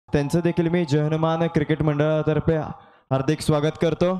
त्यांचं देखील मी जय हनुमान क्रिकेट मंडळातर्फे हार्दिक स्वागत करतो.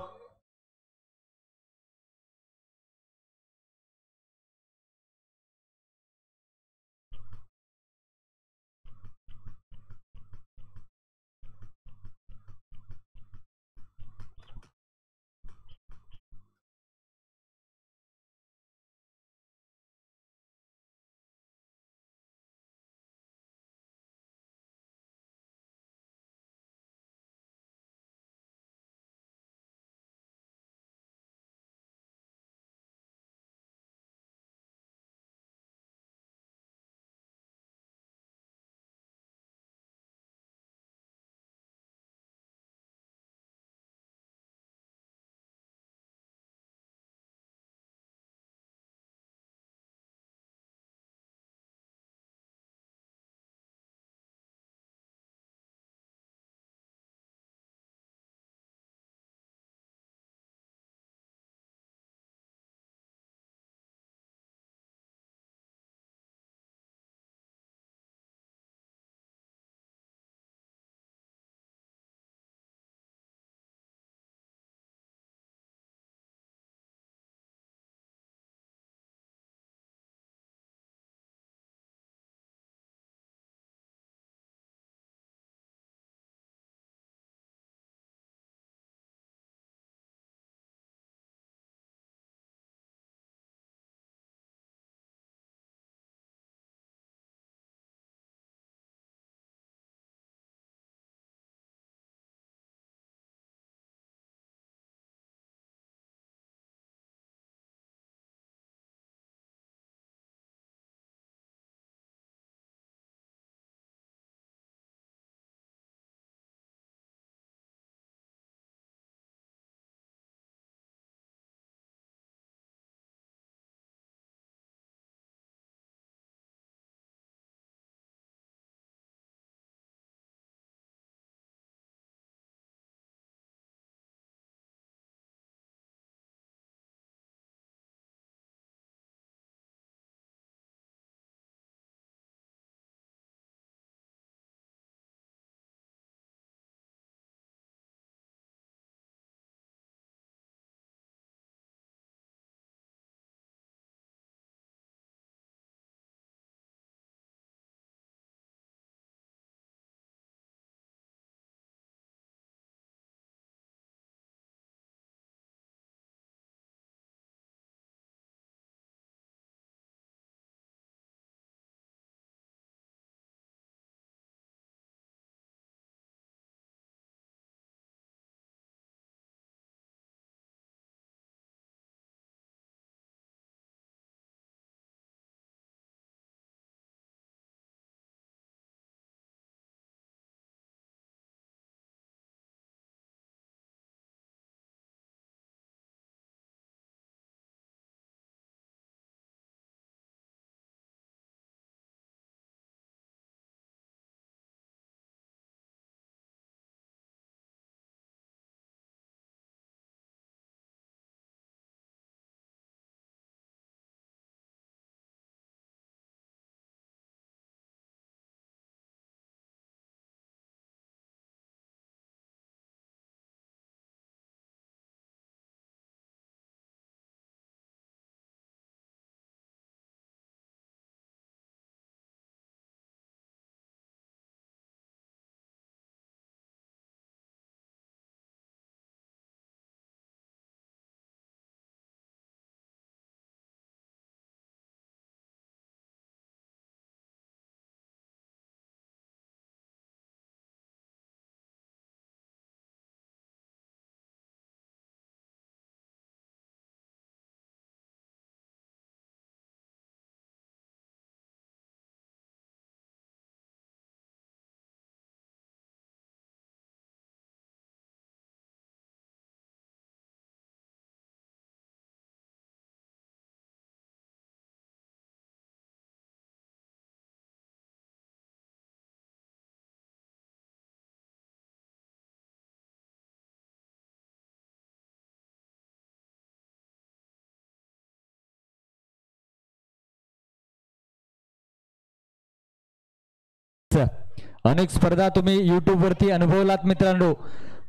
अनेक स्पर्धा तुम्ही YouTube वरती अनुभवलात मित्रांनो,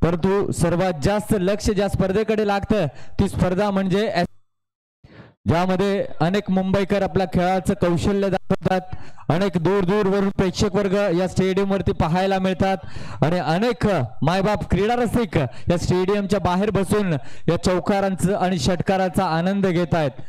परंतु सर्वात जास्त लक्ष ज्या स्पर्धेकडे लागतं ती स्पर्धा म्हणजे ज्यामध्ये अनेक मुंबईकर आपल्या खेळाचं कौशल्य दाखवतात, अनेक दूर दूरवरून प्रेक्षक वर्ग या स्टेडियम वरती पाहायला मिळतात आणि अनेक मायबाप क्रीडा रसिक या स्टेडियमच्या बाहेर बसून या चौकारांचं आणि षटकाराचा आनंद घेत आहेत।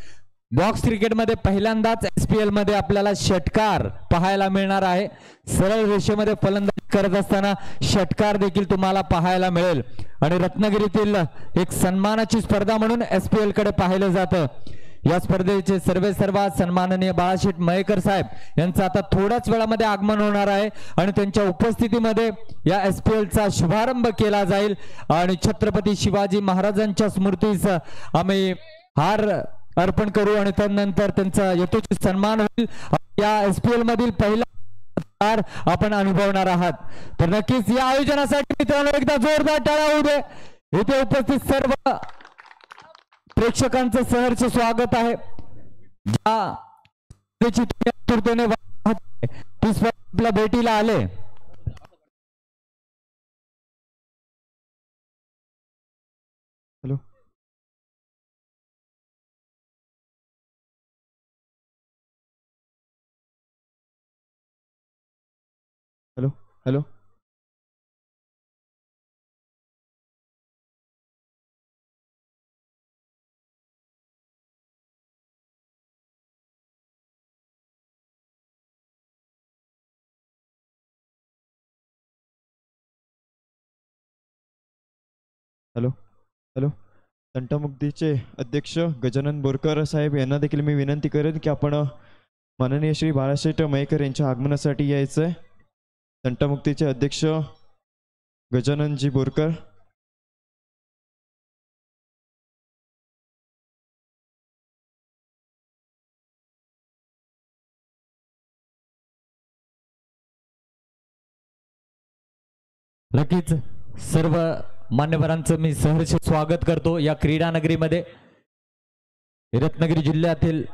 बॉक्स क्रिकेटमध्ये पहिल्यांदाच SPL मध्ये आपल्याला षटकार पाहायला मिळणार आहे। सरळ रेषेमध्ये फलंदाजी करत असताना षटकार देखील तुम्हाला पाहायला मिळेल आणि रत्नागिरीतील एक सन्मानाची स्पर्धा म्हणून SPL कडे पाहिलं जातं। या स्पर्धेचे सर्वेसर्वा सन्माननीय बाळाशेठ मयेकर साहेब यांचं आता थोड्याच वेळामध्ये आगमन होणार आहे आणि त्यांच्या उपस्थितीमध्ये या SPL चा शुभारंभ केला जाईल आणि छत्रपती शिवाजी महाराजांच्या स्मृतीस आम्ही हार अर्पण करू आणि त्यानंतर त्यांचा यथोचित सन्मान होईल। या SPL मधील पहिला आपण अनुभवणार आहात, तर नक्कीच या आयोजनासाठी मित्रांनो एकदा जोरदार टाळ्या होऊ दे। इथे उपस्थित सर्व प्रेक्षकांचं सहर्ष स्वागत आहे। ज्या आतुरतेने आपल्या भेटीला आले hello hello hello hello hello तंटामुक्तीचे अध्यक्ष गजानन बोरकर साहेब यांना देखील मी विनंती करेन की आपण माननीय श्री बाळाशेठ मयेकर यांच्या आगमनासाठी यायचं आहे। तंटामुक्तीचे अध्यक्ष गजाननजी बोरकर। नक्कीच सर्व मान्यवरांचं मी सहर्ष स्वागत करतो या क्रीडा नगरीमध्ये। रत्नागिरी जिल्ह्यातील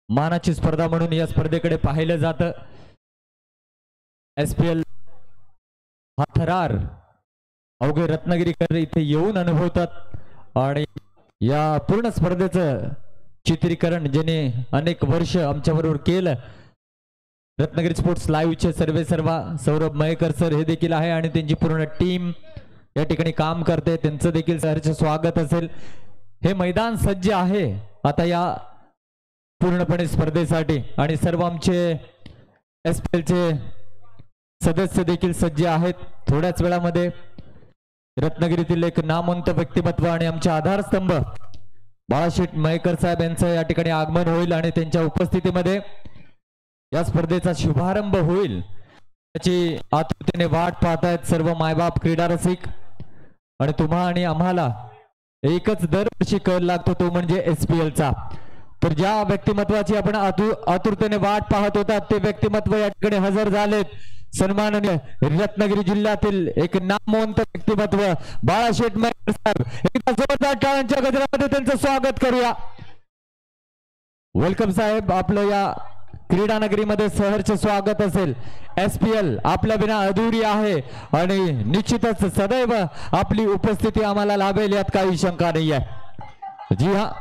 मानाची स्पर्धा म्हणून या स्पर्धेकडे पाहिलं जातं। SPL हा थरार अवघे रत्नागिरीकर इथे येऊन अनुभवतात आणि या पूर्ण स्पर्धेचं चित्रीकरण ज्याने अनेक वर्ष आमच्याबरोबर केलं रत्नागिरी स्पोर्ट्स लाईव्हचे सर्वेसर्वा सौरभ मयेकर सर हे देखील आहे आणि त्यांची पूर्ण टीम या ठिकाणी काम करते, त्यांचं देखील सहर्ष स्वागत असेल। हे मैदान सज्ज आहे आता या पूर्णपणे स्पर्धेसाठी आणि सर्व आमचे SPL चे सदस्य देखील सज्ज आहेत। थोड्याच वेळामध्ये रत्नागिरीतील एक नामवंत व्यक्तिमत्व आणि आमचे आधारस्तंभ बाळाशेठ मयेकर साहेब यांचं या ठिकाणी आगमन होईल आणि त्यांच्या उपस्थितीमध्ये या स्पर्धेचा शुभारंभ होईल। त्याची आतुरतेने वाट पाहतायत सर्व मायबाप क्रीडा रसिक आणि तुम्हा आणि आम्हाला एकच दरवर्षी कळ लागतो तो म्हणजे SPL चा। तर ज्या व्यक्तिमत्वाची आपण आतुरतेने वाट पाहत होतात ते व्यक्तिमत्व या ठिकाणी हजर झालेत। सन्माननीय रत्नागिरी जिल्ह्यातील एक नामवंत व्यक्तिमत्व बाळाशेठ मयेकर साहेब, एकदा जोरदार टाळ्यांच्या गजरामध्ये त्यांचं स्वागत करूया। वेलकम साहेब, आपलं या क्रीडा नगरीमध्ये सहर्ष स्वागत असेल। SPL आपल्या विना अधुरी आहे आणि निश्चितच सदैव आपली उपस्थिती आम्हाला लाभेल यात काही शंका नाही आहे। जी हा,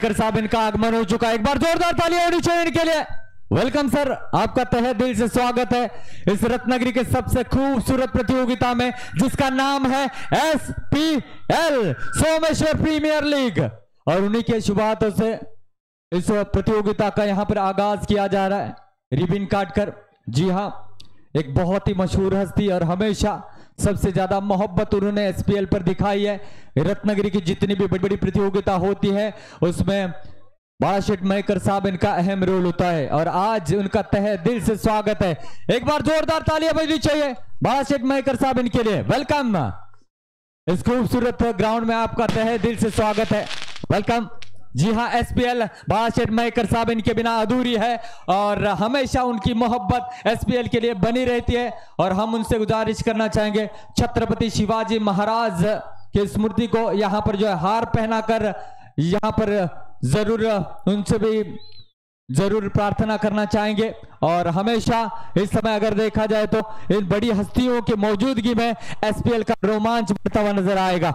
साहब इनका आगमन हो चुका है। एक बार जोरदार तालियां होनी चाहिए इनके लिए। वेलकम सर, आपका तहे दिल से स्वागत है इस रत्नागिरी के सबसे खूबसूरत प्रतियोगिता में जिसका नाम है SPL सोमेश्वर प्रीमियर लीग और उन्हीं के शुभ हाथों से इस प्रतियोगिता का यहाँ पर आगाज किया जा रहा है रिबन काटकर। जी हाँ, एक बहुत ही मशहूर हस्ती और हमेशा सबसे ज्यादा मोहब्बत उन्होंने SPL पर दिखाई है। रत्नागिरी की जितनी भी बड़ी बड़ी प्रतियोगिता होती है उसमें बाळाशेठ मयेकर साहब इनका अहम रोल होता है और आज उनका तहे दिल से स्वागत है। एक बार जोरदार तालियां बजनी चाहिए बाळाशेठ मयेकर साहब इनके लिए। वेलकम। इस खूबसूरत ग्राउंड में आपका तहे दिल से स्वागत है, वेलकम। जी हाँ, एसपीएल बालाशेठ मयेकर साहब इनके बिना अधूरी है और हमेशा उनकी मोहब्बत एसपीएल के लिए बनी रहती है। और हम उनसे गुजारिश करना चाहेंगे छत्रपति शिवाजी महाराज की स्मृति को यहाँ पर जो है हार पहनाकर यहाँ पर जरूर उनसे भी जरूर प्रार्थना करना चाहेंगे। और हमेशा इस समय अगर देखा जाए तो इन बड़ी हस्तियों की मौजूदगी में एसपीएल का रोमांच बढ़ता हुआ नजर आएगा।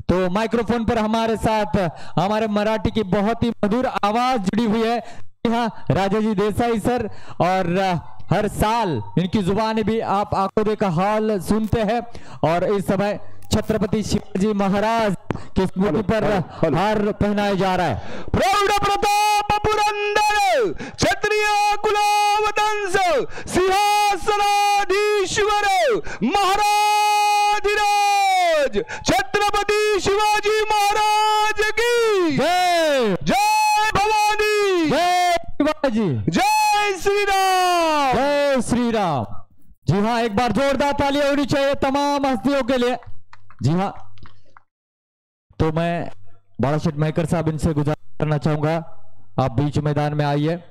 तो माइक्रोफोन पर हमारे साथ हमारे मराठी की बहुत ही मधुर आवाज जुड़ी हुई है, हाँ राजाजी देसाई सर। और हर साल इनकी जुबानी भी आप आंखों देखा हाल सुनते हैं। और इस समय छत्रपति शिवाजी महाराज की स्मृति पर हार पहनाया जा रहा है। प्रौढ प्रताप पुरंदर क्षत्रिय कुलवंश सिंहासनाधीश्वर महाराज छत्रपति शिवाजी महाराज की जय जय भवानी जय शिवाजी जय श्री राम जय श्री राम। जी हाँ, एक बार जोरदार तालियां होनी चाहिए तमाम हस्तियों के लिए। जी हाँ, तो मैं बालाशेठ मयेकर साहब इनसे गुजारिश करना चाहूंगा आप बीच मैदान में आइए।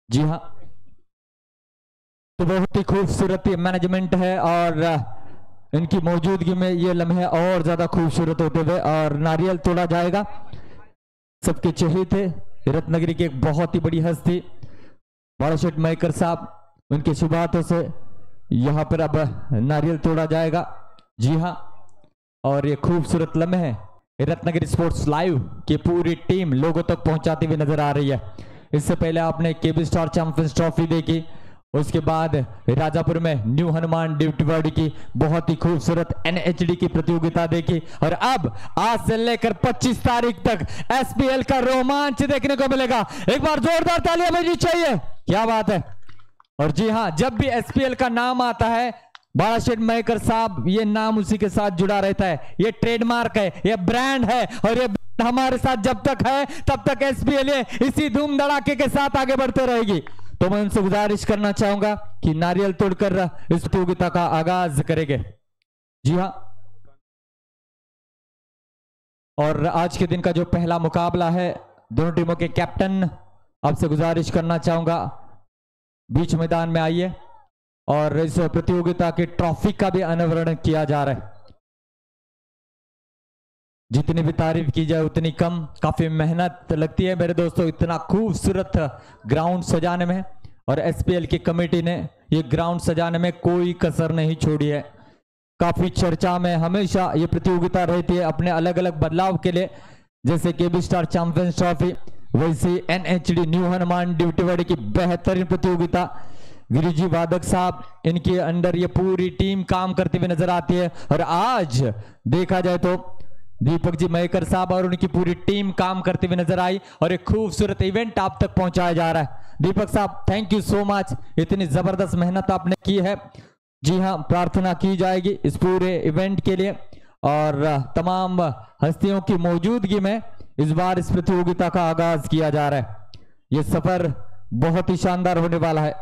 जी हाँ, तो बहुत ही खूबसूरत मैनेजमेंट है और इनकी मौजूदगी में ये लम्हे और ज्यादा खूबसूरत होते हुए और नारियल तोड़ा जाएगा। सबके चहेते रत्नगिरी की एक बहुत ही बड़ी हस्ती बालाशेठ मयेकर साहब, उनके शुभ हाथों से यहाँ पर अब नारियल तोड़ा जाएगा। जी हाँ, और ये खूबसूरत लम्हे रत्नगिरी स्पोर्ट्स लाइव की पूरी टीम लोगों तक पहुंचाती हुई नजर आ रही है। इससे पहले आपने केबी स्टार चैंपियंस ट्रॉफी देखी, उसके बाद राजापुर में न्यू हनुमान डिविटी की बहुत ही खूबसूरत एनएचडी की प्रतियोगिता देखी और अब आज से लेकर 25 तारीख तक एसपीएल का रोमांच देखने को मिलेगा। एक बार जोरदार तालियां बजनी चाहिए, क्या बात है। और जी हाँ, जब भी एसपीएल का नाम आता है बालाशेठ मयेकर साहब, ये नाम उसी के साथ जुड़ा रहता है। ये ट्रेडमार्क है, ये ब्रांड है और ये हमारे साथ जब तक है तब तक एसपीएल इसी धूम धड़ाके के साथ आगे बढ़ते रहेगी। तो मैं उनसे गुजारिश करना चाहूंगा कि नारियल तोड़कर इस प्रतियोगिता का आगाज करेंगे। जी हाँ, और आज के दिन का जो पहला मुकाबला है, दोनों टीमों के कैप्टन आपसे गुजारिश करना चाहूंगा बीच मैदान में आइए और इस प्रतियोगिता की ट्रॉफी का भी अनावरण किया जा रहा है। जितनी भी तारीफ की जाए उतनी कम, काफी मेहनत लगती है मेरे दोस्तों इतना खूबसूरत ग्राउंड सजाने में। और एसपीएल की कमेटी ने ये ग्राउंड सजाने में कोई कसर नहीं छोड़ी है। काफी चर्चा में हमेशा ये प्रतियोगिता रहती है अपने अलग अलग बदलाव के लिए, जैसे केबी स्टार चैंपियंस ट्रॉफी, वैसे एनएचडी न्यू हनुमान डिविटी की बेहतरीन प्रतियोगिता। गिरिजी वादक साहब, इनके अंडर ये पूरी टीम काम करती हुई नजर आती है। और आज देखा जाए तो दीपक जी मयेकर साहब और उनकी पूरी टीम काम करती हुई नजर आई और एक खूबसूरत इवेंट आप तक पहुंचाया जा रहा है। दीपक साहब, थैंक यू सो मच, इतनी जबरदस्त मेहनत आपने की है। जी हाँ, प्रार्थना की जाएगी इस पूरे इवेंट के लिए और तमाम हस्तियों की मौजूदगी में इस बार इस प्रतियोगिता का आगाज किया जा रहा है। ये सफर बहुत ही शानदार होने वाला है।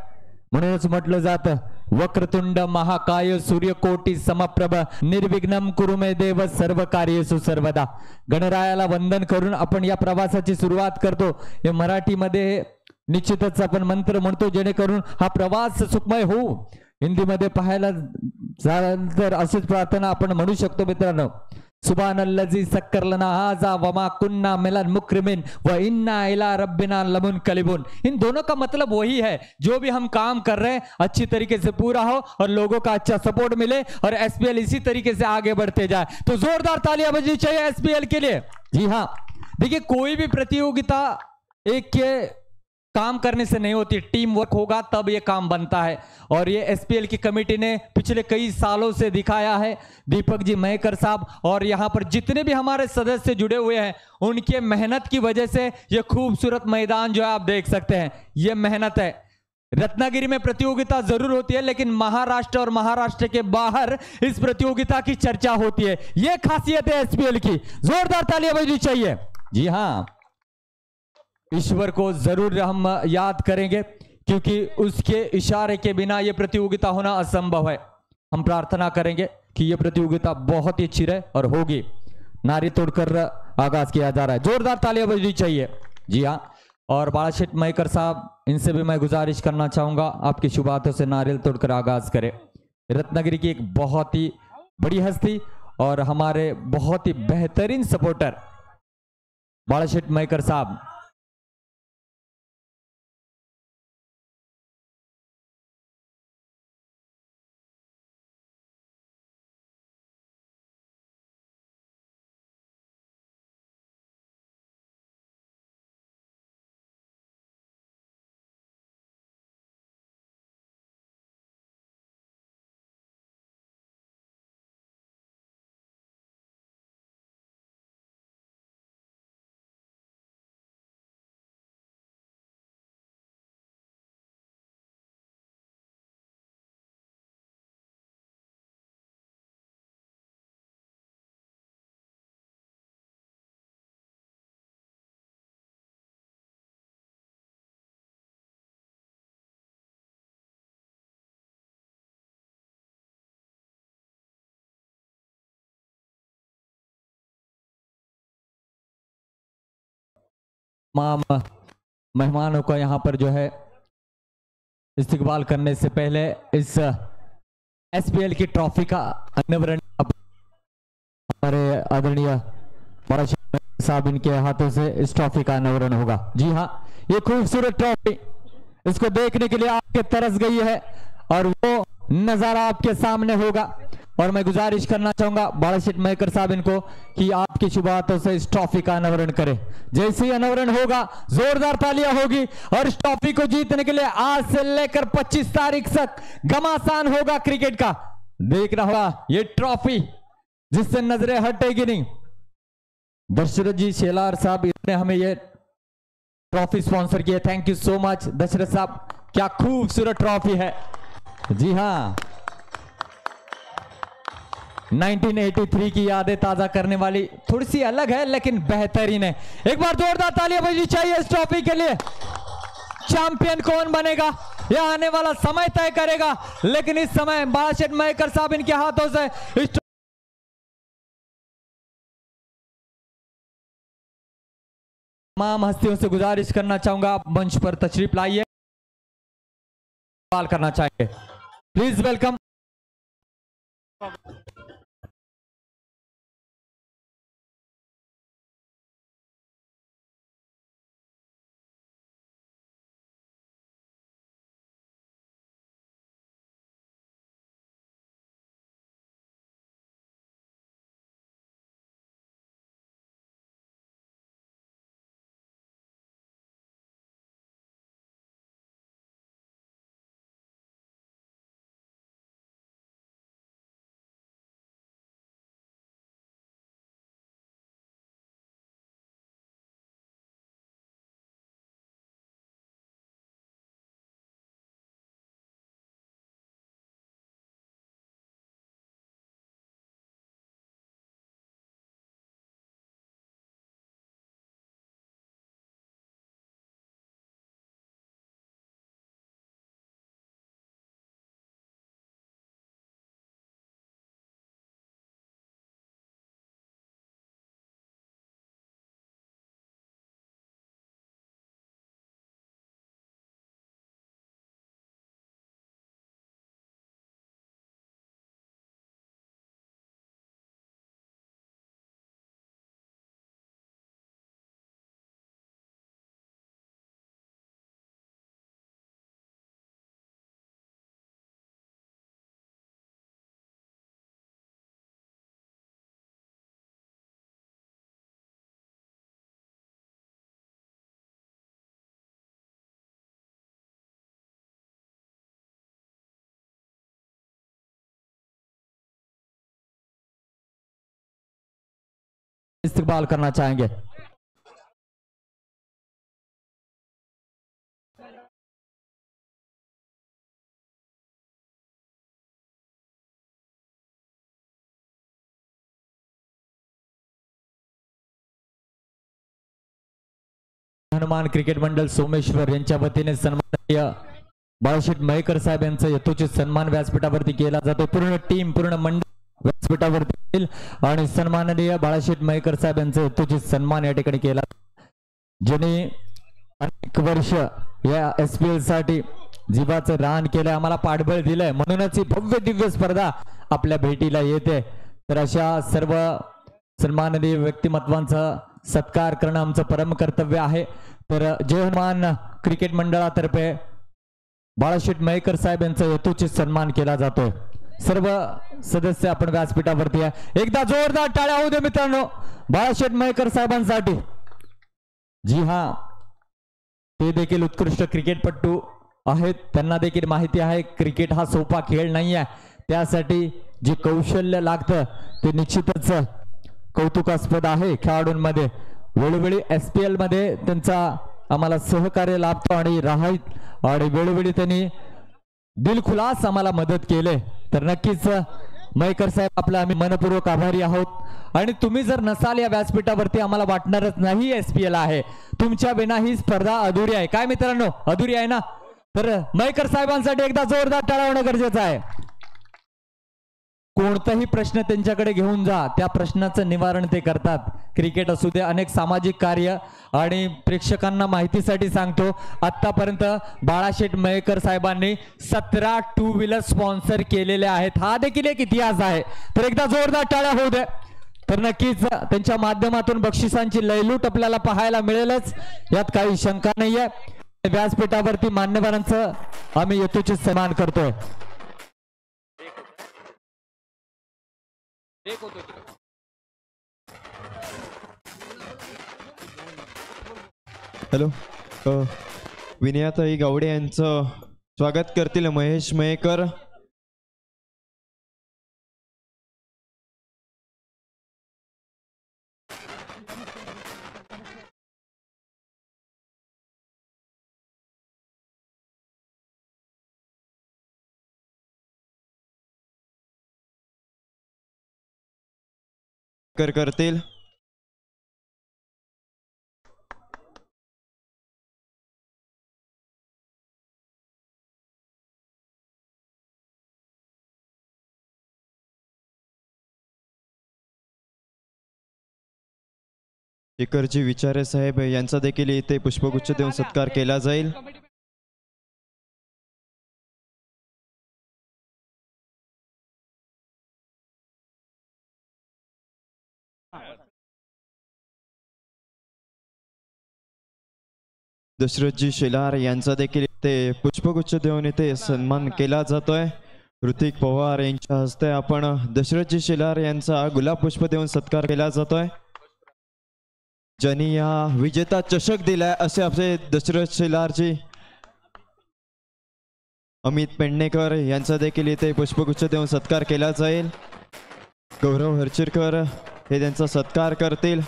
म्हणूनच म्हटलं जातं वक्रतुंड महाकाय सूर्यकोटी समप्रभ निर्विघ्नम कुरु मे देव सर्व कार्येषु सर्वदा। गणरायाला वंदन करून आपण या प्रवासाची सुरुवात करतो। हे मराठीमध्ये निश्चितच आपण मंत्र म्हणतो जेणेकरून हा प्रवास सुखमय हो। हिंदीमध्ये पाहायला झालं तर अशीच प्रार्थना आपण म्हणू शकतो मित्रांनो, सुभानल्लजी सक्करलना हाजा वमा कुन्ना मिलन मुक्रिमिन व इन्ना इला रब्बिना लमुन कलिबुन। इन दोनों का मतलब वही है, जो भी हम काम कर रहे हैं अच्छी तरीके से पूरा हो और लोगों का अच्छा सपोर्ट मिले और एसपीएल इसी तरीके से आगे बढ़ते जाए। तो जोरदार तालियां बजनी चाहिए एसपीएल के लिए। जी हाँ, देखिए कोई भी प्रतियोगिता एक के काम करने से नहीं होती, टीम वर्क होगा तब ये काम बनता है और ये एसपीएल की कमेटी ने पिछले कई सालों से दिखाया है। दीपक जी मयेकर साहब और यहाँ पर जितने भी हमारे सदस्य जुड़े हुए हैं उनके मेहनत की वजह से ये खूबसूरत मैदान जो है आप देख सकते हैं, ये मेहनत है। रत्नागिरी में प्रतियोगिता जरूर होती है लेकिन महाराष्ट्र और महाराष्ट्र के बाहर इस प्रतियोगिता की चर्चा होती है, ये खासियत है एसपीएल की। जोरदार तालियां बजनी चाहिए। जी हाँ, ईश्वर को जरूर हम याद करेंगे क्योंकि उसके इशारे के बिना यह प्रतियोगिता होना असंभव है। हम प्रार्थना करेंगे कि यह प्रतियोगिता बहुत ही अच्छी रहे और होगी। नारी तोड़कर आगाज किया जा रहा है, जोरदार तालियां बजनी चाहिए। जी हाँ, और बालाशेठ मयकर साहब, इनसे भी मैं गुजारिश करना चाहूंगा आपकी शुभ हाथों से नारियल तोड़कर आगाज करें। रत्नागिरी की एक बहुत ही बड़ी हस्ती और हमारे बहुत ही बेहतरीन सपोर्टर बालाशेठ मयकर साहब। तमाम मेहमानों को यहाँ पर जो है इस्तकबाल करने से पहले इस एसपीएल की ट्रॉफी का अनावरण हमारे आदरणीय बालाशेठ साहब इनके हाथों से इस ट्रॉफी का अनावरण होगा। जी हाँ, ये खूबसूरत ट्रॉफी, इसको देखने के लिए आपके तरस गई है और वो नजारा आपके सामने होगा। और मैं गुजारिश करना चाहूंगा बालाशेठ मयकर साहब इनको कि आपकी शुभ हाथों से इस ट्रॉफी का अनावरण करें। जैसे ही अनावरण होगा जोरदार तालियां होगी और इस ट्रॉफी को जीतने के लिए आज से लेकर 25 तारीख तक घमासान होगा क्रिकेट का। देखना होगा ये ट्रॉफी जिससे नजरें हटेगी नहीं। दशरथ जी शेलार साहब इन्होंने हमें ये ट्रॉफी स्पॉन्सर किया, thank you so much Dashrath साहब। क्या खूबसूरत ट्रॉफी है। जी हाँ, 1983 की यादें ताजा करने वाली, थोड़ी सी अलग है लेकिन बेहतरीन है। एक बार जोरदार तालियां बजनी चाहिए इस ट्रॉफी के लिए। चैंपियन कौन बनेगा यह आने वाला समय तय करेगा, लेकिन इस समय बालाशेठ मयकर साहब इनके हाथों से इस तमाम हस्तियों से गुजारिश करना चाहूंगा आप मंच पर तशरीफ लाइए, सवाल करना चाहेंगे। Please welcome. इस्तकबाल करना चाहेंगे। हनुमान क्रिकेट मंडल सोमेश्वर यांच्या वतीने सन्माननीय बाळाशेठ मयेकर साहेब यांचा यथोचित सन्मान व्यासपीठावरती केला जातो. पूर्ण टीम पूर्ण मंडळ व्यासपीठावरती येईल आणि सन्माननीय बाळाशेठ मयेकर साहेब यांचा यथोचित सन्मान या ठिकाणी केला, ज्यांनी अनेक वर्ष या SPL साठी जीवाचं रान केलं, आम्हाला पाठबळ दिलंय, म्हणूनच ही भव्य दिव्य स्पर्धा आपल्या भेटीला येते. तर अशा सर्व सन्माननीय व्यक्तिमत्वांचा सत्कार करणं आमचं परम कर्तव्य आहे. तर जयमान क्रिकेट मंडळातर्फे बाळाशेठ मयेकर साहेब यांचा यथोचित सन्मान केला जातोय. सर्व सदस्य आपण व्यासपीठावरती आहे. एकदा जोरदार टाळ्या होऊ दे मित्रांनो बाळाशेठ मयेकर साहेबांसाठी. जी हा, ते देखील उत्कृष्ट क्रिकेटपटू आहेत, त्यांना देखील माहिती आहे क्रिकेट हा सोपा खेळ नाही आहे. त्यासाठी जे कौशल्य लागतं ते निश्चितच कौतुकास्पद आहे. खेळाडूंमध्ये वेळोवेळी SPL मध्ये त्यांचा आम्हाला सहकार्य लाभतो आणि राहत आणि वेळोवेळी त्यांनी दिलखुलास आम्हाला मदत केले. तर नक्कीच मयेकर साहेब आपला आम्ही मनपूर्वक आभारी आहोत. आणि तुम्ही जर नसाल या व्यासपीठावरती आम्हाला वाटणारच नाही SPL आहे. तुमच्या विना ही स्पर्धा अधुरी आहे. काय मित्रांनो, अधुरी आहे ना? तर मयेकर साहेबांसाठी एकदा जोरदार टाळ्या होणं गरजेचं आहे. कोणताही प्रश्न त्यांच्याकडे घेऊन जा, त्या प्रश्नाचं निवारण ते करतात. क्रिकेट असू दे, अनेक सामाजिक कार्य. आणि प्रेक्षकांना माहितीसाठी सांगतो, आतापर्यंत बाळाशेठ मयेकर साहेबांनी 17 टू व्हीलर स्पॉन्सर केलेले आहेत. हा देखील एक इतिहास आहे. तर एकदा जोरदार टाळ्या होऊ दे. तर नक्कीच त्यांच्या माध्यमातून बक्षिसांची लयलूट आपल्याला पाहायला मिळेलच, यात काही शंका नाहीये. व्यासपीठावरती मान्यवरांचं आम्ही यथोचित सन्मान करतोय. हॅलो, विनयाताई गावडे यांचं स्वागत करतील महेश मयेकर. करतील. शेखरजी विचारे साहेब यांचा देखील इथे पुष्पगुच्छ देऊन सत्कार केला जाईल. दशरथजी शेलार यांचा देखील इथे पुष्पगुच्छ देऊन इथे सन्मान केला जातोय. ऋतिक पवार यांच्या हस्ते आपण दशरथजी शेलार यांचा गुलाब पुष्प देऊन सत्कार केला जातोय. ज्यांनी या विजेता चषक दिलाय असे आपले दशरथ शेलारजी. अमित पेडणेकर यांचा देखील इथे पुष्पगुच्छ देऊन सत्कार केला जाईल. गौरव हरचिरकर हे त्यांचा सत्कार करतील.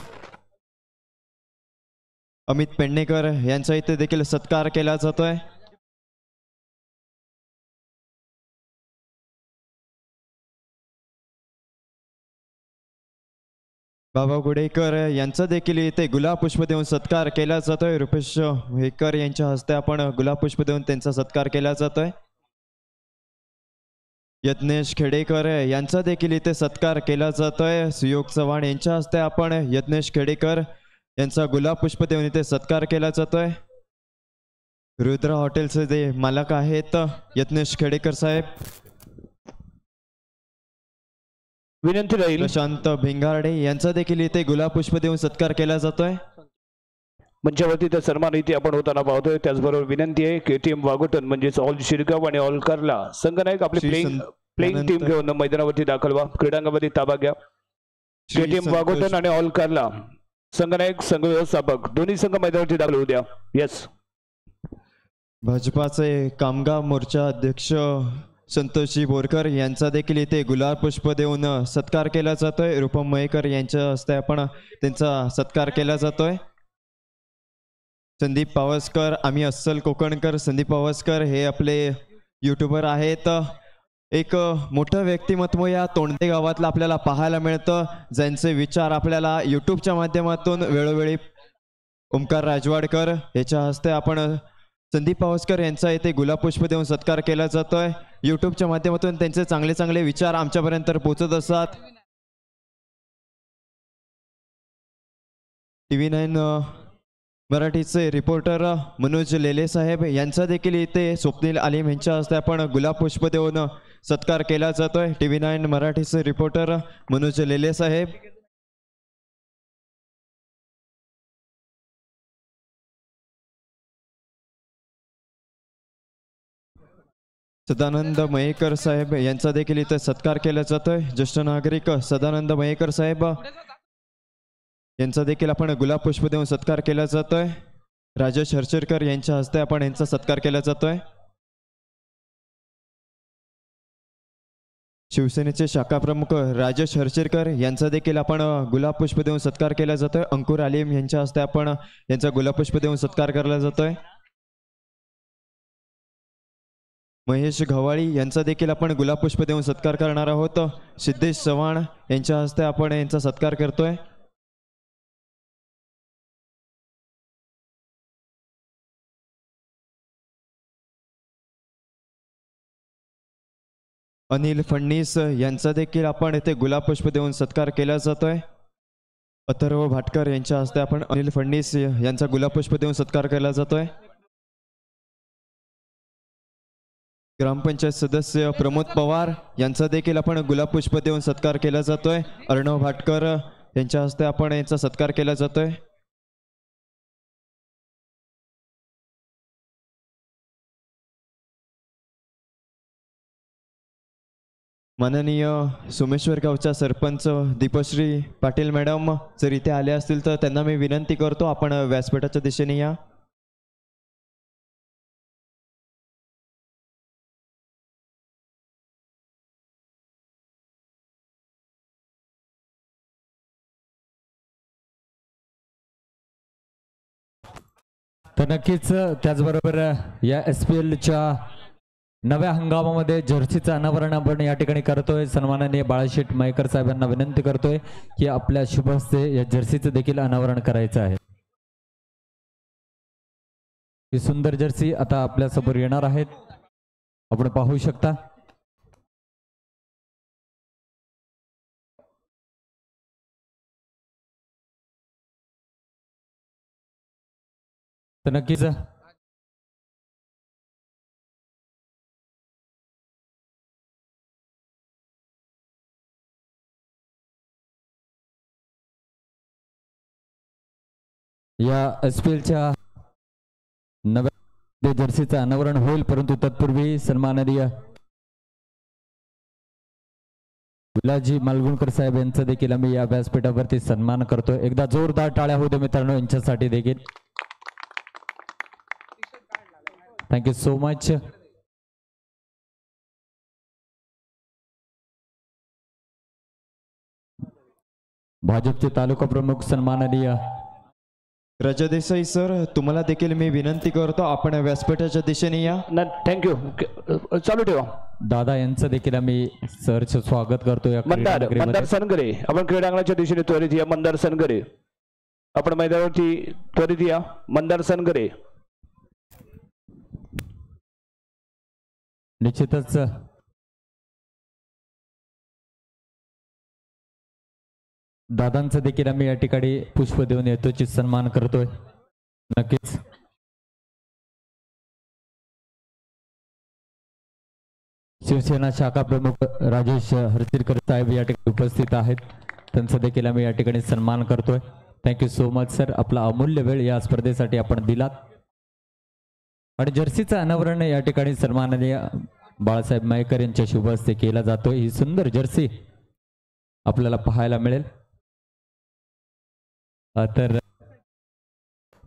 अमित पेडणेकर यांचा इथे देखील सत्कार केला जातोय. बाबा गुडेकर यांचा देखील इथे गुलाब पुष्प देऊन सत्कार केला जातोय. रुपेश हेकर यांच्या हस्ते आपण गुलाब पुष्प देऊन त्यांचा सत्कार केला जातोय. यज्ञेश खेडेकर यांचा देखील इथे सत्कार केला जातोय. सुयोग चव्हाण यांच्या हस्ते आपण यज्ञेश खेडेकर यांचा गुलाब पुष्प देऊन इथे सत्कार केला जातोय. रुद्र हॉटेलचे जे मालक आहेत यज्ञेश खेडेकर साहेब. विनंती राहील प्रशांत भिंगारडे यांचा देखील इथे गुलाब पुष्प देऊन सत्कार केला जातोय. मंचावरती तर सन्मान इथे आपण होताना पाहतोय. त्याचबरोबर विनंती आहे KTM वाघोटन म्हणजेच ऑल शिरगाव आणि ऑल करला संघनायक आपले प्लेइंग टीम घेऊन मैदानावरती दाखल व्हा. क्रीडांगणावरती ताबा घ्या. KTM वाघोटन आणि ऑल करला संघनायक संघ व्यवस्थापक दोन्ही संघ मैदानावरती दाखल होऊ द्या. येस. भाजपाचे कामगार मोर्चा अध्यक्ष संतोषजी बोरकर यांचा देखील इथे गुलाब पुष्प देऊन सत्कार केला जातोय. रूपम मयेकर यांच्या हस्ते आपण त्यांचा सत्कार केला जातोय. संदीप पावसकर, आम्ही अस्सल कोकणकर. संदीप पावसकर हे आपले यूट्यूबर आहेत. एक मोठं व्यक्तिमत्व या तोंडे गावातलं आपल्याला पाहायला मिळतं, ज्यांचे विचार आपल्याला यूट्यूबच्या माध्यमातून वेळोवेळी ओमकार राजवाडकर याच्या हस्ते आपण संदीप पावसकर यांचा येथे गुलाब पुष्प देऊन सत्कार केला जातोय. युट्यूबच्या माध्यमातून त्यांचे चांगले चांगले विचार आमच्यापर्यंत पोहोचत असतात. TV9 मराठीचे रिपोर्टर मनोज लेले साहेब यांचा देखील इथे स्वप्नील आलिम यांच्या हस्ते आपण गुलाब पुष्प देऊन सत्कार केला जातोय. TV9 मराठीचे रिपोर्टर मनोज लेले साहेब. सदानंद मयेकर साहेब यांचा देखील इथे सत्कार केला जातोय. ज्येष्ठ नागरिक सदानंद मयेकर साहेब यांचा देखील आपण गुलाब पुष्प देऊन सत्कार केला जातोय. राजेश हर्षेकर यांच्या हस्ते आपण यांचा सत्कार केला जातोय. शिवसेनेचे शाखा प्रमुख राजेश हर्षेकर यांचा देखील आपण गुलाब पुष्प देऊन सत्कार केला जातोय. अंकुर आलिम यांच्या हस्ते आपण यांचा गुलाब पुष्प देऊन सत्कार केला जातोय. महेश घवाळी यांचा देखील आपण गुलाब पुष्प देऊन सत्कार करणार आहोत. सिद्धेश चव्हाण यांच्या हस्ते आपण यांचा सत्कार करतोय. अनिल फडणीस यांचा देखील आपण येथे गुलाब पुष्प देऊन सत्कार केला जातोय. अथर्व भाटकर यांच्या हस्ते आपण अनिल फडणीस यांचा गुलाब पुष्प देऊन सत्कार केला जातोय. ग्रामपंचायत सदस्य प्रमोद पवार यांचा देखील आपण गुलाब पुष्प देऊन सत्कार केला जातोय. अर्णव भाटकर यांच्या हस्ते आपण यांचा सत्कार केला जातोय. माननीय सोमेश्वर गावच्या सरपंच दीपश्री पाटील मॅडम जर इथे आले असतील तर त्यांना मी विनंती करतो आपण व्यासपीठाच्या दिशेने या. तर नक्कीच त्याचबरोबर या SPLच्या नव्या हंगामामध्ये जर्सीचं अनावरण आपण या ठिकाणी करतोय. सन्माननीय बाळाशेठ मयेकर साहेबांना विनंती करतोय की आपल्या शुभ हस्ते या जर्सीचं देखील अनावरण करायचं आहे. ही सुंदर जर्सी आता आपल्या समोर येणार आहेत, आपण पाहू शकता. तर नक्कीच या SPLच्या नव्या जर्सीचं अनावरण होईल, परंतु तत्पूर्वी सन्माननीय विलाजी मालगुणकर साहेब यांचा देखील आम्ही या व्यासपीठावरती सन्मान करतोय. एकदा जोरदार टाळ्या होऊ दे मित्रांनो यांच्यासाठी देखील. Thank you so much. भाजपचे तालुका प्रमुख सन्माननीय राजा देसाई सर, तुम्हाला देखील मी विनंती करतो आपण व्यासपीठाच्या दिशेने या. थँक्यू. चालू ठेवा. दादा यांचं देखील आम्ही सरचं स्वागत करतो. या मंदार सनगरे आपण क्रीडांगणाच्या दिशेने त्वरित या. मंदार सनगरे आपण मैदानावरती त्वरित या. मंदार सनगरे. निश्चितच दादांचं देखील आम्ही या ठिकाणी पुष्प देऊन येतोची सन्मान करतोय. नक्कीच शिवसेना शाखा प्रमुख राजेश हर्षेकर साहेब या ठिकाणी उपस्थित आहेत, त्यांचा देखील आम्ही या ठिकाणी सन्मान करतोय. थँक्यू सो मच सर, आपला अमूल्य वेळ या स्पर्धेसाठी आपण दिलात. आणि जर्सीचं अनावरण या ठिकाणी सन्माननीय बाळासाहेब मयेकर यांच्या शुभ हस्ते केला जातोय. ही सुंदर जर्सी आपल्याला पाहायला मिळेल. तर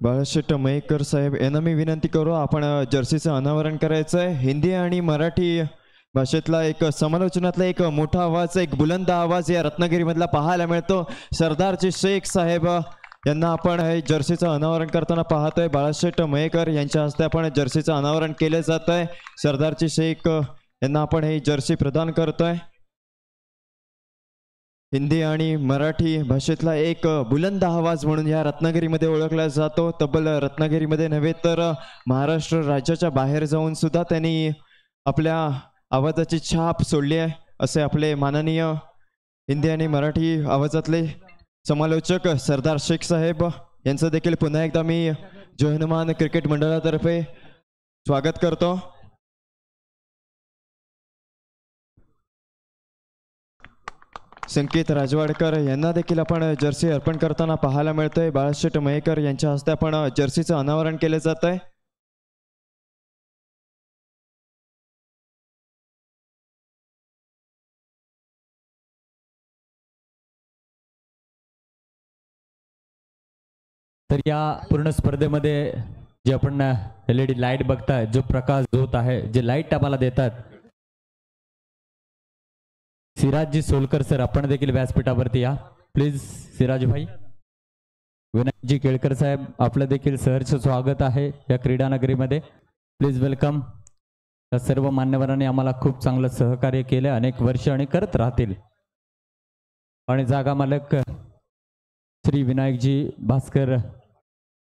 बाळाशेठ मयेकर साहेब यांना मी विनंती करू आपण जर्सीचं अनावरण करायचं आहे. हिंदी आणि मराठी भाषेतला एक समालोचनातला एक मोठा आवाज, एक बुलंद आवाज या रत्नागिरीमधला पाहायला मिळतो. सरदारजी शेख साहेब यांना आपण हे जर्सीचं अनावरण करताना पाहतोय. बाळाशेठ मयेकर यांच्या हस्ते आपण जर्सीचं अनावरण केले जात आहे. सरदारजी शेख यांना आपण ही जर्सी प्रदान करतोय. हिंदी आणि मराठी भाषेतला एक बुलंद आवाज म्हणून या रत्नागिरीमध्ये ओळखला जातो. तब्बल रत्नागिरीमध्ये नव्हे तर महाराष्ट्र राज्याच्या बाहेर जाऊन सुद्धा त्यांनी आपल्या आवाजाची छाप सोडली आहे. असे आपले माननीय हिंदी आणि मराठी आवाजातले समालोचक सरदार शेख साहेब यांचं देखील पुन्हा एकदा मी जय क्रिकेट मंडळातर्फे स्वागत करतो. संकेत राजवाडकर यांना देखील आपण जर्सी अर्पण करताना पाहायला मिळतंय. बाळाशेठ मयेकर यांच्या हस्ते आपण जर्सीचं अनावरण केलं जात आहे. तर या पूर्ण स्पर्धेमध्ये जे आपण LED लाईट बघताय, जो प्रकाश होत आहे, जे लाईट आम्हाला देतात, सिराजजी सोलकर सर आपण देखील व्यासपीठावरती या प्लीज. सिराज भाई, विनायकजी केळकर साहेब आपलं देखील सहर्ष स्वागत आहे या क्रीडा नगरीमध्ये. Please welcome. या सर्व मान्यवरांनी आम्हाला खूप चांगलं सहकार्य केलं अनेक वर्ष आणि करत राहतील. आणि जागा मालक श्री विनायकजी भास्कर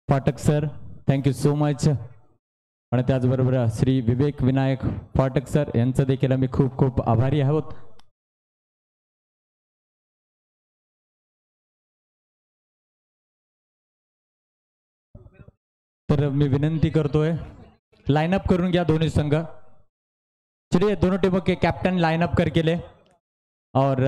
फाटक सर, थँक्यू सो मच. आणि त्याचबरोबर श्री विवेक विनायक फाटक सर यांचं देखील आम्ही खूप खूप आभारी आहोत. तर मी विनंती करतोय लाइनअप करून घ्या दोनों संघ. चलिए दोनों टीमों के कैप्टन लाइनअप करके ले. और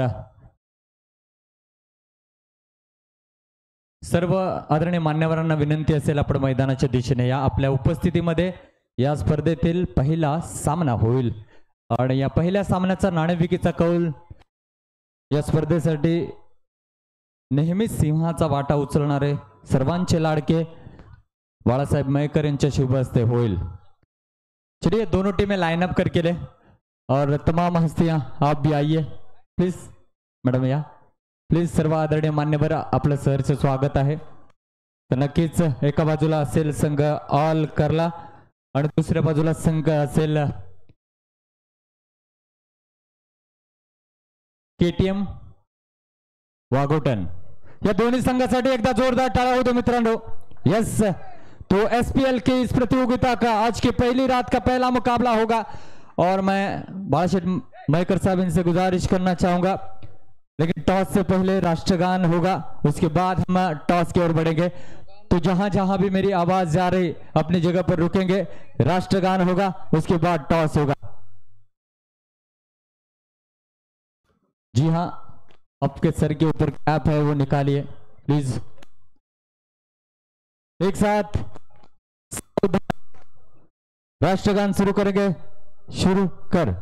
सर्व आदरणीय मान्यवरांना विनंती असेल आपण मैदानाच्या दिशेने या. आपल्या उपस्थितीमध्ये या स्पर्धेतील पहिला सामना होईल आणि या पहिल्या सामन्याचा नाणेफेकीचा कौल या स्पर्धेसाठी नेहमीच सिंहाचा वाटा उचलणारे सर्वांचे लाडके बाळासाहेब मयेकर यांच्या शुभ हस्ते होईल. चलिए दोनों टीमें लाइन अप करके ले और तमाम हस्तियां आप भी आइए प्लीज. मॅडम या प्लीज. सर्व आदरणीय मान्यवर आपलं सहर्ष स्वागत आहे. तर नक्कीच एका बाजूला असेल संघ ऑल करला आणि दुसऱ्या बाजूला संघ असेल KTM वाघोटन. या दोन्ही संघासाठी एकदा जोरदार टाळ्या होतो मित्रांनो. यस, तो SPL की इस प्रतियोगिता का आज की पहली रात का पहला मुकाबला होगा और मैं बाळाशेठ मयेकर साहब इनसे गुजारिश करना चाहूंगा, लेकिन टॉस से पहले राष्ट्रगान होगा, उसके बाद हम टॉस की ओर बढ़ेंगे. तो जहां जहां भी मेरी आवाज जा रही अपनी जगह पर रुकेंगे. राष्ट्रगान होगा, उसके बाद टॉस होगा. जी हाँ, आपके सर के ऊपर कैप है वो निकालिए प्लीज. एक साथ राष्ट्रगान शुरू करेंगे. शुरू कर.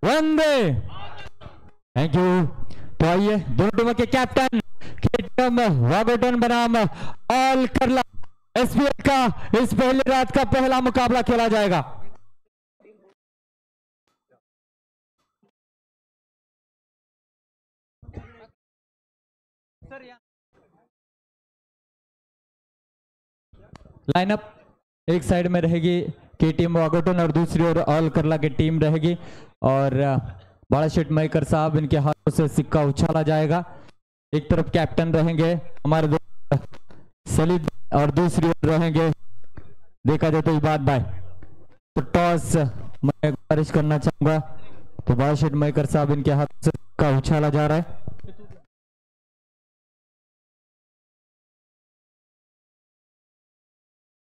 वंदे. Thank you. तो आइए दोनों टीमों के कैप्टन केटीएम वागोटन बनाम ऑल करला एसपीएल का इस पहली रात का पहला मुकाबला खेला जाएगा। लाइनअप एक साइड में रहेगी केटीएम वागोटन और दूसरी ओर ऑल करला की टीम रहेगी और बालाशेठ मयकर साहब इनके हाथों से सिक्का उछाला जाएगा। एक तरफ कैप्टन रहेंगे हमारे दोस्त सलीद और दूसरी ओर रहेंगे देखा जाए तो इबाद भाई। तो टॉस मैं गुजारिश करना चाहूंगा, तो बालाशेठ मयकर साहब इनके हाथों से सिक्का उछाला जा रहा है।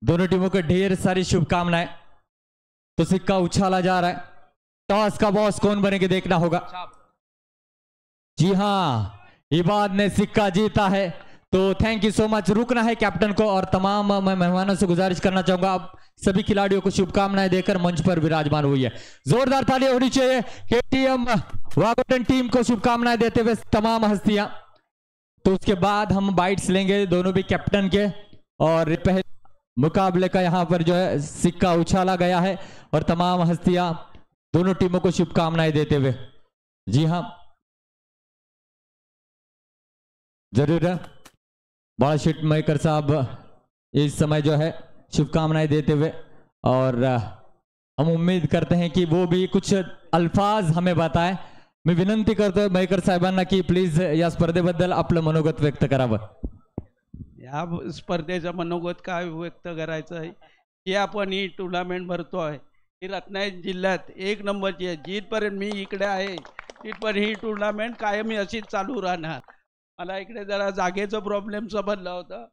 दोनों टीमों को ढेर सारी शुभकामनाएं। तो सिक्का उछाला जा रहा है, टॉस का बॉस कौन बनेगा देखना होगा। जी हाँ, इबाद ने सिक्का जीता है, तो थैंक यू सो मच। रुकना है कैप्टन को और तमाम मैं मेहमानों से गुजारिश करना चाहूंगा आप सभी खिलाड़ियों को शुभकामनाएं देकर मंच पर विराजमान हुई है। जोरदार ताली होनी चाहिए केटीएम वागोटन टीम को शुभकामनाएं देते हुए तमाम हस्तियां। तो उसके बाद हम बाइट्स लेंगे दोनों भी कैप्टन के और पहले मुकाबले का यहाँ पर जो है सिक्का उछाला गया है और तमाम हस्तियां दोनों टीमों को शुभकामनाएं देते हुए। जी हाँ जरूर है, बालाशेठ मयकर साहब इस समय जो है शुभकामनाएं देते हुए और हम उम्मीद करते हैं कि वो भी कुछ अल्फाज हमें बताएं। मी विनंती करतोय मयकर साहेबांना की प्लीज या स्पर्धेबद्दल आपलं मनोगत व्यक्त करावं। या स्पर्धेचं मनोगत काय व्यक्त करायचं आहे की आपण ही टुर्नामेंट भरतोय, ही रत्नागिरी जिल्ह्यात एक नंबरची आहे। जिथपर्यंत मी इकडे आहे तिथपर्यंत ही टुर्नामेंट कायमी अशीच चालू राहणार। मला इकडे जरा जागेचं प्रॉब्लेम समजलं होतं,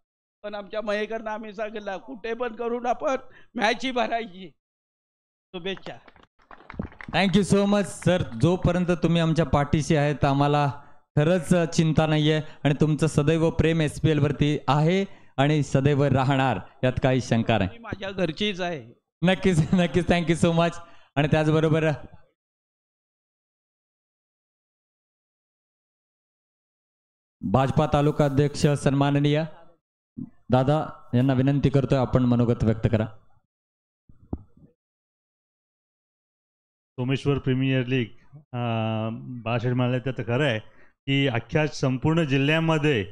पण आमच्या मयेकरनं आम्ही सांगितलं कुठे पण करून आपण मॅच ही भरायची। शुभेच्छा। थँक्यू सो मच सर, जोपर्यंत तुम्ही आमच्या पाठीशी आहेत आम्हाला खरंच चिंता नाहीये आणि तुमचं सदैव प्रेम एसपीएल वरती आहे आणि सदैव राहणार यात काही शंका नाही। माझ्या घरचीच आहे। नक्कीच नक्कीच, थँक्यू सो मच। आणि त्याचबरोबर भाजपा तालुका अध्यक्ष सन्माननीय दादा यांना विनंती करतोय आपण मनोगत व्यक्त करा। सोमेश्वर प्रीमियर लीग बालाशेठ म्हणाले तर खरं आहे की अख्ख्या संपूर्ण जिल्ह्यामध्ये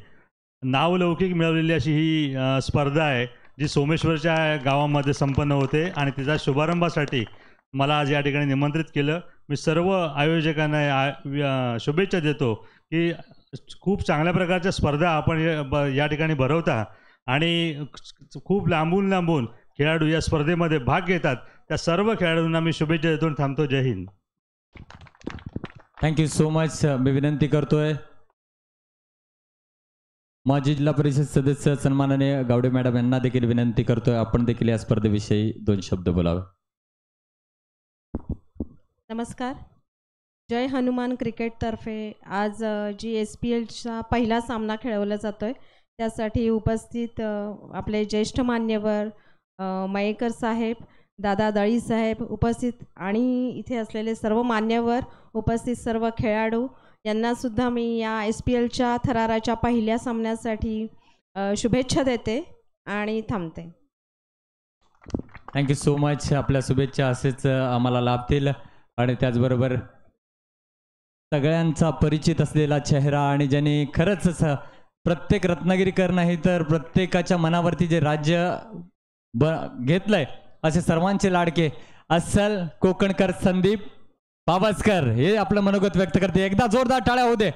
नावलौकिक मिळवलेली अशी ही स्पर्धा आहे जी सोमेश्वरच्या गावामध्ये संपन्न होते आणि तिचा शुभारंभासाठी मला आज या ठिकाणी निमंत्रित केलं। मी सर्व आयोजकांना शुभेच्छा देतो की खूप चांगल्या प्रकारच्या स्पर्धा आपण या ठिकाणी भरवता आणि खूप लांबून लांबून खेळाडू या स्पर्धेमध्ये भाग घेतात। त्या सर्व खेळाडूंना मी शुभेच्छा देतो। थांबतो। जय हिंद। Thank you so much. मी विनंती करतोय माजी जिल्हा परिषद सदस्य सन्माननीय गावडे मॅडम यांना देखील विनंती करतोय आपण देखील या स्पर्धेविषयी 2 शब्द बोलावे। नमस्कार। जय हनुमान क्रिकेट तर्फे आज जी SPLचा पहिला सामना खेळवला जातोय त्यासाठी उपस्थित आपले ज्येष्ठ मान्यवर मयेकर साहेब, दादा दळी साहेब उपस्थित आणि इथे असलेले सर्व मान्यवर उपस्थित सर्व खेळाडू यांना सुद्धा मी या SPLच्या थराराच्या पहिल्या सामन्यासाठी शुभेच्छा देते आणि थांबते। Thank you so much. आपल्या शुभेच्छा असेच आम्हाला लाभतील आणि त्याचबरोबर सगळ्यांचा परिचित असलेला चेहरा आणि ज्यांनी खरंच प्रत्येक रत्नागिरीकर नाही तर प्रत्येकाच्या मनावरती जे राज्य घेतलंय असे सर्वांचे लाडके अस्सल कोकणकर संदीप पावसकर हे आपलं मनोगत व्यक्त करते। एकदा जोरदार टाळ्या होऊ दे।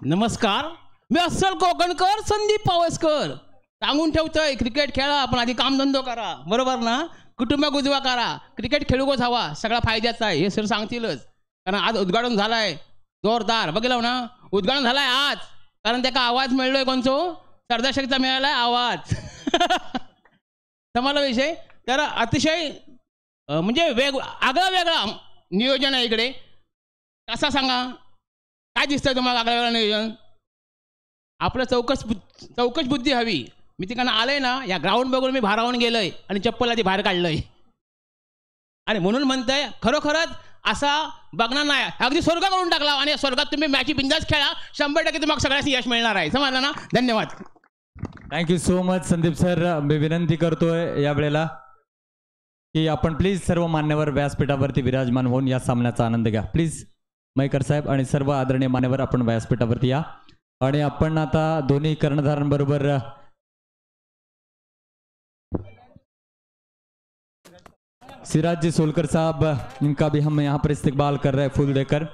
नमस्कार, मी अस्सल कोकणकर संदीप पावसकर सांगून ठेवतोय क्रिकेट खेळा पण आधी कामधंदो करा, बरोबर ना? कुटुंब उजवा करा, क्रिकेट खेळूगोच हवा, सगळा फायद्याचा आहे हे सर सांगतीलच। कारण आज उद्घाटन झालाय जोरदार, बघितलं ना? उद्घाटन झालाय आज, कारण त्याका आवाज मिळलोय कोणचो? सरदार शेखचा मिळालाय आवाज। तुम्हाला विषय तर अतिशय म्हणजे आगळा वेगळा नियोजन आहे इकडे। कसा सांगा, काय दिसतंय तुम्हाला आगळा वेगळा नियोजन? आपलं चौकश बुद्धी हवी। मी तिकडनं आलोय ना, या ग्राउंड बघून मी भारावून गेलोय आणि चप्पल आधी बाहेर काढलंय आणि म्हणून म्हणतंय खरोखरच असा बघणार नाही. अगदी स्वर्ग करून टाकला आणि या स्वर्गात तुम्ही मॅची बिंदास खेळा, 100% तुम्हाला सगळ्यांनी यश मिळणार आहे. समजलं ना? धन्यवाद. Thank you so much Sandeep sir. मी विनंती करतोय या वेळेला की आपण प्लीज सर्व मान्यवर व्यासपीठावरती विराजमान होऊन या सामन्याचा आनंद घ्या. प्लीज मयेकर साहेब आणि सर्व आदरणीय मान्यवर आपण व्यासपीठावरती या. आणि आपण आता दोन्ही कर्णधारांबरोबर सिराज जी सोलकर साहब, इनका भी हम यहाँ पर इस्तेकबाल कर रहे हैं फूल देकर.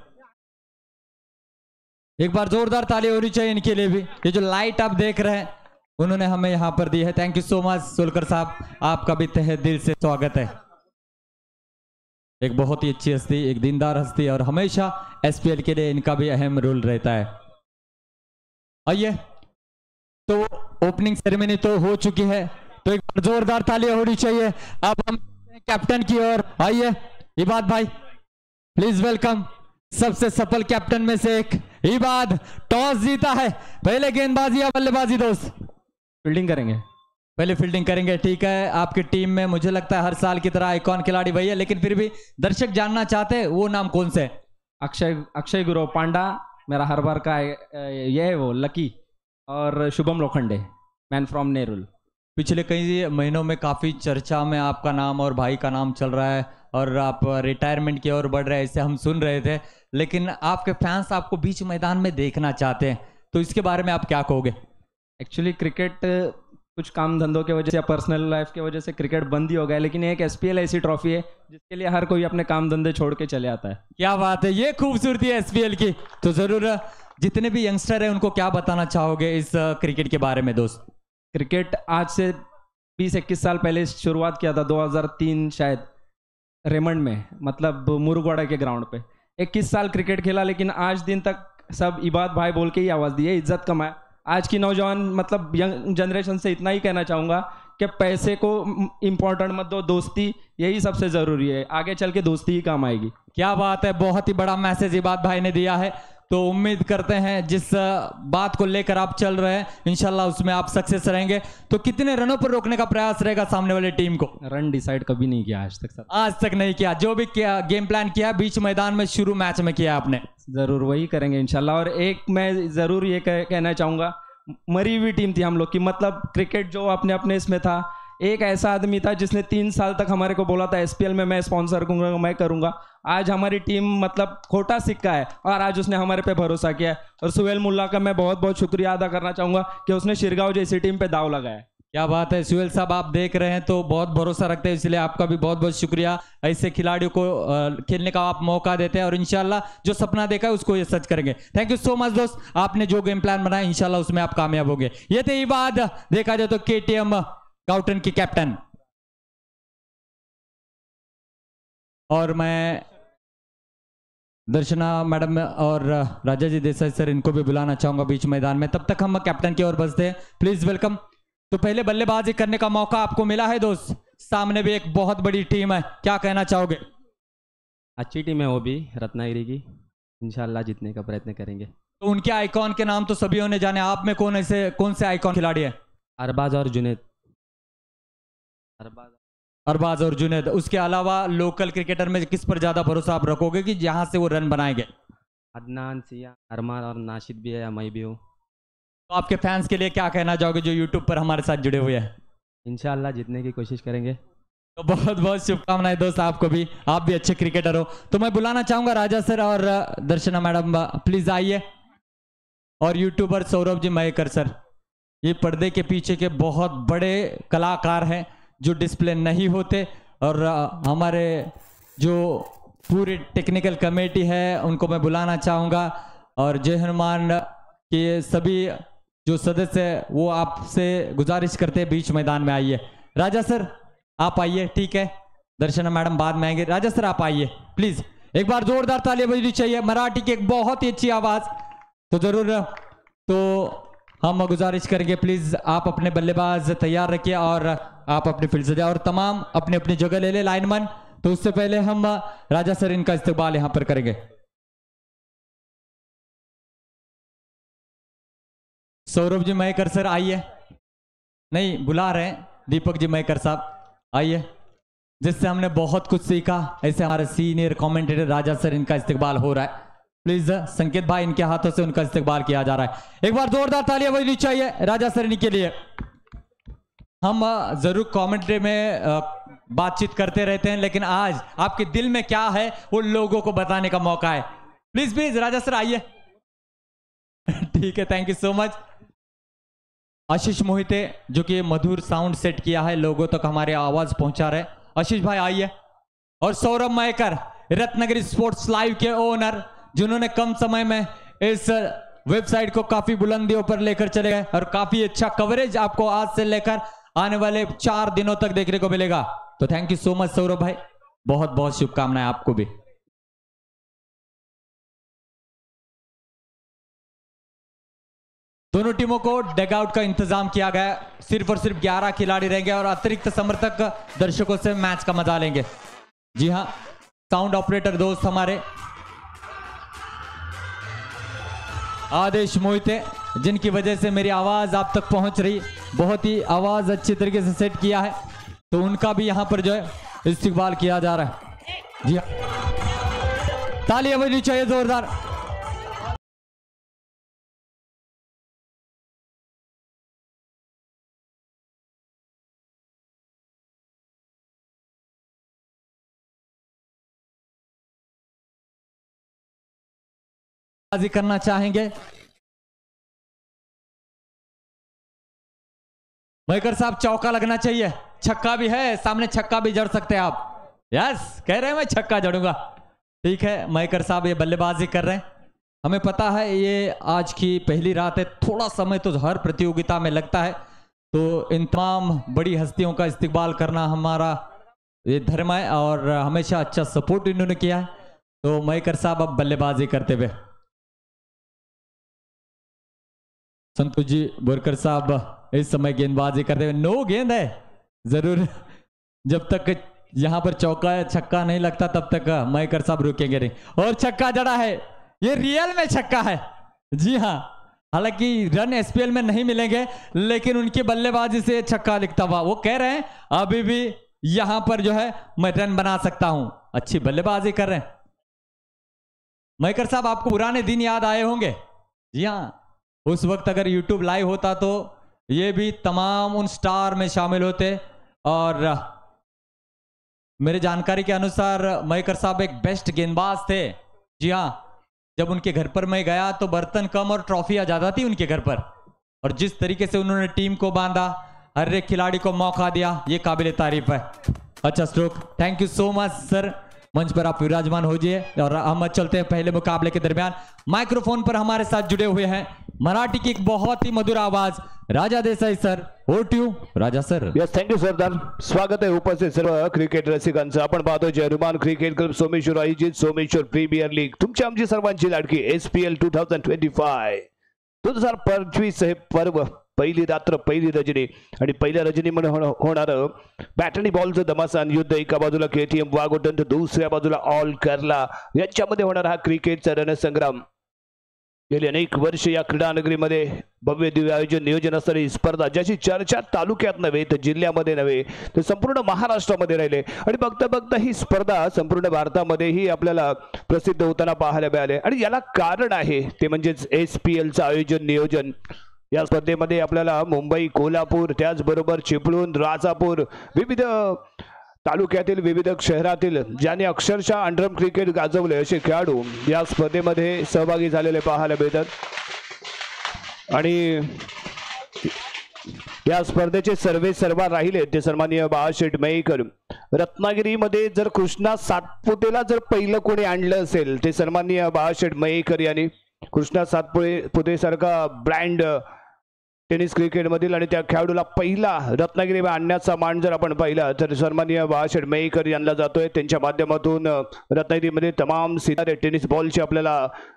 एक बार जोरदार ताली होनी चाहिए इनके लिए भी. ये जो लाइट आप देख रहे हैं उन्होंने हमें यहाँ पर दी है. Thank you so much Solkar साहब, आपका भी तहे दिल से स्वागत है. एक बहुत ही अच्छी हस्ती, एक दीनदार हस्ती और हमेशा एसपीएल के लिए इनका भी अहम रोल रहता है. आइए, तो ओपनिंग सेरेमनी तो हो चुकी है, तो एक बार जोरदार ताली होनी चाहिए. अब हम कैप्टन की ओर. आइए इबाद भाई, प्लीज वेलकम. सबसे सफल कैप्टन में से एक इबाद. टॉस जीता है, पहले गेंदबाजी या बल्लेबाजी दोस्त? फील्डिंग करेंगे. पहले फील्डिंग करेंगे. ठीक है, आपकी टीम में मुझे लगता है हर साल की तरह आइकॉन खिलाड़ी वही है, लेकिन फिर भी दर्शक जानना चाहते हैं वो नाम कौन से है? अक्षय गुरु पांडा मेरा हर बार का ये है, वो लकी. और शुभम लोखंडे, मैन फ्रॉम नेरुल. पिछले कई महीनों में काफ़ी चर्चा में आपका नाम और भाई का नाम चल रहा है और आप रिटायरमेंट की ओर बढ़ रहे हैं, इसे हम सुन रहे थे. लेकिन आपके फैंस आपको बीच मैदान में देखना चाहते हैं, तो इसके बारे में आप क्या कहोगे? एक्चुअली क्रिकेट कुछ काम धंधों की वजह से या पर्सनल लाइफ की वजह से क्रिकेट बंद ही हो गया है, लेकिन एक एसपीएल ऐसी ट्रॉफी है जिसके लिए हर कोई अपने काम धंधे छोड़ के चले आता है. क्या बात है, ये खूबसूरती है एसपीएल की. तो जरूर जितने भी यंगस्टर हैं उनको क्या बताना चाहोगे इस क्रिकेट के बारे में दोस्त? क्रिकेट आज से 20-21 साल पहले शुरुआत किया था, 2003 शायद, रेमंड में, मतलब मुरुगवाड़ा के ग्राउंड पे. 21 साल क्रिकेट खेला, लेकिन आज दिन तक सब इबाद भाई बोल के ही आवाज़ दी है, इज्जत कमाया. आज की नौजवान मतलब यंग जनरेशन से इतना ही कहना चाहूँगा कि पैसे को इम्पोर्टेंट मत दो, दोस्ती यही सबसे ज़रूरी है. आगे चल के दोस्ती ही काम आएगी. क्या बात है, बहुत ही बड़ा मैसेज इबाद भाई ने दिया है. तो उम्मीद करते हैं जिस बात को लेकर आप चल रहे हैं इंशाल्लाह उसमें आप सक्सेस रहेंगे. तो कितने रनों पर रोकने का प्रयास रहेगा सामने वाली टीम को? रन डिसाइड कभी नहीं किया आज तक सर. आज तक नहीं किया. जो भी किया गेम प्लान किया बीच मैदान में शुरू मैच में किया आपने? ज़रूर वही करेंगे इंशाल्लाह. और एक मैं ज़रूर ये कहना चाहूँगा, मरी हुई टीम थी हम लोग की, मतलब क्रिकेट जो अपने अपने इसमें था. एक ऐसा आदमी था जिसने 3 साल तक हमारे को बोला था एसपीएल में मैं स्पॉन्सर करूंगा, मैं करूंगा. आज हमारी टीम मतलब खोटा सिक्का है और आज उसने हमारे पे भरोसा किया है. और सुहेल मुल्ला का मैं बहुत बहुत शुक्रिया अदा करना चाहूंगा कि उसने शिरगांव जैसी टीम पे दाव लगाया. क्या बात है सुहेल साहब, आप देख रहे हैं तो बहुत भरोसा रखते हैं, इसलिए आपका भी बहुत बहुत शुक्रिया. ऐसे खिलाड़ियों को खेलने का आप मौका देते हैं और इंशाल्लाह जो सपना देखा है उसको ये सच करेंगे. थैंक यू सो मच दोस्त, आपने जो गेम प्लान बनाया इंशाल्लाह उसमें आप कामयाब होंगे. ये थे इबाद, देखा जाए तो केटीएम गाउटन की कैप्टन. और मैं दर्शना मैडम और राजा जी देसाई सर इनको भी बुलाना चाहूंगा बीच मैदान में. तब तक हम कैप्टन की ओर बढ़ते हैं. Please welcome. तो पहले बल्लेबाजी करने का मौका आपको मिला है दोस्त, सामने भी एक बहुत बड़ी टीम है, क्या कहना चाहोगे? अच्छी टीम है वो भी, रत्नागिरी की. इंशाल्लाह जीतने का प्रयत्न करेंगे. तो उनके आइकॉन के नाम तो सभी ने जाने, आप में कौन से आइकॉन खिलाड़ी है? अरबाज और जुनैद. अरबाज और जुनैद. उसके अलावा लोकल क्रिकेटर में किस पर ज्यादा भरोसा आप रखोगे कि जहां से वो रन बनाएंगे? अदनान, सिया, अरमान और नाशिद भी है, या मैं भी हूँ. तो आपके फैंस के लिए क्या कहना चाहोगे जो यूट्यूब पर हमारे साथ जुड़े हुए हैं? इंशाल्लाह जीतने की कोशिश करेंगे. तो बहुत बहुत शुभकामनाएं दोस्त आपको भी, आप भी अच्छे क्रिकेटर हो. तो मैं बुलाना चाहूंगा राजा सर और दर्शना मैडम, प्लीज आइए. और यूट्यूबर सौरभ जी मयेकर सर, ये पर्दे के पीछे के बहुत बड़े कलाकार हैं जो डिस्प्ले नहीं होते. और हमारे जो पूरी टेक्निकल कमेटी है उनको मैं बुलाना चाहूँगा. और जय हनुमान के सभी जो सदस्य है वो आपसे गुजारिश करते हैं बीच मैदान में आइए. राजा सर आप आइए, ठीक है. दर्शना मैडम बाद में आएंगे. राजा सर आप आइए प्लीज. एक बार जोरदार ताली बजनी चाहिए. मराठी की एक बहुत ही अच्छी आवाज. तो जरूर तो हम गुजारिश करेंगे प्लीज आप अपने बल्लेबाज तैयार रखिए और आप अपनी फील्ड से जाए और तमाम अपनी अपनी जगह ले ले लाइनमैन. तो उससे पहले हम राजा सर इनका इस्तेमाल यहां पर करेंगे. सौरभ जी मयेकर सर आइए. नहीं बुला रहे हैं, दीपक जी मयेकर साहब आइए. जिससे हमने बहुत कुछ सीखा। ऐसे हमारे सीनियर कमेंटेटर राजा सर, इनका इस्तेमाल हो रहा है। प्लीज संकेत भाई, इनके हाथों से उनका इस्तेमाल किया जा रहा है। एक बार जोरदार तालियां बजनी चाहिए राजा सर के लिए। हम जरूर कमेंट्री में बातचीत करते रहते हैं, लेकिन आज आपके दिल में क्या है वो लोगों को बताने का मौका है। प्लीज प्लीज राजा सर आइए। ठीक है, thank you so much. Ashish Mohite जो कि मधुर साउंड सेट किया है, लोगों तक हमारे आवाज पहुंचा रहे। आशीष भाई आइए। और सौरभ मयकर, रत्नागिरी स्पोर्ट्स लाइव के ओनर, जिन्होंने कम समय में इस वेबसाइट को काफी बुलंदियों पर लेकर चले गए और काफी अच्छा कवरेज आपको आज से लेकर आने वाले 4 दिनों तक देखने को मिलेगा। तो thank you so much Saurabh भाई, बहुत बहुत शुभकामनाएं आपको भी। दोनों टीमों को डगआउट का इंतजाम किया गया। सिर्फ और सिर्फ 11 खिलाड़ी रहेंगे और अतिरिक्त समर्थक दर्शकों से मैच का मजा लेंगे। जी हाँ, साउंड ऑपरेटर दोस्त हमारे आदेश मोहिते, जिनकी वजह से मेरी आवाज आप तक पहुंच रही, बहुत ही आवाज अच्छी तरीके से सेट किया है, तो उनका भी यहां पर जो है इस्तेमाल किया जा रहा है। जी हाँ, तालियां बजनी चाहिए जोरदार। करना चाहेंगे मयकर साहब, चौका लगना चाहिए। छक्का भी है सामने, छक्का भी जड़ सकते हैं आप। यस, कह रहे हैं मैं छक्का जड़ूंगा। ठीक है, मयकर साहब ये बल्लेबाजी कर रहे हैं। हमें पता है ये आज की पहली रात है, थोड़ा समय तो हर प्रतियोगिता में लगता है, तो इन तमाम बड़ी हस्तियों का इस्तेमाल करना हमारा ये धर्म है और हमेशा अच्छा सपोर्ट इन्होंने किया है। तो मयकर साहब अब बल्लेबाजी करते हुए, संतोष जी बोरकर साहब इस समय गेंदबाजी करते हुए। नो गेंद है जरूर, जब तक यहां पर चौका छक्का नहीं लगता तब तक मयकर साहब रुकेंगे नहीं। और छक्का जड़ा है, ये रियल में छक्का है। जी हाँ, हालांकि रन एसपीएल में नहीं मिलेंगे, लेकिन उनकी बल्लेबाजी से छक्का लिखता हुआ वो कह रहे हैं अभी भी यहां पर जो है मैं रन बना सकता हूं। अच्छी बल्लेबाजी कर रहे हैं मयकर साहब। आपको पुराने दिन याद आए होंगे। जी हाँ, उस वक्त अगर YouTube लाइव होता तो ये भी तमाम उन स्टार में शामिल होते। और मेरे जानकारी के अनुसार मयकर साहब एक बेस्ट गेंदबाज थे। जी हाँ, जब उनके घर पर मैं गया तो बर्तन कम और ट्रॉफियां ज्यादा थी उनके घर पर, और जिस तरीके से उन्होंने टीम को बांधा, हर एक खिलाड़ी को मौका दिया, ये काबिल तारीफ है। अच्छा stroke, thank you so much sir. मंच पर आप विराजमान हो जाइए और हम चलते हैं पहले मुकाबले के दरमियान। माइक्रोफोन पर हमारे साथ जुड़े हुए हैं मराठी की एक बहुत ही मधुर आवाज Raja Desai sir. Over to you Raja sir. Yes, thank you सरदार। स्वागत आहे उपस्थित सर्व क्रिकेट रसिकांचं। आपण पाहतोय जयरुमान क्रिकेट क्लब सोमेश्वर आयोजित सोमेश्वर प्रीमियर लीग, तुमची आमची सर्वांची लाडकी SPL 2025 हे पर्व, पहिली रात्र पहिली रजनी आणि पहिल्या रजनीमध्ये होणार बॅट आणि बॉलचं धमासान युद्ध। एका बाजूला KTM वाघोटन तर दुसऱ्या बाजूला ऑल केरला, यांच्यामध्ये होणार हा क्रिकेटचा रणसंग्राम। गेली अनेक वर्ष या क्रीडा नगरीमध्ये भव्य दिव्य आयोजन नियोजन असणारी स्पर्धा, ज्याची चर्चा तालुक्यात नव्हे तर जिल्ह्यामध्ये नव्हे तर संपूर्ण महाराष्ट्रामध्ये राहिले, आणि बघता बघता ही स्पर्धा संपूर्ण भारतामध्येही आपल्याला प्रसिद्ध होताना पाहायला मिळाले। आणि याला कारण आहे ते म्हणजेच SPLचं आयोजन नियोजन। या स्पर्धेमध्ये आपल्याला मुंबई, कोल्हापूर, त्याचबरोबर चिपळूण, राजापूर, विविध तालुक्यातील विविध शहरातील ज्यांनी अक्षरशः अंडरआर्म क्रिकेट गाजवले असे खेळाडू या स्पर्धेमध्ये सहभागी झालेले पाहायला मिळतात। आणि या स्पर्धेचे सर्वेसर्वा राहिले ते सन्माननीय बाळाशेठ मयेकर। रत्नागिरीमध्ये जर कृष्णा सातपुतेला जर पहिलं कोणी आणलं असेल ते सन्माननीय बाळाशेठ मयेकर यांनी। कृष्णा सातपुते सारखा ब्रँड टेनिस क्रिकेट मधील आणि त्या खेळाडूला पहिला रत्नागिरीमध्ये आणण्याचा मान जर आपण पाहिला तर सन्माननीय बाळाशेठ मयेकर यांना जातोय। त्यांच्या माध्यमातून रत्नागिरीमध्ये तमाम सितारे टेनिस बॉलचे आपल्याला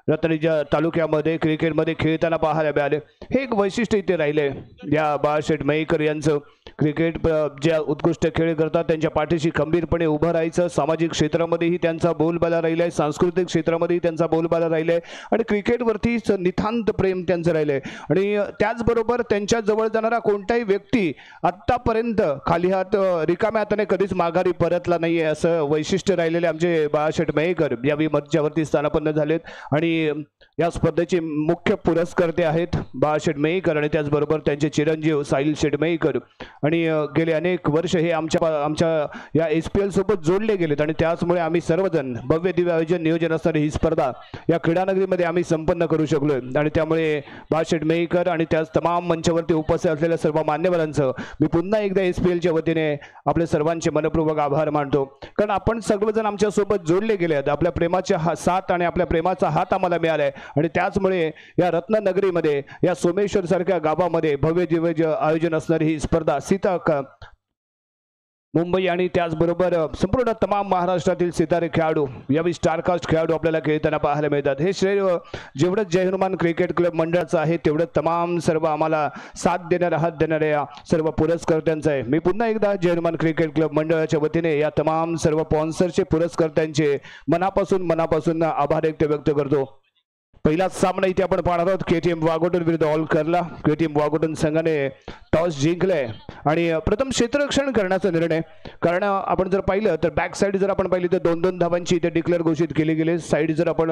रत्नागिरीच्या तालुक्यामध्ये क्रिकेटमध्ये खेळताना पाहायला मिळाले। हे एक वैशिष्ट्य इथे राहिले या बाळाशेठ मयेकर यांचं। क्रिकेट ज्या उत्कृष्ट खेळ करतात त्यांच्या पाठीशी खंबीरपणे उभं राहायचं. सामाजिक क्षेत्रामध्येही त्यांचा बोलबाला राहिला आहे, सांस्कृतिक क्षेत्रामध्येही त्यांचा बोलबाला राहिला आहे आणि क्रिकेटवरतीच नितांत प्रेम त्यांचं राहिलं आहे. आणि त्याचबरोबर त्यांच्या जवळ जाणारा कोणताही व्यक्ती आत्तापर्यंत खाली हात रिकाम्या हाताने कधीच माघारी परतला नाही आहे, असं वैशिष्ट्य राहिलेले आमचे बाळाशेठ मयेकर यावेळी मंचावरती स्थानापन्न झालेत. आणि या स्पर्धेचे मुख्य पुरस्कर्ते आहेत बाळाशेठ मयेकर आणि त्याचबरोबर त्यांचे चिरंजीव साहिल शेठ मयेकर. आणि गेले अनेक वर्ष हे आमच्या या SPL सोबत जोडले गेलेत आणि त्याचमुळे आम्ही सर्वजण भव्य दिव्य आयोजन नियोजन असणारी ही स्पर्धा या क्रीडानगरीमध्ये आम्ही संपन्न करू शकलोय. आणि त्यामुळे बाळाशेठ मयेकर आणि त्याच तमाम मंचावरती उपस्थित असलेल्या सर्व मान्यवरांचं मी पुन्हा एकदा SPLच्या वतीने आपले सर्वांचे मनपूर्वक आभार मानतो. कारण आपण सर्वजण आमच्या सोबत जोडले गेले आहेत. आपल्या प्रेमाच्या साथ आणि आपल्या प्रेमाचा हात आम्हाला मिळालाय आणि त्याचमुळे या रत्ननगरीमध्ये या सोमेश्वर सारख्या गावामध्ये भव्य दिव्य आयोजन असणारी ही स्पर्धा मुंबई आणि त्याचबरोबर संपूर्ण तमाम महाराष्ट्रातील सितारे खेळाडू यावेळी स्टारकास्ट खेळाडू आपल्याला खेळताना पाहायला मिळतात. हे श्रेय जेवढं जय हनुमान क्रिकेट क्लब मंडळाचं आहे तेवढं तमाम सर्व आम्हाला साथ देणाऱ्या हात देणाऱ्या सर्व पुरस्कर्त्यांचं आहे. मी पुन्हा एकदा जय हनुमान क्रिकेट क्लब मंडळाच्या वतीने या तमाम सर्व स्पॉन्सरचे पुरस्कर्त्यांचे मनापासून आभार व्यक्त करतो. पहिला सामना इथे आपण पाहणार आहोत KTM वाघोटन विरुद्ध ऑल करला. KTM वाघोटन संघाने टॉस जिंकलाय आणि प्रथम क्षेत्ररक्षण करण्याचा निर्णय. कारण आपण जर पाहिलं तर बॅक साईड जर आपण पाहिली तर 2-2 धावांची इथे डिक्लेअर घोषित केली गेली. साईड जर आपण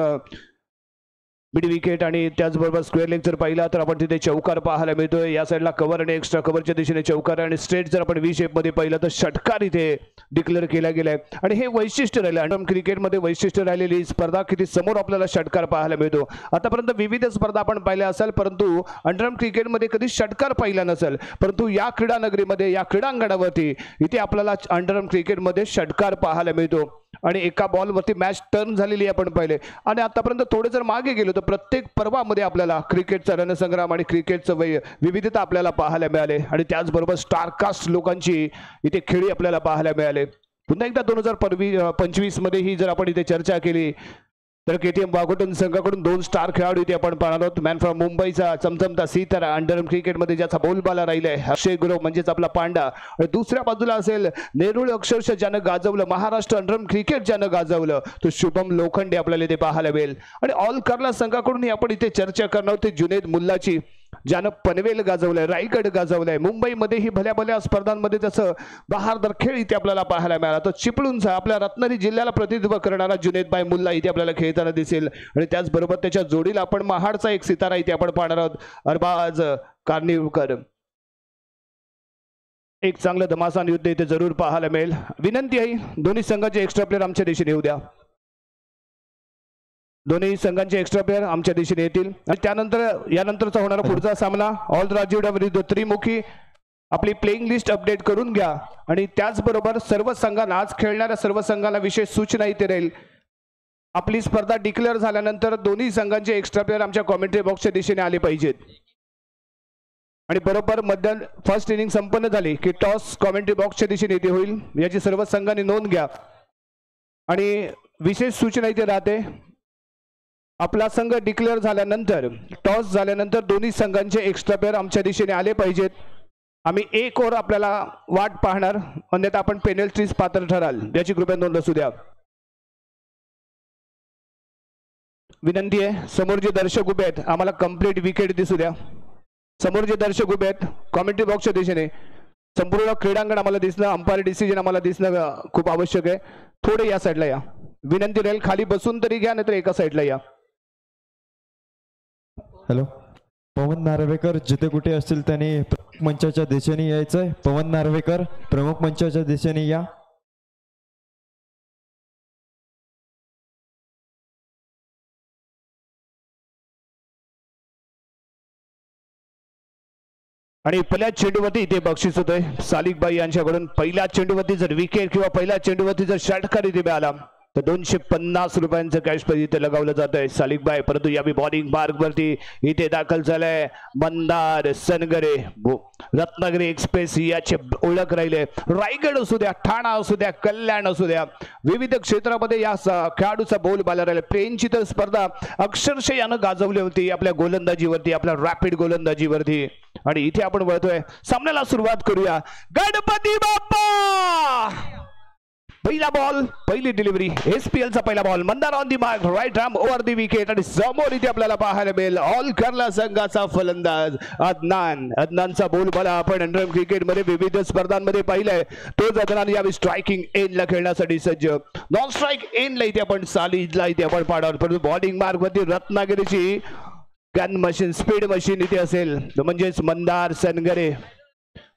मिड विकेट आणि त्याचबरोबर स्क्वेअर लेग जर पाहिला तर आपण तिथे चौकार पाहायला मिळतोय. या साईडला कव्हर आणि एक्स्ट्रा कव्हरच्या दिशेने चौकार आणि स्ट्रेट जर आपण V शेपमध्ये पाहिलं तर षटकार इथे डिक्लेअर केला गेलाय. आणि हे वैशिष्ट्य राहिलं अंडरआर्म क्रिकेटमध्ये वैशिष्ट्य राहिलेली स्पर्धा किती समोर आपल्याला षटकार पाहायला मिळतो. आतापर्यंत विविध स्पर्धा आपण पाहिल्या असेल परंतु अंडरआर्म क्रिकेटमध्ये कधी षटकार पाहिला नसेल, परंतु या क्रीडानगरीमध्ये या क्रीडांगणावरती इथे आपल्याला अंडरआर्म क्रिकेटमध्ये षटकार पाहायला मिळतो. आणि एका बॉलवरती मॅच टर्न झालेली आपण पाहिले. आणि आतापर्यंत थोडे जर मागे गेलो तर प्रत्येक पर्वामध्ये आपल्याला क्रिकेटचा रणसंग्राम आणि क्रिकेटचं विविधता आपल्याला पाहायला मिळाले. आणि त्याचबरोबर स्टारकास्ट लोकांची इथे खेळी आपल्याला पाहायला मिळाले. पुन्हा एकदा 2025 मध्ये ही जर आपण इथे चर्चा केली तर KTM वाघोटन संघाकडून 2 स्टार खेळाडू इथे आपण पाहणार आहोत. मॅन फ्रॉम मुंबईचा चमचमता सितारा अंडरआर्म क्रिकेटमध्ये ज्याचा बोलबाला राहिलाय अक्षय गुरव म्हणजेच आपला पांडा. आणि दुसऱ्या बाजूला असेल नेरुळ अक्षरशः ज्यानं गाजवलं महाराष्ट्र अंडरआर्म क्रिकेट ज्यानं गाजवलं तो शुभम लोखंडे आपल्याला इथे पाहायला मिळेल. आणि ऑल करला संघाकडून आपण इथे चर्चा करणार आहोत जुनेद मुल्लाची ज्यानं पनवेल गाजवलंय, रायगड गाजवलंय. मुंबईमध्येही भल्या भल्या स्पर्धांमध्ये त्याचं बहारदार खेळ इथे आपल्याला पाहायला मिळाला. तो चिपळूणचा आपल्या रत्नागिरी जिल्ह्याला प्रतिनिधित्व करणारा जुनेदभाई मुल्ला इथे आपल्याला खेळताना दिसेल. आणि त्याचबरोबर त्याच्या जोडीला आपण महाडचा एक सितारा इथे आपण पाहणार आहोत अरबाज कार्निवकर. एक चांगलं धमासान युद्ध इथे जरूर पाहायला मिळेल. विनंती आहे दोन्ही संघाचे एक्स्ट्रा प्लेयर आमच्या दिशेने येऊ द्या. दोन्ही संघांचे एक्स्ट्रा प्लेयर आमच्या दिशेने येतील. आणि त्यानंतर यानंतरचा होणारा पुढचा सामना ऑल राजीवडा विरुद्ध त्रिमुखी. आपली प्लेइंग लिस्ट अपडेट करून घ्या. आणि त्याचबरोबर सर्व संघांना आज खेळणाऱ्या सर्व संघांना विशेष सूचना इथे राहील. आपली स्पर्धा डिक्लेअर झाल्यानंतर दोन्ही संघांचे एक्स्ट्रा प्लेयर आमच्या कॉमेंट्री बॉक्सच्या दिशेने आले पाहिजेत. आणि बरोबर फर्स्ट इनिंग संपन्न झाली की टॉस कॉमेंट्री बॉक्सच्या दिशेने इथे होईल. याची सर्व संघांनी नोंद घ्या. आणि विशेष सूचना इथे राहते आपला संघ डिक्लेअर झाल्यानंतर टॉस झाल्यानंतर दोन्ही संघांचे एक्स्ट्रा प्लेयर आमच्या दिशेने आले पाहिजेत. आम्ही 1 ओव्हर आपल्याला वाट पाहणार अन्यथा आपण पेनल्टीज पात्र ठराल याची कृपया नोंद असू द्या. विनंती आहे समोर जे दर्शक उभे आहेत आम्हाला कंप्लीट विकेट दिसू द्या. समोर जे दर्शक उभे आहेत कॉमेंट्री बॉक्सच्या दिशेने संपूर्ण क्रीडांगण आम्हाला दिसणं, अंपायर डिसिजन आम्हाला दिसणं खूप आवश्यक आहे. थोडे या साईडला या. विनंती राहील खाली बसून तरी घ्या नाहीतर एका साईडला या. हॅलो, पवन नार्वेकर जिथे कुठे असतील त्यांनी प्रमुख मंचाच्या दिशेने यायचंय. पवन नार्वेकर प्रमुख मंचाच्या दिशेने या. आणि पहिल्या चेंडूवरती इथे बक्षीस होतंय सालिकबाई यांच्याकडून. पहिल्या चेंडूवरती जर विकेट किंवा पहिल्या चेंडूवरती जर षटकार इथे मिळाला तर 250 रुपयांचं कॅश प्राइज इथे लगावलं जात आहे सालिक बाय. परंतु यावेळी बॉलिंग मार्ग वरती इथे दाखल झालंय मंदार सनगरे. रत्नागिरी एक्सप्रेस याचे ओळख राहिले. रायगड असू द्या, ठाणा असू द्या, कल्याण असू द्या, विविध क्षेत्रामध्ये या खेळाडूचा बोलबाला राहिला. प्लेनची तर स्पर्धा अक्षरशः यानं गाजवली होती आपल्या गोलंदाजीवरती, आपल्या रॅपिड गोलंदाजीवरती. आणि इथे आपण वळतोय सामन्याला सुरुवात करूया. गणपती बाप्पा पहिला बॉल, पहिली डिलिव्हरी, SPL चा पहिला ball. Mandar on the mark, right arm over the wicket. आणि समोर इथे आपल्याला पाहायला मिळेल ऑलकरला संघाचा फलंदाज अदनान. अदनानचा बोलबाला आपण अंडरम क्रिकेटमध्ये विविध स्पर्धांमध्ये पाहिलंय. तोच अदनान यावेळी स्ट्रायकिंग एंडला खेळण्यासाठी सज्ज. नॉन स्ट्राईक एंडला इथे आपण सालीला इथे आपण पाडणार. परंतु बॉलिंग मार्क मध्ये रत्नागिरीची गन मशीन, स्पीड मशीन इथे असेल म्हणजेच मंदार सनगरे.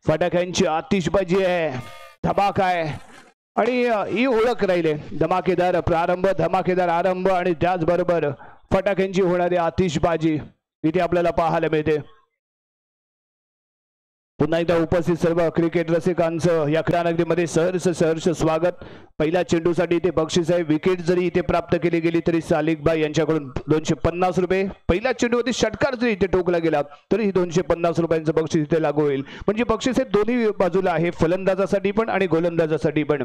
फटाक्यांची आतिषबाजी आहे, धमाका आहे आणि ही ओळख राहिले. धमाकेदार प्रारंभ, धमाकेदार आरंभ आणि त्याचबरोबर फटाक्यांची होणारी आतिषबाजी इथे आपल्याला पाहायला मिळते. पुन्हा एकदा उपस्थित सर्व क्रिकेट रसिकांचं या क्रीडानगरीमध्ये सहर्ष स्वागत. पहिल्या चेंडूसाठी इथे बक्षीस आहे. विकेट जरी इथे प्राप्त केली गेली तरी सालिक भाई यांच्याकडून 250 रुपये. पहिल्या चेंडूवरती षटकार जरी इथे टोकला गेला तरी 250 रुपयांचं बक्षीस इथे लागू होईल. म्हणजे बक्षीस हे दोन्ही बाजूला आहे, फलंदाजासाठी पण आणि गोलंदाजासाठी पण.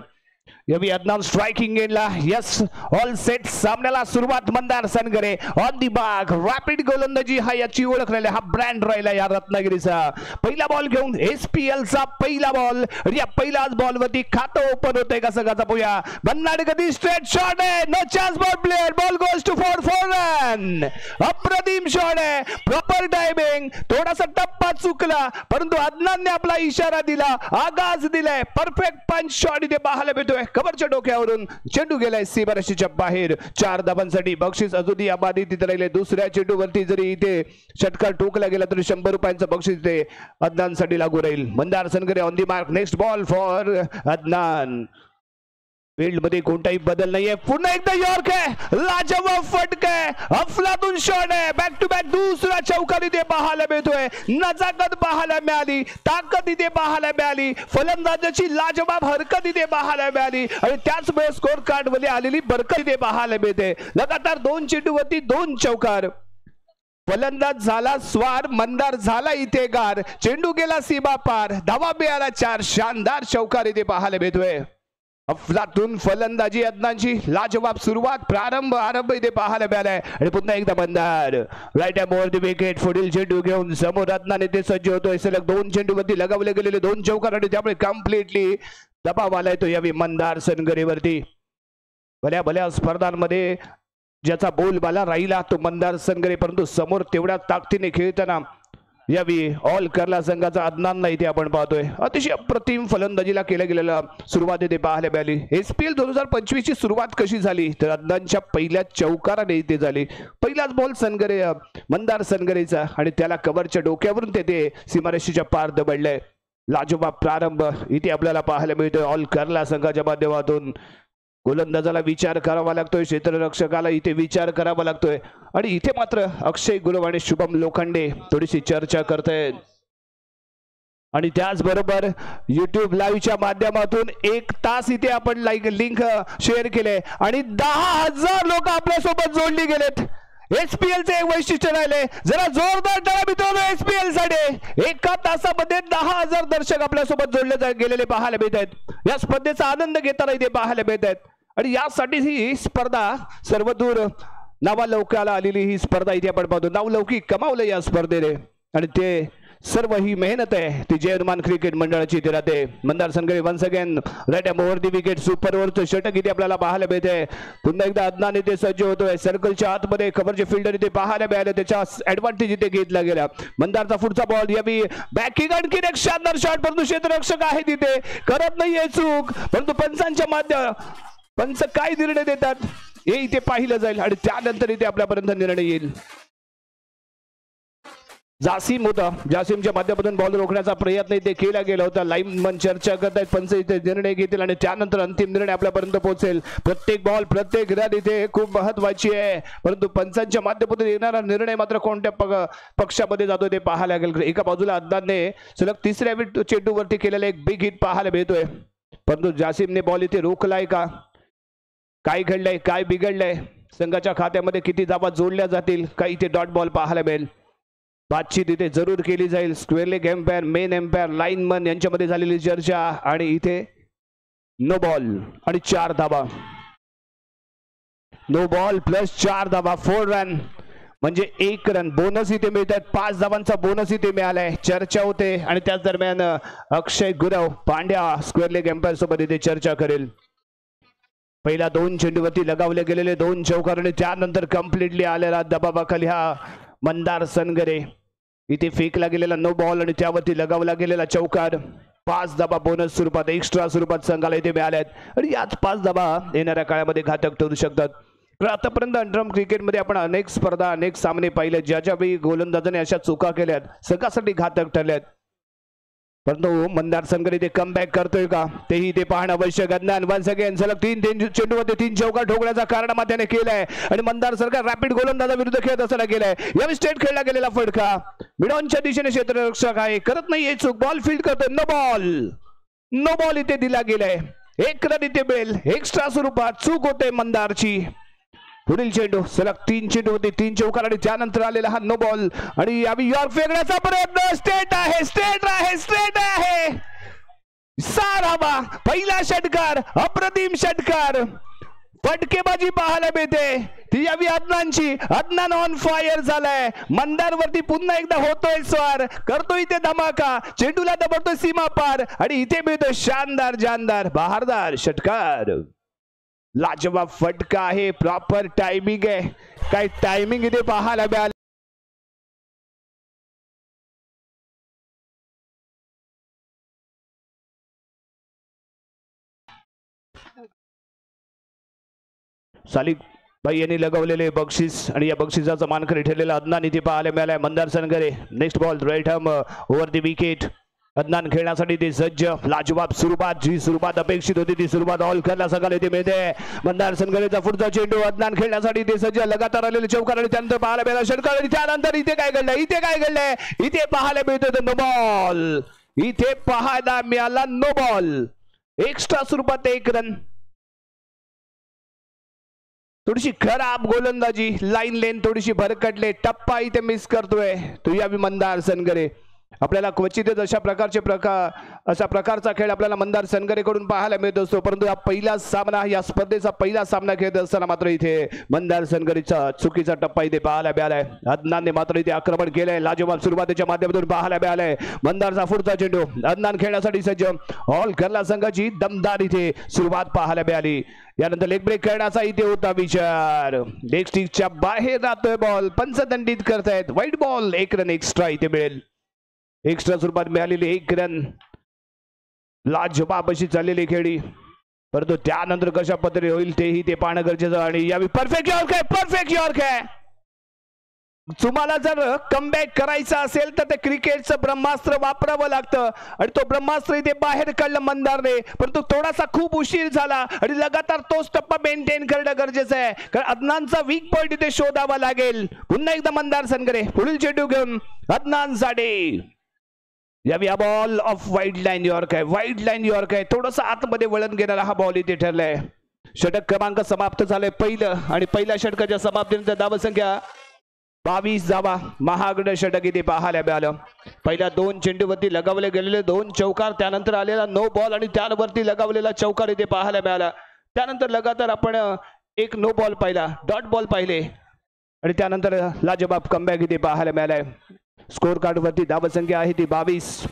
यावी अदनान स्ट्रायकिंग एंडला. Yes, all set. सामन्याला सुरुवात. Mandar Sangre on the mark, rapid गोलंदाजी हा याची ओळख राहिली, हा ब्रँड राहिला या रत्नागिरीचा. पहिला बॉल घेऊन SPL चा पहिला बॉल. या पहिल्याच बॉल वरती खातं ओपन होतंय का सगळ्याचा पोया. बन्नाड कधी स्ट्रेट शॉट आहे, no chance for player, ball goes to 4 run. अप्रतिम शॉट आहे, प्रॉपर टायमिंग. थोडासा टप्पा चुकला परंतु अदनानने आपला इशारा दिला, आगाज दिलाय. परफेक्ट पंच शॉट इथे पाहायला मिळतोय. कव्हरच्या डोक्यावरून चेंडू गेलाय सीमारेषेच्या बाहेर. 4 धावांसाठी बक्षीस अजूनही अबाधित तिथे राहिले. दुसऱ्या चेंडूवरती जरी इथे षटकार टोकला गेला तरी 100 रुपयांचं बक्षीस इथे अदनानसाठी लागू राहील. Mandar Sangre on the mark. Next ball for Adnan. Field मध्ये कोणताही बदल नाहीये. पुन्हा एकदा यॉर्क आहे, लाजवाब फटका आहे, अफलातून शॉट आहे. बॅक टू बॅक दुसरा चौकार इथे पाहायला मिळतोय. नजाकत पाहायला मिळाली, ताकद इथे पाहायला मिळाली, फलंदाजाची लाजवाब हरकत इथे पाहायला मिळाली आणि त्याचमुळे स्कोर कार्ड मध्ये आलेली बरकत इथे पाहायला मिळते. लगातार 2 चेंडूवरती 2 चौकार. फलंदाज झाला स्वार, मंदार झाला इथे गार. चेंडू गेला सीमा पार, धावा मिळाला 4. शानदार चौकार इथे पाहायला मिळतोय. अफलातून फलंदाजी अदनानची लाजवाब सुरुवात, प्रारंभ आरंभ इथे पाहायला मिळालाय. आणि पुन्हा एकदा Mandar right hand over the wicket. पुढील चेंडू घेऊन समोर अदनान इथे सज्ज होतोय. सलग 2 चेंडूवरती लगावले गेलेले 2 चौकार आणि त्यामुळे कम्प्लिटली दबाव आलाय तो यावी मंदार सनगरेवरती. भल्या भल्या स्पर्धांमध्ये ज्याचा बोलबाला राहिला तो मंदार सनगरे, परंतु समोर तेवढ्या ताकदीने खेळताना यावी ऑल करला संघाचा अदनानला इथे आपण पाहतोय. अतिशय अप्रतिम फलंदाजीला केल्या गेलेला सुरुवात इथे पाहायला मिळाली. SPL 2025 ची सुरुवात कशी झाली तर अदनानच्या पहिल्या चौकाराने इथे झाली. पहिलाच बॉल सनगरे मंदार सनगरेचा आणि त्याला कव्हरच्या डोक्यावरून ते सीमारेषेच्या पार दबडलंय. लाजवाब प्रारंभ इथे आपल्याला पाहायला मिळतोय ऑल करला संघाच्या माध्यमातून. गोलंदाजाला विचार करावा लागतोय, क्षेत्ररक्षकाला इथे विचार करावा लागतोय आणि इथे मात्र अक्षय गुरव आणि शुभम लोखंडे थोडीशी चर्चा करतायत. आणि त्याचबरोबर YouTube लाईव्हच्या माध्यमातून 1 तास इथे आपण लिंक शेअर केले आणि 10,000 लोक आपल्या सोबत जोडली गेलेत. SPL चे एक वैशिष्ट्य राहिले, जरा जोरदार टाळ्या मित्रांनो SPL साठी. 1 तासामध्ये 10,000 दर्शक आपल्या सोबत जोडले गेलेले पाहायला मिळत आहेत. या स्पर्धेचा आनंद घेताना इथे पाहायला मिळत आहेत आणि यासाठी ही स्पर्धा सर्वदूर नावालौकिकाला आलेली ही स्पर्धा इथे आपण पाहतो. नावलौकिक कमावलं या स्पर्धेने आणि ते सर्व ही मेहनत आहे ती जय हनुमान क्रिकेट मंडळाची इथे राहते. Mandar Sangre once again right hand over the wicket. Super ओव्हरचं षटक इथे आपल्याला पाहायला मिळते. पुन्हा एकदा अदनान इथे सज्ज होतोय. सर्कलच्या आतमध्ये खबरचे फिल्डर इथे पाहायला मिळाले, त्याचा ऍडव्हान्टेज इथे घेतला गेला. मंदारचा पुढचा बॉल यावी बॅकिंग आणखी एक शानदार शॉट, परंतु क्षेत्ररक्षक आहे तिथे करत नाहीये चूक. परंतु पंचांच्या पंच काय निर्णय देतात हे इथे पाहिलं जाईल आणि त्यानंतर इथे आपल्यापर्यंत निर्णय येईल. जासिम होता, जासिमच्या माध्यमातून बॉल रोखण्याचा प्रयत्न इथे केला गेला होता. लाईन मन चर्चा करतायत, पंच इथे निर्णय घेतील आणि त्यानंतर अंतिम निर्णय आपल्यापर्यंत पोहोचेल. प्रत्येक बॉल प्रत्येक रन इथे खूप महत्वाची आहे, परंतु पंचांच्या माध्यमातून येणारा निर्णय मात्र कोणत्या पक्षामध्ये जातो ते पाहायला लागेल. एका बाजूला अदनानने सलग 3ऱ्या चेंडूवरती केलेला एक बिग हिट पाहायला मिळतोय, परंतु जासिमने बॉल इथे रोखलाय का काय घडलंय, काय बिघडलंय, संघाच्या खात्यामध्ये किती धावा जोडल्या जातील, काही इथे डॉट बॉल पाहायला मिळेल. बातचीत इथे जरूर केली जाईल. Square leg umpire, main umpire, lineman यांच्यामध्ये झालेली चर्चा आणि इथे नो बॉल आणि 4 धावा. नो बॉल प्लस 4 धावा, 4 रन म्हणजे 1 रन. बोनस इथे मिळतात, 5 धावांचा बोनस इथे मिळालाय. चर्चा होते आणि त्याच दरम्यान Akshay Gurav Pandya square leg umpire सोबत इथे चर्चा करेल. पहिला 2 चेंडूवरती लगावले गेलेले 2 चौकार आणि त्यानंतर कम्प्लिटली आलेला दबावाखाली हा मंदार सनगरे. इथे फेकला गेलेला नो बॉल आणि त्यावरती लगावला गेलेला चौकार. 5 धाबा बोनस स्वरूपात, एक्स्ट्रा स्वरूपात संघाला इथे मिळाल्यात आणि याच 5 धाबा येणाऱ्या काळामध्ये घातक ठरू शकतात. तर आतापर्यंत अंडरआर्म क्रिकेटमध्ये आपण अनेक स्पर्धा, अनेक सामने पाहिले ज्याच्या वेळी गोलंदाजाने अशा चुका केल्यात, संघासाठी घातक ठरल्यात. परंतु मंदार सनगरे ते कम बॅक करतोय का, तेही ते पाहणं आवश्यक. अदनान वन्स अगेन सलग 3 चेंडूमध्ये 3 चौकार ठोकण्याचा कारनामा त्याने केलाय आणि मंदार सरकार रॅपिड गोलंदाजाविरुद्ध खेळत असताना गेलाय. यावेळी स्टेट खेळला गेलेला फटका मिडॉनच्या दिशेने क्षेत्ररक्षक आहे, करत नाहीये चूक, बॉल फील्ड करतोय. नो बॉल इथे दिला गेलाय. 1 रन इथे मिळेल एक्स्ट्रा स्वरूपात. चूक होते मंदारची. पुढील चेंडू सलग 3 चेंडू होते 3 चौकार आणि त्यानंतर आलेला हा नो बॉल आणि यावी यॉर्क फेकण्याचा प्रयत्न. स्टेट आहे. 6 धावा. पहिला षटकार, अप्रतिम षटकार, फटकेबाजी पाहायला मिळते ती यावी अदनानची. अदनान ऑन फायर झालाय. मंदार वरती पुन्हा एकदा होतोय स्वार, करतोय ते धमाका, चेंडूला दबडतोय सीमा पार आणि इथे मिळतोय शानदार जानदार बहारदार षटकार. लाजवाब फटका आहे, प्रॉपर टायमिंग आहे. काय टायमिंग इथे पाहायला मिळालं. सालिक भाई यांनी लगवलेले बक्षीस आणि या बक्षिसाचा मानकरी ठरलेला अदनान इथे पाहायला मिळालाय. Mandar Sangre next ball right hand over the wicket. Adnan खेळण्यासाठी ते सज्ज. लाजवाब सुरुवात, जी सुरुवात अपेक्षित होती ती सुरुवात ऑल करला सगळं इथे मिळते. मंदार सनगरेचा पुढचा चेंडू अदनान खेळण्यासाठी ते सज्ज. लगातार आलेले चौकार आणि त्यानंतर पाहायला मिळाला षटकार आणि त्यानंतर इथे काय घडलंय, इथे पाहायला मिळतोय नो बॉल. इथे पाहायला मिळाला नो बॉल. एक्स्ट्रा स्वरूपात 1 रन. थोडीशी खराब गोलंदाजी, लाईन लेन थोडीशी भरकटले, टप्पा इथे मिस करतोय तो यावी मंदार सनगरे. आपल्याला क्वचितच अशा प्रकारचा खेळ आपल्याला मंदार सनगरेकडून पाहायला मिळत असतो. परंतु या स्पर्धेचा पहिला सामना खेळत असताना मात्र इथे मंदार सनगरेचा चुकीचा टप्पा इथे पाहायला मिळालाय. अदनानने मात्र इथे आक्रमण केलंय. लाजवाब सुरुवातीच्या माध्यमातून पाहायला मिळालंय. मंदारचा पुढचा चेंडू अदनान खेळण्यासाठी सज्ज. ऑल करला संघाची दमदार इथे सुरुवात पाहायला मिळाली. यानंतर लेग ब्रेक करण्याचा इथे होता विचार. लेग स्टिकच्या बाहेर राहतोय बॉल, पंचदंडित करतायत. वाईट बॉल, 1 रन एक्स्ट्रा इथे मिळेल. एक्स्ट्रा स्वरूपात मिळालेली 1 रन. लाजवाब अशी चाललेली खेळी, परंतु त्यानंतर कशा पद्धतीने होईल तेही ते पाहणं गरजेचं. आणि यावी परफेक्ट यॉर्क आहे. तुम्हाला जर कमबॅक करायचं असेल तर ते क्रिकेटचं ब्रह्मास्त्र वापरावं लागतं आणि तो ब्रह्मास्त्र इथे बाहेर काढलं मंदारने. परंतु थोडासा खूप उशीर झाला आणि लगातार तोच टप्पा मेंटेन करणं गरजेचं आहे, कारण अदनानचा वीक पॉइंट इथे शोधावा लागेल. पुन्हा एकदा मंदार सनगरे पुढील चेंडू घेऊन अदनान साडे. यावी हा ball of wide line York आहे. थोडंसं आतमध्ये वळण घेणारा हा बॉल इथे ठरलाय. षटक क्रमांक समाप्त झालंय पहिलं आणि पहिल्या षटकाच्या समाप्तीनंतर धावसंख्या 22 धावा. महागड षटक इथे पाहायला मिळालं. पहिल्या 2 चेंडूवरती लगावले गेलेले 2 चौकार, त्यानंतर आलेला नो बॉल आणि त्यावरती लगावलेला चौकार इथे पाहायला मिळाला. त्यानंतर लगातार आपण 1 नो बॉल पाहिला, डॉट बॉल पाहिले आणि त्यानंतर लाजवाब कमबॅक इथे पाहायला मिळालाय. स्कोर कार्ड वरती धावसंख्या आहे ती 22.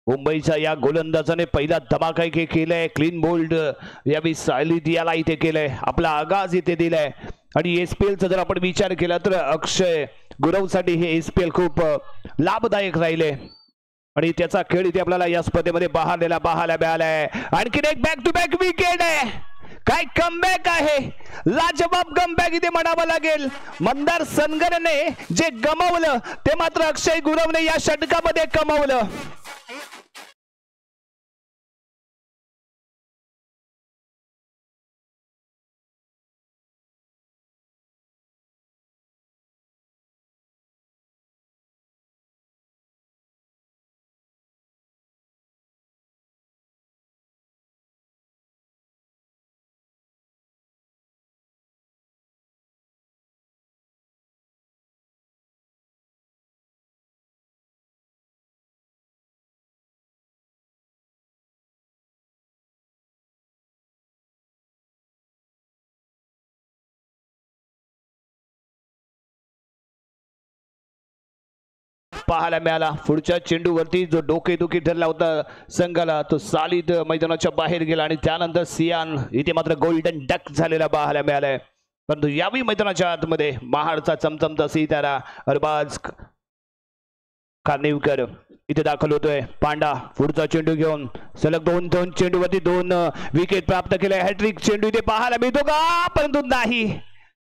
मुंबईच्या या गोलंदाजाने पहिला धमाका इथे केलाय. क्लीन बोल्ड यावेळी सायली दियाला इथे केलंय. आपला आगाज इथे दिलाय. आणि एसपीएलचा जर आपण विचार केला तर अक्षय गुरवसाठी हे एसपीएल खूप लाभदायक राहिले आणि त्याचा खेळ इथे आपल्याला या स्पर्धेमध्ये पाहायला मिळालाय. आणखीन एक बॅक टू बॅक विकेट आहे. काय कमबॅक आहे, लाजवाब कमबॅक इथे म्हणावं लागेल. मंदार सनगरने जे गमावलं ते मात्र अक्षय गुरवने या षटकामध्ये कमावलं. पाहायला मिळाला. पुढच्या चेंडूवरती जो डोकेदुखी ठरला होता संघाला तो सालिद मैदानाच्या बाहेर गेला आणि त्यानंतर सियान इथे मात्र गोल्डन डक झालेला पाहायला मिळालाय. परंतु यावेळी मैदानाच्या आतमध्ये महाडचा चमचमता सितारा अरबाज कानिवकर इथे दाखल होतोय. पांडा पुढचा चेंडू घेऊन सलग दोन चेंडूवरती 2 विकेट प्राप्त केले. हॅट्रिक चेंडू इथे पाहायला मिळतो का, परंतु नाही.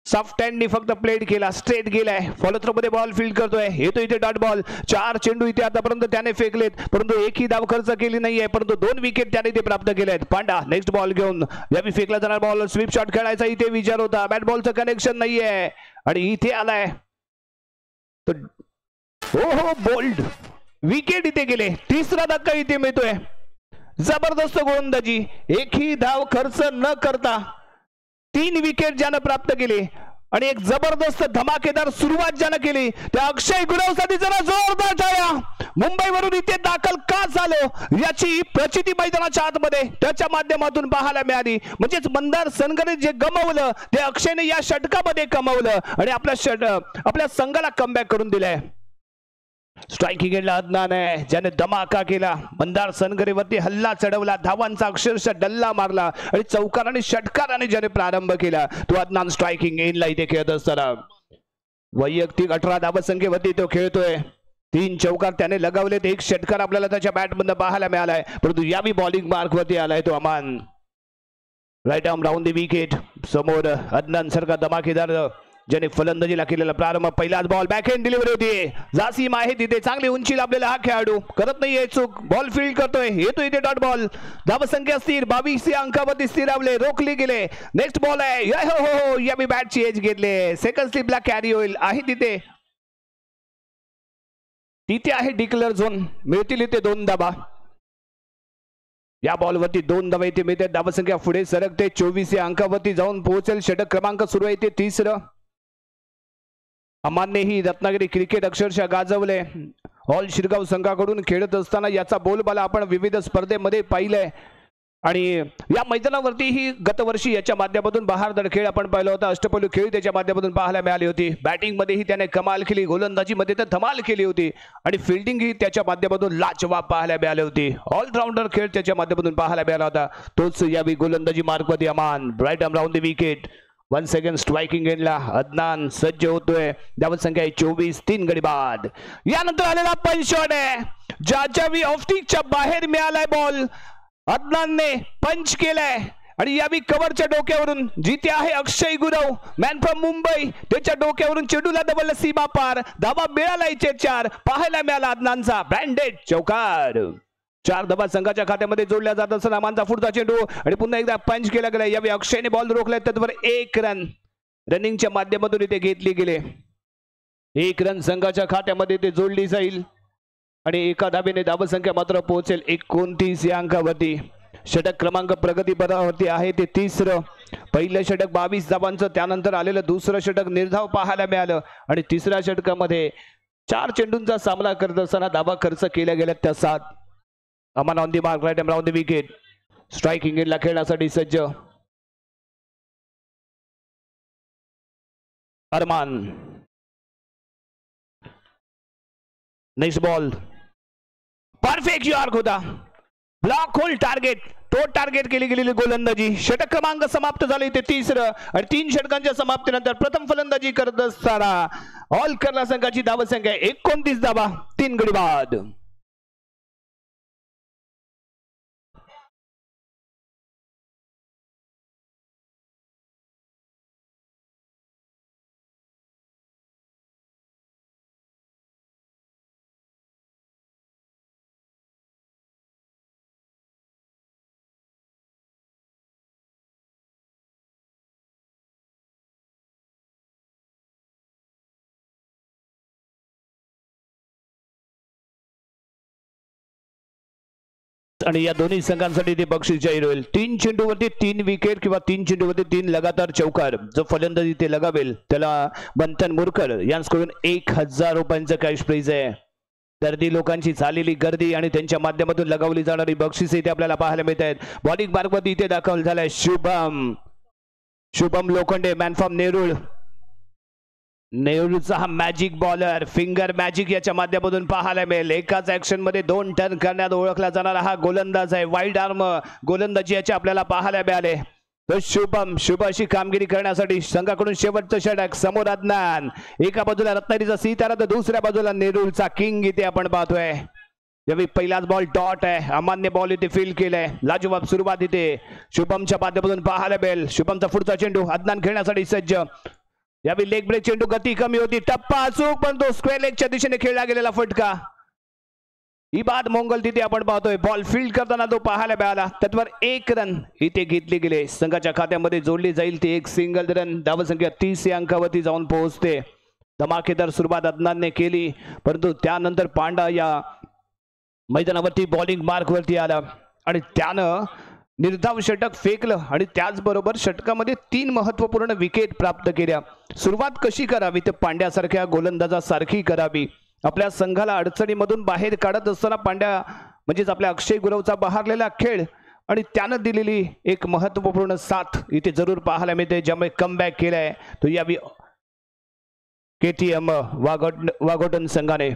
सॉफ्ट हँडनी फक्त प्लेड केला, स्ट्रेट गेलाय. फॉलो थ्रो मध्ये बॉल फील्ड करतोय. येतो इथे डॉट बॉल. 4 चेंडू इथे आतापर्यंत त्याने फेकलेत, परंतु एकही धाव खर्च केली नाहीये, परंतु 2 विकेट त्याने इथे प्राप्त केले आहेत. पांडा नेक्स्ट बॉल घेऊन यावी फेकला जाणार बॉल. स्वीप शॉट खेळायचा इथे विचार होता. बॅट बॉलचं कनेक्शन नाहीये आणि इथे आलाय हो बोल्ड विकेट इथे गेले. तिसरा धक्का इथे मिळतोय. जबरदस्त गोलंदाजी, एकही धाव खर्च न करता 3 विकेट ज्यानं प्राप्त केले आणि एक जबरदस्त धमाकेदार सुरुवात ज्यानं केली त्या अक्षय गुरवसाठी जरा जोरदार टाळ्या. मुंबईवरून इथे दाखल का झालो याची प्रचिती मैदानाच्या आतमध्ये त्याच्या माध्यमातून पाहायला मिळाली. म्हणजेच मंदार सनगरने जे गमावलं ते अक्षयने या षटकामध्ये कमावलं आणि आपल्या संघाला कमबॅक करून दिलाय. स्ट्रायकिंग एंडला अदनान आहे ज्याने धमाका केला. मंदार सनगरेवरती हल्ला चढवला, धावांचा अक्षरशः डल्ला मारला आणि चौकार आणि षटकाराने ज्याने प्रारंभ केला तो अदनान स्ट्रायकिंग एंडला इथे खेळत असताना वैयक्तिक 18 धावसंख्येवरती तो खेळतोय. 3 चौकार त्याने लगावलेत. 1 षटकार आपल्याला त्याच्या बॅटमधून पाहायला मिळालाय, परंतु यावी बॉलिंग मार्क वरती आलाय तो Aman. Right arm round the wicket. समोर अदनान सारखा धमाकेदार ज्याने फलंदाजीला केलेला प्रारंभ. पहिलाच बॉल बॅकहँड डिलिव्हरी होती. जासीम आहे तिथे, चांगली उंची लाभलेला हा खेळाडू करत नाहीये चूक. बॉल फील्ड करतोय. येतो इथे डॉट बॉल. धावसंख्या स्थिर 22 या अंकावरती स्थिरावले, रोखले गेले. नेक्स्ट बॉल आहे. हो या मी बॅटची एज घेतले. सेकंड स्लिपला कॅरी होईल आहे तिथे आहे डिक्लेअर झोन. मिळतील इथे 2 धाबा. या बॉलवरती 2 धावा इथे मिळते. धावसंख्या पुढे सरकते. 24 या अंकावरती जाऊन पोहोचेल. षटक क्रमांक सुरू आहे ते 3रं. अमाननेही रत्नागिरी क्रिकेट अक्षरशः गाजवले. ऑल शिरगाव संघाकडून खेळत असताना याचा बोलबाला आपण विविध स्पर्धेमध्ये पाहिलंय आणि या मैदानावरती ही गतवर्षी याच्या माध्यमातून बहारदार खेळ आपण पाहिला होता. अष्टपैलू खेळ त्याच्या माध्यमातून पाहायला मिळाली होती. बॅटिंग मध्येही त्याने कमाल केली, गोलंदाजीमध्ये तर धमाल केली होती आणि फिल्डिंग ही त्याच्या माध्यमातून लाजवाब पाहायला मिळाली होती. ऑलराऊंडर खेळ त्याच्या माध्यमातून पाहायला मिळाला होता. तोच यावी गोलंदाजी मार्कवरती Aman. Right arm round the wicket. 1 second striking एंडला अदनान सज्ज होतोय. धावसंख्या 24. 3 गडी बाद. यानंतर आलेला पंच शॉट आहे ज्याच्या ऑफस्टिकच्या बाहेर मिळालाय बॉल. अदनानने पंच केलाय आणि यावी कव्हरच्या डोक्यावरून जिथे आहे अक्षय गुरव मॅन फ्रॉम मुंबई त्याच्या डोक्यावरून चेंडूला डबल सीमा पार. धावा मिळाला इथे 4 पाहायला मिळाला अदनानचा ब्रँडेड चौकार. 4 धावा संघाच्या खात्यामध्ये जोडल्या जात असताना अमानचा पुढचा चेंडू आणि पुन्हा एकदा पंच केला गेला. यावेळी अक्षयने बॉल रोखलाय. त्यावर 1 रन रनिंगच्या माध्यमातून इथे घेतले गेले. 1 रन संघाच्या खात्यामध्ये ते जोडली जाईल आणि एका धावेने धावसंख्या मात्र पोहोचेल 29 या अंकावरती. षटक क्रमांक प्रगती पदावरती आहे ते 3रं. पहिलं षटक 22 धावांचं, त्यानंतर आलेलं दुसरं षटक निर्धाव पाहायला मिळालं आणि तिसऱ्या षटकामध्ये 4 चेंडूंचा सामना करत असताना धावा खर्च केल्या गेल्या त्या 7. Aman on the mark. Right round the wicket. Striking एंडला खेळण्यासाठी सज्ज Arman. Next ball perfect yorker होता, ब्लॉक होल टार्गेट, तो टार्गेट केली गेलेली गोलंदाजी. षटक क्रमांक समाप्त झाले इथे तिसरं आणि 3 षटकांच्या समाप्तीनंतर प्रथम फलंदाजी करत असताना ऑल केरला संघाची धावसंख्या 29 धावा, 3 गडी बाद. आणि या दोन्ही संघांसाठी ते बक्षीस जाहीर होईल. 3 चेंडूवरती 3 विकेट किंवा 3 चेंडूवरती 3 लगातार चौकार. जो फलंदाजी ते लगावेल त्याला बंधन मुरकर यांच्याकडून 1000 रुपयांचं कॅश प्राइज आहे. गर्दी लोकांची झालेली गर्दी आणि त्यांच्या माध्यमातून लगावली जाणारी बक्षिसे इथे आपल्याला पाहायला मिळत आहेत. बॉलिंग मार्गवरती इथे दाखल झालाय शुभम लोखंडे, मॅन फ्रॉम नेरूळ. नेहरूचा हा मॅजिक बॉलर, फिंगर मॅजिक याच्या माध्यमातून पाहायला मिळेल. एकाच ऍक्शन मध्ये 2 टर्न करण्यात ओळखला जाणारा हा गोलंदाज आहे. वाईड आर्म गोलंदाजी याच्या आपल्याला पाहायला मिळाले. तो शुभ अशी कामगिरी करण्यासाठी संघाकडून शेवटचं षटक. समोर अदनान, एका बाजूला रत्नागिरीचा सितारा तर दुसऱ्या बाजूला नेरूळचा किंग इथे आपण पाहतोय. यावेळी पहिलाच बॉल डॉट आहे, अमान्य बॉल इथे फील केलाय. लाजवाब सुरुवात इथे शुभमच्या माध्यमातून पाहायला मिळेल. शुभमचा पुढचा चेंडू अदनान खेळण्यासाठी सज्ज. यावेळी लेग ब्रेक चेंडू, गती कमी होती, टप्पा अचूक पण तो स्क्वेअर लेगच्या दिशेने खेळला गेलेला फटका. इबाद मोंगल तिथे आपण पाहतोय. बॉल फील्ड करताना तो पाहायला मिळाला. त्यावर 1 रन इथे घेतले गेले. संघाच्या खात्यामध्ये जोडली जाईल ती 1 सिंगल रन. धावसंख्या 30 या अंकावरती जाऊन पोहोचते. धमाकेदार सुरुवात अदनानने केली, परंतु त्यानंतर पांडा या मैदानावरती बॉलिंग मार्कवरती आला आणि त्यानं निर्धाव षटक फेकलं आणि त्याचबरोबर षटकामध्ये 3 महत्वपूर्ण विकेट प्राप्त केल्या. सुरुवात कशी करावी तर पांड्यासारख्या गोलंदाजासारखी करावी. आपल्या संघाला अडचणीमधून बाहेर काढत असताना पांड्या म्हणजेच आपल्या अक्षय गुरवचा बहारलेला खेळ आणि त्यानं दिलेली एक महत्वपूर्ण साथ इथे जरूर पाहायला मिळते, ज्यामुळे कमबॅक केलाय तो यावी KTM वाघोटन संघाने.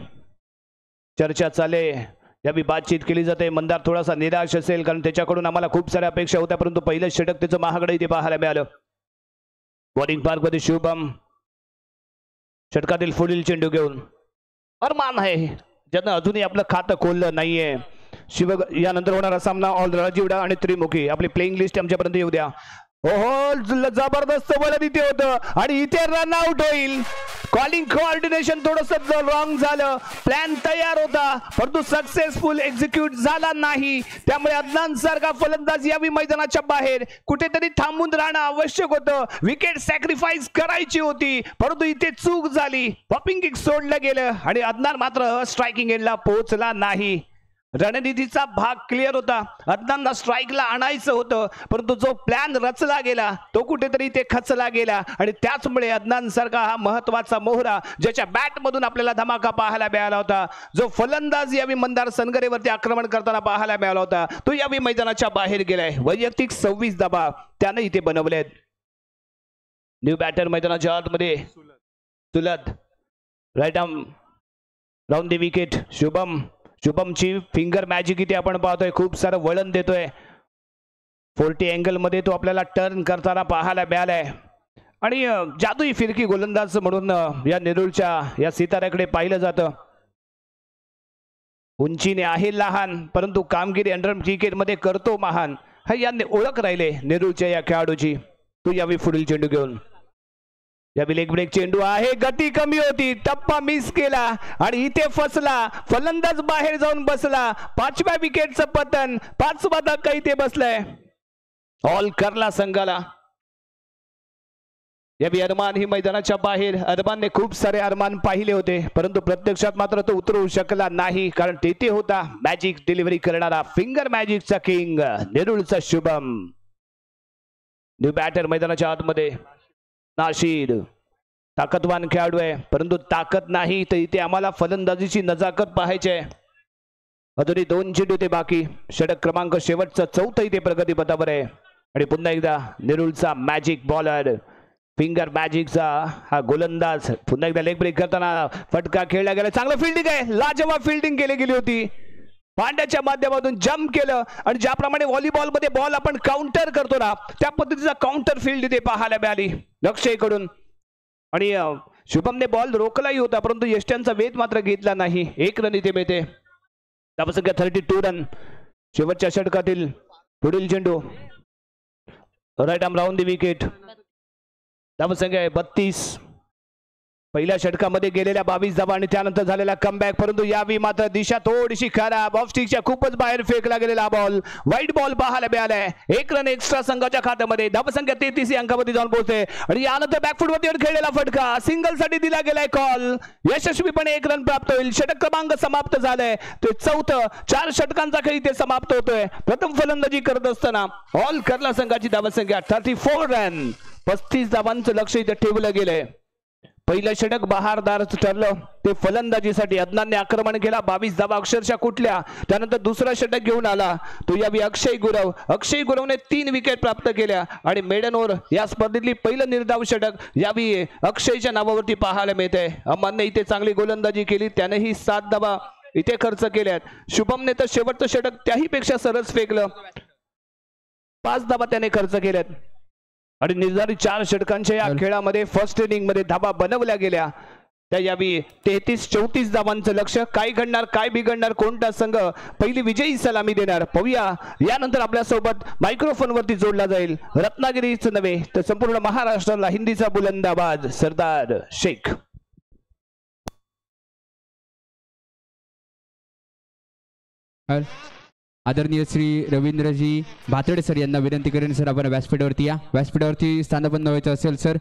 चर्चा चाले, यावी बातचीत केली जाते. मंदार थोडासा निराश असेल कारण त्याच्याकडून आम्हाला खूप साऱ्या अपेक्षा होत्या, परंतु पहिलं षटक त्याचं महागडं इथे पाहायला मिळालं. बॉलिंग पार्कमध्ये शुभम षटकातील पुढील चेंडू घेऊन अरमान आहे, ज्यानं अजूनही आपलं खातं खोललं नाहीये. यानंतर होणारा सामना ऑल राजीवडा आणि त्रिमुखी. आपली प्लेइंग लिस्ट आमच्यापर्यंत येऊ द्या. जबरदस्त बॉलर इथे होतं आणि इथे रन आउट होईल. कॉलिंग कोऑर्डिनेशन थोडंसं रॉंग झालं. प्लॅन तयार होता परंतु सक्सेसफुल एक्झिक्यूट झाला नाही. त्यामुळे अदनान सारखा फलंदाज यावी मैदानाच्या बाहेर. कुठेतरी थांबून राहणं आवश्यक होतं. विकेट सॅक्रिफाईस करायची होती परंतु इथे चूक झाली. पॉपिंग किक सोडलं गेलं आणि अदनान मात्र स्ट्रायकिंग एंडला पोहोचला नाही. रणनीतीचा भाग क्लिअर होता. अदनानला स्ट्राईकला आणायचं होतं परंतु जो प्लॅन रचला गेला तो कुठेतरी ते खचला गेला आणि त्याचमुळे अदनान सारखा हा महत्वाचा मोहरा, ज्याच्या बॅट मधून आपल्याला धमाका पाहायला मिळाला होता, जो फलंदाज यावी मंदार सनगरेवरती आक्रमण करताना पाहायला मिळाला होता, तो यावी मैदानाच्या बाहेर गेलाय. वैयक्तिक 26 धावा त्याने इथे बनवलेत. न्यू बॅटर मैदानाच्या आतमध्ये सुलत right arm round the wicket. शुभमची फिंगर मॅजिक इथे आपण पाहतोय. खूप सारं वळण देतोय. 40 अँगल मध्ये तो आपल्याला टर्न करताना पाहायला मिळालाय आणि जादुई फिरकी गोलंदाज म्हणून या नेरूळच्या या सिताऱ्याकडे पाहिलं जातं. उंचीने आहे लहान परंतु कामगिरी अंडर क्रिकेट मध्ये करतो महान, हा या ओळख राहिले नेरूळच्या या खेळाडूची. तो यावी पुढील चेंडू घेऊन. यावी लेग ब्रेक चेंडू आहे, गती कमी होती, टप्पा मिस केला आणि इथे फसला. फलंदाज बाहेर जाऊन बसला. 5व्या विकेटचं पतन. 5वा धक्का इथे बसलाय ऑल केरला संघाला. यावी अरमान ही मैदानाच्या बाहेर. अरमानने खूप सारे अरमान पाहिले होते परंतु प्रत्यक्षात मात्र तो उतरू शकला नाही कारण तेथे होता मॅजिक डिलिव्हरी करणारा फिंगर मॅजिकचा किंग नेरूळचा शुभम. न्यू बॅटर मैदानाच्या आतमध्ये नाशिद. ताकदवान खेळाडू आहे परंतु ताकद नाही तर इथे आम्हाला फलंदाजीची नजाकत पाहायची आहे. अजूनही 2 चेंडू ते बाकी. षटक क्रमांक शेवटचा 4था इथे प्रगतीपथावर आहे आणि पुन्हा एकदा नेरूळचा मॅजिक बॉलर, फिंगर मॅजिकचा हा गोलंदाज पुन्हा एकदा लेग ब्रेक करताना फटका खेळला गेला. चांगलं फिल्डिंग आहे, लाजवाब फिल्डिंग केली गेली होती पांड्याच्या माध्यमातून जम्प केलं आणि ज्याप्रमाणे व्हॉलीबॉल मध्ये बॉल आपण काउंटर करतो ना त्या पद्धतीचा काउंटर फील्ड इथे पाहायला मिळाली अक्षयकडून आणि शुभमने बॉल रोखलाही होता परंतु यष्ट्यांचा वेध मात्र घेतला नाही. 1 रन इथे मिळते. धावसंख्या 32 रन. शेवटच्या षटकातील पुढील चेंडू right arm round the wicket. धावसंख्या आहे 32. पहिल्या षटकामध्ये गेलेल्या 22 धावा आणि त्यानंतर झालेला कमबॅक परंतु यावेळी मात्र दिशा थोडीशी खराब. ऑफ स्टिकच्या खूपच बाहेर फेकला गेलेला बॉल वाईट बॉल पाहायला मिळालाय. 1 रन एक्स्ट्रा संघाच्या खात्यामध्ये. धावसंख्या 33 अंकामध्ये जाऊन पोहोचते आणि यानंतर बॅकफुटवरती खेळलेला फटका सिंगल साठी दिला गेलाय कॉल. यशस्वीपणे 1 रन प्राप्त होईल. षटक क्रमांक समाप्त झालाय. ते 4थं 4 षटकांचा खेळ इथे समाप्त होतोय. प्रथम फलंदाजी करत असताना ऑल करला संघाची धावसंख्या 34 रन. 35 धावांचं लक्ष इथे ठेवलं गेलंय. पहिलं षटक बहारदार ठरलं ते फलंदाजीसाठी. अदनानने आक्रमण केला. 22 धावा अक्षरशः कुठल्या. त्यानंतर दुसरा षटक घेऊन आला तो यावी अक्षय गुरव. अक्षय गुरवने 3 विकेट प्राप्त केल्या आणि मेडन ओव्हर या स्पर्धेतली पहिलं निर्धाव षटक यावी अक्षयच्या नावावरती पाहायला मिळते. अमानने इथे चांगली गोलंदाजी केली. त्यानेही 7 धावा इथे खर्च केल्यात. शुभमने तर शेवटचं षटक त्याही पेक्षा सरस फेकलं. 5 धावा त्याने खर्च केल्यात आणि निर्धारित 4 षटकांच्या या खेळामध्ये फर्स्ट इनिंग मध्ये धावा बनवल्या गेल्या. त्या यावी 33-34 धावांचं लक्ष. काय घडणार काय बिघडणार कोणता संघ पहिली विजयी सलामी देणार पाहूया. यानंतर आपल्या सोबत मायक्रोफोन वरती जोडला जाईल रत्नागिरीच नव्हे तर संपूर्ण महाराष्ट्राला हिंदीचा बुलंदाबाज सरदार शेख. आदरणीय श्री रवींद्रजी भातडे सर यांना विनंती करेन सर आपण व्यासपीठावरती या. व्यासपीठावरती स्थानबद्ध व्हायचं असेल सर.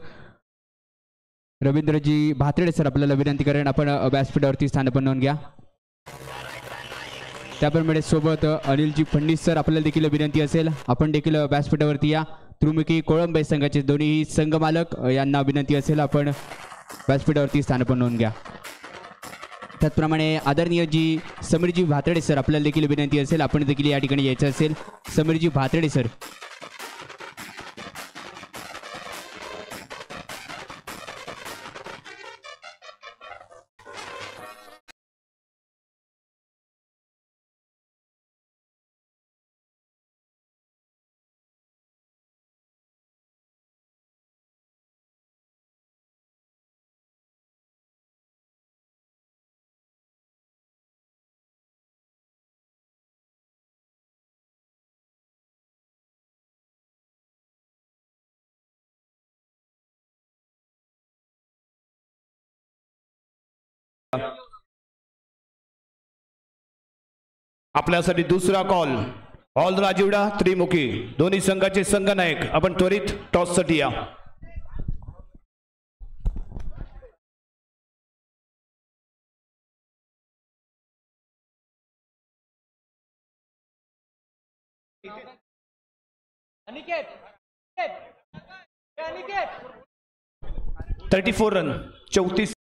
रवींद्रजी भातडे सर आपल्याला विनंती करेन आपण व्यासपीठावरती स्थानबद्ध नोंद घ्या. त्याप्रमाणे सोबत अनिलजी फडणीस सर आपल्याला देखील विनंती असेल आपण देखील व्यासपीठावरती या. त्रिमुखी कोळंबे संघाचे दोन्ही संघ मालक यांना विनंती असेल आपण व्यासपीठावरती स्थानबद्ध नोंद घ्या. त्याचप्रमाणे आदरणीय जी समीरजी भातडे सर आपल्याला देखील विनंती असेल आपण देखील या ठिकाणी यायचं असेल. समीरजी भातडे सर. आपल्यासाठी दुसरा कॉल. ऑल राजीवडा त्रिमुखी दोन्ही संघाचे संघनायक आपण त्वरित टॉस साठी या. अनिकेत 34 रन 34.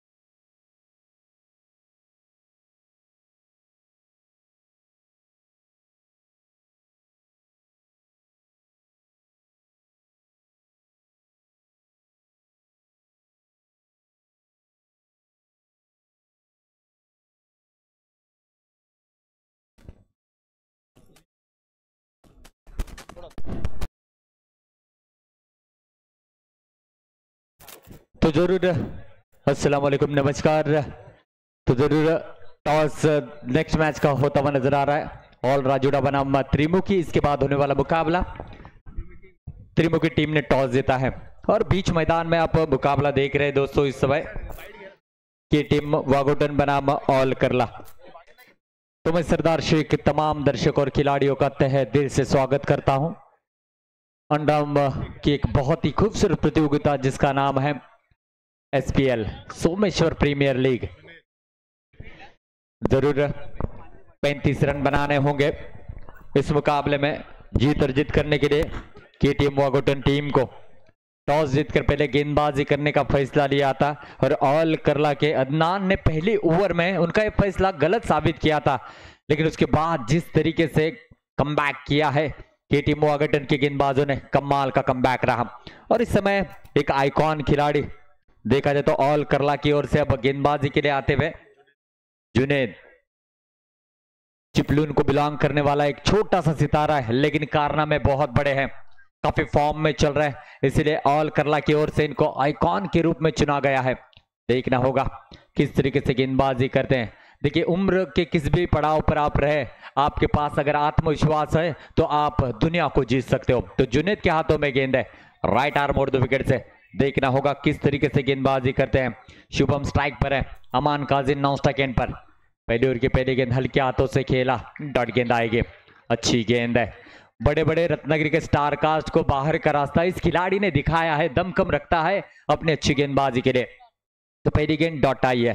तो जरूर अस्सलाम वालेकुम नमस्कार. तो जरूर टॉस नेक्स्ट मैच का होता हुआ नजर आ रहा है. ऑल राजूड़ा बनाम त्रिमुखी. इसके बाद होने वाला मुकाबला त्रिमुखी टीम ने टॉस जीता है और बीच मैदान में आप मुकाबला देख रहे हैं दोस्तों इस समय की टीम वागोटन बनाम ऑल करला. तो मैं सरदार शेख तमाम दर्शक और खिलाड़ियों का तहे दिल से स्वागत करता हूं अंडम की एक बहुत ही खूबसूरत प्रतियोगिता जिसका नाम है SPL सोमेश्वर प्रीमियर लीग. जरूर 35 रन बनाने होंगे इस मुकाबले में. जीत अर्जित करने के लिए की टीम वागोटन टीम को टॉस जीतकर पहले गेंदबाजी करने का फैसला लिया था और ऑल करला के अदनान ने पहली ओवर में उनका यह फैसला गलत साबित किया था, लेकिन उसके बाद जिस तरीके से कमबैक किया है कि टीम वागोटन के गेंदबाजों ने कमाल का कमबैक रहा. और इस समय एक आइकॉन खिलाड़ी देखा जाए तो ऑल करला की ओर से अब गेंदबाजी के लिए आते हुए जुनेद चिपलून को बिलोंग करने वाला एक छोटा सा सितारा है, लेकिन कारनामे बहुत बड़े हैं, काफी फॉर्म में चल रहा है, इसलिए ऑल करला की ओर से इनको आइकॉन के रूप में चुना गया है। देखना होगा किस तरीके से गेंदबाजी करते हैं। देखिए, उम्र के किस भी पड़ाव पर आप रहे, आपके पास अगर आत्मविश्वास है तो आप दुनिया को जीत सकते हो। तो जुनैद के हाथों में गेंद है, राइट आर्म और 2 विकेट से। देखना होगा किस तरीके से गेंदबाजी करते हैं। शुभम स्ट्राइक पर है, अमान काजी नॉन स्ट्राइक एंड पर। पहले ओवर की पहली गेंद हल्के हाथों से खेला, डॉट गेंद आएगी, अच्छी गेंद है। बड़े बड़े रत्नागिरी के स्टार कास्ट को बाहर का रास्ता इस खिलाड़ी ने दिखाया है, दम कम रखता है अपनी अच्छी गेंदबाजी के लिए। तो पहली गेंद डॉट आई है,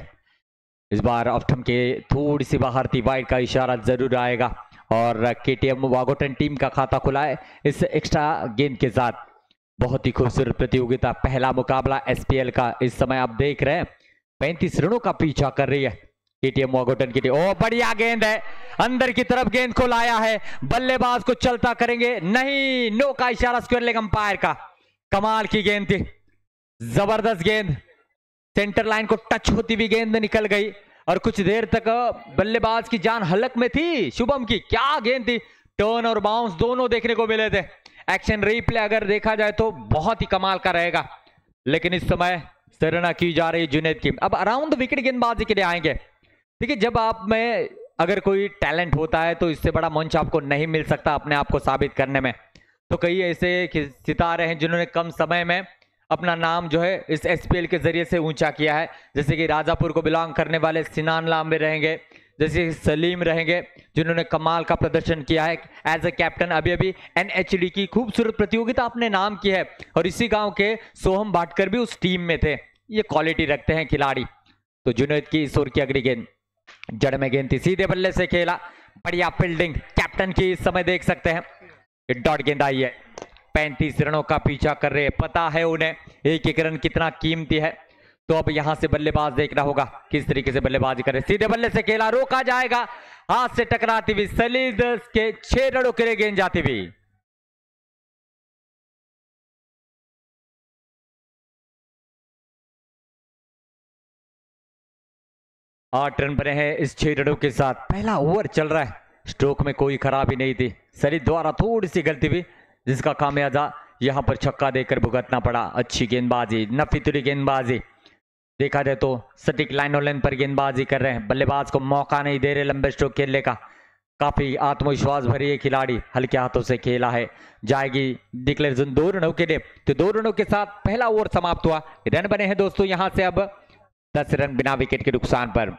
इस बार ऑफ्टम के थोड़ी सी बाहर थी, वाइड का इशारा जरूर आएगा। और केटीएम वागोटन टीम का खाता खुला है इस एक्स्ट्रा गेंद के साथ। बहुत ही खूबसूरत प्रतियोगिता, पहला मुकाबला एसपीएल का। इस समय आप देख रहे हैं 35 रनों का पीछा कर रही है केटीएम वागोटन की टीम। ओ बढ़िया गेंद है, अंदर की तरफ गेंद को लाया है, बल्लेबाज को चलता करेंगे, नहीं, नो का इशारा स्क्वायर लेग अंपायर का। कमाल की गेंद थी, जबरदस्त गेंद, सेंटर लाइन को टच होती हुई गेंद निकल गई और कुछ देर तक बल्लेबाज की जान हलक में थी। शुभम की क्या गेंद थी, टर्न और बाउंस दोनों देखने को मिले थे। एक्शन रिप्ले अगर देखा जाए तो बहुत ही कमाल का रहेगा, लेकिन इस समय सराहना की जा रही है जुनैद की। अब अराउंड विकेट गेंदबाजी के लिए आएंगे। देखिए, जब आप में अगर कोई टैलेंट होता है तो इससे बड़ा मंच आपको नहीं मिल सकता अपने आप को साबित करने में। तो कई ऐसे सितारे हैं जिन्होंने कम समय में अपना नाम जो है इस एसपीएल के जरिए से ऊंचा किया है, जैसे कि राजापुर को बिलोंग करने वाले सिनान लांबे रहेंगे, जैसे सलीम रहेंगे जिन्होंने कमाल का प्रदर्शन किया है एज ए कैप्टन। अभी अभी एनएचडी की खूबसूरत प्रतियोगिता अपने नाम की है और इसी गांव के सोहम भाटकर भी उस टीम में थे। ये क्वालिटी रखते हैं खिलाड़ी। तो जुनैद की इस ओवर की अगली गेंद जड़ में गेंद थी, सीधे बल्ले से खेला, बढ़िया फील्डिंग कैप्टन की इस समय देख सकते हैं। डॉट गेंद आई है, 35 रनों का पीछा कर रहे हैं, पता है उन्हें एक एक रन कितना कीमती है। तो अब यहां से बल्लेबाज देखना होगा किस तरीके से बल्लेबाजी करे। सीधे बल्ले से खेला, रोका जाएगा, हाथ से टकराती हुई सलीद के 6 रनों के लिए गेंद जाती हुई। आठ रन बने हैं इस 6 रनों के साथ। पहला ओवर चल रहा है, स्ट्रोक में कोई खराबी नहीं थी, सलीद द्वारा थोड़ी सी गलती हुई जिसका खामियाजा यहां पर छक्का देकर भुगतना पड़ा। अच्छी गेंदबाजी, नफीतुरी गेंदबाजी, देखा जाए तो सटीक लाइन और लाइन पर गेंदबाजी कर रहे हैं, बल्लेबाज को मौका नहीं दे रहे लंबे स्ट्रोक खेलने का। काफी आत्मविश्वास भरी है खिलाड़ी, हल्के हाथों से खेला है, जाएगी डिक्लेरेशन 2 रनों के लिए। तो 2 रनों के साथ पहला ओवर समाप्त हुआ। रन बने हैं दोस्तों यहां से अब 10 रन बिना विकेट के नुकसान पर।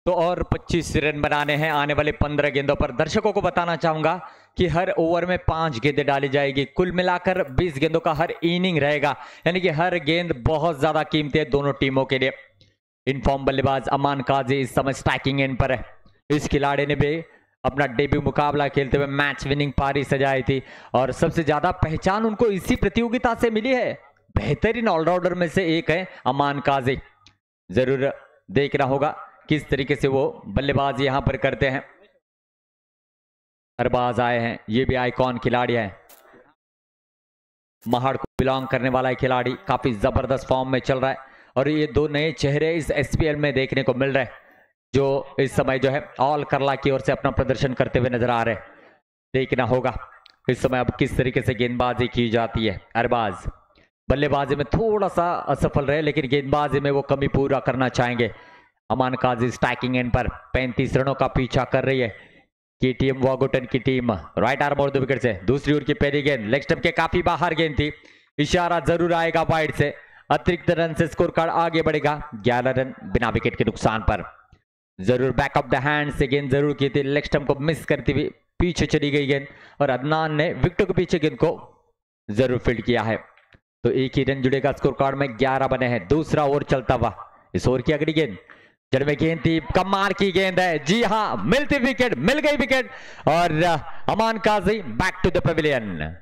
तो और 25 रन बनाने हैं आने वाले 15 गेंदों पर। दर्शकों को बताना चाहूंगा कि हर ओवर में 5 गेंदें डाली जाएगी, कुल मिलाकर 20 गेंदों का हर इनिंग रहेगा, यानी कि हर गेंद बहुत ज्यादा कीमती है दोनों टीमों के लिए। इनफॉर्म बल्लेबाज अमान काजी इस समय स्ट्राइकिंग एंड पर है। इस खिलाड़ी ने भी अपना डेब्यू मुकाबला खेलते हुए मैच विनिंग पारी सजाई थी और सबसे ज्यादा पहचान उनको इसी प्रतियोगिता से मिली है। बेहतरीन ऑलराउंडर में से एक है अमान काजी। जरूर देखना होगा किस तरीके से वो बल्लेबाज यहां पर करते हैं। अरबाज आए हैं, ये भी आइकॉन खिलाड़ी है, महाड़ को बिलोंग करने वाला खिलाड़ी, काफी जबरदस्त फॉर्म में चल रहा है और ये 2 नए चेहरे इस एसपीएल में देखने को मिल रहे हैं जो इस समय जो है ऑल करला की ओर से अपना प्रदर्शन करते हुए नजर आ रहे हैं। देखना होगा इस समय अब किस तरीके से गेंदबाजी की जाती है। अरबाज बल्लेबाजी में थोड़ा सा असफल रहे, लेकिन गेंदबाजी में वो कमी पूरा करना चाहेंगे। अमान काजी स्ट्राइकिंग एंड पर 35 रनों का पीछा कर रही है केटीएम वागोटन की टीम। राइट आर्म और 2 विकेट से। दूसरी ओवर की पहली गेंद लेग स्टंप के काफी बाहर गेंद थी, इशारा जरूर आएगा वाइड से, अतिरिक्त रन से स्कोर कार्ड आगे बढ़ेगा। 11 रन बिना विकेट के नुकसान पर। जरूर बैक ऑफ द हैंड से गेंद जरूर की थी, लेग स्टंप को मिस करती हुई पीछे चली गई गेंद और अदनान ने विकेट के पीछे गेंद को जरूर फील्ड किया है। तो एक ही रन जुड़ेगा स्कोर कार्ड में, 11 बने हैं। दूसरा ओवर चलता हुआ, इस ओवर की अगली गेंद जड़ में गेंद थी, कमाल की गेंद है, जी हाँ, मिलती विकेट, मिल गई विकेट और Aman Kazi back to the pavilion.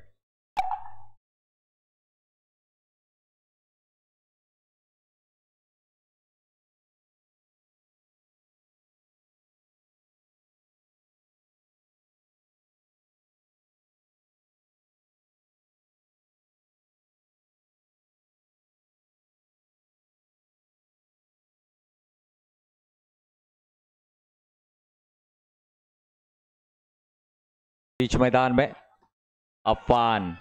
बीच मैदान में अफवान,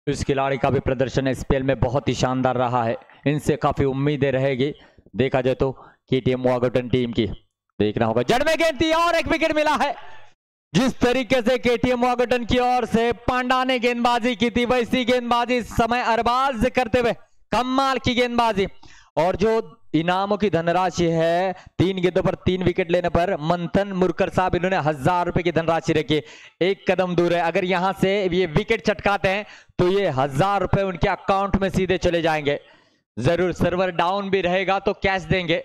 इस खिलाड़ी का भी प्रदर्शन एसपीएल में बहुत ही शानदार रहा है, इनसे काफी उम्मीदें रहेगी देखा जाए तो केटीएम वागोटन टीम की। देखना होगा, जड़ में गेंद थी और एक विकेट मिला है। जिस तरीके से केटीएम वागोटन की ओर से पांडा ने गेंदबाजी की थी वैसी गेंदबाजी इस समय अरबाज करते हुए कमाल की गेंदबाजी। और जो इनामों की धनराशि है 3 गेंदों पर 3 विकेट लेने पर मंथन मुरकर साहब इन्होंने 1000 रुपए की धनराशि रखी, एक कदम दूर है। अगर यहां से ये विकेट चटकाते हैं तो ये 1000 रुपए उनके अकाउंट में सीधे चले जाएंगे। जरूर सर्वर डाउन भी रहेगा तो कैश देंगे।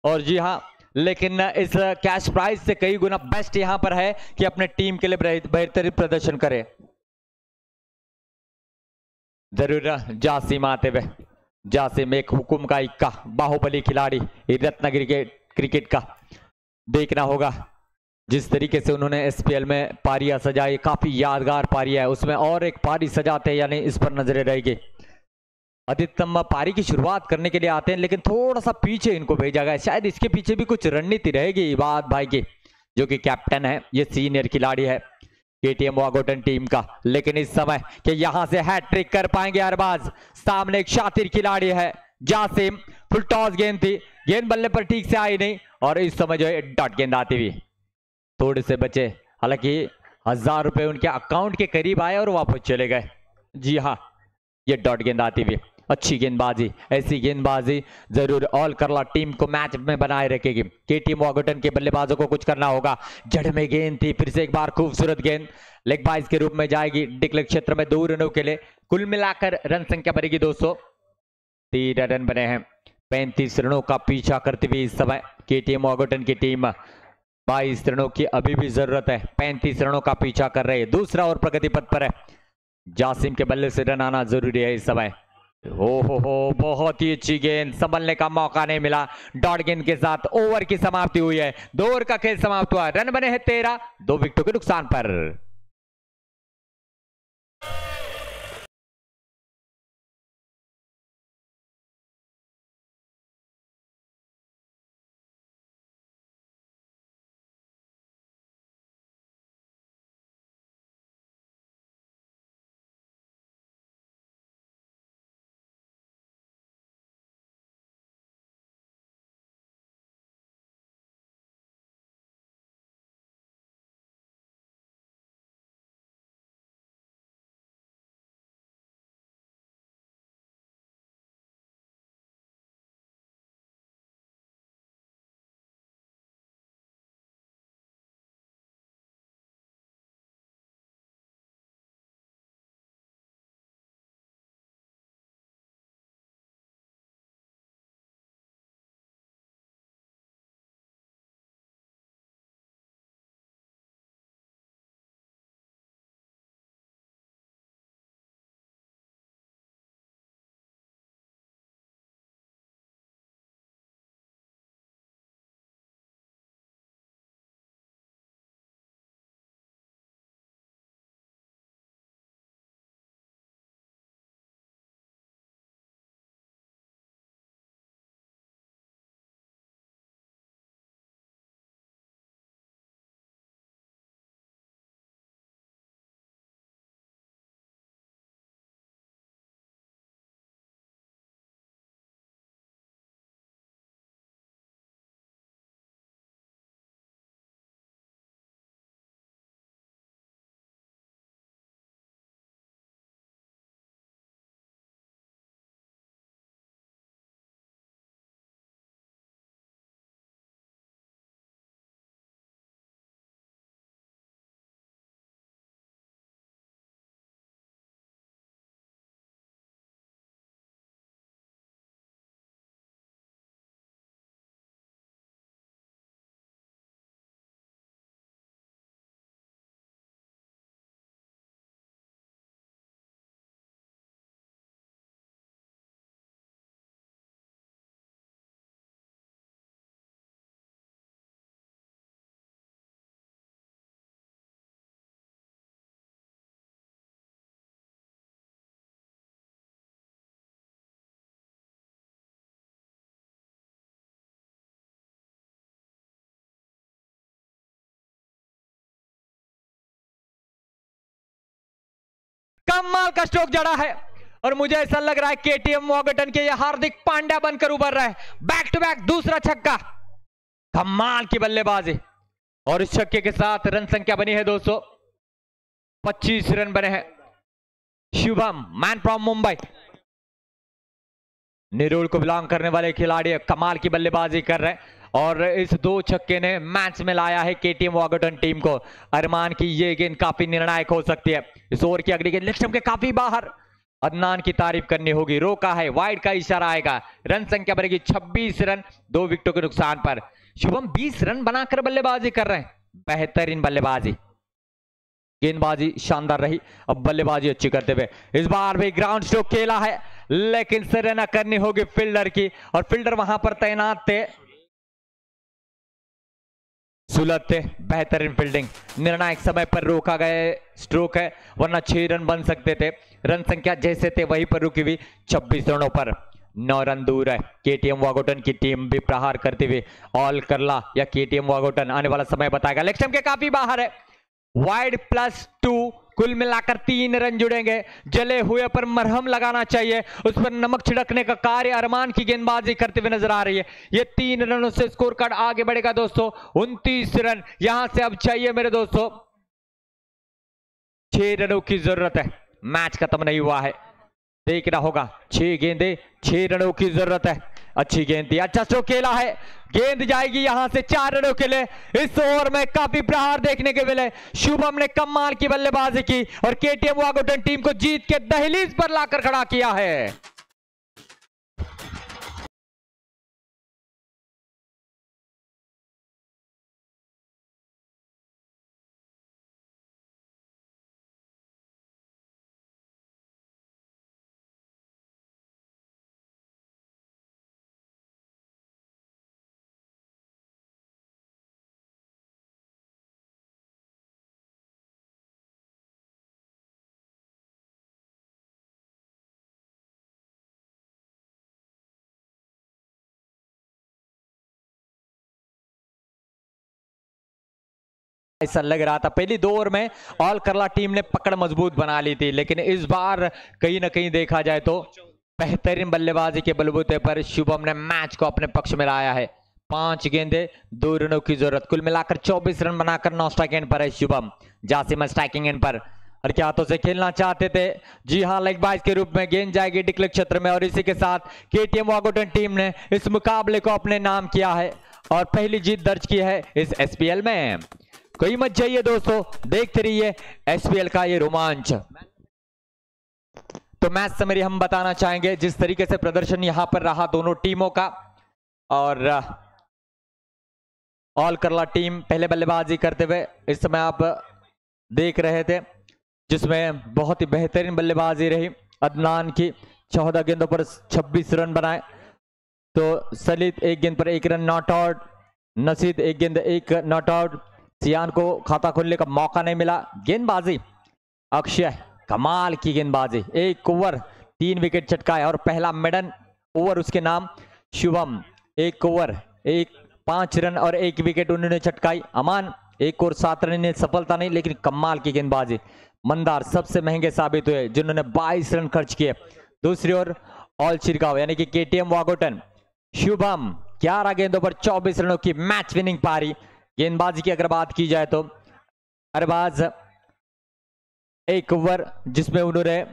और जी हाँ, लेकिन इस कैश प्राइज से कई गुना बेस्ट यहां पर है कि अपने टीम के लिए बेहतरीन प्रदर्शन करें। जरूर जासिम आते हुए, जासिम एक हुकुम का इक्का, बाहुबली खिलाड़ी रत्नागिरी के क्रिकेट का। देखना होगा जिस तरीके से उन्होंने एसपीएल में पारियां सजाई, काफी यादगार पारियां है, उसमें और एक पारी सजाते हैं यानी इस पर नजरें रहेगी। अधिकतम पारी की शुरुआत करने के लिए आते हैं लेकिन थोड़ा सा पीछे इनको भेजा गया, शायद इसके पीछे भी कुछ रणनीति रहेगी इबाद भाई की, जो कि कैप्टन है, ये सीनियर खिलाड़ी है केटीएम वागोटन टीम का। लेकिन इस समय कि यहां से हैट्रिक कर पाएंगे अरबाज, सामने एक शातिर खिलाड़ी है जासिम, फुल टॉस गेंद थी, गेंद बल्ले पर ठीक से आई नहीं और इस समय जो है डॉट गेंद आती हुई थोड़े से बचे। हालांकि 1000 रुपए उनके अकाउंट के करीब आए और वापस चले गए। जी हाँ, ये डॉट गेंद आती हुई अच्छी गेंदबाजी, ऐसी गेंदबाजी जरूर ऑल करला टीम को मैच में बनाए रखेगी। केटीएम वागोटन के बल्लेबाजों को कुछ करना होगा। जड़ में गेंद थी, फिर से एक बार खूबसूरत गेंद लेग बाइज के रूप में जाएगी डिक्लेयर क्षेत्र में 2 रनों के लिए। कुल मिलाकर रन संख्या बनेगी 203 रन बने हैं। 35 रनों का पीछा करते हुए इस समय केटीएम वागोटन की टीम 22 रनों की अभी भी जरूरत है, 35 रनों का पीछा कर रहे हैं, दूसरा और प्रगति पथ पर है। जासिम के बल्ले से रन आना जरूरी है इस समय। हो बहुत ही अच्छी गेंद, संभलने का मौका नहीं मिला। डॉट गेंद के साथ ओवर की समाप्ति हुई है, 2 ओवर का खेल समाप्त हुआ, रन बने हैं 13, 2 विकेटों के नुकसान पर। कमाल का स्ट्रोक जड़ा है और मुझे ऐसा लग रहा है केटीएम वागटन के ये हार्दिक पांड्या बनकर उभर रहा है। बैक टू बैक दूसरा छक्का, कमाल की बल्लेबाजी और इस छक्के के साथ रन संख्या बनी है 225 रन बने हैं। शुभम मैन फ्रॉम मुंबई, निरोल को बिलोंग करने वाले खिलाड़ी कमाल की बल्लेबाजी कर रहे हैं और इस 2 छक्के ने मैच में लाया है केटीएम वागटन टीम को। अरमान की ये गेंद काफी निर्णायक हो सकती है। इस ओवर की अगली गेंद लेग स्टंप के काफी बाहर, अदनान की तारीफ करनी होगी, रोका है, वाइड का इशारा आएगा। रन संख्या बनेगी 26 रन 2 विकेटों के नुकसान पर। शुभम 20 रन बनाकर बल्लेबाजी कर रहे हैं, बेहतरीन बल्लेबाजी, गेंदबाजी शानदार रही, अब बल्लेबाजी अच्छी करते हुए इस बार भी ग्राउंड स्ट्रोक खेला है लेकिन सराहना करनी होगी फील्डर की और फील्डर वहां पर तैनात थे, सुलभ थे, बेहतरीन फील्डिंग, निर्णायक समय पर रोका गया स्ट्रोक है वरना 6 रन बन सकते थे। रन संख्या जैसे थे वहीं पर रुकी हुई 26 रनों पर, 9 रन दूर है केटीएम वागोटन की टीम भी प्रहार करते हुए। ऑल करला या केटीएम वागोटन आने वाला समय बताएगा। लेग स्टंप के काफी बाहर है, वाइड +2, कुल मिलाकर 3 रन जुड़ेंगे। जले हुए पर मरहम लगाना चाहिए, उस पर नमक छिड़कने का कार्य अरमान की गेंदबाजी करते हुए नजर आ रही है। ये 3 रनों से स्कोर कार्ड आगे बढ़ेगा दोस्तों, 29 रन यहां से अब चाहिए मेरे दोस्तों। 6 रनों की जरूरत है, मैच खत्म नहीं हुआ है, देखना होगा। 6 गेंदे 6 रनों की जरूरत है। अच्छी गेंद थी, अच्छा स्ट्रोक खेला है, गेंद जाएगी यहां से 4 रनों के लिए। इस ओवर में काफी प्रहार देखने के मिले, शुभम ने कमाल की बल्लेबाजी की और केटीएम वागोटन टीम को जीत के दहलीज पर लाकर खड़ा किया है। ऐसा लग रहा था पहली 2 ओवर में ऑल करला टीम ने पकड़ मजबूत बना ली थी, लेकिन इस बार कहीं ना कहीं देखा जाए तो बेहतरीन बल्लेबाजी के बलबूते पर शुभम ने मैच को अपने पक्ष में लाया है। 5 गेंदे 2 रनों की जरूरत, कुल मिलाकर 24 रन बनाकर 9 स्ट्राइक एंड पर है शुभम। जासिम स्ट्राइकिंग एंड पर और क्या हाथों से खेलना चाहते थे, जी हाँ, लेग बाइज के रूप में गेंद जाएगी डिक्लेयर क्षेत्र में और इसी के साथ केटीएम वागोटन टीम ने इस मुकाबले को अपने नाम किया है और पहली जीत दर्ज की है इस एसपीएल में। कोई मत जाइए दोस्तों, देखते रहिए एसपीएल का ये रोमांच। तो मैच समरी हम बताना चाहेंगे, जिस तरीके से प्रदर्शन यहां पर रहा दोनों टीमों का, और ऑल करला टीम पहले बल्लेबाजी करते हुए इस समय आप देख रहे थे, जिसमें बहुत ही बेहतरीन बल्लेबाजी रही अदनान की। 14 गेंदों पर 26 रन बनाए, तो सलीत 1 गेंद पर 1 रन नॉट आउट, नसीद 1 गेंद 1 नॉट आउट, सियान को खाता खोलने का मौका नहीं मिला। गेंदबाजी अक्षय कमाल की गेंदबाजी, 1 ओवर 3 विकेट चटकाए और पहला मेडन ओवर उसके नाम। शुभम 1 ओवर 5 रन और 1 विकेट उन्होंने चटकाई। अमान 1 ओवर 7 रन, सफलता नहीं लेकिन कमाल की गेंदबाजी। मंदार सबसे महंगे साबित हुए जिन्होंने 22 रन खर्च किए। दूसरी ओर ऑल चिरगांव यानी कि केटीएम वागोटन, शुभम 11 गेंदों पर 24 रनों की मैच विनिंग पारी। गेंदबाजी की अगर बात की जाए तो अरबाज 1 ओवर जिसमें उन्होंने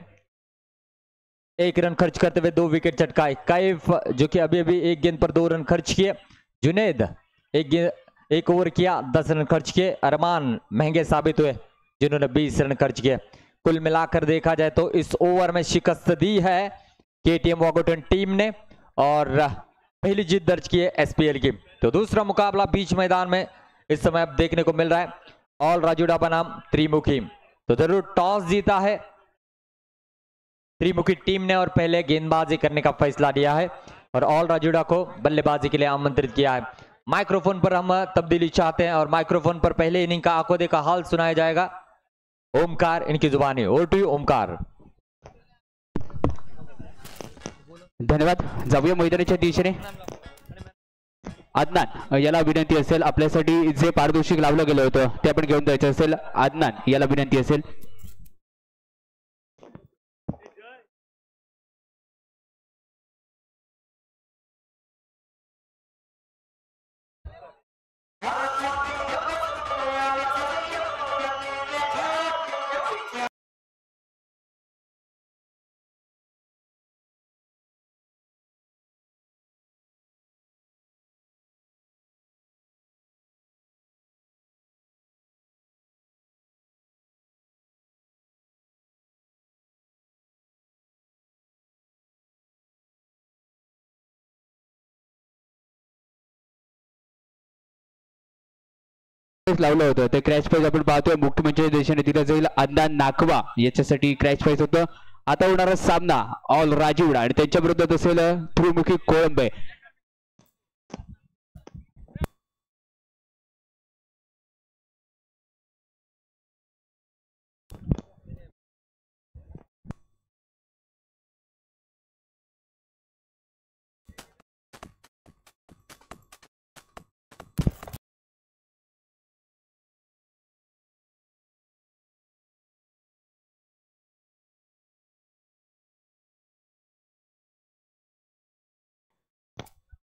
1 रन खर्च करते हुए 2 विकेट चटकाए। कैफ जो कि अभी अभी 1 गेंद पर 2 रन खर्च किए। जुनेद 1 ओवर किया 10 रन खर्च किए। अरमान महंगे साबित हुए जिन्होंने 20 रन खर्च किए। कुल मिलाकर देखा जाए तो इस ओवर में शिकस्त दी है केटीएम वागोटन टीम ने और पहली जीत दर्ज की है एसपीएल की। तो दूसरा मुकाबला बीच मैदान में इस समय अब देखने को मिल रहा है। ऑल राजूड़ा बनाम त्रिमुखी, तो जरूर टॉस जीता है त्रिमुखी टीम ने और पहले गेंदबाजी करने का फैसला लिया है और ऑल राजूड़ा को बल्लेबाजी के लिए आमंत्रित किया है। माइक्रोफोन पर हम तब्दीली चाहते हैं और माइक्रोफोन पर पहले इनिंग का आंखों देखा हाल सुनाया जाएगा। ओमकार इनकी जुबानी, ओवर टू यू ओमकार। धन्यवाद। जाऊया मैदानाच्या दिशेने। आदनान याला विनंती असेल, आपल्यासाठी जे पारितोषिक लावलं गेलं होतं ते आपण घेऊन जायचं असेल। आदनान याला विनंती असेल। प्राइस लावलं होतं ते क्रॅश प्राइस आपण पाहतोय मुख्यमंत्र्यांच्या दिशेने दिलं जाईल अद्नान नाकवा याच्यासाठी क्रॅश प्राइस होतं. आता होणारा सामना ऑल राजीवडा आणि त्यांच्या विरोधात असेल त्रिमुखी कोळंबे.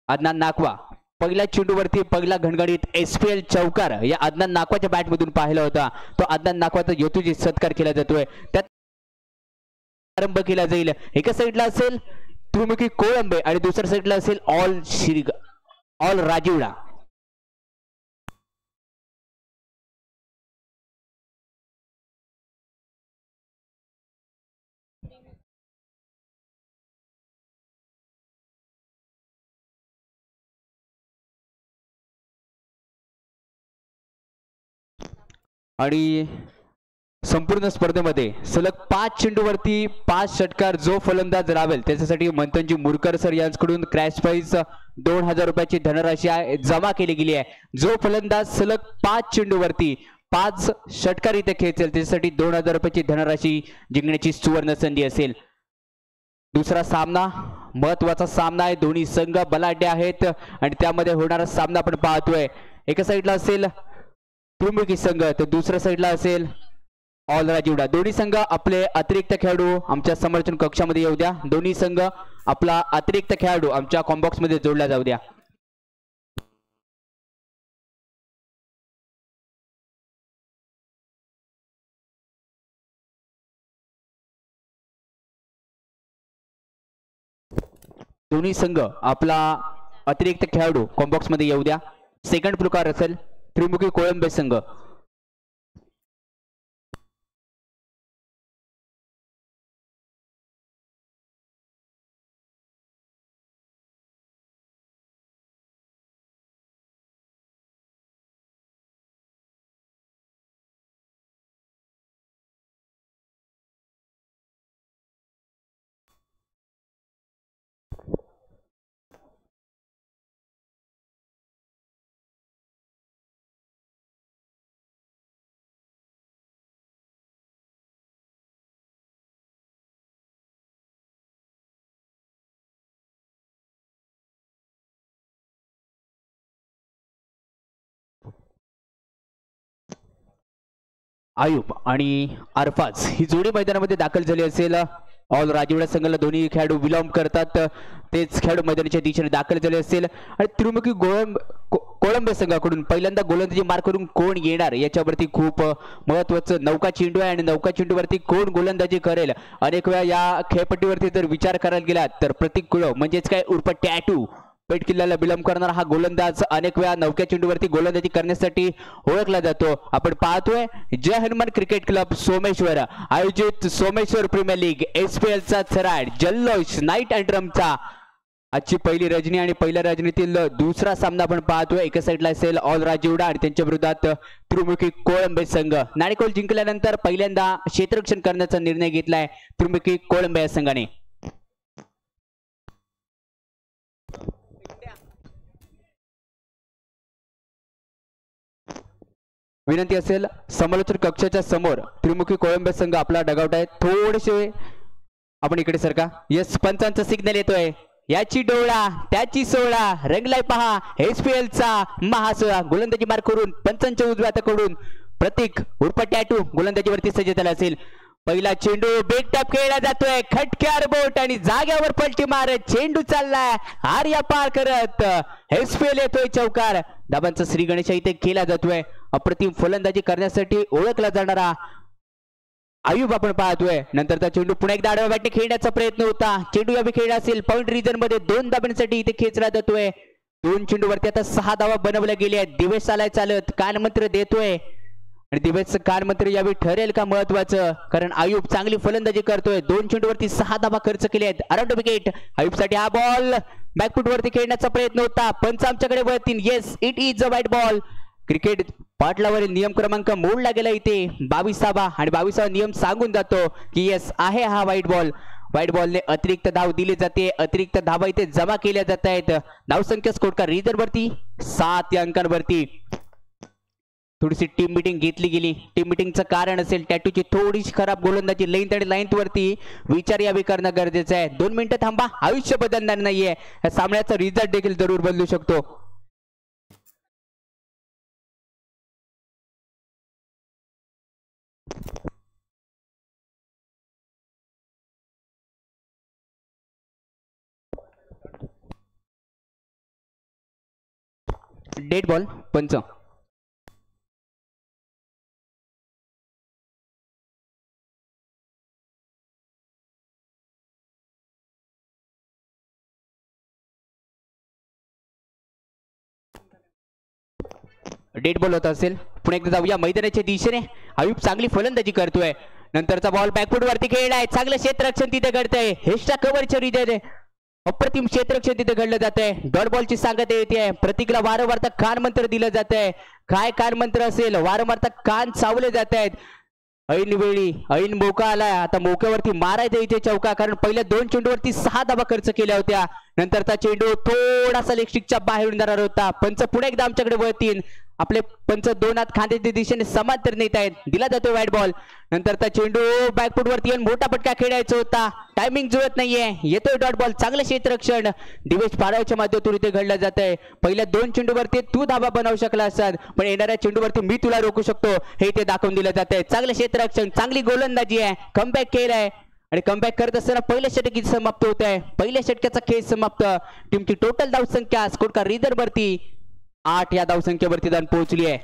अदनान नाकवा पहिल्या चेंडूवरती पहिला घणघणीत SPL चौकार या अदनान नाकवाच्या बॅट मधून पाहिला होता. तो अदनान नाकवाचा यथोचित सत्कार केला जातोय. त्यात आरंभ केला जाईल. एका साईडला असेल त्रिमुखी कोळंबे आणि दुसऱ्या साईडला असेल ऑल राजीवडा. आणि संपूर्ण स्पर्धेमध्ये सलग 5 चेंडूवरती 5 षटकार जो फलंदाज रावेल त्याच्यासाठी मंथनजी मुरकर सर यांच्याकडून क्रॅश प्राइस 2000 रुपयाची धनराशी जमा केली गेली आहे. जो फलंदाज सलग 5 चेंडूवरती 5 षटकार इथे खेचेल त्याच्यासाठी 2000 रुपयाची धनराशी जिंकण्याची सुवर्ण संधी असेल. दुसरा सामना महत्वाचा सामना आहे. दोन्ही संघ बलाढ्य आहेत आणि त्यामध्ये होणारा सामना आपण पाहतोय. एका साईडला असेल त्रिमुखी संघ तर दुसऱ्या साईडला असेल ऑल राजीवडा. दोन्ही संघ आपले अतिरिक्त खेळाडू आमच्या समर्थन कक्षामध्ये येऊ द्या. दोन्ही संघ आपला अतिरिक्त खेळाडू आमच्या कॉम्बॉक्स मध्ये जोडला जाऊ द्या. दोन्ही संघ आपला अतिरिक्त खेळाडू कॉम्बॉक्स मध्ये येऊ द्या. सेकंड पुकार असेल त्रिमुखी कोळंबे संघ. आयुब आणि अरफाज ही जोडी मैदानामध्ये दाखल झाली असेल. ऑल राजीवडा संघाला दोन्ही खेळाडू विलंब करतात. तेच खेळाडू मैदानाच्या दिशेने दाखल झाले असेल आणि त्रिमुखी कोळंबे संघाकडून पहिल्यांदा गोलंदाजी मार करून कोण येणार याच्यावरती खूप महत्वाचं नौका चेंडू आहे आणि नौका चेंडूवरती कोण गोलंदाजी करेल. अनेक वेळा या खेळपट्टीवरती जर विचार करायला गेला तर प्रतीक कुळव म्हणजेच काय उर्फ टॅटू पेट किल्ल्याला विलंब करणारा हा गोलंदाज अनेक वेळा नौक्या चेंडूवरती गोलंदाजी करण्यासाठी ओळखला जातो. आपण पाहतोय जय हनुमान क्रिकेट क्लब सोमेश्वर आयोजित सोमेश्वर प्रीमियर लीग SPL चा थराड जल्लोष नाईट अँड ड्रमचा आजची पहिली रजनी आणि पहिल्या रजनीतील दुसरा सामना आपण पाहतोय. एका साईडला असेल ऑल राजीवडा आणि त्यांच्या विरोधात त्रिमुखी कोळंबे संघ. नाणेकोल जिंकल्यानंतर पहिल्यांदा क्षेत्ररक्षण करण्याचा निर्णय घेतलाय त्रिमुखी कोळंबे या संघाने. विनंती असेल समालोचन कक्षाच्या समोर त्रिमुखी कोळंबे संघ आपला डगआउट आहे. थोडेसे आपण इकडे सरका. यस पंचांचा सिग्नल येतोय. याची डोळा त्याची सोळा रंगलाय पहा SPL चा महासोळा. गोलंदाजी मार करून पंचांच्या उजव्या हाताकडून प्रतीक उर्फ टॅटू गोलंदाजीवरती सज्ज झाला असेल. पहिला चेंडू बेग टॅप खेळला जातोय. खटक्यार बोट आणि जाग्यावर पलटी मारत चेंडू चाललाय आर्या पार करत SPL येतोय चौकार. धाबांचा श्री गणेश इथे केला जातोय. अप्रतिम फलंदाजी करण्यासाठी ओळखला जाणारा आयुब आपण पाहतोय. नंतरचा चेंडू पुन्हा एकदा आडव्या बॅटने खेळण्याचा प्रयत्न होता. चेंडू यावी खेळला असेल पॉइंट रिजन मध्ये 2 धाब्यांसाठी इथे खेचला जातोय. 2 चेंडूवरती आता 6 धावा बनवल्या गेल्या आहेत. दिवेश चालाय चालत कानमंत्र देतोय आणि दिवेशचं कानमंत्र यावेळी ठरेल का महत्वाचं कारण आयुब चांगली फलंदाजी करतोय. 2 चेंडूवरती 6 धावा खर्च केले आहेत. अराउंड विकेट आयुबसाठी हा बॉल बॅकफुट वरती खेळण्याचा प्रयत्न होता. पंच आमच्याकडे वळतील. येस इट इज अ वाईट बॉल क्रिकेट पाटलावरील नियम क्रमांक मोडला गेला इथे 22 आणि 22 नियम सांगून जातो की यस आहे हा व्हाईट बॉल. व्हाईट बॉलने अतिरिक्त धाव दिली जाते. अतिरिक्त धावा इथे जमा केल्या जात आहेत. धावसंख्या स्कोर का रीजन वरती 7 अंकांवरती. थोडीशी टीम मिटिंग घेतली गेली. टीम मिटिंगचं कारण असेल टॅटूची थोडीशी खराब गोलंदाजी लेंथ आणि लाईन्थ वरती विचार यावे करणं गरजेचं आहे. 2 मिनिटं थांबा. आयुष्य बदलणार नाहीये. या सामन्याचा रिझल्ट देखील जरूर बदलू शकतो. डेड बॉल पंच. डेड बॉल होत असेल. पुन्हा एकदा जाऊया मैदानाच्या दिशेने. आयुब चांगली फलंदाजी करतोय. नंतरचा बॉल बॅकफूट वरती खेळलाय. चांगलं क्षेत्ररक्षण तिथे घडतंय. हेस्टा कव्हरच्या रिजन अप्रतिम क्षेत्ररक्षण तिथे घडलं जात आहे. डॉट बॉलची सांगता येते. प्रतीकला वारंवार कान मंत्र दिलं जात आहे. काय कान मंत्र असेल. वारंवार कान चावले जात आहेत. ऐन वेळी ऐन मोका आलाय. आता मोक्यावरती मारायचं इथे चौका. कारण पहिल्या 2 चेंडूवरती 6 धावा खर्च केल्या होत्या. नंतरचा चेंडू थोडासा लेगस्टिकच्या बाहेरून जाणार होता. पंच पुढे एकदा आमच्याकडे वळतील. आपले पंच 2 हात खांद्याच्या दिशेने समांतर नेत आहेत. दिला जातो व्हाईट बॉल. नंतरचा चेंडू बॅकफूट वरती येऊन मोठा पटका खेळायचा होता. टायमिंग जुळत नाहीये. येतोय डॉट बॉल. चांगलं क्षेत्ररक्षण दिवेश पाडावच्या माध्यमातून इथे घडलं जात आहे. पहिल्या 2 चेंडूवरती तू धावा बनवू शकला असतात पण येणाऱ्या चेंडूवरती मी तुला रोखू शकतो हे इथे दाखवून दिलं जात आहे. चांगलं क्षेत्ररक्षण चांगली गोलंदाजी आहे. कमबॅक केलाय आणि कमबॅक करत असताना पहिल्या षटकी समाप्त होत आहे. पहिल्या षटकाचा खेळ समाप्त. टीमची टोटल धावसंख्या स्कोर का रीजन वरती 8 या धावसंख्येवरती जाऊन पोहोचली आहे.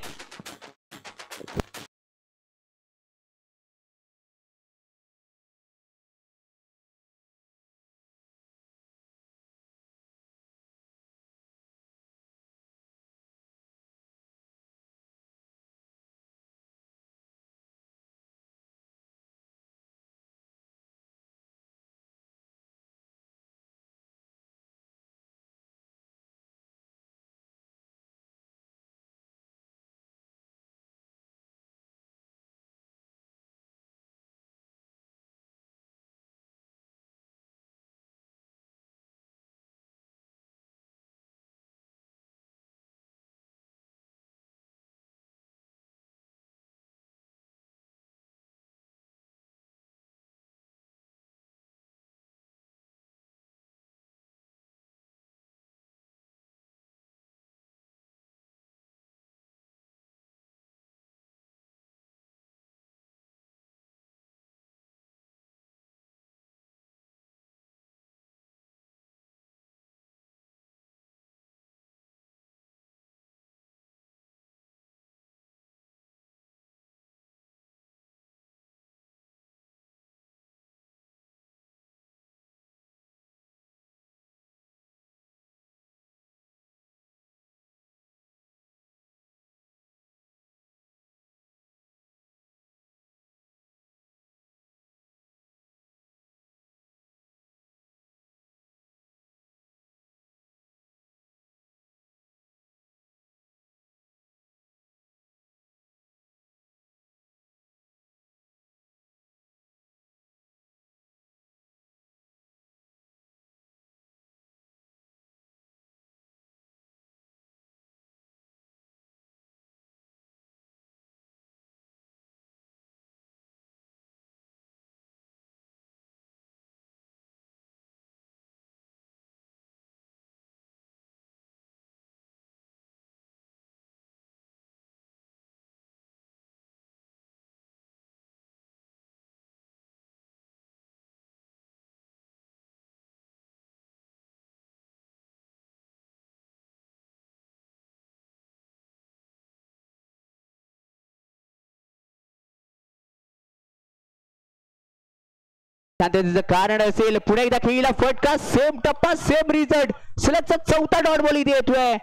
त्याचं कारण असेल पुढे एकदा खेळीला फटका सेम टप्पा सेम रिझल्ट सलगचा 4था डॉट बॉल इथे येतोय.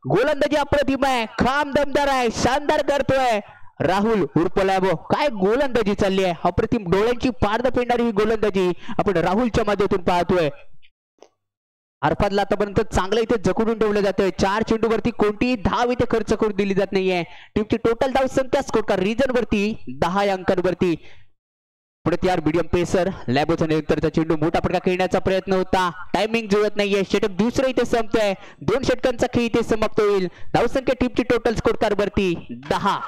गोलंदाजी अप्रतिम आहे. खाम दमदार आहे. शानदार करतोय राहुल उर्फ लॅबो. काय गोलंदाजी चालली आहे. अप्रतिम डोळ्यांची पारद पेंडणारी ही गोलंदाजी आपण राहुलच्या माध्यमातून पाहतोय. अरफातला आतापर्यंत चांगलं इथे जखडून ठेवलं जातंय. 4 चेंडूवरती कोणतीही धाव इथे खर्च करून दिली जात नाहीये. टीमची टोटल धाव संख्या स्कोर कार्ड रिजन वरती 10 अंकांवरती. पुढे तयार मीडियम पेसर लॅबोचा नंतरचा चेंडू मोठा फटका खेळण्याचा प्रयत्न होता. टायमिंग जुळत नाहीये. षटक दुसरं इथे संपतोय. 2 षटकांचा खेळ इथे समाप्त होईल. धावसंख्या टीमची टोटल स्कोर कार्ड वरती 10.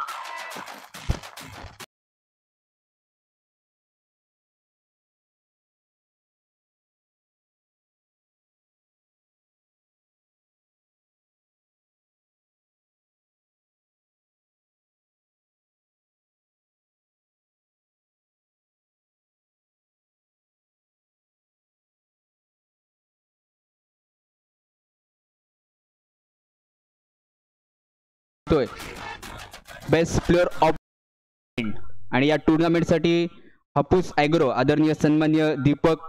बेस्ट प्लेअर ऑफ आणि या टुर्नामेंटसाठी हापूस ॲग्रो आदरणीय सन्मान्य दीपक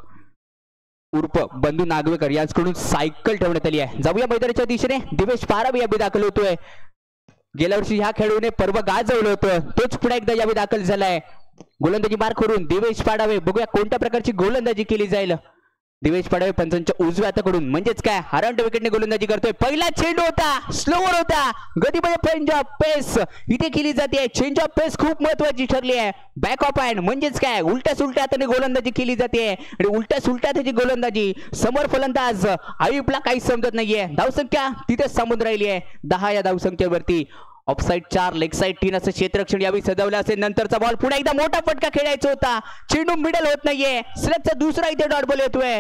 उर्फ बंधू नागवेकर यांच्याकडून सायकल ठेवण्यात आली आहे. जाऊया मैदानाच्या दिशेने. दिवेश पारावे यावेळी दाखल होतोय. गेल्या वर्षी ह्या खेळाडूने पर्व गाजवलं होतं, तोच पुन्हा एकदा यावेळी दाखल झालाय. गोलंदाजी मार करून दिवेश पाडावे. बघूया कोणत्या प्रकारची गोलंदाजी केली जाईल. दिवेश पाडावे पंचांच्या उजव्या हाताकडून म्हणजेच काय हरंट विकेटने गोलंदाजी करतोय. पहिला चेंडू होता, स्लोवर होता, गतीमध्ये चेंज ऑफ पेस इथे केली जाते. चेंज ऑफ पेस खूप महत्वाची ठरली आहे. बॅक ऑफ हँड म्हणजेच काय उलट्या सुलट्या हाताने गोलंदाजी केली जाते आणि उलट्या सुलट्या हाताची गोलंदाजी समोर फलंदाज आयुबला काही समजत नाहीये. धावसंख्या तिथेच थांबून राहिली आहे 10 या धावसंख्येवरती. ऑफसाईड 4 लेग साईड 3 असं क्षेत्ररक्षण यावेळी सजवलं असेल. नंतरचा बॉल पुन्हा एकदा मोठा फटका खेळायचा होता. चेंडू मिडल होत नाहीये. सलगचा दुसरा इथे डॉट बॉल येतोय.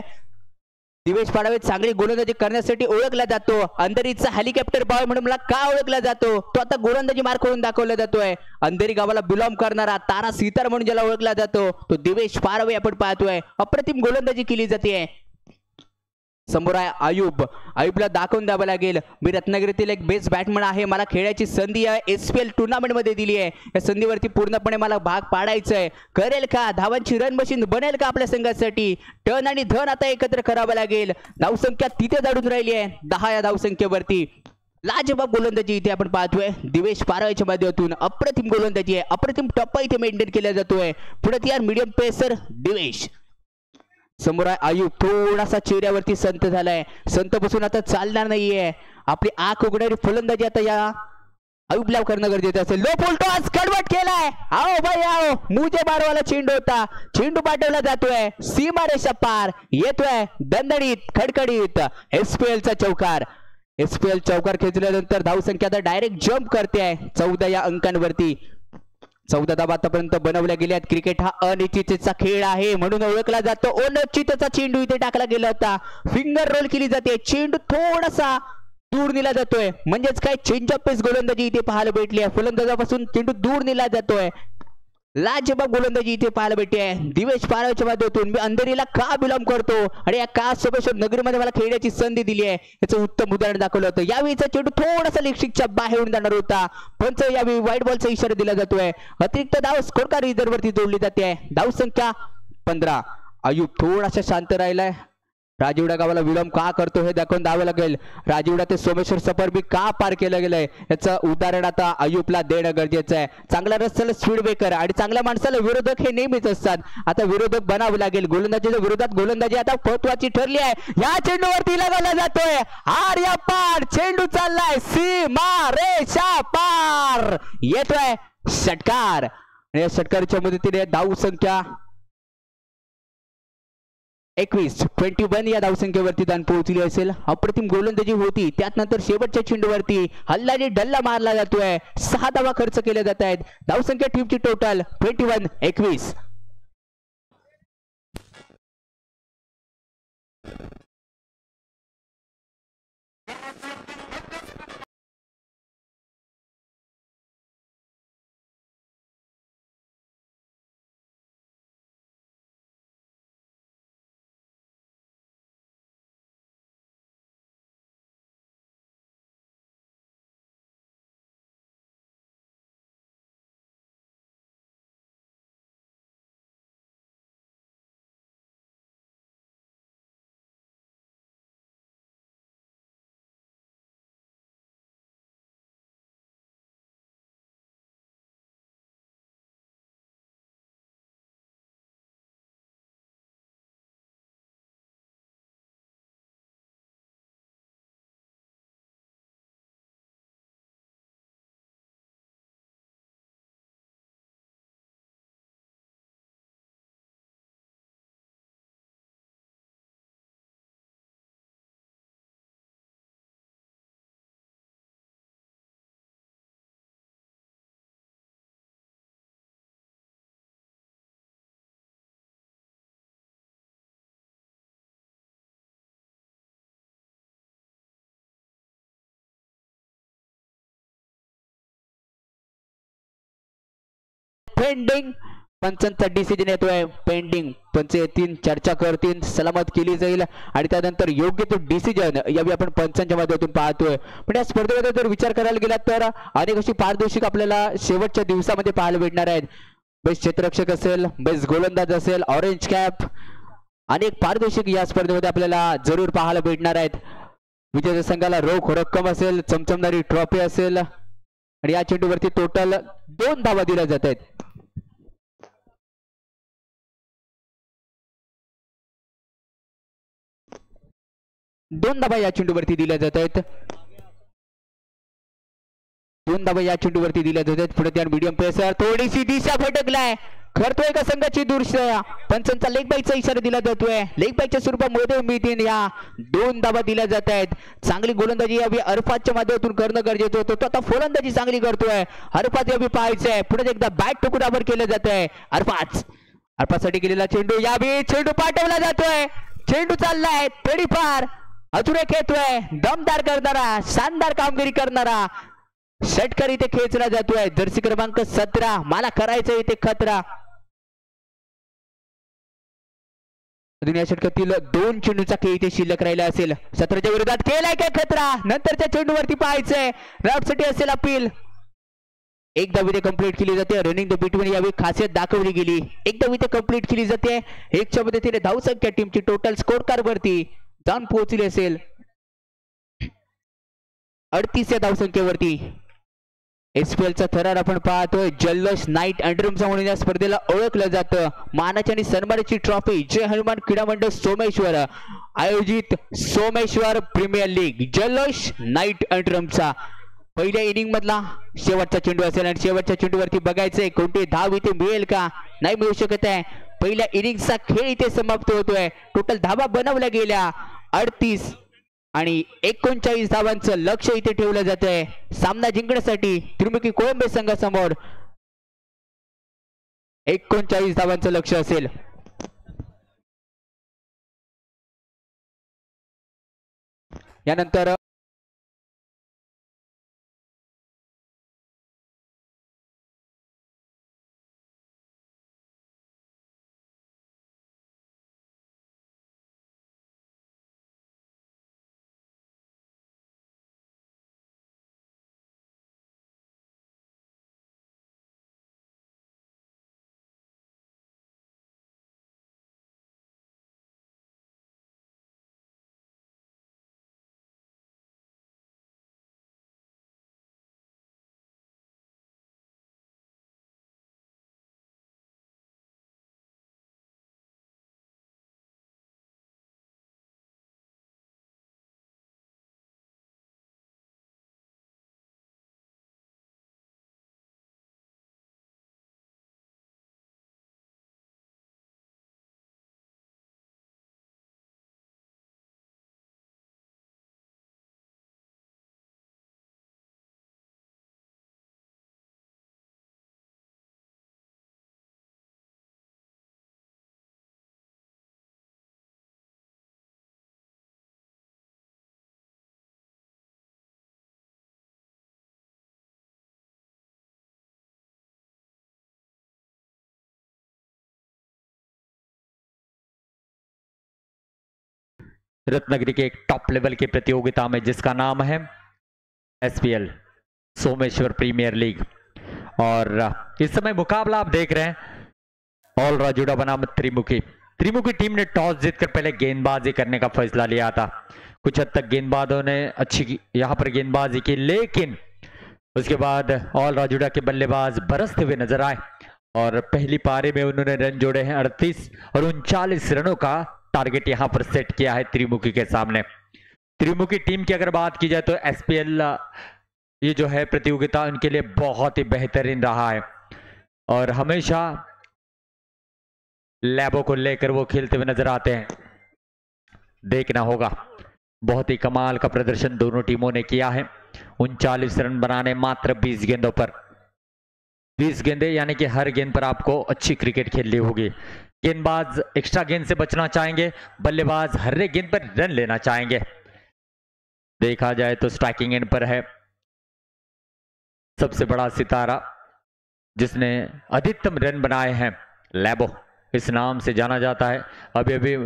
दिवेश पाडावे चांगली गोलंदाजी करण्यासाठी ओळखला जातो. अंधेरीचा हेलिकॉप्टर बॉय म्हणून मला का ओळखला जातो, तो आता गोलंदाजी मार करून दाखवला जातोय. अंधेरी गावाला बिलॉंग करणारा तारा सितार म्हणून ज्याला ओळखला जातो तो दिवेश पाडावे आपण पाहतोय. अप्रतिम गोलंदाजी केली जाते. समोर आहे आयुब. आयुबला दाखवून द्यावं लागेल मी रत्नागिरीतील एक बेस्ट बॅटमन आहे. मला खेळायची संधी SPL टुर्नामेंट मध्ये दिली आहे. या संधीवरती पूर्णपणे मला भाग पाडायचंय. करेल का? धावांची रन मशीन बनेल का आपल्या संघासाठी? टर्न आणि धन आता एकत्र करावं लागेल. धावसंख्या तिथे जाडून राहिली आहे 10 या धावसंख्येवरती. लाजबाब गोलंदाजी इथे आपण पाहतोय दिवेश पारावेच्या माध्यमातून. अप्रतिम गोलंदाजी आहे. अप्रतिम टप्पा इथे मेंटेन केला जातोय. पुढे यार मीडियम पेसर दिवेश. समोर आहे आयुब. थोडासा चेहऱ्यावरती संत झालाय. संत बसून आता चालणार नाहीये. आपली आंख उघडणारी फलंदाजी आता या आयुबला करणं गरजेचं असेल. लो फुलटो आज कडवट केलाय. आओ भाई आओ. मुझे बारवाला चेंडू होता. चेंडू पाठवला जातोय सीमा रेषा पार. येतोय दणदणीत खडखडीत SPL चा चौकार. SPL चौकार खेचल्यानंतर धावसंख्या आता डायरेक्ट जम्प करते 14 या अंकांवरती. 14 धावा आतापर्यंत बनवल्या गेल्यात. क्रिकेट हा अनिश्चिततेचा खेळ आहे म्हणून ओळखला जातो. अनिश्चिततेचा चेंडू इथे टाकला गेला होता. फिंगर रोल केली जाते. चेंडू थोडासा दूर नेला जातोय. म्हणजेच काय चेंज ऑफ पेस गोलंदाजी इथे पाहायला भेटली आहे. फलंदाजापासून चेंडू दूर नेला जातोय. लाजबाब गोलंदाजी इथे पाहायला भेटते आहे दिवेश पारावेच्या माध्यमातून. मी अंधेरीला का बिलॉंग करतो आणि या का सोबत नगरीमध्ये मला खेळण्याची संधी दिली आहे याचं उत्तम उदाहरण दाखवलं होतं. यावेळीचा चेंडू थोडासा लेगशिकच्या बाहेरून जाणार होता. पंच यावेळी वाईट बॉलचा इशारा दिला जातोय. अतिरिक्त धाव स्कोर कार्ड रिझर्व वरती जोडली जाते. धावसंख्या 15. आयुब थोडासा शांत राहिलाय. राजीवडा गावाला विलंब का करतो हे दाखवून द्यावं लागेल. राजीवडा ते सोमेश्वर सफर का पार केलं गेलंय याचं उदाहरण आता आयुबला देणं गरजेचं आहे. चांगला रस्त्याला स्पीड ब्रेकर आणि चांगल्या माणसाला विरोधक हे नेहमीच असतात. आता विरोधक बनावं लागेल. गोलंदाजीच्या विरोधात गोलंदाजी आता महत्वाची ठरली आहे. या चेंडूवरती लगावला जातोय. आर्या पार. चेंडू चाललाय सीमा रेषा पार. येतोय षटकार. या षटकाराच्या मदतीने धाव संख्या 21 या धावसंख्येवरती दान पोहोचली असेल. अप्रतिम गोलंदाजी होती. त्यात नंतर शेवटच्या चेंडूवरती हल्लाने डल्ला मारला जातोय. 6 धावा खर्च केल्या जात आहेत. धावसंख्या टीमची टोटल 21. पेंडिंग. पंचांचा डिसिजन येतोय पेंडिंग. पंच येतील, चर्चा करतील, सलामत केली जाईल आणि त्यानंतर योग्य तो डिसिजन यावेळी आपण पंचांच्या माध्यमातून पाहतोय. पण या स्पर्धेमध्ये जर विचार करायला गेला तर अनेक अशी पारदर्शक आपल्याला शेवटच्या दिवसामध्ये पाहायला भेटणार आहेत. बेस्ट क्षेत्ररक्षक असेल, बेस्ट गोलंदाज असेल, ऑरेंज कॅप, अनेक पारदर्शक या स्पर्धेमध्ये आपल्याला जरूर पाहायला भेटणार आहेत. विजेत्या संघाला रोख रक्कम असेल, चमचमणारी ट्रॉफी असेल आणि या चेंडूवरती टोटल 2 धावा दिल्या जात आहेत. दोन धावा या चेंडूवरती दिल्या जात आहेत. 2 धावा या चेंडूवरती दिल्या जात आहेत. पुढे त्या मीडियम पेसर थोडीशी दिशा भटकलाय. खरतोय का संघाची दुर्शा. पंचांचा लेग बाईकचा इशारा दिला जातोय. लेग बाईकच्या स्वरूपामध्ये मिळतील. या 2 धावा दिल्या जात आहेत. चांगली गोलंदाजी यावी अरफातच्या माध्यमातून करणं गरजेचं होतं. तो आता फलंदाजी चांगली करतोय. अरफात यावी पाहायचंय. पुढे एकदा बॅट टुकडावर केलं जात आहे. अरफातसाठी केलेला चेंडू यावी चेंडू पाठवला जातोय. चेंडू चाललाय तडीपार. अजून एक येतोय दमदार करणारा, शानदार कामगिरी करणारा षटकार इथे खेचला जातोय. जर्सी क्रमांक 17. मला करायचं इथे खतरा. अजून या षटकातील 2 चेंडूचा खेळ इथे शिल्लक राहिला असेल. 17च्या विरोधात केलाय काय खतरा. नंतरच्या चेंडूवरती पाहायचंय. रॉडसाठी असेल अपील. एक धाव इथे कंप्लीट केली जाते. रनिंग द बिटवीन यावी खासियत दाखवली गेली. एक धाव इथे कंप्लीट केली जाते. 1च्या मदतीने धावसंख्या टीमची टोटल स्कोर कार्ड वरती जाऊन पोहोचली असेल 38 या धावसंख्येवरती. एसपीएलचा थरार आपण पाहतोय. जल्लोष नाईट अंडररूमचा म्हणून या स्पर्धेला ओळखलं जातं. मानाची आणि सन्मानाची ट्रॉफी जय हनुमान क्रीडा मंडळ सोमेश्वर आयोजित सोमेश्वर प्रीमियर लीग जल्लोष नाईट अंडररूमचा पहिल्या इनिंग मधला शेवटचा चेंडू असेल आणि शेवटच्या चेंडूवरती बघायचंय कोणती धाव इथे मिळेल का. नाही मिळू शकत आहे. पहिल्या इनिंगचा खेळ इथे समाप्त होतोय. टोटल धावा बनवल्या गेल्या 38 आणि 39 धावांचं लक्ष इथे ठेवलं जात आहे सामना जिंकण्यासाठी त्रिमुखी कोळंबे संघासमोर 39 धावांचं लक्ष असेल. यानंतर रत्नागिरी के एक टॉप लेवल की प्रतियोगिता में जिसका नाम है एसपीएल सोमेश्वर प्रीमियर लीग और इस समय मुकाबला आप देख रहे हैं ऑल राजूड़ा बनाम त्रिमुखी टीम ने टॉस जीतकर पहले गेंदबाजी करने का फैसला लिया था। कुछ हद तक गेंदबाजों ने अच्छी यहां पर गेंदबाजी की, लेकिन उसके बाद ऑल राजूड़ा के बल्लेबाज बरसते हुए नजर आए और पहली पारी में उन्होंने रन जोड़े हैं 38 और 39 रनों का टारगेट यहां पर सेट किया है त्रिमुखी के सामने। त्रिमुखी टीम की अगर बात की जाए तो एसपीएल ये जो है प्रतियोगिता उनके लिए बहुत ही बेहतरीन रहा है और हमेशा लैबों को लेकर वो खेलते हुए नजर आते हैं। देखना होगा, बहुत ही कमाल का प्रदर्शन दोनों टीमों ने किया है। 39 रन बनाने मात्र 20 गेंदों पर, 20 गेंदें यानी कि हर गेंद पर आपको अच्छी क्रिकेट खेलनी होगी। गेंदबाज एक्स्ट्रा गेंद से बचना चाहेंगे, बल्लेबाज हर एक गेंद पर रन लेना चाहेंगे। देखा जाए तो स्ट्राइकिंग एंड पर है सबसे बड़ा सितारा जिसने अधिकतम रन बनाए हैं, लैबो इस नाम से जाना जाता है। अभी अभी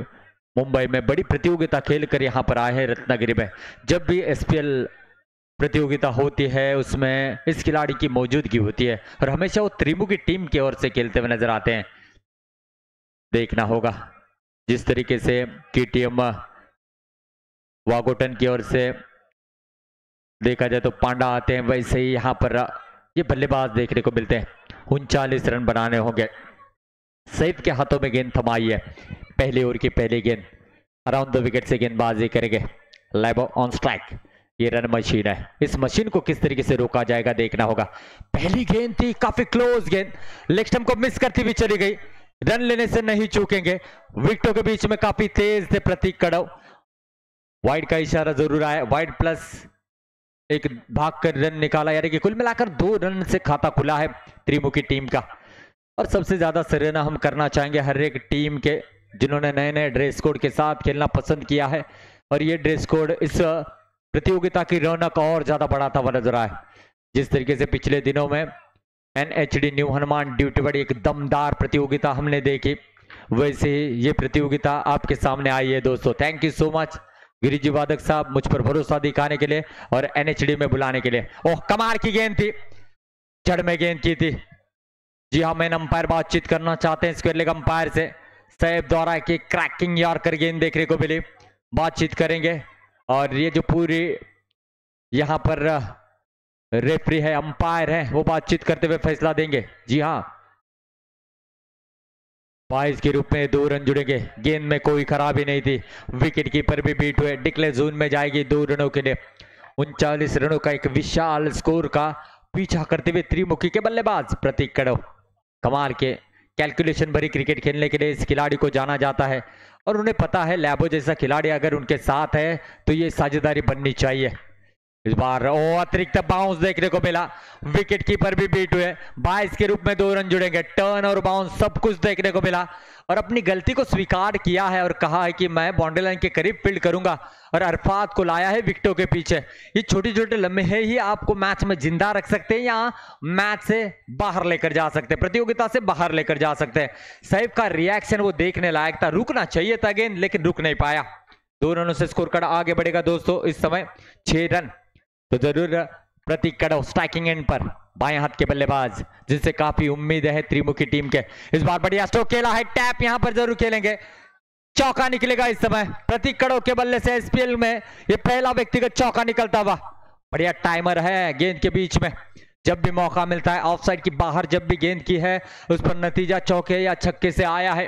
मुंबई में बड़ी प्रतियोगिता खेलकर यहाँ पर आए हैं रत्नागिरी में। जब भी एसपीएल प्रतियोगिता होती है उसमें इस खिलाड़ी की मौजूदगी होती है और हमेशा वो त्रिमुखी टीम की ओर से खेलते हुए नजर आते हैं। देखना होगा जिस तरीके से केटीएम वागोटन की ओर से देखा जाए तो पांडा आते हैं, वैसे ही यहाँ पर ये बल्लेबाज देखने को मिलते हैं। 39 रन बनाने होंगे। सैफ के हाथों में गेंद थमाई है। पहली ओवर की पहली गेंद अराउंड द विकेट से गेंदबाजी करेंगे। लैबो ऑन स्ट्राइक। ये रन मशीन है, इस मशीन को किस तरीके से रोका जाएगा देखना होगा। पहली गेंद थी काफी क्लोज गेंद, लेग स्टंप को मिस करती हुई चली गई। रन लेने से नहीं चूकेंगे। विकेटों के बीच में काफी तेज थे प्रतीक कड़व। वाइड का इशारा जरूर आया, वाइड प्लस एक भाग कर रन निकाला, यानी कि कुल मिलाकर 2 रन से खाता खुला है त्रिमुखी टीम का। और सबसे ज्यादा सराहना हम करना चाहेंगे हर एक टीम के जिन्होंने नए नए ड्रेस कोड के साथ खेलना पसंद किया है और ये ड्रेस कोड इस प्रतियोगिता की रौनक और ज्यादा बढ़ाता हुआ नजर आए। जिस तरीके से पिछले दिनों में NHD न्यू हनुमान ड्यूटी बड़ी एक दमदार प्रतियोगिता हमने देखी, वैसे ही ये प्रतियोगिता आपके सामने आई है दोस्तों। Thank you so much Giriji वादक साहब मुझ पर भरोसा दिखाने के लिए और NHD में बुलाने के लिए। ओह कमाल की गेंद थी, जड़ में गेंद की थी। जी हाँ, मैन अंपायर बातचीत करना चाहते हैं स्क्वायर लेग अंपायर से। सैफ द्वारा की क्रैकिंग यॉर्कर गेंद देखने को मिली, बातचीत करेंगे। और ये जो पूरी यहाँ पर रेफरी है, अंपायर है, वो बातचीत करते हुए फैसला देंगे। जी हाँ, 22 के रूप में 2 रन जुड़ेंगे। गेंद में कोई खराबी नहीं थी। विकेट कीपर भी बीट हुए। डिक्लेयर जोन में जाएगी 2 रनों के लिए। 39 रनों का एक विशाल स्कोर का पीछा करते हुए त्रिमुखी के बल्लेबाज प्रतीक कड़व। कमाल के कैलकुलेशन भरी क्रिकेट खेलने के लिए इस खिलाड़ी को जाना जाता है और उन्हें पता है लैबो जैसा खिलाड़ी अगर उनके साथ है तो ये साझेदारी बननी चाहिए। इस बार अतिरिक्त बाउंस देखने को मिला। विकेट कीपर भी बीट हुए। 22 के रूप में 2 रन जुड़ेंगे। टर्न और बाउंस सब कुछ देखने को मिला और अपनी गलती को स्वीकार किया है और कहा है कि मैं बाउंड्री लाइन के करीब फील्ड करूंगा और अरफात को लाया है विकेटों के पीछे। ये छोटे छोटे लम्हे ही आपको मैच में जिंदा रख सकते हैं या मैच से बाहर लेकर जा सकते हैं, प्रतियोगिता से बाहर लेकर जा सकते हैं। सैफ का रिएक्शन वो देखने लायक था। रुकना चाहिए था गेंद, लेकिन रुक नहीं पाया। 2 रनों से स्कोर कार्ड आगे बढ़ेगा दोस्तों। इस समय 6 रन तो जरूर प्रतीक कड़व स्ट्राइकिंग एंड पर बाएं हाथ के बल्लेबाज जिनसे काफी उम्मीद है त्रिमुखी टीम के। इस बार बढ़िया स्ट्रोक खेला है, टैप यहां पर जरूर खेलेंगे। चौका निकलेगा इस समय प्रतीक कड़व के बल्ले से। एसपीएल में ये पहला व्यक्तिगत चौका निकलता हुआ। बढ़िया टाइमर है गेंद के बीच में। जब भी मौका मिलता है ऑफसाइड की बाहर जब भी गेंद की है उस पर नतीजा चौके या छक्के से आया है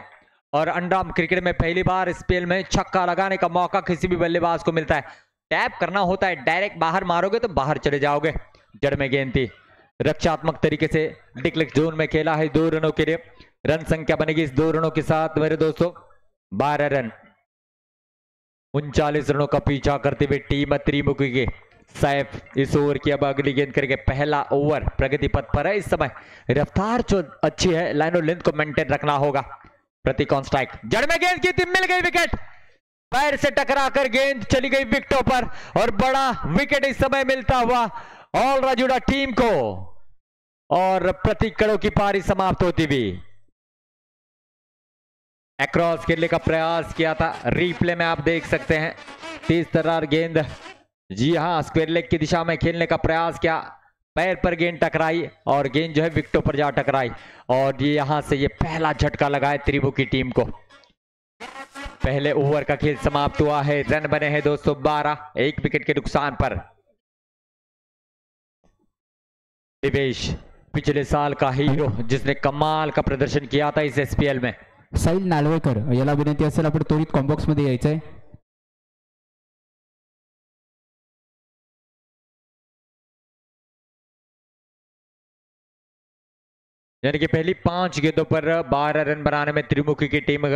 और अंडरआर्म क्रिकेट में पहली बार एसपीएल में छक्का लगाने का मौका किसी भी बल्लेबाज को मिलता है। टैप करना होता है, डायरेक्ट बाहर मारोगे तो बाहर चले जाओगे। जड़ में गेंद थी, रक्षात्मक तरीके से डिक्लेयर जोन में खेला है 2 रनों के लिए। रन संख्या बनेगी इस 2 रनों के साथ मेरे दोस्तों 12 रन। 39 रनों का पीछा करते हुए टीम त्रिमुखी के सैफ इस ओवर की अब अगली गेंद करके पहला ओवर प्रगति पथ पर है इस समय। रफ्तार जो अच्छी है, लाइन और लेंथ को मेंटेन रखना होगा। प्रतीक ऑन स्ट्राइक, जड़ में गेंद की थी, मिल गई विकेट। पैर से टकराकर गेंद चली गई विकेटों पर और बड़ा विकेट इस समय मिलता हुआ ऑल राजुड़ा टीम को और प्रतीक कड़व की पारी समाप्त होती हुई। अक्रॉस खेलने का प्रयास किया था, रिप्ले में आप देख सकते हैं। तेज तर्रार गेंद, जी हां, स्क्वायर लेग की दिशा में खेलने का प्रयास किया। पैर पर गेंद टकराई और गेंद जो है विकेटों पर जा टकराई और ये यहां से ये पहला झटका लगा है त्रिमुखी टीम को। पहले ओवर का खेल समाप्त हुआ है। रन बने हैं 212, 1 विकेट के नुकसान पर। दिवेश पिछले साल का हीरो जिसने कमाल का प्रदर्शन किया था इस एसपीएल में। साहिल नालवेकर याला विनंती असेल आपण त्वरित कॉम्बॉक्स मध्ये यायचंय। यानी कि पहली 5 गेंदों पर 12 रन बनाने में त्रिमुखी की टीम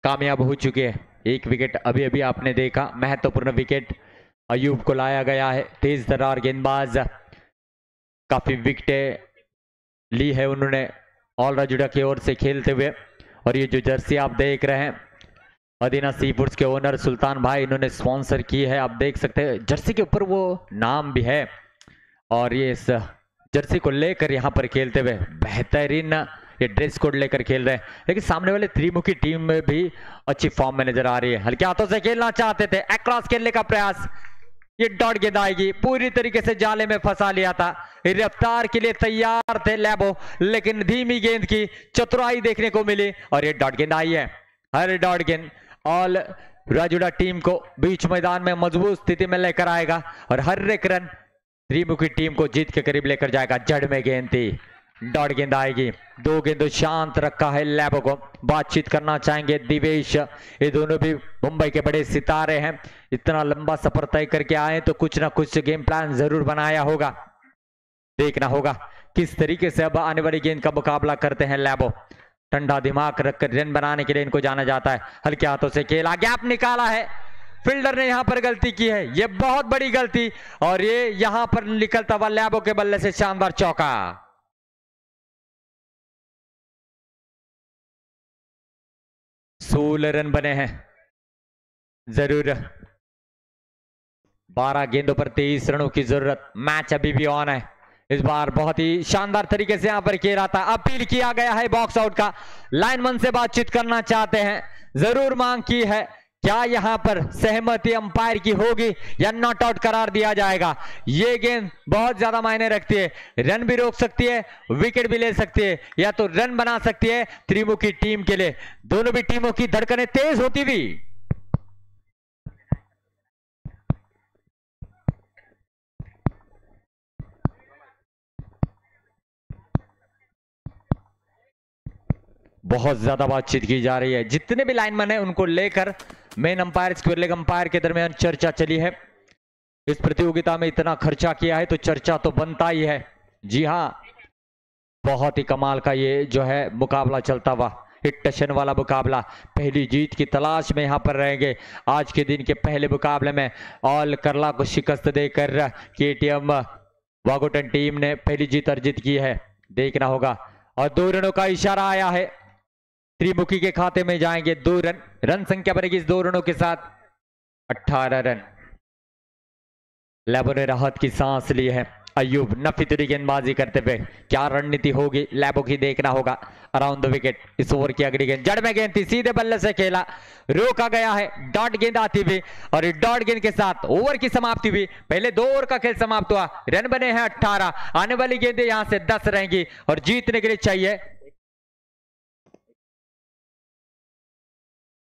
कामयाब हो चुकी है। 1 विकेट अभी अभी आपने देखा, महत्वपूर्ण विकेट अयूब को लाया गया है। तेज तर्रार गेंदबाज, काफी विकेटें ली है उन्होंने ऑल राजुड़ा की ओर से खेलते हुए। और ये जो जर्सी आप देख रहे हैं मदीना सी फूड्स के ओनर सुल्तान भाई इन्होंने स्पॉन्सर की है। आप देख सकते हैं जर्सी के ऊपर वो नाम भी है और ये इस जर्सी को लेकर यहाँ पर खेलते हुए बेहतरीन ये ड्रेस कोड लेकर खेल रहे हैं, लेकिन सामने वाले त्रिमुखी टीम में भी अच्छी फॉर्म में नजर आ रही है। हल्के हाथों से खेलना चाहते थे, अक्रॉस खेलने का प्रयास, ये डॉट गेंद आएगी, पूरी तरीके से जाले में फंसा लिया था, रफ्तार के लिए तैयार थे लैबो, लेकिन धीमी गेंद की चतुराई देखने को मिली और ये डॉट गेंद आई है। हर डॉट गेंद ऑल राजुड़ा टीम को बीच मैदान में मजबूत स्थिति में लेकर आएगा और हर एक रन त्रिमुखी टीम को जीत के करीब लेकर जाएगा। जड़ में गेंद थी, डॉट गेंद आएगी, 2 गेंदों शांत रखा है लैबो को। बातचीत करना चाहेंगे दिवेश, ये दोनों भी मुंबई के बड़े सितारे हैं, इतना लंबा सफर तय करके आए तो कुछ ना कुछ गेम प्लान जरूर बनाया होगा। देखना होगा किस तरीके से अब आने वाली गेंद का मुकाबला करते हैं लैबो। ठंडा दिमाग रखकर रन बनाने के लिए इनको जाना जाता है। हल्के हाथों से खेला, गैप निकाला है, फील्डर ने यहां पर गलती की है, ये बहुत बड़ी गलती, और ये यहां पर निकलता हुआ लैबो के बल्ले से शानदार चौका। 16 रन बने हैं, जरूर 12 गेंदों पर 23 रनों की जरूरत। मैच अभी भी ऑन है। इस बार बहुत ही शानदार तरीके से यहां पर खेला था, अपील किया गया है बॉक्स आउट का। लाइनमैन से बातचीत करना चाहते हैं, जरूर मांग की है, क्या यहां पर सहमति अंपायर की होगी या नॉट आउट करार दिया जाएगा। ये गेंद बहुत ज्यादा मायने रखती है, रन भी रोक सकती है, विकेट भी ले सकती है, या तो रन बना सकती है त्रिमुखी टीम के लिए। दोनों भी टीमों की धड़कनें तेज होती हुई बहुत ज्यादा बातचीत की जा रही है। जितने भी लाइनमैन है उनको लेकर main umpire square leg umpire के दरमियान चर्चा चली है। इस प्रतियोगिता में इतना खर्चा किया है तो चर्चा तो बनता ही है। जी हाँ, बहुत ही कमाल का ये जो है मुकाबला चलता हुआ, हिट टशन वाला मुकाबला। पहली जीत की तलाश में यहां पर रहेंगे। आज के दिन के पहले मुकाबले में ऑल करला को शिकस्त देकर केटीएम वागोटन टीम ने पहली जीत अर्जित की है। देखना होगा, और 2 रनों का इशारा आया है, त्रिमुखी के खाते में जाएंगे 2 रन। रन संख्या बनेगी इस 2 रनों के साथ 18 रन। लैबो ने राहत की सांस ली है। अयूब नफीतुरी गेंदबाजी करते हुए, क्या रणनीति होगी लैबो की, देखना होगा। Around the wicket, is over की अगली गेंद जड़ में गेंद थी, सीधे बल्ले से खेला, रोका गया है। डॉट गेंद आती हुई और डॉट गेंद के साथ ओवर की समाप्ति हुई। पहले 2 ओवर का खेल समाप्त हुआ, रन बने हैं 18। आने वाली गेंदें यहां से 10 रहेंगी और जीतने के लिए चाहिए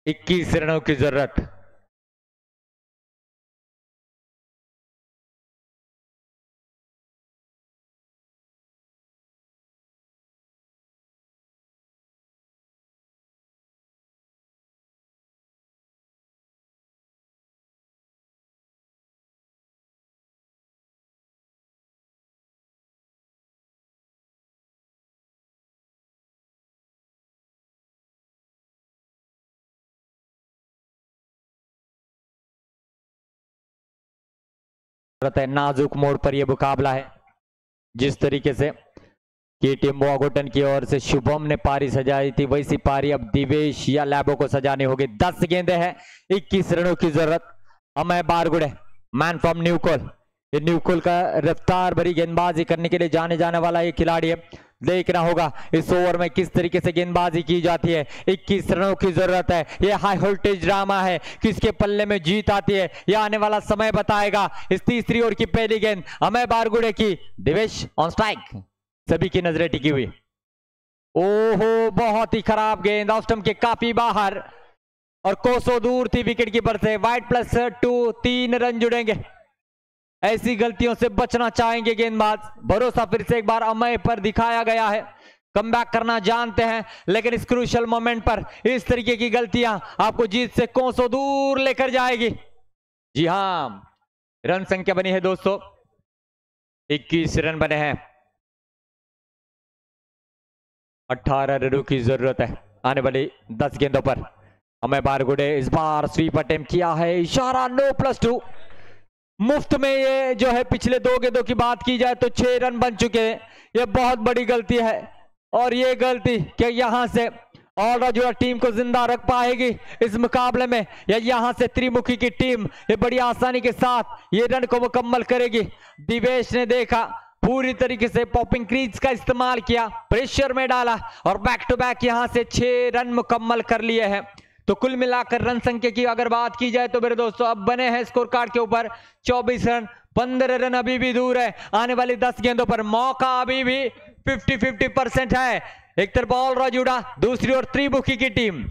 21 रनों की जरूरत। नाजुक मोड़ पर यह मुकाबला है। जिस तरीके से केटीएम वागोटन की ओर से शुभम ने पारी सजाई थी, वैसी पारी अब दिवेश या लैबो को सजानी होगी। 10 गेंदें हैं, 21 रनों की जरूरत। अमय बारगुड़े, मैन फ्रॉम न्यूकोल, ये न्यूकोल का रफ्तार भरी गेंदबाजी करने के लिए जाने जाने वाला ये खिलाड़ी है। देखना होगा इस ओवर में किस तरीके से गेंदबाजी की जाती है। 21 रनों की जरूरत है, ये हाई वोल्टेज ड्रामा है, किसके पल्ले में जीत आती है यह आने वाला समय बताएगा। इस तीसरी ओवर की पहली गेंद अमय बारगुड़े की, दिवेश ऑन स्ट्राइक, सभी की नजरें टिकी हुई। ओहो, बहुत ही खराब गेंद, ऑफ स्टंप के काफी बाहर और कोसों दूर थी विकेट कीपर से। वाइड +2, 3 रन जुड़ेंगे। ऐसी गलतियों से बचना चाहेंगे गेंदबाज। भरोसा फिर से एक बार अमय पर दिखाया गया है, कमबैक करना जानते हैं, लेकिन इस क्रूशियल मोमेंट पर इस तरीके की गलतियां आपको जीत से कोसों दूर लेकर जाएगी। जी हां, रन संख्या बनी है दोस्तों 21 रन बने हैं, 18 रनों की जरूरत है आने वाली 10 गेंदों पर। अमय बारगुड़े इस बार स्वीप अटेम्प्ट किया है, इशारा नो +2। मुफ्त में ये जो है पिछले 2 गेंदों की बात की जाए तो 6 रन बन चुके हैं। ये बहुत बड़ी गलती है और ये गलती क्या यहां से ऑल राजुड़ा टीम को जिंदा रख पाएगी इस मुकाबले में, या यहां से त्रिमुखी की टीम ये बड़ी आसानी के साथ ये रन को मुकम्मल करेगी। दिवेश ने देखा पूरी तरीके से पॉपिंग क्रीज का इस्तेमाल किया, प्रेशर में डाला और बैक टू बैक यहां से 6 रन मुकम्मल कर लिए हैं। तो कुल मिलाकर रन संख्या की अगर बात की जाए तो मेरे दोस्तों अब बने हैं स्कोर कार्ड के ऊपर 24 रन। 15 रन अभी भी दूर है, आने वाली 10 गेंदों पर मौका अभी भी 50-50% है। एक तरफ बॉल राजूड़ा, दूसरी ओर त्रिमुखी की टीम।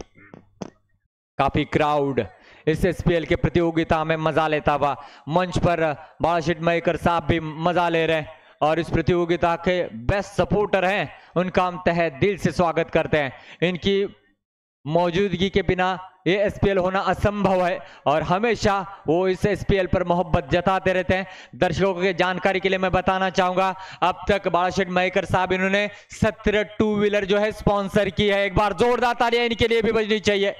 काफी क्राउड इस एसपीएल के प्रतियोगिता में मजा लेता हुआ, मंच पर बालाशीट मयेकर साहब भी मजा ले रहे हैं और इस प्रतियोगिता के बेस्ट सपोर्टर हैं, उनका हम तहे दिल से स्वागत करते हैं। इनकी मौजूदगी के बिना ये एसपीएल होना असंभव है और हमेशा वो इस एसपीएल पर मोहब्बत जताते रहते हैं। दर्शकों की जानकारी के लिए मैं बताना चाहूंगा, अब तक बालाशीट मयेकर साहब इन्होंने 17 टू व्हीलर जो है स्पॉन्सर की है। एक बार जोरदार तालियां इनके लिए भी बजनी चाहिए।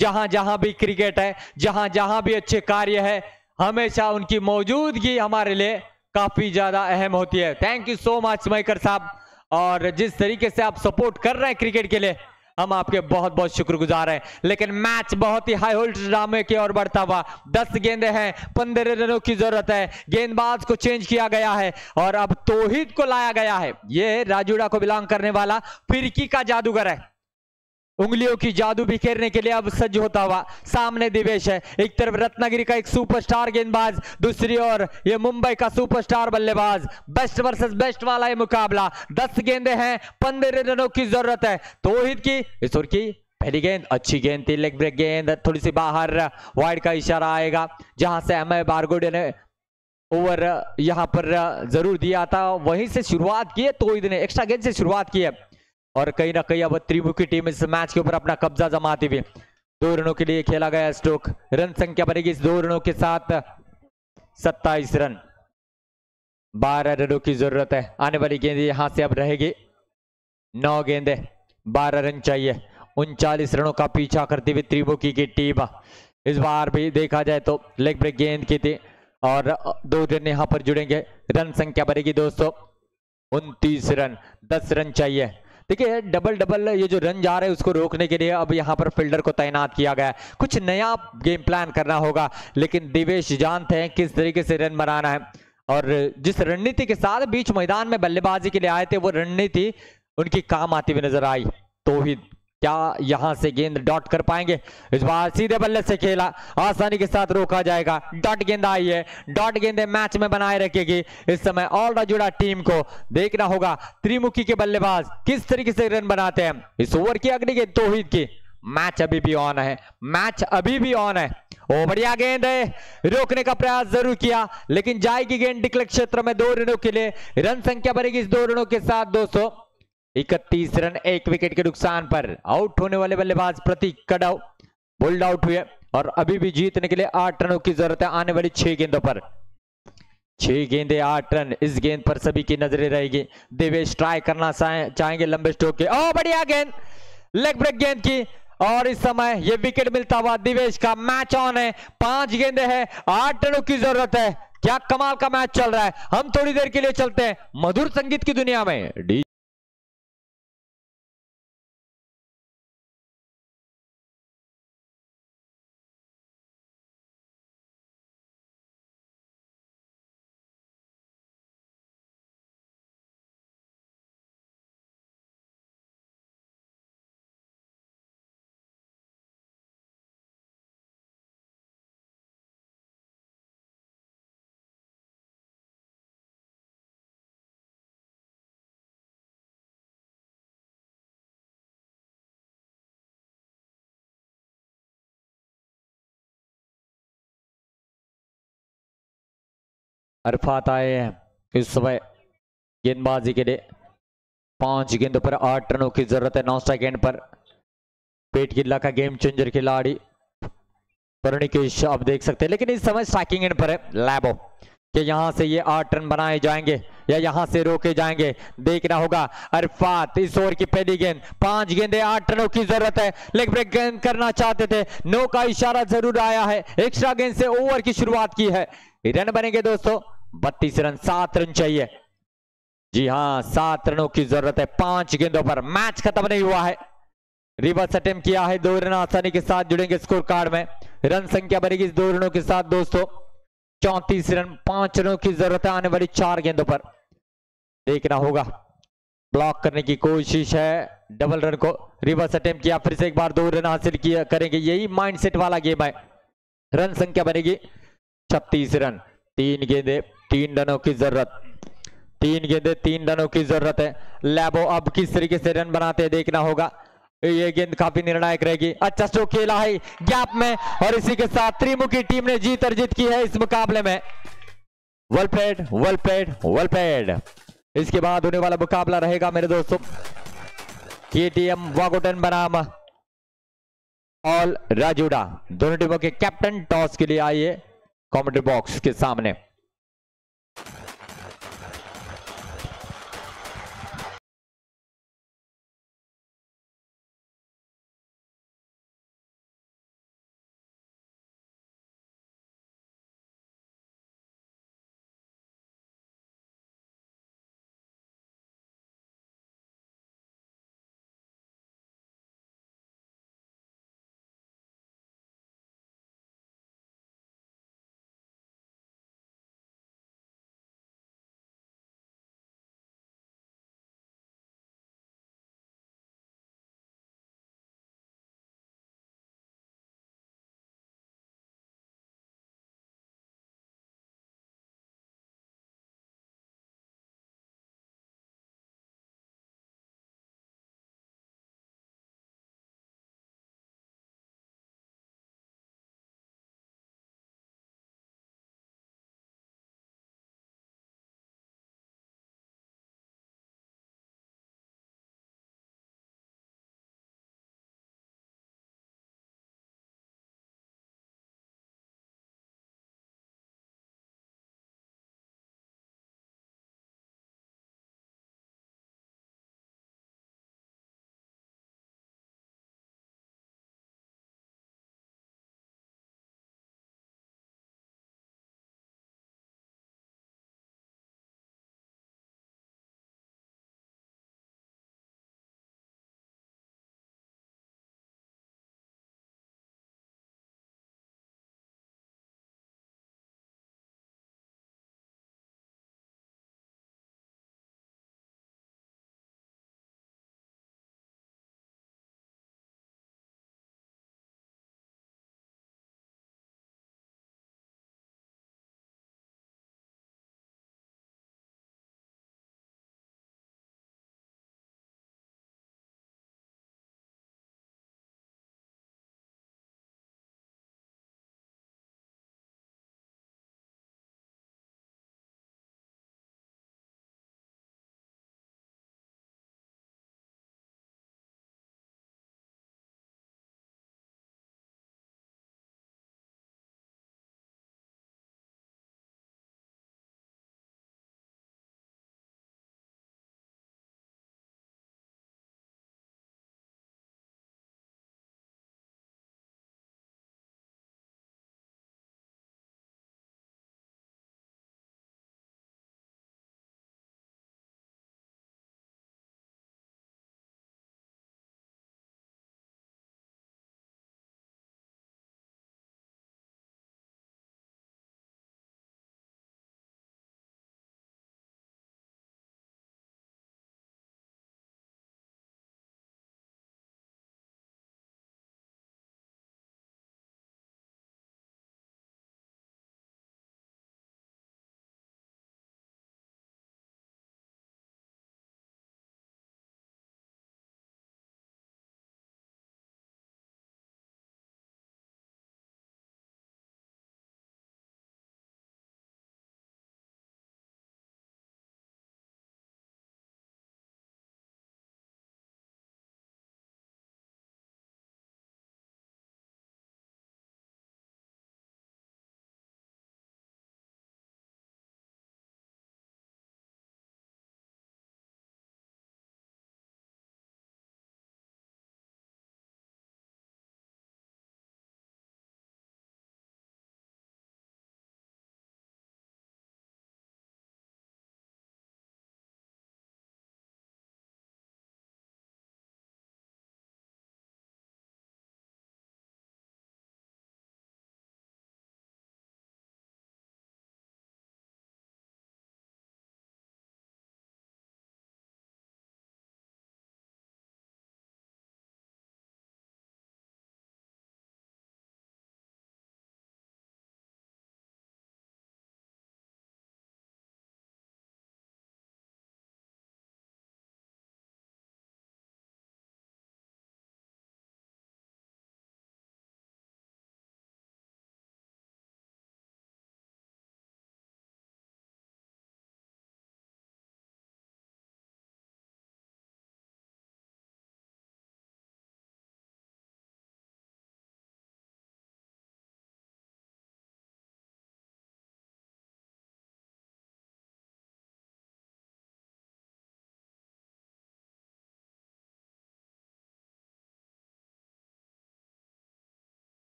जहां जहां भी क्रिकेट है, जहां जहां भी अच्छे कार्य है, हमेशा उनकी मौजूदगी हमारे लिए काफी ज्यादा अहम होती है। Thank you so much Mayekar साहब, और जिस तरीके से आप सपोर्ट कर रहे हैं क्रिकेट के लिए हम आपके बहुत बहुत शुक्रगुजार हैं। लेकिन मैच बहुत ही हाई वोल्टेज ड्रामे की ओर बढ़ता हुआ, 10 गेंदे हैं, 15 रनों की जरूरत है। गेंदबाज को चेंज किया गया है और अब तौहीद को लाया गया है। यह राजूड़ा को बिलोंग करने वाला फिरकी का जादूगर है, उंगलियों की जादू बिखेरने के लिए अब सज्ज होता हुआ। सामने दिवेश है, एक तरफ रत्नागिरी का एक सुपरस्टार गेंदबाज, दूसरी ओर ये मुंबई का सुपरस्टार बल्लेबाज। बेस्ट वर्सेस बेस्ट वाला ये मुकाबला। 10 गेंदे हैं, 15 रनों की जरूरत है। तौहीद की इस ओर की पहली गेंद अच्छी गेंद थी, लेग ब्रेक गेंद, थोड़ी सी बाहर, वाइड का इशारा आएगा। जहां से एमआई बारगोडे ने ओवर यहां पर जरूर दिया था, वहीं से शुरुआत की है। तौहीद ने एक्स्ट्रा गेंद से शुरुआत की है और कहीं ना कहीं अब त्रिमुखी टीम इस मैच के ऊपर अपना कब्जा जमाती हुई। 2 रनों के लिए खेला गया स्ट्रोक। रन संख्या बनेगी इस 2 रनों के साथ 27 रन। 12 रनों की जरूरत है। आने वाली गेंद यहां से अब रहेगी 9 गेंदे, 12 रन चाहिए। 39 रनों का पीछा करती हुई त्रिमुखी की टीम। इस बार भी देखा जाए तो लेग ब्रेक गेंद की थी और 2 रन यहां पर जुड़ेंगे। रन संख्या बनेगी दोस्तों 29 रन। 10 रन चाहिए। देखिए डबल ये जो रन जा रहे हैं उसको रोकने के लिए अब यहाँ पर फील्डर को तैनात किया गया है। कुछ नया गेम प्लान करना होगा, लेकिन दिवेश जानते हैं किस तरीके से रन बनाना है और जिस रणनीति के साथ बीच मैदान में बल्लेबाजी के लिए आए थे वो रणनीति उनकी काम आती हुई नजर आई। तौहीद क्या यहां से गेंद डॉट कर पाएंगे? इस बार सीधे बल्ले से खेला, आसानी के साथ रोका जाएगा। डॉट गेंद आई है, डॉट गेंदे मैच में बनाए रखेगी। इस समय ऑल राजूड़ा टीम को देखना होगा त्रिमुखी के बल्लेबाज किस तरीके से रन बनाते हैं। इस ओवर की अगली गेंद तौहीद की। मैच अभी भी ऑन है, मैच अभी भी ऑन है। ओ बढ़िया गेंद है, रोकने का प्रयास जरूर किया लेकिन जाएगी गेंद डिक्लेयर क्षेत्र में। 2 रनों के लिए रन संख्या बनेगी इस 2 रनों के साथ 231 रन। 1 विकेट के नुकसान पर आउट होने वाले बल्लेबाज प्रतीक कड़ाव बोल्ड आउट हुए और अभी भी जीतने के लिए 8 रनों की जरूरत है आने वाली 6 गेंदों पर। 6 गेंदे 8 रन। इस गेंद पर सभी की नजरें रहेगी। देवेश ट्राई करना चाहेंगे लंबे स्ट्रोक के। ओ बढ़िया गेंद, लेग ब्रेक गेंद की और इस समय ये विकेट मिलता हुआ दिवेश का। मैच ऑन है, 5 गेंदे हैं, 8 रनों की जरूरत है। क्या कमाल का मैच चल रहा है। हम थोड़ी देर के लिए चलते हैं मधुर संगीत की दुनिया में। अरफात आए हैं इस समय गेंदबाजी के लिए। 5 गेंदों पर 8 रनों की जरूरत है। 9 स्ट्राइक एंड पर पेट गिल्ला का गेम चेंजर खिलाड़ी परिणिकेश आप देख सकते हैं, लेकिन इस समय स्ट्राइकिंग एंड पर है लैबो कि यहां से ये 8 रन बनाए जाएंगे या यहां से रोके जाएंगे, देखना होगा। अरफात इस ओवर की पहली गेंद, 5 गेंदे 8 रनों की जरूरत है। लेग ब्रेक गेंद करना चाहते थे, नो का इशारा जरूर आया है। एक्स्ट्रा गेंद से ओवर की शुरुआत की है। रन बनेंगे दोस्तों 32 रन। 7 रन चाहिए। जी हां 7 रनों की जरूरत है 5 गेंदों पर। मैच खत्म नहीं हुआ है, रिवर्स अटेम्प्ट किया है। 2 रन आसानी के साथ जुड़ेंगे स्कोर कार्ड में। रन संख्या बनेगी 2 रनों के साथ दोस्तों 34 रन। 5 रनों की जरूरत है आने वाली 4 गेंदों पर। देखना होगा, ब्लॉक करने की कोशिश है, डबल रन को रिवर्स अटेम्प्ट किया, फिर से एक बार 2 रन हासिल किया करेंगे, यही माइंडसेट वाला गेम है। रन संख्या बनेगी 36 रन, 3 गेंदे 3 रनों की जरूरत, 3 गेंदे 3 रनों की जरूरत है। लैबो अब किस तरीके से रन बनाते हैं देखना होगा, ये गेंद काफी निर्णायक रहेगी। अच्छा स्ट्रोक खेला है गैप में और इसी के साथ त्रिमुखी टीम ने जीत अर्जित की है इस मुकाबले में। वेल प्लेड, वेल प्लेड, वेल प्लेड। इसके बाद होने वाला मुकाबला रहेगा मेरे दोस्तों केटीएम वागोटन बनाम ऑल राजूड़ा। दोनों टीमों के कैप्टन टॉस के लिए आइए कमेंट्री बॉक्स के सामने।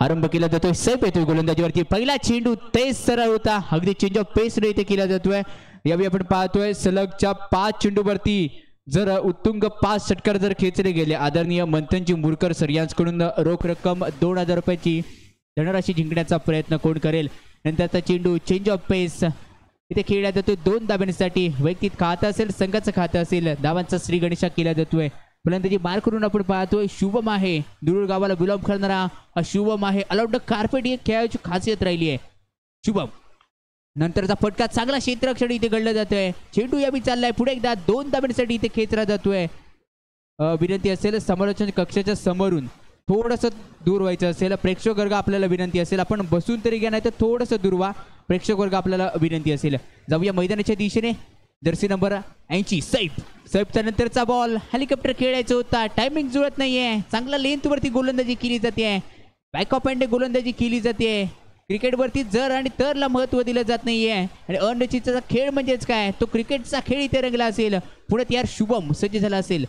आरंभ केला जातोय. सैफ येतोय गोलंदाजीवरती. पहिला चेंडू तेज सरळ होता, अगदी चेंज ऑफ पेस इथे केला जातोय. यावेळी आपण पाहतोय सलगच्या 5 चेंडूवरती जर उत्तुंग 5 षटकार जर खेचले गेले आदरणीय मंथनजी मुरकर सर यांच्याकडून रोख रक्कम 2000 रुपयाची धनराशी जिंकण्याचा प्रयत्न कोण करेल. नंतरचा चेंडू चेंज ऑफ पेस इथे खेळला जातोय 2 धाब्यांसाठी. वैयक्तिक खातं असेल, संघाचं खातं असेल, धावांचा श्री गणेशा केला जातोय. फलंदाजी मार करून आपण पाहतोय शुभम आहे, दुरुळ गावाला बिलॉंग करणारा हा शुभम आहे. अलाउड कार्पेट ही खेळाची खासियत राहिली आहे शुभम. नंतरचा फटका चांगला क्षेत्ररक्षण इथे घडलं जातोय. चेंडू यावी चाललाय पुढे एकदा 2 धाब्यांसाठी इथे खेचला जातोय. विनंती असेल समालोचन कक्षाच्या समोरून थोडंसं दूर व्हायचं असेल. प्रेक्षक वर्ग आपल्याला विनंती असेल आपण बसून तरी घ्या, नाही तर थोडंसं दूर व्हा. प्रेक्षक वर्ग आपल्याला विनंती असेल. जाऊया मैदानाच्या दिशेने. Jersey number 80 Saif. सैफचा नंतरचा बॉल हेलिकॉप्टर खेळायचा होता. टायमिंग जुळत नाहीये. चांगला लेंथ वरती गोलंदाजी केली जाते. बॅक ऑफ हँड गोलंदाजी केली जाते. क्रिकेटवरती जर आणि तरला महत्व दिलं जात नाहीये आणि अनिश्चिततेचा खेळ म्हणजेच काय, तो क्रिकेटचा खेळ इथे रंगला असेल. पुढे यार शुभम सज्ज झाला असेल.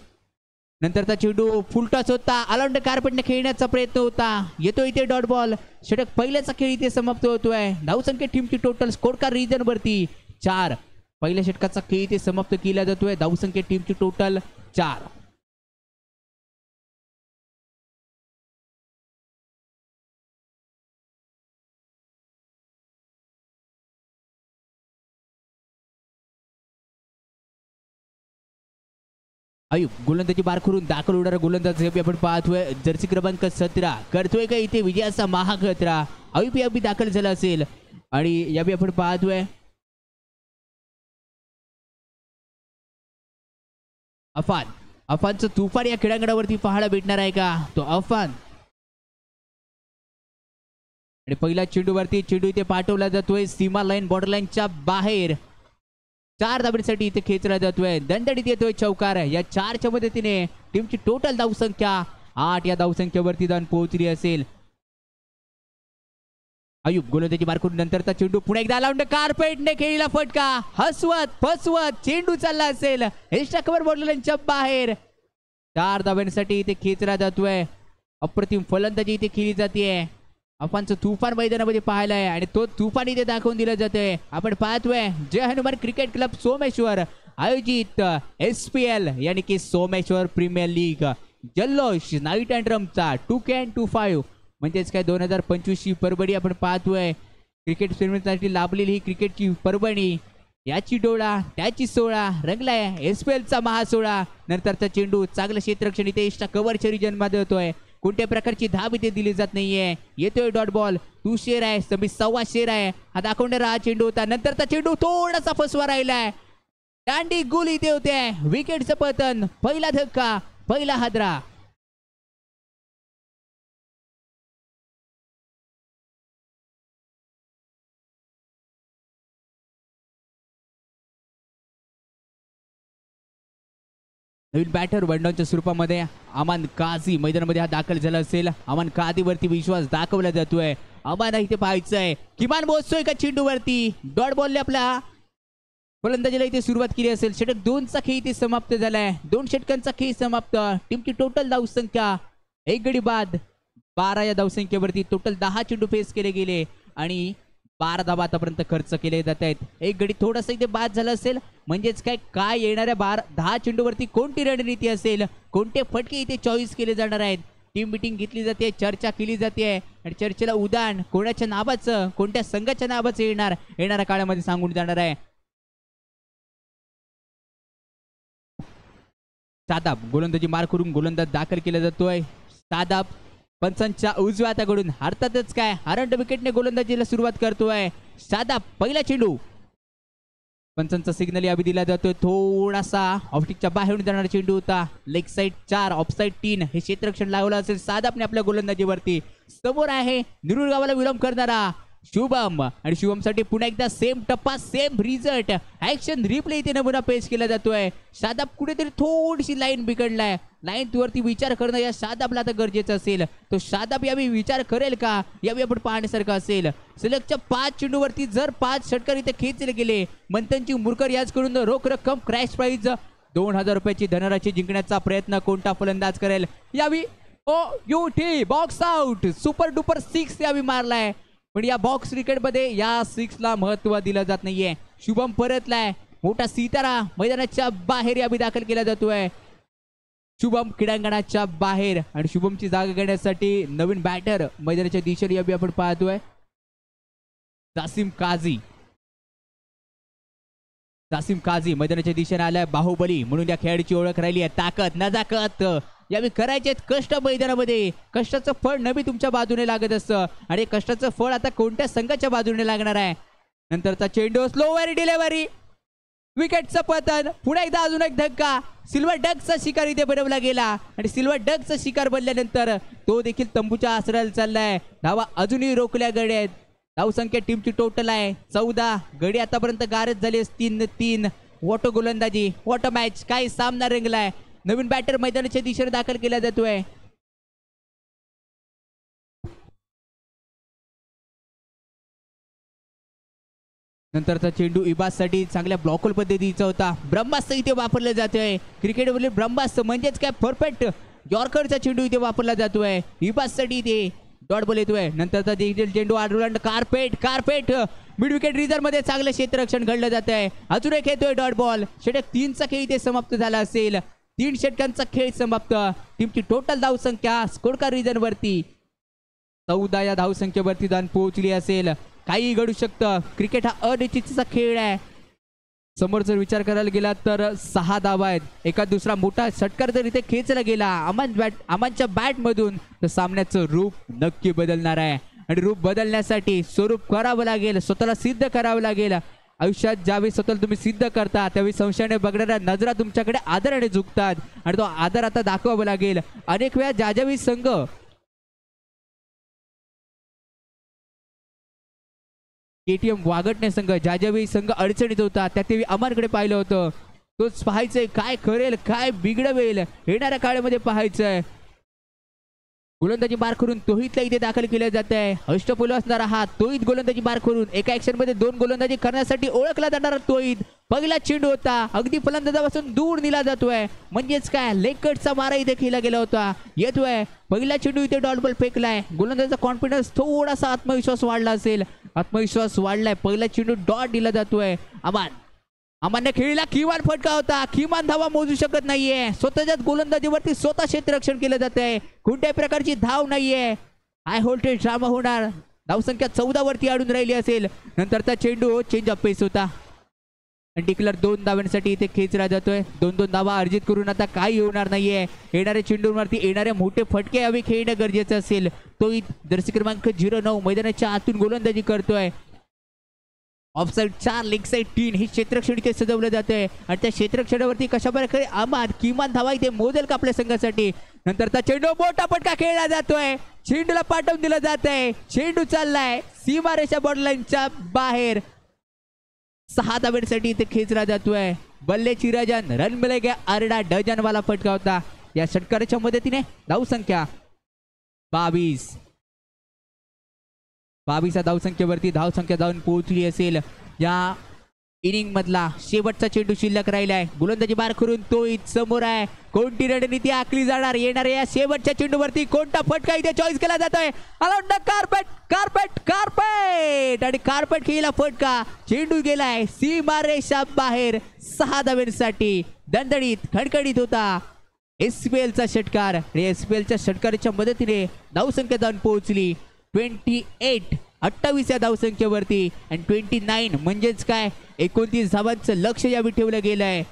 नंतरचा चेंडू फुलटॉस होता, अलाउंड कार्पेटने खेळण्याचा प्रयत्न होता. येतो इथे डॉट बॉल. षटक पहिल्याचा खेळ इथे समाप्त होतोय. धावसंख्या टीमची टोटल स्कोर कार्ड रिजन वरती 4. पहिल्या षटकाचा खेळ इथे समाप्त केला जातोय. धावसंख्या टीमची टोटल 4. आयुब गोलंदाजी बार करून दाखल होणारा गोलंदाज आपण पाहतोय. जर्सी क्रमांक 17 करतोय का इथे विजयाचा महाखतरा. आयुब याबी दाखल झाला असेल आणि याबी आपण पाहतोय अफानचं तुफान या खेळांगणावरती पाहायला भेटणार आहे का, तो अफान. आणि पहिला चेंडूवरती चेंडू इथे पाठवला जातोय सीमा लाईन बॉर्डर लाईनच्या बाहेर. 4 धाब्यांसाठी इथे खेचला जातोय. दणदणीत येतोय चौकार. या 4च्या मदतीने टीमची टोटल धावसंख्या 8 या धावसंख्येवरती जाऊन पोहोचली असेल. आयुब गोलंदाजी मार करून नंतरचा चेंडू पुन्हा एकदा लावून कार्पेटने खेळीला फटका. हसवत फसवत चेंडू चालला असेल एक्स्ट्रा कव्हर बॉर्डरलाईनच्या बाहेर. 4 धाब्यांसाठी इथे खेचला जातोय. अप्रतिम फलंदाजी इथे खेळली जाते. अफानचं तुफान मैदानामध्ये पाहायला आहे आणि तो तुफान इथे दाखवून दिला जातोय. आपण पाहतोय जय हनुमान क्रिकेट क्लब सोमेश्वर आयोजित SPL यानी की सोमेश्वर प्रीमियर लीग जल्लोष नाईट अँड ड्रमचा 2K25 म्हणजेच काय 2025 ची परभणी आपण पाहतोय. क्रिकेट प्रेमींसाठी लाभलेली ही क्रिकेटची परभणी. याची डोळा त्याची सोळा रंगलाय SPLचा महासोळा. नंतरचा चेंडू चांगलं क्षेत्ररक्षण इथे एक्स्ट्रा कव्हरच्या रिजनमध्ये होतोय. कोणत्या प्रकारची धाब इथे दिली जात नाहीये. येतोय डॉट बॉल. 2 शेर आहे, समी 1.25 शेर आहे. हा दाखवणारा हा चेंडू होता. नंतरचा चेंडू थोडासा फसवा राहिलाय. दांडी गुल इथे होते. विकेटचं पतन. पहिला धक्का, पहिला हादरा. नवीन बॅटर वनडाऊनच्या स्वरूपामध्ये अमान काझी मैदानामध्ये हा दाखल झाला असेल. अमान काझीवरती विश्वास दाखवला जातोय. अमान इथे पाहायचंय किमान पोहोचतोय का चेंडूवरती. डॉट बॉलने आपला फलंदाजीला इथे सुरुवात केली असेल. षटक 2चा खेळ इथे समाप्त झालाय. 2 षटकांचा खेळ समाप्त. टीमची टोटल धावसंख्या 1 गडी बाद 12 या धावसंख्येवरती टोटल 10 चेंडू फेस केले गेले आणि 12 धावा आतापर्यंत खर्च केले जात आहेत. 1 गडी थोडासा इथे बाद झाला असेल. म्हणजेच काय येणाऱ्या 10 चेंडूवरती कोणती रणनीती असेल, कोणते फटके इथे चॉईस केले जाणार आहेत. टीम मिटिंग घेतली जाते, चर्चा केली जाते आणि चर्चेला उदाहरण कोणाच्या नावाचं, कोणत्या संघाच्या नावाचं येणाऱ्या काळामध्ये सांगून जाणार आहे. सादाब गोलंदाजी मार करून गोलंदाज दाखल केला जातोय. सादाब पंचांच्या उजव्या हाताकडून अर्थातच काय हरंड विकेटने गोलंदाजीला सुरुवात करतोय. सादाब पहिला चेंडू. पंचांचा सिग्नल यावी दिला जातोय. थोडासा ऑफस्टिकच्या बाहेरून जाणारा चेंडू होता. लेग साइड 4 ऑफ साइड 3 हे क्षेत्ररक्षण लावलं असेल सादाबने आपल्या गोलंदाजीवरती. समोर आहे निरुळ गावाला विलंब करणारा शुभम आणि शुभमसाठी पुन्हा एकदा सेम टप्पा सेम रिझल्ट. ऍक्शन रिप्ले इथे नमुना पेश केला जातोय. सादाब कुठेतरी थोडीशी लाईन बिघडलाय. लाईन वरती विचार करणं या सादाबला आता गरजेचं असेल. तो सादाब यावी विचार करेल का यावी आपण पाहण्यासारखं असेल. सलगच्या 5 चेंडूवरती जर 5 षटकार इथे खेचले गेले. मंथनजी मुरकर याचकडून रोख रक्कम क्रॅश प्राइज 2000 रुपयाची धनराशी जिंकण्याचा प्रयत्न कोणता फलंदाज करेल. यावी ओ युटी बॉक्स आउट. सुपर डुपर 6 यावी मारलाय. पण या बॉक्स क्रिकेट मध्ये या 6 ला महत्व दिलं जात नाहीये. शुभम परतलाय. मोठा सितारा मैदानाच्या बाहेर यावी दाखल केला जातोय. शुभम क्रीडांगणाच्या बाहेर आणि शुभमची जागा घेण्यासाठी नवीन बॅटर मैदानाच्या दिशेने यावी आपण पाहतोय. जासिम काझी मैदानाच्या दिशेने आलाय. बाहुबली म्हणून या खेळाडूची ओळख राहिली आहे. ताकद नजाकत यावी करायचे कष्ट मैदानामध्ये. कष्टाचं फळ नवी तुमच्या बाजूने लागत असतं आणि कष्टाचं फळ आता कोणत्या संघाच्या बाजूने लागणार आहे. नंतरचा चेंडू स्लोवर डिलेव्हरी. विकेटचं पतन. पुन्हा एकदा अजून एक धक्का. सिल्वर डकचा शिकार इथे बनवला गेला आणि सिल्वर डकचा शिकार बनल्यानंतर तो देखील तंबूच्या आसऱ्याला चाललाय. धावा अजूनही रोखल्या गड्या आहेत. धावसंख्या टीमची टोटल आहे 14. गडी आतापर्यंत गारच झाली 3-3. वॉटो गोलंदाजी वॉटो मॅच. काही सामना रंगलाय. नवीन बॅटर मैदानाच्या दिशेने दाखल केला जातोय. नंतरचा चेंडू इबाससाठी चांगल्या ब्लॉकल पद्धतीचा होता. ब्रह्मास्त्र इथे वापरलं जातोय. क्रिकेटवरील ब्रह्मास्त्र म्हणजेच काय परफेक्ट यॉर्करचा चेंडू इथे वापरला जातोय. इबाससाठी इथे डॉट बॉल येतोय. नंतरचा डिजिटल चेंडू आडुलांड कार्पेट मिड विकेट रिझर्व मध्ये चांगलं क्षेत्ररक्षण घडलं जात आहे. अजून एक येतोय डॉट बॉल. षटक 3चा खेळ इथे समाप्त झाला असेल. 3 षटकांचा खेळ समाप्त. टीमची टोटल धावसंख्या स्कोर कार्ड रिझन वरती 14 या धावसंख्येवरती जाऊन पोहोचली असेल. काही घडू शकतं. क्रिकेट हा अनिश्चिततेचा खेळ आहे. समोर जर विचार करायला गेला तर 6 धावा आहेत. एका दुसरा मोठा षटकार जर इथे खेचला गेला अमानच्या बॅट मधून तर सामन्याचं रूप नक्की बदलणार आहे. आणि रूप बदलण्यासाठी स्वरूप करावं लागेल. स्वतःला सिद्ध करावं लागेल. आयुष्यात ज्यावेळी स्वतःला तुम्ही सिद्ध करता त्यावेळी संशयाने बघणाऱ्या नजरा तुमच्याकडे आदराने झुकतात आणि तो आदर आता दाखवावा लागेल. अनेक वेळा ज्यावेळी संघ केटीएम वागटणे संघ ज्यावेळी संघ अडचणीत होता त्यावेळी अमानकडे पाहिलं होतं. तोच पाहायचंय काय करेल काय बिघडवेल येणाऱ्या काळामध्ये पाहायचंय. गोलंदाजी मार करून तोहितला इथे दाखल केलं जात आहे. अष्टपैलू असणारा हा तोहित गोलंदाजी मार करून एका ऍक्शन मध्ये 2 गोलंदाजी करण्यासाठी ओळखला जाणारा तोहित पहिला चेंडू होता अगदी फलंदाजापासून दूर नेला जातोय. म्हणजेच काय लेग कटचा मारा इथे खेळला गेला होता. येतोय पहिला चेंडू इथे डॉट बॉल फेकलाय. गोलंदाजाचा कॉन्फिडन्स थोडासा आत्मविश्वास वाढला असेल. आत्मविश्वास वाढलाय. पहिला चेंडू डॉट दिला जातोय. अमान्य खेळीला किमान फटका होता. किमान धावा मोजू शकत नाहीये. स्वतःच्याच गोलंदाजीवरती स्वतः क्षेत्ररक्षण केलं जात आहे. कोणत्याही प्रकारची धाव नाहीये. हाय व्होल्टेज ड्रामा होणार. धावसंख्या 14 वरती अडून राहिली असेल. नंतरचा चेंडू चेंज ऑफ पेस होता आणि डिक्लर 2 धावांसाठी इथे खेचला जातोय. 2-2 धावा अर्जित करून आता काही होणार नाहीये. येणाऱ्या चेंडूवरती येणारे मोठे फटके यावे खेळणं गरजेचं असेल. तो जर्सी क्रमांक 09 मैदानाच्या आतून गोलंदाजी करतोय. ऑफसाईड 4 लेग साईड 3 हे क्षेत्ररक्षण इथे सजवलं जातंय आणि त्या क्षेत्ररक्षणावरती कशा प्रकारे अमान किमान धावा इथे मोजेल का आपल्या संघासाठी. नंतरचा चेंडू मोठा फटका खेळला जातोय. चेंडूला पाठवून दिलं जात आहे. चेंडू चाललाय सीमारेषा बॉर्डरलाईनच्या बाहेर. 6 धावांसाठी इथे खेचला जातोय. बल्ले चिराजन रन मिले गया आरडा डजनवाला फटका होता. या षटकाराच्या मदतीने धावसंख्या 22 धावसंख्येवरती धावसंख्या जाऊन पोहोचली असेल. या इनिंग मधला शेवटचा चेंडू शिल्लक राहिलाय. गोलंदाजी मार करून तो समोर आहे. कोणती रणनीती आखली जाणार. येणाऱ्या या शेवटच्या चेंडूवरती कोणता फटका इथे चॉईस केला जातोय. कार्पेट आणि कार्पेट खेळला फटका. चेंडू गेलाय सीमारेषा बाहेर. 6 धावांसाठी दणदणीत खडखडीत होता एसपीएलचा षटकार. एसपीएलच्या षटकाराच्या मदतीने धावसंख्या जाऊन पोहोचली 28 या धावसंख्येवरती आणि 29 म्हणजेच काय 29 धावांचं लक्ष यावेळी ठेवलं गेलंय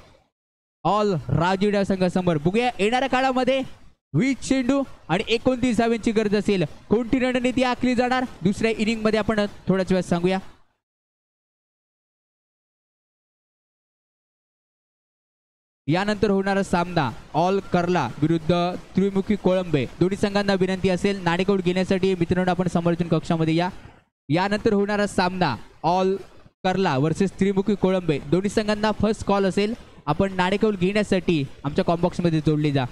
ऑल राजूड्या संघासमोर. बघूया येणाऱ्या काळामध्ये 20 चेंडू आणि 29 धावांची गरज असेल. कोणती रणनीती आखली जाणार दुसऱ्या इनिंग मध्ये आपण थोड्याच वेळात सांगूया. यानंतर होणारा सामना ऑल कर्ला विरुद्ध त्रिमुखी कोळंबे. दोन्ही संघांना विनंती असेल नाणेकौड घेण्यासाठी मित्रांनो आपण समर्थन कक्षामध्ये या. यानंतर होणारा सामना ऑल कर्ला वर्सेस त्रिमुखी कोळंबे. दोन्ही संघांना फर्स्ट कॉल असेल. आपण नाणेकौल घेण्यासाठी आमच्या कॉम्बॉक्स मध्ये जोडले जा.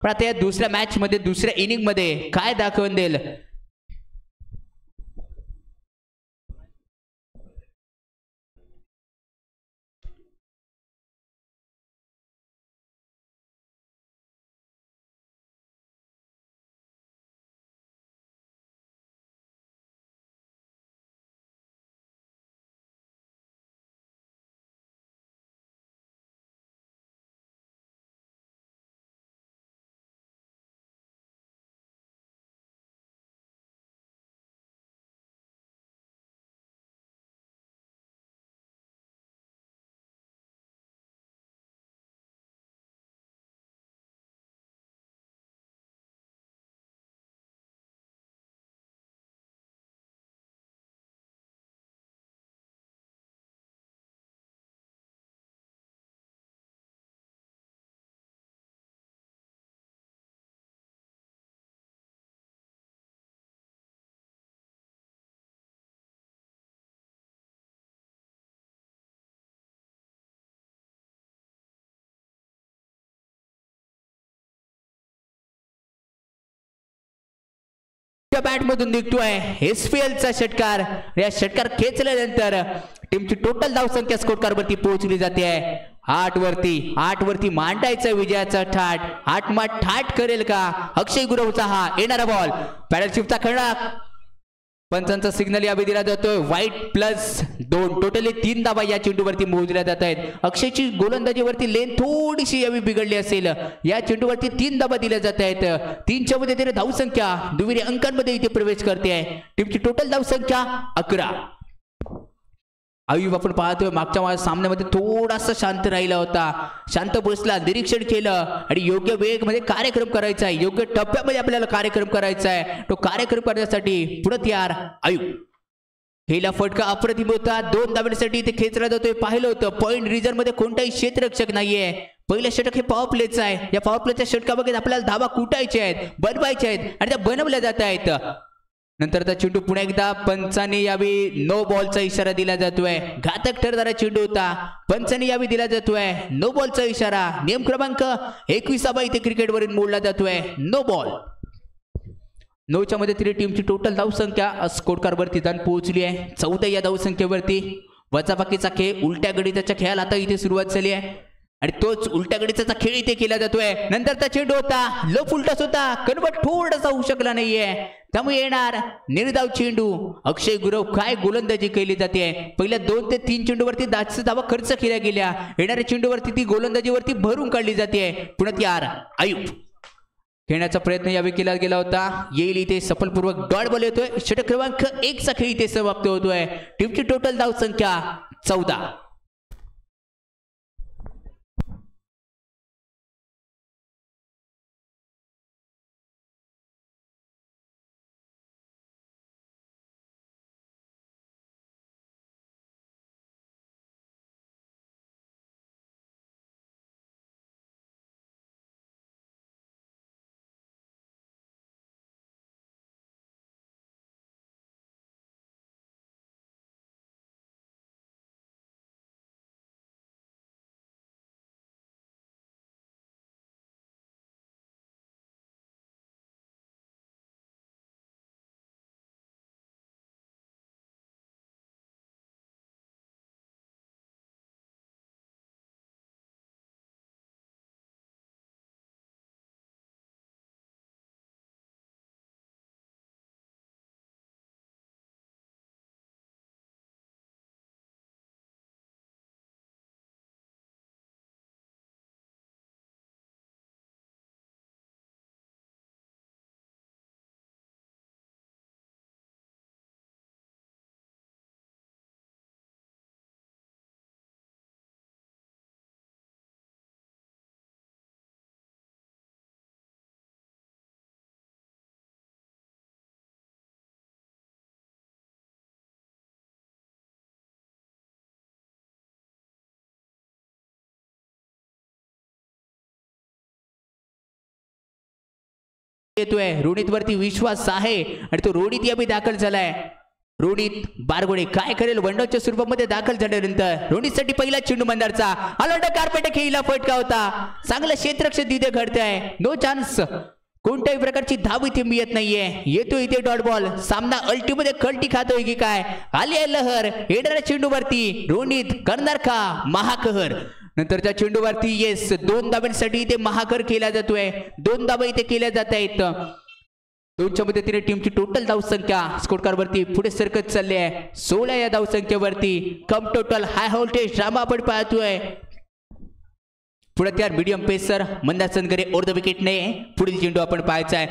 पण आता या दुसऱ्या मॅच मध्ये दुसऱ्या इनिंग मध्ये काय दाखवून देईल बॅट मधून निघतोय SPL चा षटकार या षटकार खेचल्यानंतर टीमची टोटल धावसंख्या स्कोर कार्ड वरती पोहोचली जाते 8 वरती मांडायचा विजयाचा ठाट 8 माठ ठाट करेल का अक्षय गुरवचा हा येणारा बॉल पॅडल शिफ्टचा खळा पंचांचा सिग्नल यावेळी दिला जातोय वाईट +2 टोटली 3 धावा या चेंडूवरती मोजल्या जात आहेत अक्षयची गोलंदाजीवरती लेन थोडीशी यावेळी बिघडली असेल या चेंडूवरती 3 धावा दिल्या जात आहेत 3च्या मध्ये त्याने धावसंख्या दुहेरी अंकांमध्ये इथे प्रवेश करते आहे टीमची टोटल धावसंख्या 11 आयुब आपण पाहतोय मागच्या सामन्यामध्ये थोडासा शांत राहिला होता शांत बसला निरीक्षण केलं आणि योग्य वेग मध्ये कार्यक्रम करायचा आहे योग्य टप्प्यामध्ये आपल्याला कार्यक्रम करायचा आहे तो कार्यक्रम करण्यासाठी पुढे तयार आयुब हेला फटका अप्रतिम होता 2 धावांसाठी इथे खेचला जातोय पाहिलं होतं पॉइंट रिझर्व मध्ये कोणताही क्षेत्ररक्षक नाहीये पहिलं षटक हे पॉवर प्लेचं आहे या पॉवर प्लेच्या षटकामध्ये आपल्याला धावा कुटायच्या आहेत बनवायच्या आहेत आणि त्या बनवल्या जात आहेत नंतरचा चेंडू पुन्हा एकदा पंचाने यावी नो बॉलचा इशारा दिला जातोय घातक ठरणारा चेंडू होता पंचाने यावी दिला जातोय नो बॉलचा इशारा नियम क्रमांक 21 इथे क्रिकेटवरील मोडला जातोय नो बॉल 9च्या मध्ये तरी टीमची टोटल धावसंख्या स्कोर कार्ड वरती जाऊन पोहोचली आहे 14 या धावसंख्येवरती वजाबाकीचा खेळ उलट्या गणिताच्या खेळाला आता इथे सुरुवात झाली आहे आणि तोच उलट्या गणिताचा खेळ इथे केला जातोय नंतरचा चेंडू होता लफ उलटाच होता कन्वर्ट थोडासा होऊ शकला नाहीये त्यामुळे येणार निर्धाव चेंडू अक्षय गुरव काय गोलंदाजी केली जाते पहिल्या 2 ते 3 चेंडूवरती जास्त धावा खर्च केल्या गेल्या येणाऱ्या चेंडूवरती ती गोलंदाजीवरती भरून काढली जाते पुन्हा तयार आयुब खेळण्याचा प्रयत्न यावेळी केला गेला होता येईल इथे सफलपूर्वक डॉट बॉल येतोय षटक क्रमांक 1 चा खेळ इथे समाप्त होतोय टीमची टोटल धावसंख्या 14 येतोय रोनित वरती विश्वास आहे आणि तो रोनित यावी दाखल झालाय रोनित बारगोडे काय करेल वनडाऊनच्या स्वरूपामध्ये दाखल झाल्यानंतर रोनितसाठी पहिला चेंडू मंदारचा अलॉट कार्पेट खेळीला फटका होता. चांगलं क्षेत्ररक्षण तिथे घडतंय. No chance. कोणत्याही प्रकारची धाव इथे मिळत नाहीये. येतो इथे डॉट बॉल. सामना अल्टीमध्ये कल्टी खातोय की काय. आली आहे लहर. येणाऱ्या चेंडूवरती रोनित करणार का महाकहर. नंतरच्या चेंडूवरती येस 2 धाब्यांसाठी इथे महाकर केला जातोय. 2 धाबा इथे केल्या जात आहेत. 2च्या मदतीने टीमची टोटल धावसंख्या स्कोर कार्ड वरती पुढे सरकत चालली आहे. 16 या धावसंख्येवरती कम टोटल हाय व्होल्टेज ड्रामा आपण पाहतोय. पुढे त्या medium pacer Mandar Sangre over the विकेटने पुढील चेंडू आपण पाहायचा आहे.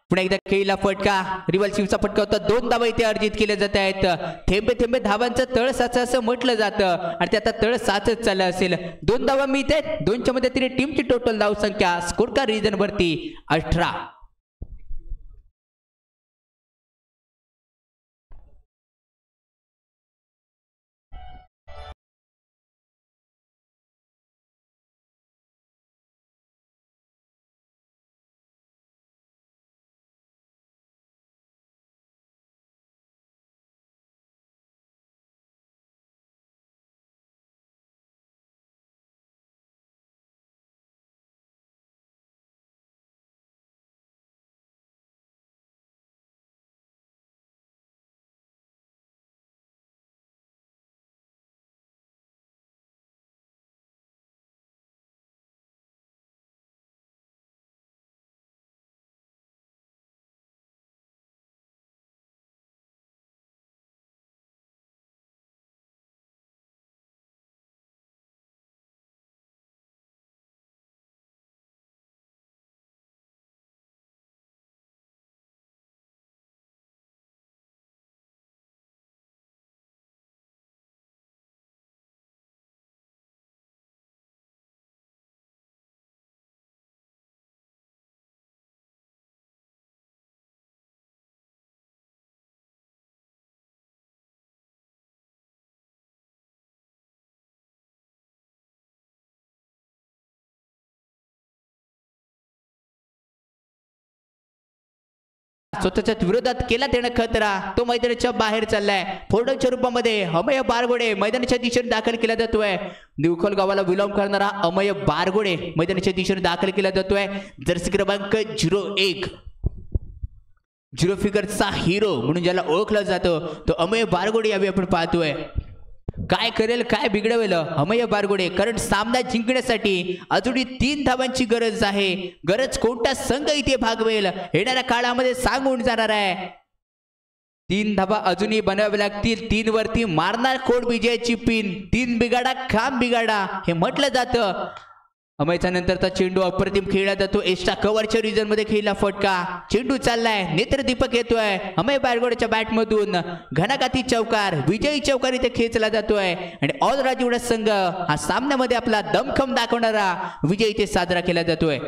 पुन्हा एकदा खेळीला फटका. रिव्हॉल्व्हचा फटका होता. 2 धावा इथे अर्जित केल्या जात आहेत. थेंबे थेंबे धावांचं तळ साच असं म्हटलं जातं आणि ते आता तळ साचत चाललं असेल. 2 धावा मिळते. 2च्या मदतीने टीमची टोटल धावसंख्या स्कोर कार्ड रीजन वरती 18. स्वतःच्या विरोधात केला त्यानं खतरा. तो मैदानाच्या बाहेर चाललाय. फोर्डच्या रूपामध्ये अमय बारगोडे मैदानाच्या दिशेने दाखल केला जातोय. निवखल गावाला विलंब करणारा अमय बारगोडे मैदानाच्या दिशेने दाखल केला जातोय. जर्सी क्रमांक 01 झिरो फिगरचा हिरो म्हणून ज्याला ओळखला जातो तो अमय बारगोडे यावेळी आपण पाहतोय. काय करेल काय बिघडवेल अमय बारगोडे. कारण सामना जिंकण्यासाठी अजूनही 3 धावांची गरज आहे. गरज कोणता संघ इथे भागवेल येणाऱ्या काळामध्ये सांगून जाणार आहे. 3 धावा अजूनही बनवाव्या लागतील. 3 वरती मारणार कोण विजयाची पिन. 3 बिघाडा काम बिघाडा हे म्हटलं जातं. अमयचा नंतरचा चेंडू अप्रतिम खेळला जातो. एक्स्ट्रा कव्हरच्या रिजन मध्ये खेळला फटका. चेंडू चाललाय. नेत्रदीपक येतोय अमय बारगोडेच्या बॅट मधून. घणाघाती चौकार विजयी चौकार इथे खेचला जातोय आणि ऑल राजवाडा संघ हा सामन्यामध्ये आपला दमखम दाखवणारा विजय इथे साजरा केला जातोय.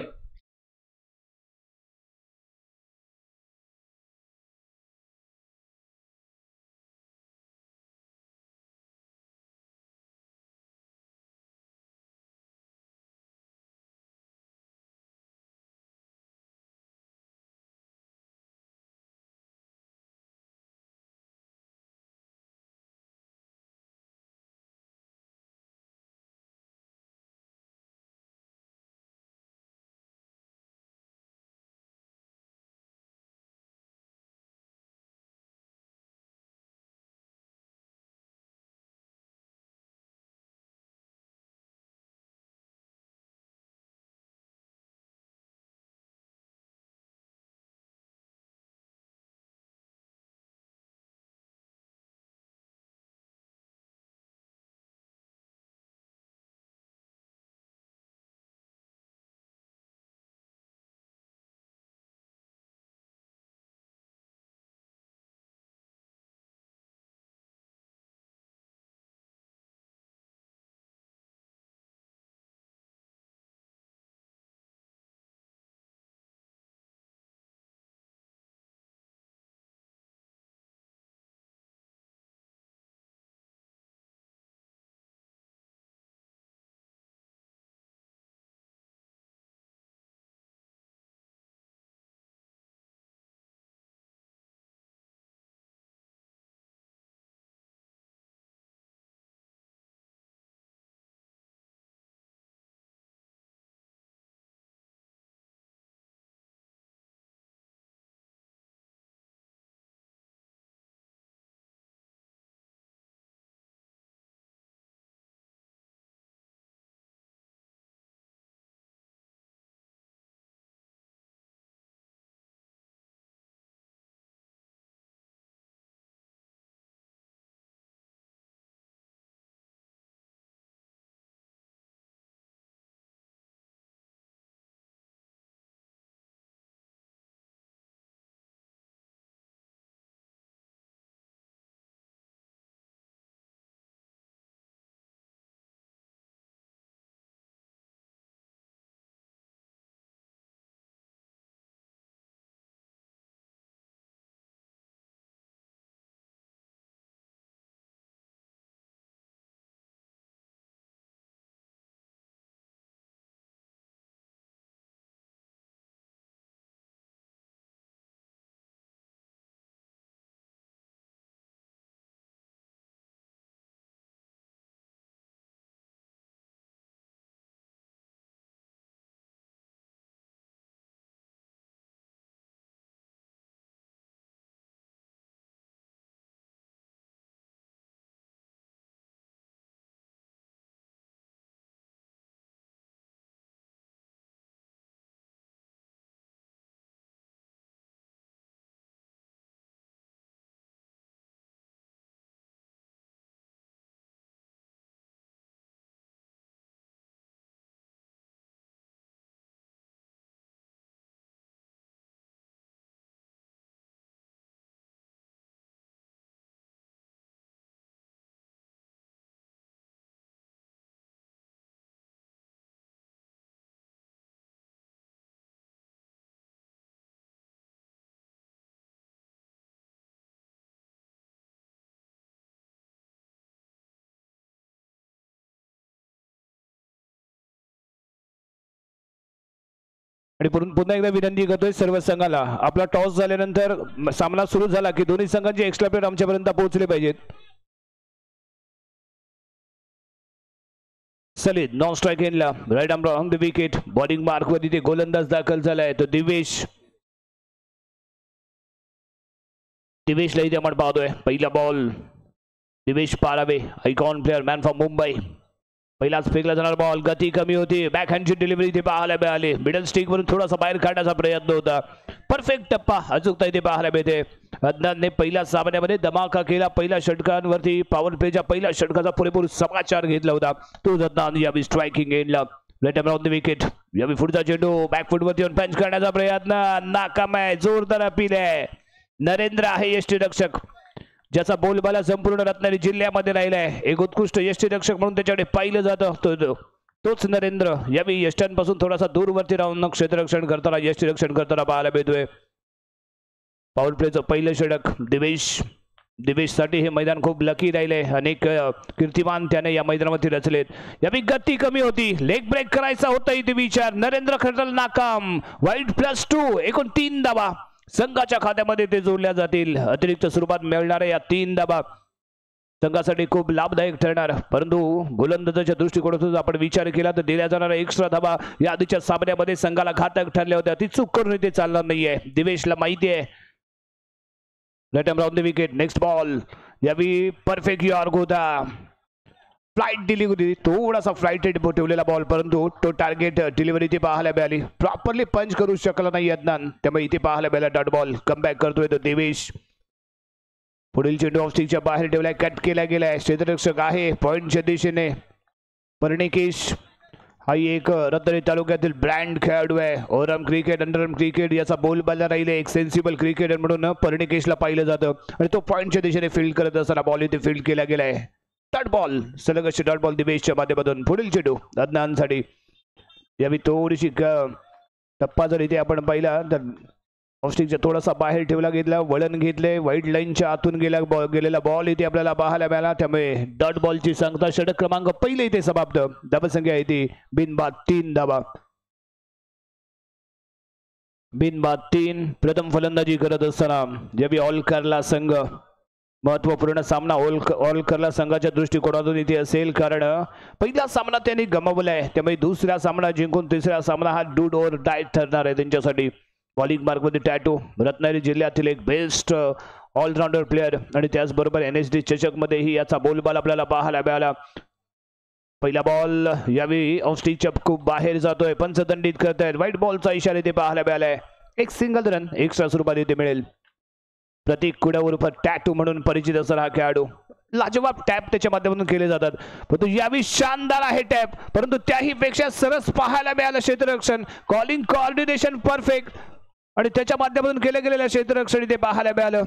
आणि पुन्हा एकदा विनंती करतोय सर्व संघाला, आपला टॉस झाल्यानंतर सामना सुरू झाला की दोन्ही संघांचे एक्स्ट्रा प्लेयर आमच्यापर्यंत पोहोचले पाहिजेत. सलीद नॉन स्ट्राईक एंडला right arm on the wicket. Bowling mark वर तिथे गोलंदाज दाखल झालाय तो दिवेशला इथे आपण पाहतोय. पहिला ball Divesh Parave, icon player, man from Mumbai. पहिलाच फेकला जाणार बॉल, गती कमी होती, बॅक हँडची डिलिव्हरी इथे पाहायला मिळाली. मिडल स्टिक वरून थोडासा बाहेर काढण्याचा प्रयत्न होता. परफेक्ट टप्पा अचूकता इथे पाहायला मिळते. अदनानने पहिल्या सामन्यामध्ये धमाका केला. पहिल्या षटकांवरती पॉवर प्लेच्या पहिल्या षटकाचा पुरेपूर समाचार घेतला होता तो अदनान. यावेळी स्ट्रायकिंग एंडला right arm on the wicket. यावेळी पुढचा चेंडू बॅकफुटवरती येऊन पंच करण्याचा प्रयत्न नाकाम आहे. जोरदार अपील आहे. नरेंद्र आहे यष्टीरक्षक, ज्याचा बोलबाला संपूर्ण रत्नागिरी जिल्ह्यामध्ये राहिलाय. एक उत्कृष्ट यष्टीरक्षक म्हणून त्याच्याकडे पाहिलं जातं. तोच नरेंद्र यावेळी यष्टांपासून थोडासा दूरवरती राहून क्षेत्ररक्षण करताना यष्टीरक्षण करताना पाहायला मिळतोय. पॉवर प्लेचं पहिलं षटक दिवेशसाठी हे मैदान खूप लकी राहिले. अनेक कीर्तिमान त्याने या मैदानामध्ये रचलेत. यावेळी गती कमी होती, लेग ब्रेक करायचा होता इथे विचार. नरेंद्र खरतल नाकाम. वाईड +2 एकूण 3 धावा संघाच्या खात्यामध्ये ते जोडल्या जातील. अतिरिक्त स्वरूपात मिळणाऱ्या या 3 धावा संघासाठी खूप लाभदायक ठरणार. परंतु गोलंदाजाच्या दृष्टिकोनातून आपण विचार केला तर दिल्या जाणाऱ्या एक्स्ट्रा धावा या आधीच्या सामन्यामध्ये संघाला घातक ठरल्या होत्या. ती चूक करून इथे चालणार नाहीये. दिवेशला माहिती आहे. Late arm round the wicket. Next ball यावेळी परफेक्ट यॉर्क होता. फ्लाइट डिलिव्हरी, थोडासा फ्लाइट ठेवलेला बॉल, परंतु तो टार्गेट डिलिव्हरी इथे पाहायला मिळाली. प्रॉपरली पंच करू शकला नाही अदनान, त्यामुळे इथे पाहायला मिळाला डॉट बॉल. कमबॅक करतोय तो देवेश. पुढील चेंडू ऑफ स्टिकच्या बाहेर ठेवलाय, कट केला गेलाय. क्षेत्ररक्षक आहे पॉइंटच्या दिशेने पर्णिकेश. हा एक रत्नागिरी तालुक्यातील ब्रँड खेळाडू आहे. ओव्हरआर्म क्रिकेट, अंडरआर्म क्रिकेट याचा बोलबाला राहिले. एक सेन्सिबल क्रिकेटर म्हणून पर्णिकेशला पाहिलं जातं आणि तो पॉइंटच्या दिशेने फील्ड करत असताना बॉल इथे फील्ड केला गेलाय. डॉट बॉल, सलग अशी डॉट बॉल दिवेशच्या माध्यमातून. पुढील चेंडू अदनानसाठी. यावेळी थोडीशी टप्पा जर इथे आपण पाहिला तर ऑफस्टिकच्या थोडासा बाहेर ठेवला गेला, वळण घेतले, व्हाईट लाईनच्या आतून गेलेला बॉल इथे आपल्याला पाहायला मिळाला. त्यामुळे डॉट बॉलची सांगता षटक क्रमांक पहिले इथे समाप्त. धावसंख्या येते बिनबाद 3 धावा. बिनबाद 3. प्रथम फलंदाजी करत असताना यावेळी ऑलकरला संघ महत्वपूर्ण सामना ऑलकरला संघाच्या दृष्टिकोनातून इथे असेल, कारण पहिला सामना त्यांनी गमावलाय. त्यामुळे दुसरा सामना जिंकून तिसरा सामना हा डूड ओर डाय ठरणार आहे त्यांच्यासाठी. बॉलिंग मार्कमध्ये टॅटू, रत्नागिरी जिल्ह्यातील एक बेस्ट ऑलराऊंडर प्लेअर आणि त्याचबरोबर NSD चषकमध्येही याचा बोलबाल आपल्याला पाहायला मिळाला. पहिला बॉल यावेळी ऑफस्टिकच्या खूप बाहेर जातोय, पंचदंडित करतायत. व्हाईट बॉलचा इशारा इथे पाहायला मिळालाय. एक सिंगल रन एक्स्ट्रा स्वरूपात इथे मिळेल. प्रतीक कुडा उर्फ टॅटू म्हणून परिचित असणारा हा खेळाडू. लाजवाब टॅप त्याच्या माध्यमातून केले जातात, परंतु यावेळी शानदार आहे टॅप, परंतु त्याही पेक्षा सरस पाहायला मिळालं क्षेत्ररक्षण. कॉलिंग कोऑर्डिनेशन परफेक्ट आणि त्याच्या माध्यमातून केले गेलेल्या क्षेत्ररक्षण इथे पाहायला मिळालं.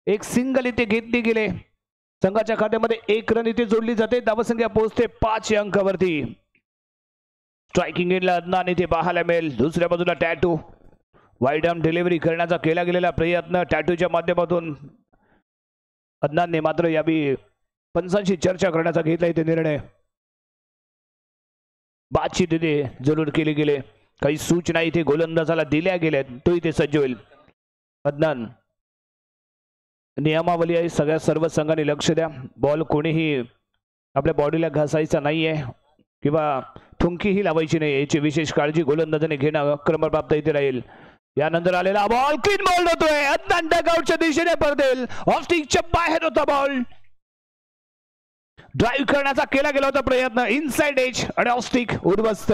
एक सिंगल इथे घेतली गेले. संघाच्या खात्यामध्ये 1 रन इथे जोडली जाते. धावसंख्या पोहोचते 5 अंकावरती. स्ट्रायकिंग एंडला अदनान इथे पाहायला मिळेल. दुसऱ्या बाजूला टॅटू. वाईड आर्म डिलिव्हरी करण्याचा केला गेलेला प्रयत्न टॅटूच्या माध्यमातून. अदनानने मात्र यावेळी पंचांशी चर्चा करण्याचा घेतला इथे निर्णय. बातचीत इथे जरूर केली गेले. काही सूचना इथे गोलंदाजाला दिल्या गेल्यात, तो इथे सज्ज होईल. अदनान, नियमावली आहे, सर्व संघांनी लक्ष द्या. बॉल कोणीही आपल्या बॉडीला घासायचा नाहीये किंवा थुंकीही लावायची नाही, याची विशेष काळजी गोलंदाजाने घेणं क्रमप्राप्त इथे राहील. यानंतर आलेला बॉल क्लीन बॉल होतोय. अदनान डगआउटच्या दिशेने पडदेल. ऑफस्टिकच्या बाहेर होता बॉल. ड्राईव्ह करण्याचा केला गेला होता प्रयत्न. इनसाइड एज आणि ऑफस्टिक उद्ध्वस्त.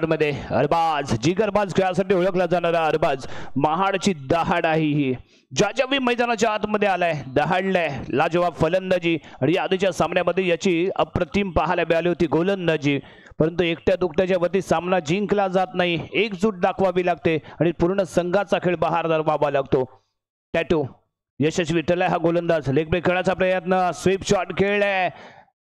मध्ये अरबाज, जिगरबाज खेळासाठी ओळखला जाणारा अरबाज, महाडची दहाड आहे ही. ज्यावी मैदानाच्या आतमध्ये आलाय, दहाडलाय. लाजवाब फलंदाजी आणि आधीच्या सामन्यामध्ये याची अप्रतिम पाहायला मिळाली होती गोलंदाजी, परंतु एकट्या दुकट्याच्या वरती सामना जिंकला जात नाही. एकजूट दाखवावी लागते आणि पूर्ण संघाचा खेळ बहार व्हावा लागतो. टॅटू यशस्वी ठरलाय हा गोलंदाज. लेग ब्रेक खेळाचा प्रयत्न, स्वीप शॉट खेळलाय,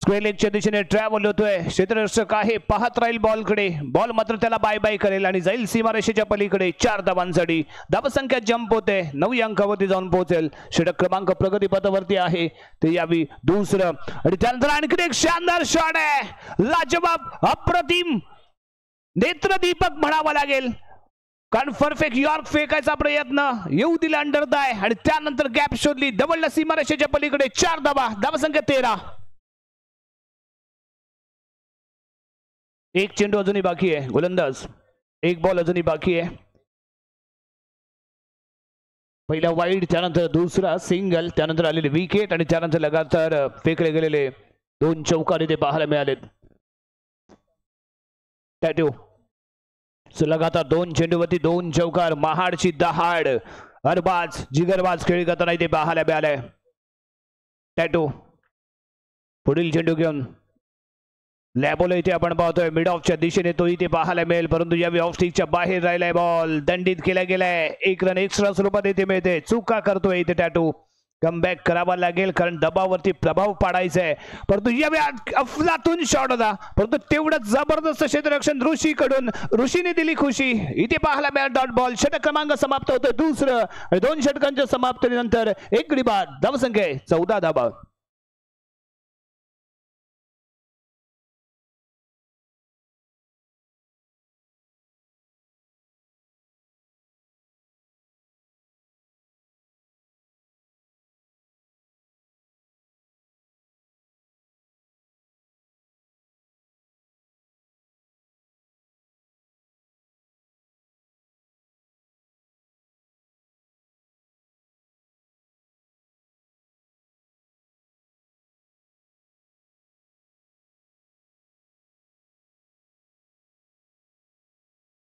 स्क्वेअर लेगच्या दिशेने ट्रॅव्हल होतोय. क्षेत्ररक्षक आहे, पाहत राहील बॉलकडे. बॉल मात्र त्याला बाय बाय करेल आणि जाईल सीमारेषेच्या पलीकडे. 4 धावांसाठी धावसंख्या जंप होते, 9 अंकावरती जाऊन पोहोचेल. षटक क्रमांक प्रगतीपथावरती आहे, ते यावी दुसरं. आणि त्यानंतर आणखी एक शानदार शॉट आहे, लाजवाब, अप्रतिम, नेत्रदीपक म्हणावा लागेल. कारण परफेक्ट यॉर्क फेकायचा प्रयत्न, येऊ दिला अंडर दाय आणि त्यानंतर गॅप शोधली, डबलला सीमारेषेच्या पलीकडे. 4 धावा, धावसंख्या 13. एक चेंडू अजूनही बाकी आहे. गोलंदाज, एक बॉल अजूनही बाकी आहे. पहिला वाईड, त्यानंतर दुसरा सिंगल, त्यानंतर आलेले विकेट आणि त्यानंतर लगातार फेकले गेलेले 2 चौकार इथे पाहायला मिळालेत. टॅटू लगातार 2 चेंडूवरती 2 चौकार. महाडची दहाड, अरबाज, जिगरबाज खेळ करताना इथे पाहायला मिळालाय. टॅटू पुढील चेंडू घेऊन लॅबोला इथे आपण पाहतोय मिड ऑफच्या दिशेने, तो इथे पाहायला मिळेल, परंतु यावेळी ऑफ स्टिकच्या बाहेर राहिलाय. बॉल दंडित केला गेलाय. 1 रन एक्स्ट्रा स्वरूपात इथे मिळते. चुका करतोय इथे टॅटू. कमबॅक करावा लागेल कारण दबावावरती प्रभाव पाडायचा आहे. परंतु यावेळी अफलातून शॉट होता, परंतु तेवढं जबरदस्त क्षेत्ररक्षण ऋषीकडून. ऋषीने दिली खुशी. इथे पाहायला मिळाला डॉट बॉल. षटक क्रमांक समाप्त होतोय दुसरं आणि 2 षटकांच्या समाप्तीनंतर 1 गडी बाद. धावसंख्या 14 धावा.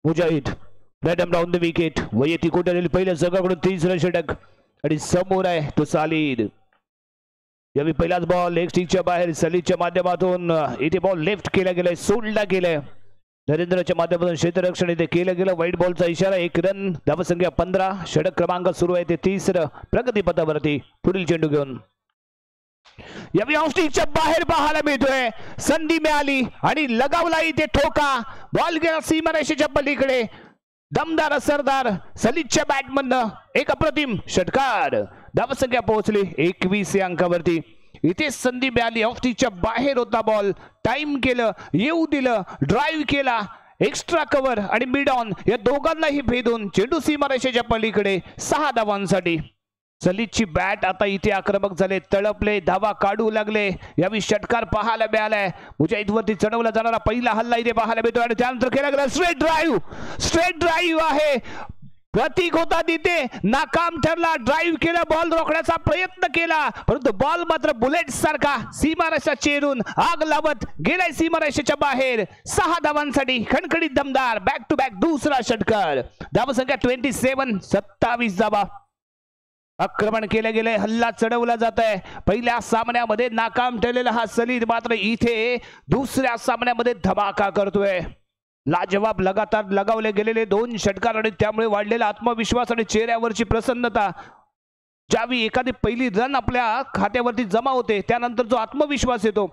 मुजाहिद रॅडम डाऊन द विकेट. वैयक्तिक कोट्यातील पहिल्या जगाकडून 3रं षटक आणि समोर आहे तो सालिद. यावेळी पहिलाच बॉल लेग स्टिकच्या बाहेर, सलीदच्या माध्यमातून इथे बॉल लेफ्ट केला गेलाय, सोडला गेलाय. नरेंद्रच्या माध्यमातून क्षेत्ररक्षण इथे केलं गेलं. वाईट बॉलचा इशारा. 1 रन, धावसंख्या 15. षटक क्रमांक सुरू आहे ते 3रं प्रगतीपथावरती. पुढील चेंडू घेऊन यावेळी ऑफ स्टिकच्या बाहेर पाहायला मिळतोय. संधी मिळाली आणि लगावला इथे ठोका. बॉल गेला सीमारेषेच्या पलीकडे. दमदार असरदार सलीदच्या बॅटमधनं एक अप्रतिम षटकार. धावसंख्या पोहोचली 21 या अंकावरती. इथे संधी मिळाली. ऑफ स्टिकच्या बाहेर होता बॉल. टाइम केलं, येऊ दिलं, ड्राईव्ह केला, एक्स्ट्रा कव्हर आणि मिड ऑन या दोघांनाही भेदून चेंडू सीमारेषेच्या पलीकडे. 6 धावांसाठी. सलीदची बॅट आता इथे आक्रमक झाले, तळपले, धावा काढू लागले. यावेळी षटकार पाहायला मिळालाय. मुजाहिदवरती चढवला जाणारा पहिला हल्ला इथे पाहायला मिळतो आणि त्यानंतर केला गेला स्ट्रेट ड्राईव्ह आहे. प्रतीक होता तिथे, नाकाम ठरला. ड्राईव्ह केला, बॉल रोखण्याचा प्रयत्न केला, परंतु बॉल मात्र बुलेट सारखा सीमारेषा चेरून आग लावत गेलाय सीमारेषेच्या बाहेर. 6 धावांसाठी खणखणीत दमदार बॅक टू बॅक दुसरा षटकार. धावसंख्या 27, 27 धावा. आक्रमण केले गेले, हल्ला चढवला जात आहे. पहिल्या सामन्यामध्ये नाकाम ठरलेला हा सलीद मात्र इथे दुसऱ्या सामन्यामध्ये धमाका करतोय. लाजवाब लगातार लगावले गेलेले 2 षटकार आणि त्यामुळे वाढलेला आत्मविश्वास आणि चेहऱ्यावरची प्रसन्नता. ज्यावेळी एखादी पहिली रन आपल्या खात्यावरती जमा होते त्यानंतर जो आत्मविश्वास येतो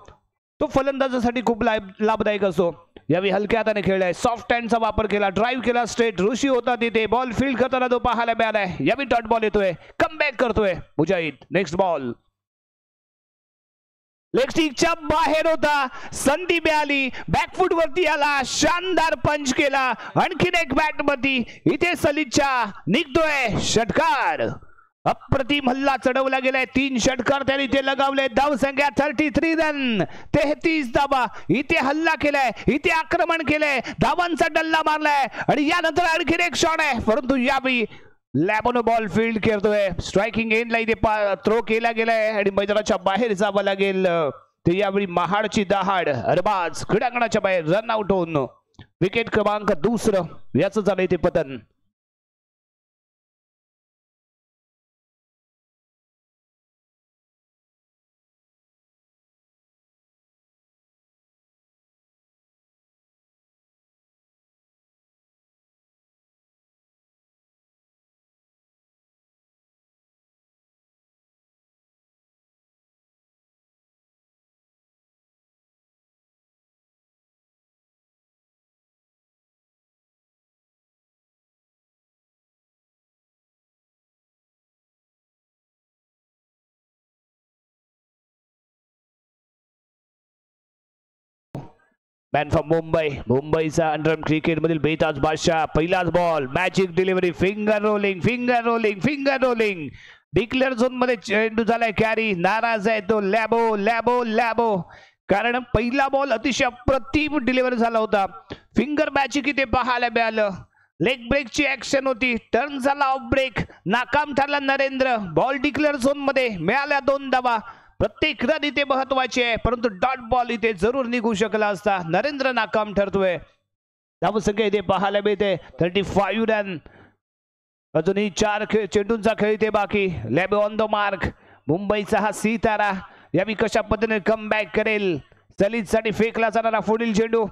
तो फलंदाजासाठी खूप लाभदायक असतो. यावेळी हलक्या हाताने खेळलाय, सॉफ्ट हँडचा वापर केला, ड्राईव्ह केला स्ट्रेट. ऋषी होता तिथे, बॉल फील्ड करताना तो पाहायला मिळालाय. यावेळी डॉट बॉल येतोय, कमबॅक करतोय मुजाहिद. नेक्स्ट बॉल लेग स्टिकच्या बाहेर होता, संधी मिळाली, बॅकफूट वरती आला, शानदार पंच केला. आणखीन एक बॅट मध्ये इथे सलीदच्या निघतोय षटकार. अप्रतिम हल्ला चढवला गेलाय. 3 षटकार त्याने इथे लगावले. धावसंख्या 33 रन, 33 धावा. इथे हल्ला केलाय, इथे आक्रमण केलंय, धावांचा डल्ला मारलाय आणि यानंतर आणखीन एक शॉट आहे, परंतु यावेळी लॅबोनो बॉल फील्ड करतोय. स्ट्रायकिंग एंडला इथे थ्रो केला गेलाय आणि मैदानाच्या बाहेर जावं लागेल. ते यावेळी महाडची दहाड, अरबाज क्रीडांगणाच्या बाहेर रन आउट होऊन विकेट क्रमांक 2 याचं झालंय ते पतन. मॅन फ्रॉम मुंबईचा अंडरआर्म क्रिकेट मधील बेताज बादशाह. पहिलाच ball, magic delivery, finger rolling. Declare zone मध्ये चेंडू झालाय कॅरी. नाराज आहे तो लॅबो. कारण पहिला बॉल अतिशय अप्रतिम डिलिव्हर झाला होता. फिंगर मॅजिक इथे पाहायला मिळालं. लेग ब्रेकची ऍक्शन होती, टर्न झाला ऑफ ब्रेक, नाकाम ठरला नरेंद्र. बॉल डिक्लेअर झोन मध्ये मिळाल्या 2 धावा. प्रत्येक रन इथे महत्वाची आहे, परंतु डॉट बॉल इथे जरूर निघू शकला असता. नरेंद्र नाकाम ठरतोय. धावसंख्या इथे पाहायला मिळते 35 रन. अजूनही 4 चेंडूंचा खेळ इथे बाकी. लॅबो ऑन द मार्क. मुंबईचा हा सितारा यावी कशा पद्धतीने कम बॅक करेल. सलीदसाठी फेकला जाणारा पुढील चेंडू,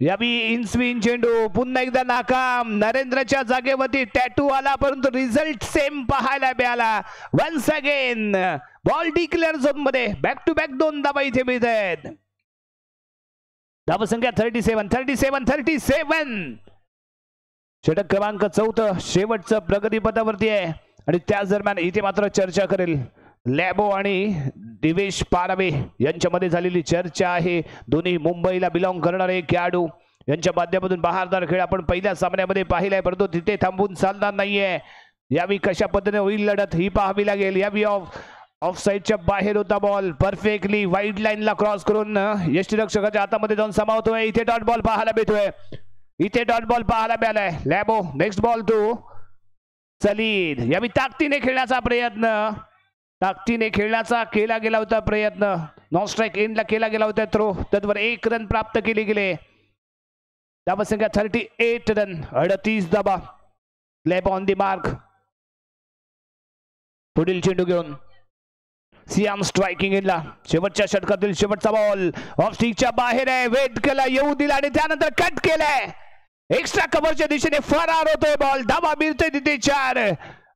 यावी इनस्विंग चेंडू पुन्हा एकदा नाकाम. नरेंद्रच्या जागेवरती टॅटू आला, परंतु रिझल्ट सेम पाहायला मिळाला. Once again ball declare zone मध्ये. बॅक टू बॅक 2 धावा इथे मिळत आहेत. धावसंख्या 37. षटक क्रमांक 4 शेवटचं प्रगतीपथावरती आहे. आणि त्याच दरम्यान इथे मात्र चर्चा करेल लॅबो आणि दिवेश पारवे यांच्यामध्ये झालेली चर्चा आहे. दोन्ही मुंबईला बिलॉंग करणारे खेळाडू यांच्या माध्यमातून बहारदार खेळ आपण पहिल्या सामन्यामध्ये पाहिलाय, परंतु तिथे थांबून चालणार नाहीये. यावी कशा पद्धतीने होईल लढत ही पाहावी लागेल. यावी ऑफ साईडच्या बाहेर होता बॉल, परफेक्टली वाईड लाईनला क्रॉस करून यष्टीरक्षकाच्या हातामध्ये जाऊन समावतोय. इथे डॉट बॉल पाहायला मिळालाय. लॅबो नेक्स्ट बॉल टू सलीद. यावी ताकदीने खेळण्याचा केला गेला होता प्रयत्न. नॉन स्ट्राईक एंडला केला गेला होता थ्रो. त्यावर 1 रन प्राप्त केले गेले. धावसंख्या 38 रन, 38 धावा. लॅबो ऑन दी मार्क. पुढील चेंडू घेऊन सियाम स्ट्रायकिंग एंडला. शेवटच्या षटकातील शेवटचा बॉल ऑफ स्टिकच्या बाहेर आहे. वेट केला, येऊ दिला आणि त्यानंतर कट केलाय. एक्स्ट्रा कव्हरच्या दिशेने फरार होतोय बॉल. धावा मिळतोय तिथे 4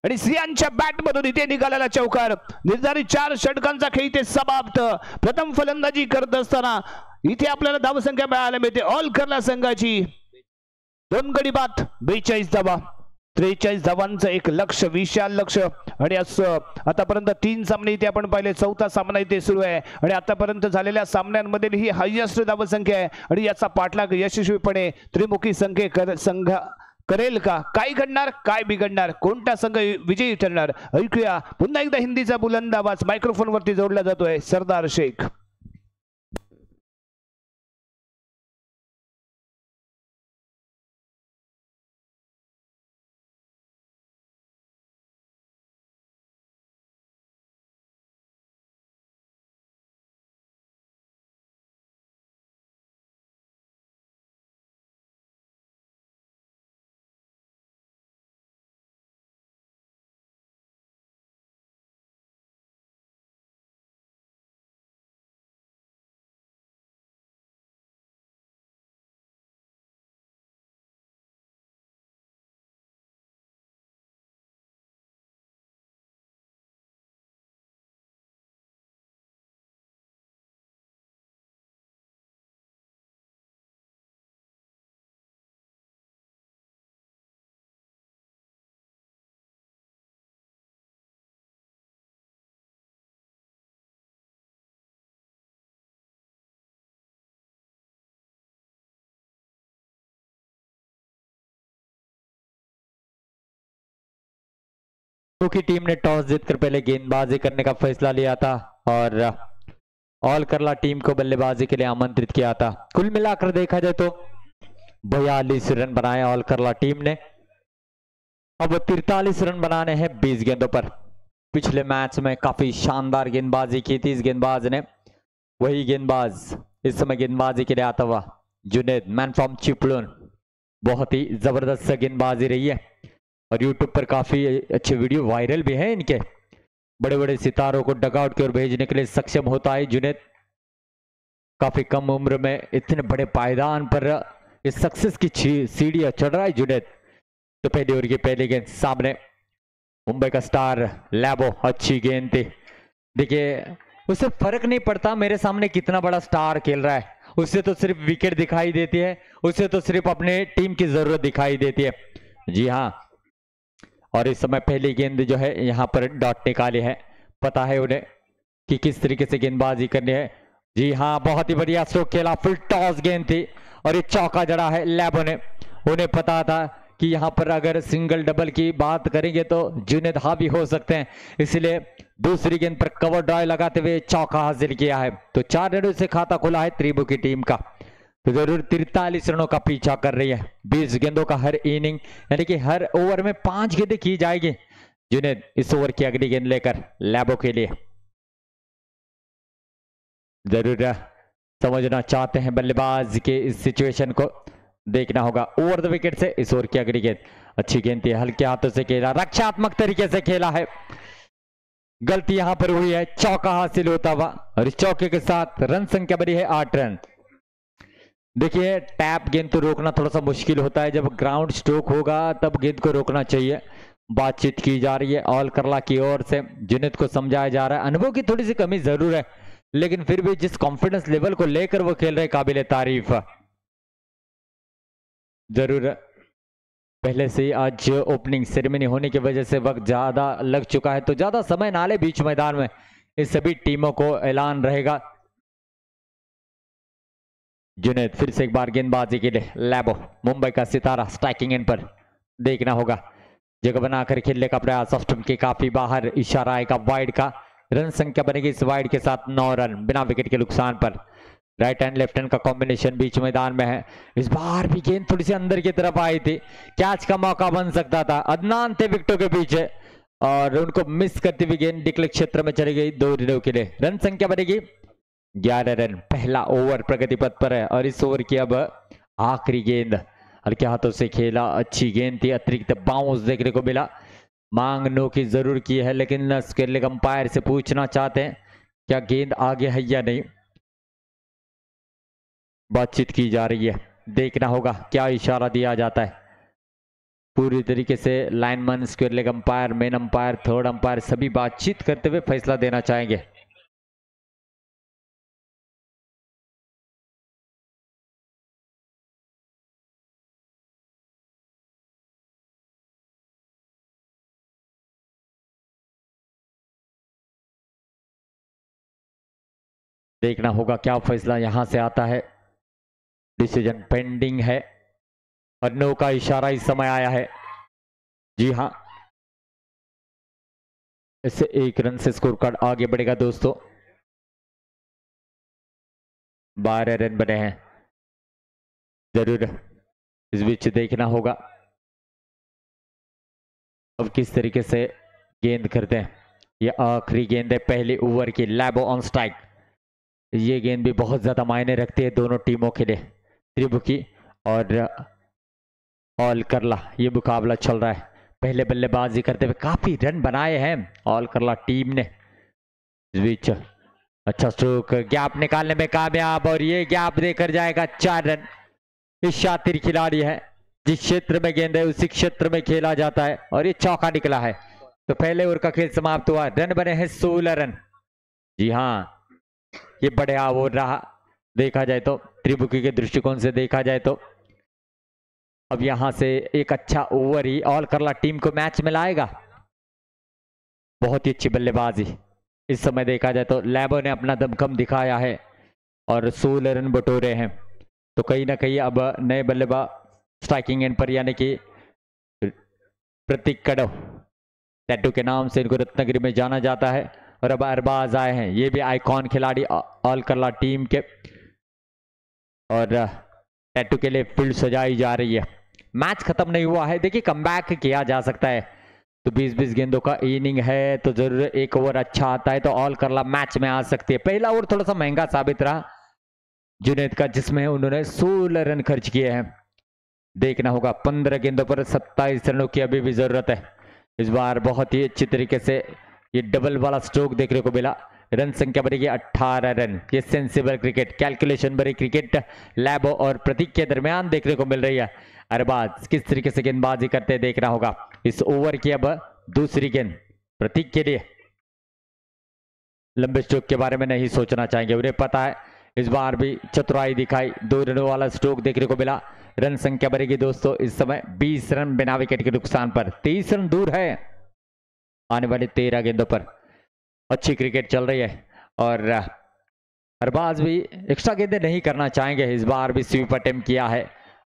आणि सियानच्या बॅट मधून इथे निघालेला चौकार. निर्धारित 4 षटकांचा खेळ इथे समाप्त. प्रथम फलंदाजी करत असताना इथे आपल्याला धावसंख्या मिळायला मिळते ऑल करला संघाची 2 गडी बाद 42 धावा. 43 धावांचं एक लक्ष, विशाल लक्ष. आणि असं आतापर्यंत 3 सामने इथे आपण पाहिले. 4था सामना इथे सुरू आहे आणि आतापर्यंत झालेल्या सामन्यांमध्ये ही हायएस्ट धावसंख्या आहे. आणि याचा पाठलाग यशस्वीपणे त्रिमुखी संघ करेल का? काय घडणार, काय बिघडणार, कोणता संघ विजयी ठरणार, ऐकूया. पुन्हा एकदा हिंदीचा बुलंद आवाज मायक्रोफोन वरती जोडला जातोय. सरदार शेख. की टीम ने टॉस जीतकर पहले गेंदबाजी करने का फैसला लिया था और ऑल करला टीम को बल्लेबाजी के लिए आमंत्रित किया था। कुल मिलाकर देखा जाए तो 42 रन बनाए ऑल करला टीम ने। अब 43 रन बनाने हैं 20 गेंदों पर। पिछले मैच में काफी शानदार गेंदबाजी की थी इस गेंदबाज ने। वही गेंदबाज इस समय गेंदबाजी के लिए आता हुआ जुनेद, मैन फ्रॉम चिपळूण। बहुत ही जबरदस्त गेंदबाजी रही है और यूट्यूब पर काफी अच्छे वीडियो वायरल भी हैं इनके। बड़े बड़े सितारों को डगआउट की ओर भेजने के लिए सक्षम होता है जुनेद। काफी कम उम्र में इतने बड़े पायदान पर इस सक्सेस की सीढ़ियां चढ़ रहा है जुनेद। तो पहली ओवर की पहली गेंद सामने मुंबई का स्टार लैबो, अच्छी गेंद थी। देखिए उससे फर्क नहीं पड़ता मेरे सामने कितना बड़ा स्टार खेल रहा है, उससे तो सिर्फ विकेट दिखाई देती है, उससे तो सिर्फ अपने टीम की जरूरत दिखाई देती है। जी हाँ, और इस समय पहली गेंद जो है यहाँ पर डॉट निकाली है। पता है उन्हें कि किस तरीके से गेंदबाजी करनी है। जी हाँ, बहुत ही बढ़िया स्ट्रोक खेला, फुल टॉस गेंद थी और ये चौका जड़ा है लैबो ने। उन्हें पता था कि यहाँ पर अगर सिंगल डबल की बात करेंगे तो जुनेद हावी हो सकते हैं, इसलिए दूसरी गेंद पर कवर ड्राइव लगाते हुए चौका हासिल किया है। तो 4 रनों से खाता खुला है त्रिभुकी टीम का। तो जरूर 43 रनों का पीछा कर रही है। 20 गेंदों का हर इनिंग यानी कि हर ओवर में 5 गेंदें की जाएगी। जुनेद इस ओवर की अगली गेंद लेकर लैबो के लिए जरूर समझना चाहते हैं बल्लेबाज के इस सिचुएशन को, देखना होगा। Over the wicket say is over की अगली गेंद, अच्छी गेंद थी, हल्के हाथों से खेला, रक्षात्मक तरीके से खेला है। गलती यहां पर हुई है, चौका हासिल होता हुआ और इस चौके के साथ रन संख्या बनी है 8 रन। देखिए टैप गेंद तो रोकना थोड़ा सा मुश्किल होता है, जब ग्राउंड स्ट्रोक होगा तब गेंद को रोकना चाहिए। बातचीत की जा रही है ऑल करला की ओर से, जुनेद को समझाया जा रहा है। अनुभव की थोड़ी सी कमी जरूर है, लेकिन फिर भी जिस कॉन्फिडेंस लेवल को लेकर वो खेल रहे काबिल तारीफ। जरूर पहले से आज ओपनिंग सेरेमनी होने की वजह से वक्त ज्यादा लग चुका है, तो ज्यादा समय ना ले बीच मैदान में। इस सभी टीमों को ऐलान रहेगा। जुनेद फिर से एक बार गेंदबाजी के लिए, लैबो मुंबई का सितारा स्ट्राइकिंग एंड पर, देखना होगा जगह बनाकर खेलने का प्रयास। ऑफ स्टंप के काफी बाहर, इशारा आएगा वाइड का। रन संख्या बनेगी इस वाइड के साथ 9 रन बिना विकेट के नुकसान पर। राइट हैंड लेफ्ट हैंड का कॉम्बिनेशन बीच मैदान में है। इस बार भी गेंद थोड़ी सी अंदर की तरफ आई थी, कैच का मौका बन सकता था। अदनान थे विकेटों के पीछे और उनको मिस करती हुई गेंद डिक्लेयर क्षेत्र में चली गई 2 रनों के लिए। रन संख्या बनेगी 11 रन। पहला ओवर प्रगति पथ पर है और इस ओवर की अब आखिरी गेंद, हल्के हाथों से खेला, अच्छी गेंद थी, अतिरिक्त बाउंस देखने को मिला। मांग नो की जरूर की है, लेकिन स्केलिंग अंपायर से पूछना चाहते हैं क्या गेंद आगे है या नहीं। बातचीत की जा रही है, देखना होगा क्या इशारा दिया जाता है। पूरी तरीके से lineman, square leg umpire, main umpire, third umpire सभी बातचीत करते हुए फैसला देना चाहेंगे। देखना होगा क्या फैसला यहां से आता है। डिसीजन पेंडिंग है और नो का इशारा इस समय आया है। जी हां, इससे 1 रन से स्कोर कार्ड आगे बढ़ेगा दोस्तों। 12 रन बने हैं। जरूर इस बीच देखना होगा अब किस तरीके से गेंद करते हैं। ये आखिरी गेंद है पहले ओवर की। लैबो ऑन स्ट्राइक, ये गेंद भी बहुत ज्यादा मायने रखती है दोनों टीमों के लिए। त्रिभुकी और ऑल करला ये मुकाबला चल रहा है। पहले बल्लेबाजी करते हुए काफी रन बनाए हैं ऑल करला टीम ने। इस बीच अच्छा स्ट्रोक, गैप निकालने में कामयाब और ये गैप देकर जाएगा 4 रन। इस शातिर खिलाड़ी है, जिस क्षेत्र में गेंद है उसी क्षेत्र में खेला जाता है और ये चौका निकला है। तो पहले ओवर का खेल समाप्त हुआ, रन बने हैं 16 रन। जी हाँ, ये बढ़िया ओवर रहा देखा जाए तो, त्रिभुकी के दृष्टिकोण से देखा जाए तो। अब यहां से एक अच्छा ओवर ही ऑल करला टीम को मैच में लाएगा। बहुत ही अच्छी बल्लेबाजी इस समय देखा जाए तो। लैबो ने अपना दमखम दिखाया है और 16 रन बटोरे हैं। तो कहीं ना कहीं अब नए बल्लेबाज स्ट्राइकिंग एंड पर, यानी कि प्रतीक कड़व, टैटू के नाम से इनको रत्नागिरी में जाना जाता है। और अब अरबाज आए हैं, ये भी आइकॉन खिलाड़ी ऑल करला टीम के। और टैटू के लिए फील्ड सजाई जा रही है। मैच खत्म नहीं हुआ है, देखिए कमबैक किया जा सकता है। तो 20-20 गेंदों का इनिंग है, तो जरूर एक ओवर अच्छा आता है तो ऑल करला मैच में आ सकती है। पहला ओवर थोड़ा सा महंगा साबित रहा जुनेद का, जिसमें उन्होंने 16 रन खर्च किए हैं। देखना होगा 15 गेंदों पर 27 रनों की अभी भी जरूरत है। इस बार बहुत ही अच्छी तरीके से ये डबल वाला स्ट्रोक देखने को मिला। रन संख्या बढ़ेगी 18 रन। ये सेंसिबल क्रिकेट, कैलकुलेशन भरी क्रिकेट लैबो और प्रतीक के दरमियान देखने को मिल रही है। अरबाज किस तरीके से गेंदबाजी करते देखना होगा। इस ओवर की अब दूसरी गेंद प्रतीक के लिए। लंबे स्ट्रोक के बारे में नहीं सोचना चाहेंगे, उन्हें पता है। इस बार भी चतुराई दिखाई, 2 रनों वाला स्ट्रोक देखने को मिला। रन संख्या बढ़ेगी दोस्तों इस समय 20 रन बिना विकेट के नुकसान पर। 30 रन दूर है आने वाली 13 गेंदों पर। अच्छी क्रिकेट चल रही है और अरबाज भी एक्स्ट्रा गेंदे नहीं करना चाहेंगे, इस बार भी स्वीप अटेम्प्ट किया है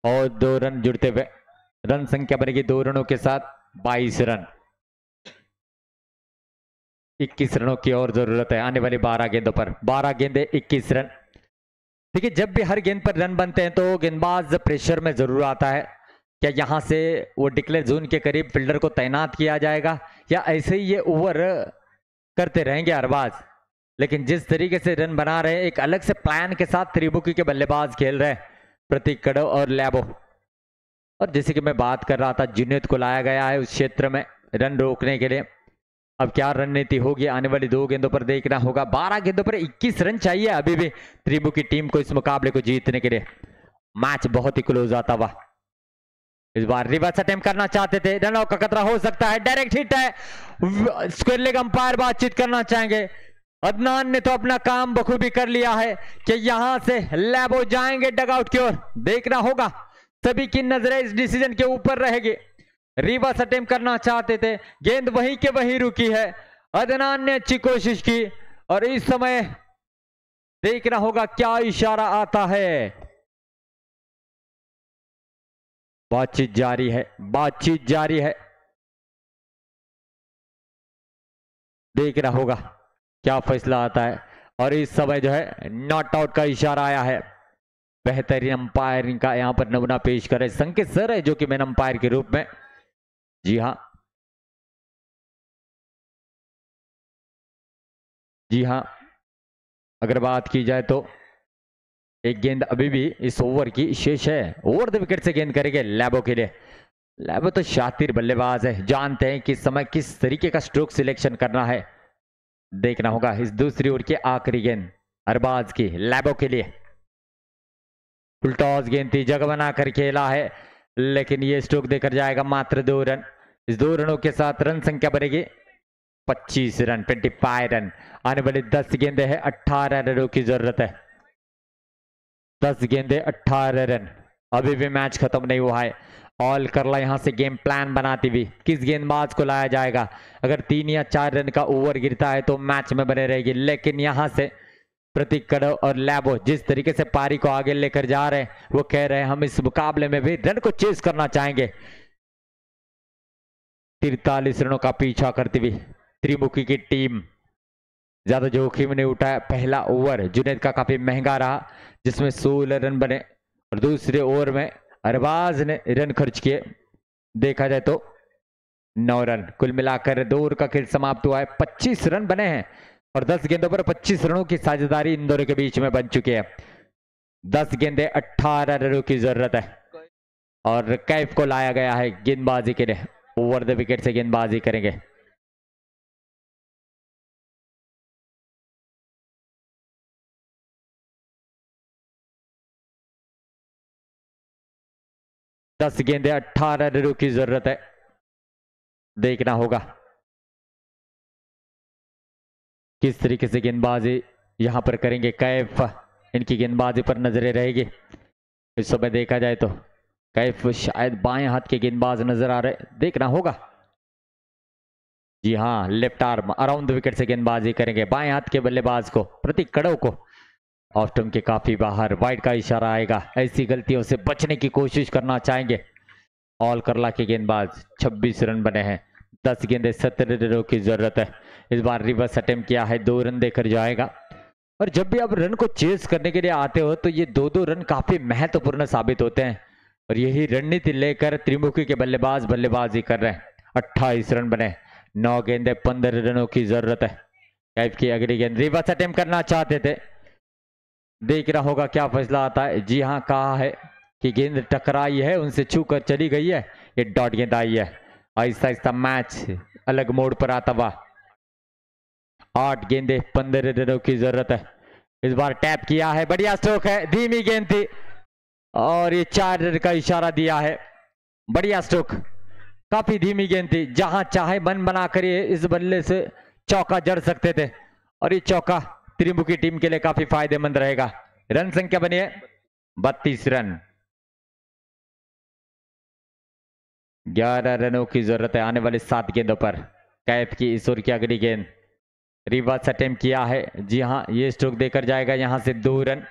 और 2 रन जुड़ते हुए रन संख्या बनेगी 2 रनों के साथ 22 रन। 21 रनों की और जरूरत है आने वाली 12 गेंदों पर। 12 गेंदे 21 रन। देखिए जब भी हर गेंद पर रन बनते हैं तो गेंदबाज प्रेशर में जरूर आता है। क्या यहाँ से वो डिक्लेयर जोन के करीब फील्डर को तैनात किया जाएगा या ऐसे ही ये ओवर करते रहेंगे अरबाज। लेकिन जिस तरीके से रन बना रहे हैं, एक अलग से प्लान के साथ त्रिमुखी के बल्लेबाज खेल रहे हैं प्रतीक कड़ो और लैबो। और जैसे कि मैं बात कर रहा था, जुनैद को लाया गया है उस क्षेत्र में रन रोकने के लिए। अब क्या रणनीति होगी आने वाली 2 गेंदों पर देखना होगा। 12 गेंदों पर 21 रन चाहिए अभी भी त्रिमुखी टीम को इस मुकाबले को जीतने के लिए। मैच बहुत ही क्लोज आता हुआ। इस बार रिवर्स अटेम्प्ट करना चाहते थे, रनों का खतरा हो सकता है। डायरेक्ट हिट है, स्क्वायर लेग अंपायर बातचीत करना चाहेंगे। अदनान ने तो अपना काम बखूबी कर लिया है कि यहां से लैबो जाएंगे डगआउट की ओर। देखना होगा, सभी की नजरें इस डिसीजन के ऊपर रहेगी। रिवर्स अटेम्प्ट करना चाहते थे, गेंद वहीं के वहीं रुकी है। अदनान ने अच्छी कोशिश की और इस समय देखना होगा क्या इशारा आता है। बातचीत जारी है, बातचीत जारी है। देखना होगा क्या फैसला आता है। और इस समय जो है नॉट आउट का इशारा आया है। बेहतरीन अंपायरिंग का यहां पर नमूना पेश करे संकेत सर है, जो कि मैन अंपायर के रूप में। जी हाँ, जी हाँ, अगर बात की जाए तो एक गेंद अभी भी इस ओवर की शेष है। ओवर द विकेट से गेंद करेंगे लैबो के लिए। लैबो तो शातिर बल्लेबाज है, जानते हैं किस समय किस तरीके का स्ट्रोक सिलेक्शन करना है। देखना होगा इस दूसरी ओवर की आखिरी गेंद अरबाज की लैबो के लिए। फुल टॉस गेंद थी, जगह बनाकर खेला है, लेकिन ये स्ट्रोक देकर जाएगा मात्र 2 रन। इस 2 रनों के साथ रन संख्या बनेगी 25 रन, 25 रन। आने वाली 10 गेंदे है, 18 रनों की जरूरत है। 10 गेंदे 18 रन। अभी भी मैच खत्म नहीं हुआ है। ऑल करला यहां से गेम प्लान बनाती हुई किस गेंदबाज को लाया जाएगा। अगर 3 या 4 रन का ओवर गिरता है तो मैच में बने रहेगी, लेकिन यहां से प्रतीक कड़ो और लैबो जिस तरीके से पारी को आगे लेकर जा रहे हैं, वो कह रहे हैं हम इस मुकाबले में भी रन को चेस करना चाहेंगे। 43 रनों का पीछा करती हुई त्रिमुखी की टीम ज्यादा जोखिम नहीं उठाया। पहला ओवर जुनैद का काफी महंगा रहा, जिसमें 16 रन बने और दूसरे ओवर में अरबाज ने रन खर्च किए। देखा जाए तो 9 रन। कुल मिलाकर 2 ओवर का खेल समाप्त हुआ है। 25 रन बने हैं और 10 गेंदों पर 25 रनों की साझेदारी इन दोनों के बीच में बन चुकी है। 10 गेंदे 18 रनों की जरूरत है और कैफ को लाया गया है गेंदबाजी के लिए। ओवर द विकेट से गेंदबाजी करेंगे। दस गेंदे 18 रनों की जरूरत है। देखना होगा किस तरीके से गेंदबाजी यहां पर करेंगे कैफ। इनकी गेंदबाजी पर नजरें रहेगी। इस समय देखा जाए तो कैफ शायद बाएं हाथ के गेंदबाज नजर आ रहे, देखना होगा। जी हाँ, left arm around the wicket से गेंदबाजी करेंगे बाएं हाथ के बल्लेबाज को, प्रतीक कड़ो को। ऑफ स्टंप के काफी बाहर, वाइड का इशारा आएगा। ऐसी गलतियों से बचने की कोशिश करना चाहेंगे ऑल करला के गेंदबाज। 26 रन बने हैं। 10 गेंदे 17 रनों की जरूरत है। इस बार रिवर्स अटेम्प्ट किया है, 2 रन देकर जाएगा। और जब भी आप रन को चेस करने के लिए आते हो तो ये 2-2 रन काफी महत्वपूर्ण साबित होते हैं और यही रणनीति लेकर त्रिमुखी के बल्लेबाज बल्लेबाजी कर रहे हैं। 28 रन बने, 9 गेंदे 15 रनों की जरूरत है। कैफ की अगली गेंद रिवर्स अटेम्प्ट करना चाहते थे, देखना होगा क्या फैसला आता है। जी हाँ, कहा है कि गेंद टकराई है, उनसे छू कर चली गई है, ये डॉट गेंद आई है। आहिस्ता आहिस्ता मैच अलग मोड़ पर आता हुआ। 8 गेंदे 15 रनों की जरूरत है। इस बार टैप किया है, बढ़िया स्ट्रोक है, धीमी गेंद थी और ये 4 रन का इशारा दिया है। बढ़िया स्ट्रोक, काफी धीमी गेंद थी, जहां चाहे मन बनाकर ये इस बल्ले से चौका जड़ सकते थे और ये चौका त्रिमुखी टीम के लिए काफी फायदेमंद रहेगा। रन संख्या बनी है 32 रन। 11 रनों की जरूरत है आने वाले 7 गेंदों पर। कैफ की इस ओवर की अगली गेंद रिवर्स अटेम्प्ट किया है। जी हाँ, ये स्ट्रोक देकर जाएगा यहाँ से 2 रन।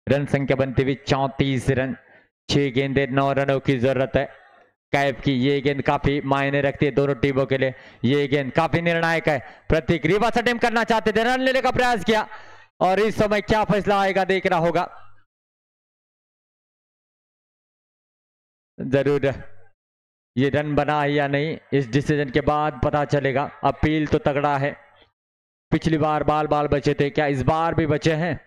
रन संख्या बनती हुई 34 रन। 6 गेंदे 9 रनों की जरूरत है कैफ की। ये गेंद काफी मायने रखती है दोनों टीमों के लिए। ये गेंद काफी निर्णायक है। प्रतीक रिवर्स अटेम्प्ट करना चाहते थे, रन लेने का प्रयास किया और इस समय क्या फैसला आएगा देखना होगा। जरूर ये रन बना है या नहीं इस डिसीजन के बाद पता चलेगा। अपील तो तगड़ा है। पिछली बार बाल बाल बचे थे, क्या इस बार भी बचे हैं?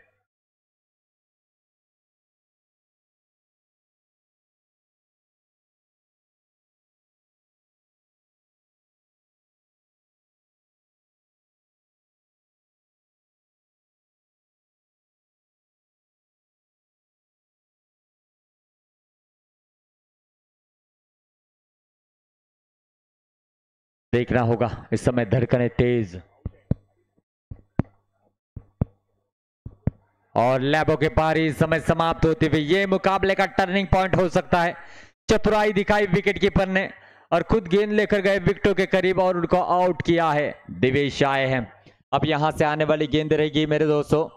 देखना होगा। इस समय धड़कनें तेज और लैबों के पारी इस समय समाप्त होते हुए ये मुकाबले का टर्निंग पॉइंट हो सकता है। चतुराई दिखाई विकेट कीपर ने और खुद गेंद लेकर गए विकेटों के करीब और उनको आउट किया है। दिवेश आए हैं। अब यहां से आने वाली गेंद रहेगी मेरे दोस्तों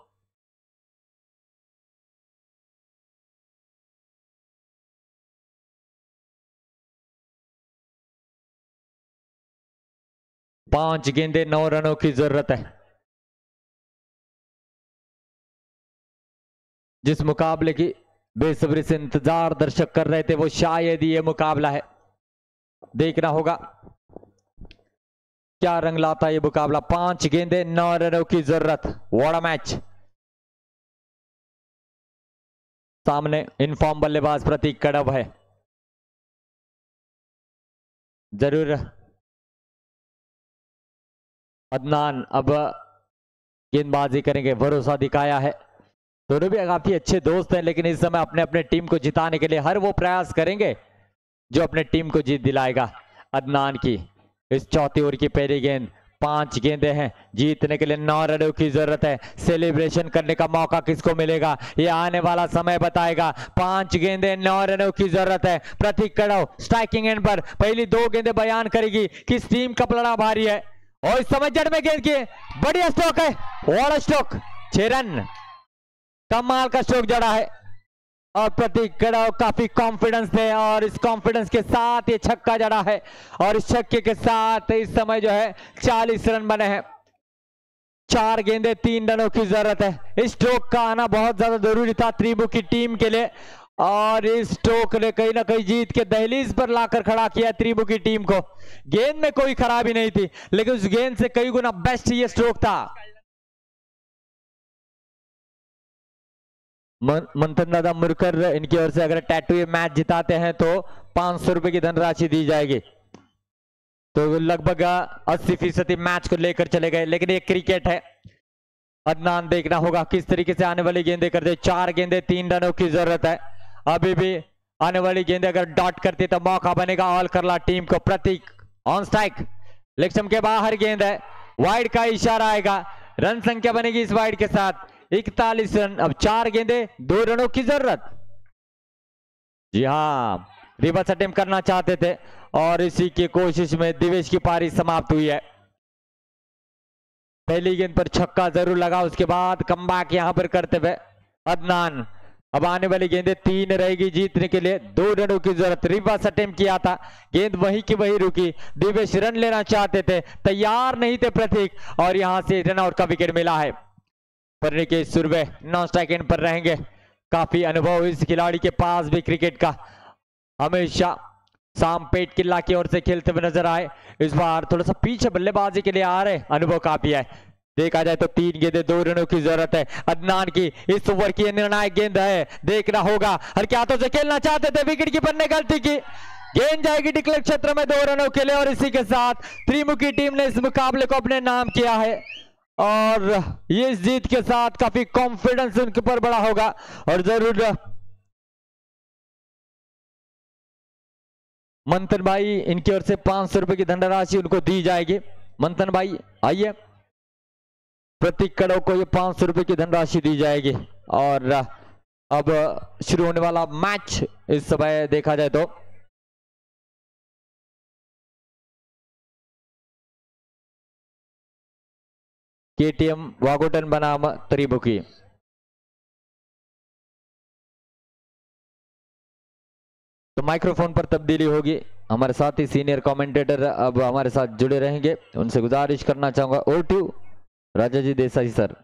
पांच गेंदे 9 रनों की जरूरत है। जिस मुकाबले की बेसब्री से इंतजार दर्शक कर रहे थे वो शायद ये मुकाबला है। देखना होगा क्या रंग लाता है ये मुकाबला। 5 गेंदे 9 रनों की जरूरत। What match. सामने इनफॉर्म बल्लेबाज प्रतीक कड़व है। जरूर अदनान अब गेंदबाजी करेंगे। भरोसा दिखाया है। दोनों भी काफी अच्छे दोस्त हैं लेकिन इस समय अपने अपने टीम को जिताने के लिए हर वो प्रयास करेंगे जो अपने टीम को जीत दिलाएगा। अदनान की इस चौथी ओवर की पहली गेंद। 5 गेंदे हैं। जीतने के लिए 9 रनों की जरूरत है। सेलिब्रेशन करने का मौका किसको मिलेगा ये आने वाला समय बताएगा। 5 गेंदे 9 रनों की जरूरत है। प्रतीक कड़व स्ट्राइकिंग एंड पर पहली 2 गेंदें बयान करेगी किस टीम का पलड़ा भारी है। और इस समय जड़ में गेंद की बढ़िया स्ट्रोक है। What stroke. 6 रन। कमाल का स्ट्रोक जड़ा है और प्रतीक कड़व काफी कॉन्फिडेंस थे और इस कॉन्फिडेंस के साथ ये छक्का जड़ा है और इस छक्के के साथ इस समय जो है 40 रन बने हैं। 4 गेंदे 3 रनों की जरूरत है। इस स्ट्रोक का आना बहुत ज्यादा जरूरी था त्रिभुज की टीम के लिए और इस स्ट्रोक ने कहीं ना कहीं जीत के दहलीज पर लाकर खड़ा किया त्रिभुज की टीम को। गेंद में कोई खराबी नहीं थी लेकिन उस गेंद से कई गुना बेस्ट ये स्ट्रोक था। मंथन दादा मुरकर इनकी ओर से अगर टैटू ये मैच जिताते हैं तो 500 रुपए की धनराशि दी जाएगी। तो लगभग 80% मैच को लेकर चले गए लेकिन ये क्रिकेट है। अदनान देखना होगा किस तरीके से आने वाली गेंदें करते। 4 गेंदे 3 रनों की जरूरत है। अभी भी आने वाली गेंदें अगर डॉट करती तो मौका बनेगा ऑल करला टीम को। प्रतीक ऑन स्ट्राइक। लेग स्टंप के बाहर गेंद है। वाइड का इशारा आएगा। रन संख्या बनेगी इस वाइड के साथ 41 रन। अब 4 गेंदे 2 रनों की जरूरत। जी हाँ, रिवर्स अटेम्प्ट करना चाहते थे और इसी की कोशिश में दिवेश की पारी समाप्त हुई है। पहली गेंद पर छक्का जरूर लगा उसके बाद कमबैक यहां पर करते हुए अदनान। अब आने वाली गेंदें 3 रहेगी जीतने के लिए 2 रनों की जरूरत। रिवर्स अटेम्प्ट किया था गेंद वहीं की वहीं रुकी। दिवेश रन लेना चाहते थे तैयार नहीं थे प्रतीक और यहां से रन आउट का विकेट मिला है। परने के सुरवे नॉन स्ट्राइक एंड पर रहेंगे। काफी अनुभव इस खिलाड़ी के पास भी क्रिकेट का। हमेशा साम पेट किला की ओर से खेलते हुए नजर आए। इस बार थोड़ा सा पीछे बल्लेबाजी के लिए आ रहे। अनुभव काफी है। देखा जाए तो 3 गेंदे 2 रनों की जरूरत है। अदनान की इस ओवर की निर्णायक गेंद है। देखना होगा हल्के हाथों से खेलना चाहते थे विकेट कीपर ने गलती की। गेंद जाएगी डिक्लेयर क्षेत्र में 2 रनों के लिए और इसी के साथ त्रिमुखी टीम ने इस मुकाबले को अपने नाम किया है और ये इस जीत के साथ काफी कॉन्फिडेंस उनके ऊपर बड़ा होगा और जरूर मंथन भाई इनकी ओर से 500 रुपए की धनराशि उनको दी जाएगी। मंथन भाई आइए। प्रतीक कड़व को ये 500 रुपए की धनराशि दी जाएगी और अब शुरू होने वाला मैच इस समय देखा जाए तो KTM वागोटन बनाम त्रिमुखी। तो माइक्रोफोन पर तब्दीली होगी। हमारे साथ ही सीनियर कमेंटेटर अब हमारे साथ जुड़े रहेंगे। उनसे गुजारिश करना चाहूंगा, over to Raja ji Desai sir.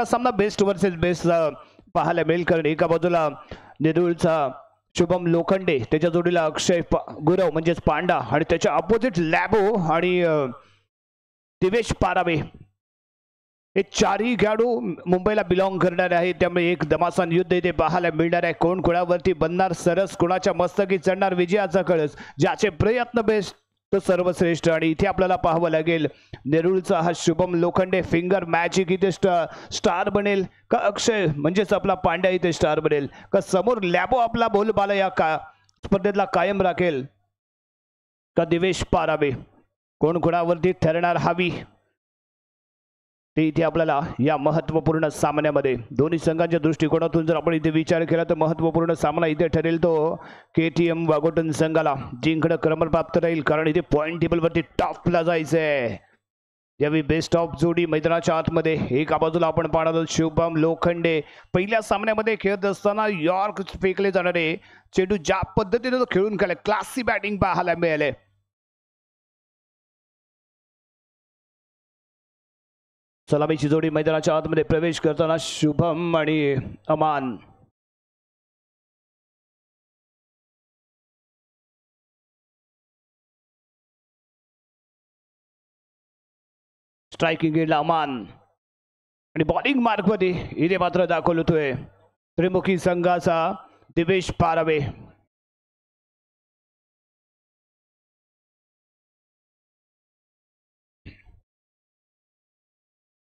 सामना बेस्ट वर्सेस बेस्ट पाहायला मिळेल, कारण एका बाजूला नेरुळचा शुभम लोखंडे, त्याच्या जोडीला अक्षय गुरव म्हणजेच पांडा, आणि त्याच्या अपोजिट लॅबो आणि दिवेश पारावे, हे चारही खेळाडू मुंबईला बिलॉंग करणारे आहेत. त्यामुळे एक दमासान युद्ध इथे पाहायला मिळणार आहे. कोण कोणावरती बनणार सरस, कोणाच्या मस्तकी चढणार विजयाचा कळस, ज्याचे प्रयत्न बेस्ट तो सर्वश्रेष्ठ. आणि इथे आपल्याला पाहावं लागेल नेरुळचा हा शुभम लोखंडे फिंगर मॅजिक इथे स्टार बनेल का अक्षय म्हणजेच आपला पांड्या इथे स्टार बनेल, का समोर लॅबो आपला बोलबाला या स्पर्धेतला कायम राखेल, का दिवेश पारावे, कोण कोणावरती ठरणार हवी ते इथे आपल्याला या महत्वपूर्ण सामन्यामध्ये दोन्ही संघांच्या दृष्टिकोनातून जर आपण इथे विचार केला तर महत्वपूर्ण सामना इथे ठरेल तो KTM वाघोटन संघाला जिंकणं क्रमप्राप्त राहील, कारण इथे पॉइंट टेबलवरती टॉपला जायचंय. यावेळी बेस्ट ऑफ जोडी मैदानाच्या आतमध्ये एका बाजूला आपण पाहणार शुभम लोखंडे, पहिल्या सामन्यामध्ये खेळत असताना यॉर्क फेकले जाणारे चेंडू ज्या पद्धतीने तो खेळून गेले, क्लासी बॅटिंग पाहायला मिळाले. सलामीची जोडी मैदानाच्या आतमध्ये प्रवेश करताना शुभम आणि अमान. स्ट्रायकिंग एंडला अमान आणि बॉलिंग मार्क मध्ये इथे मात्र दाखल होतोय त्रिमुखी संघाचा दिवेश पारावे.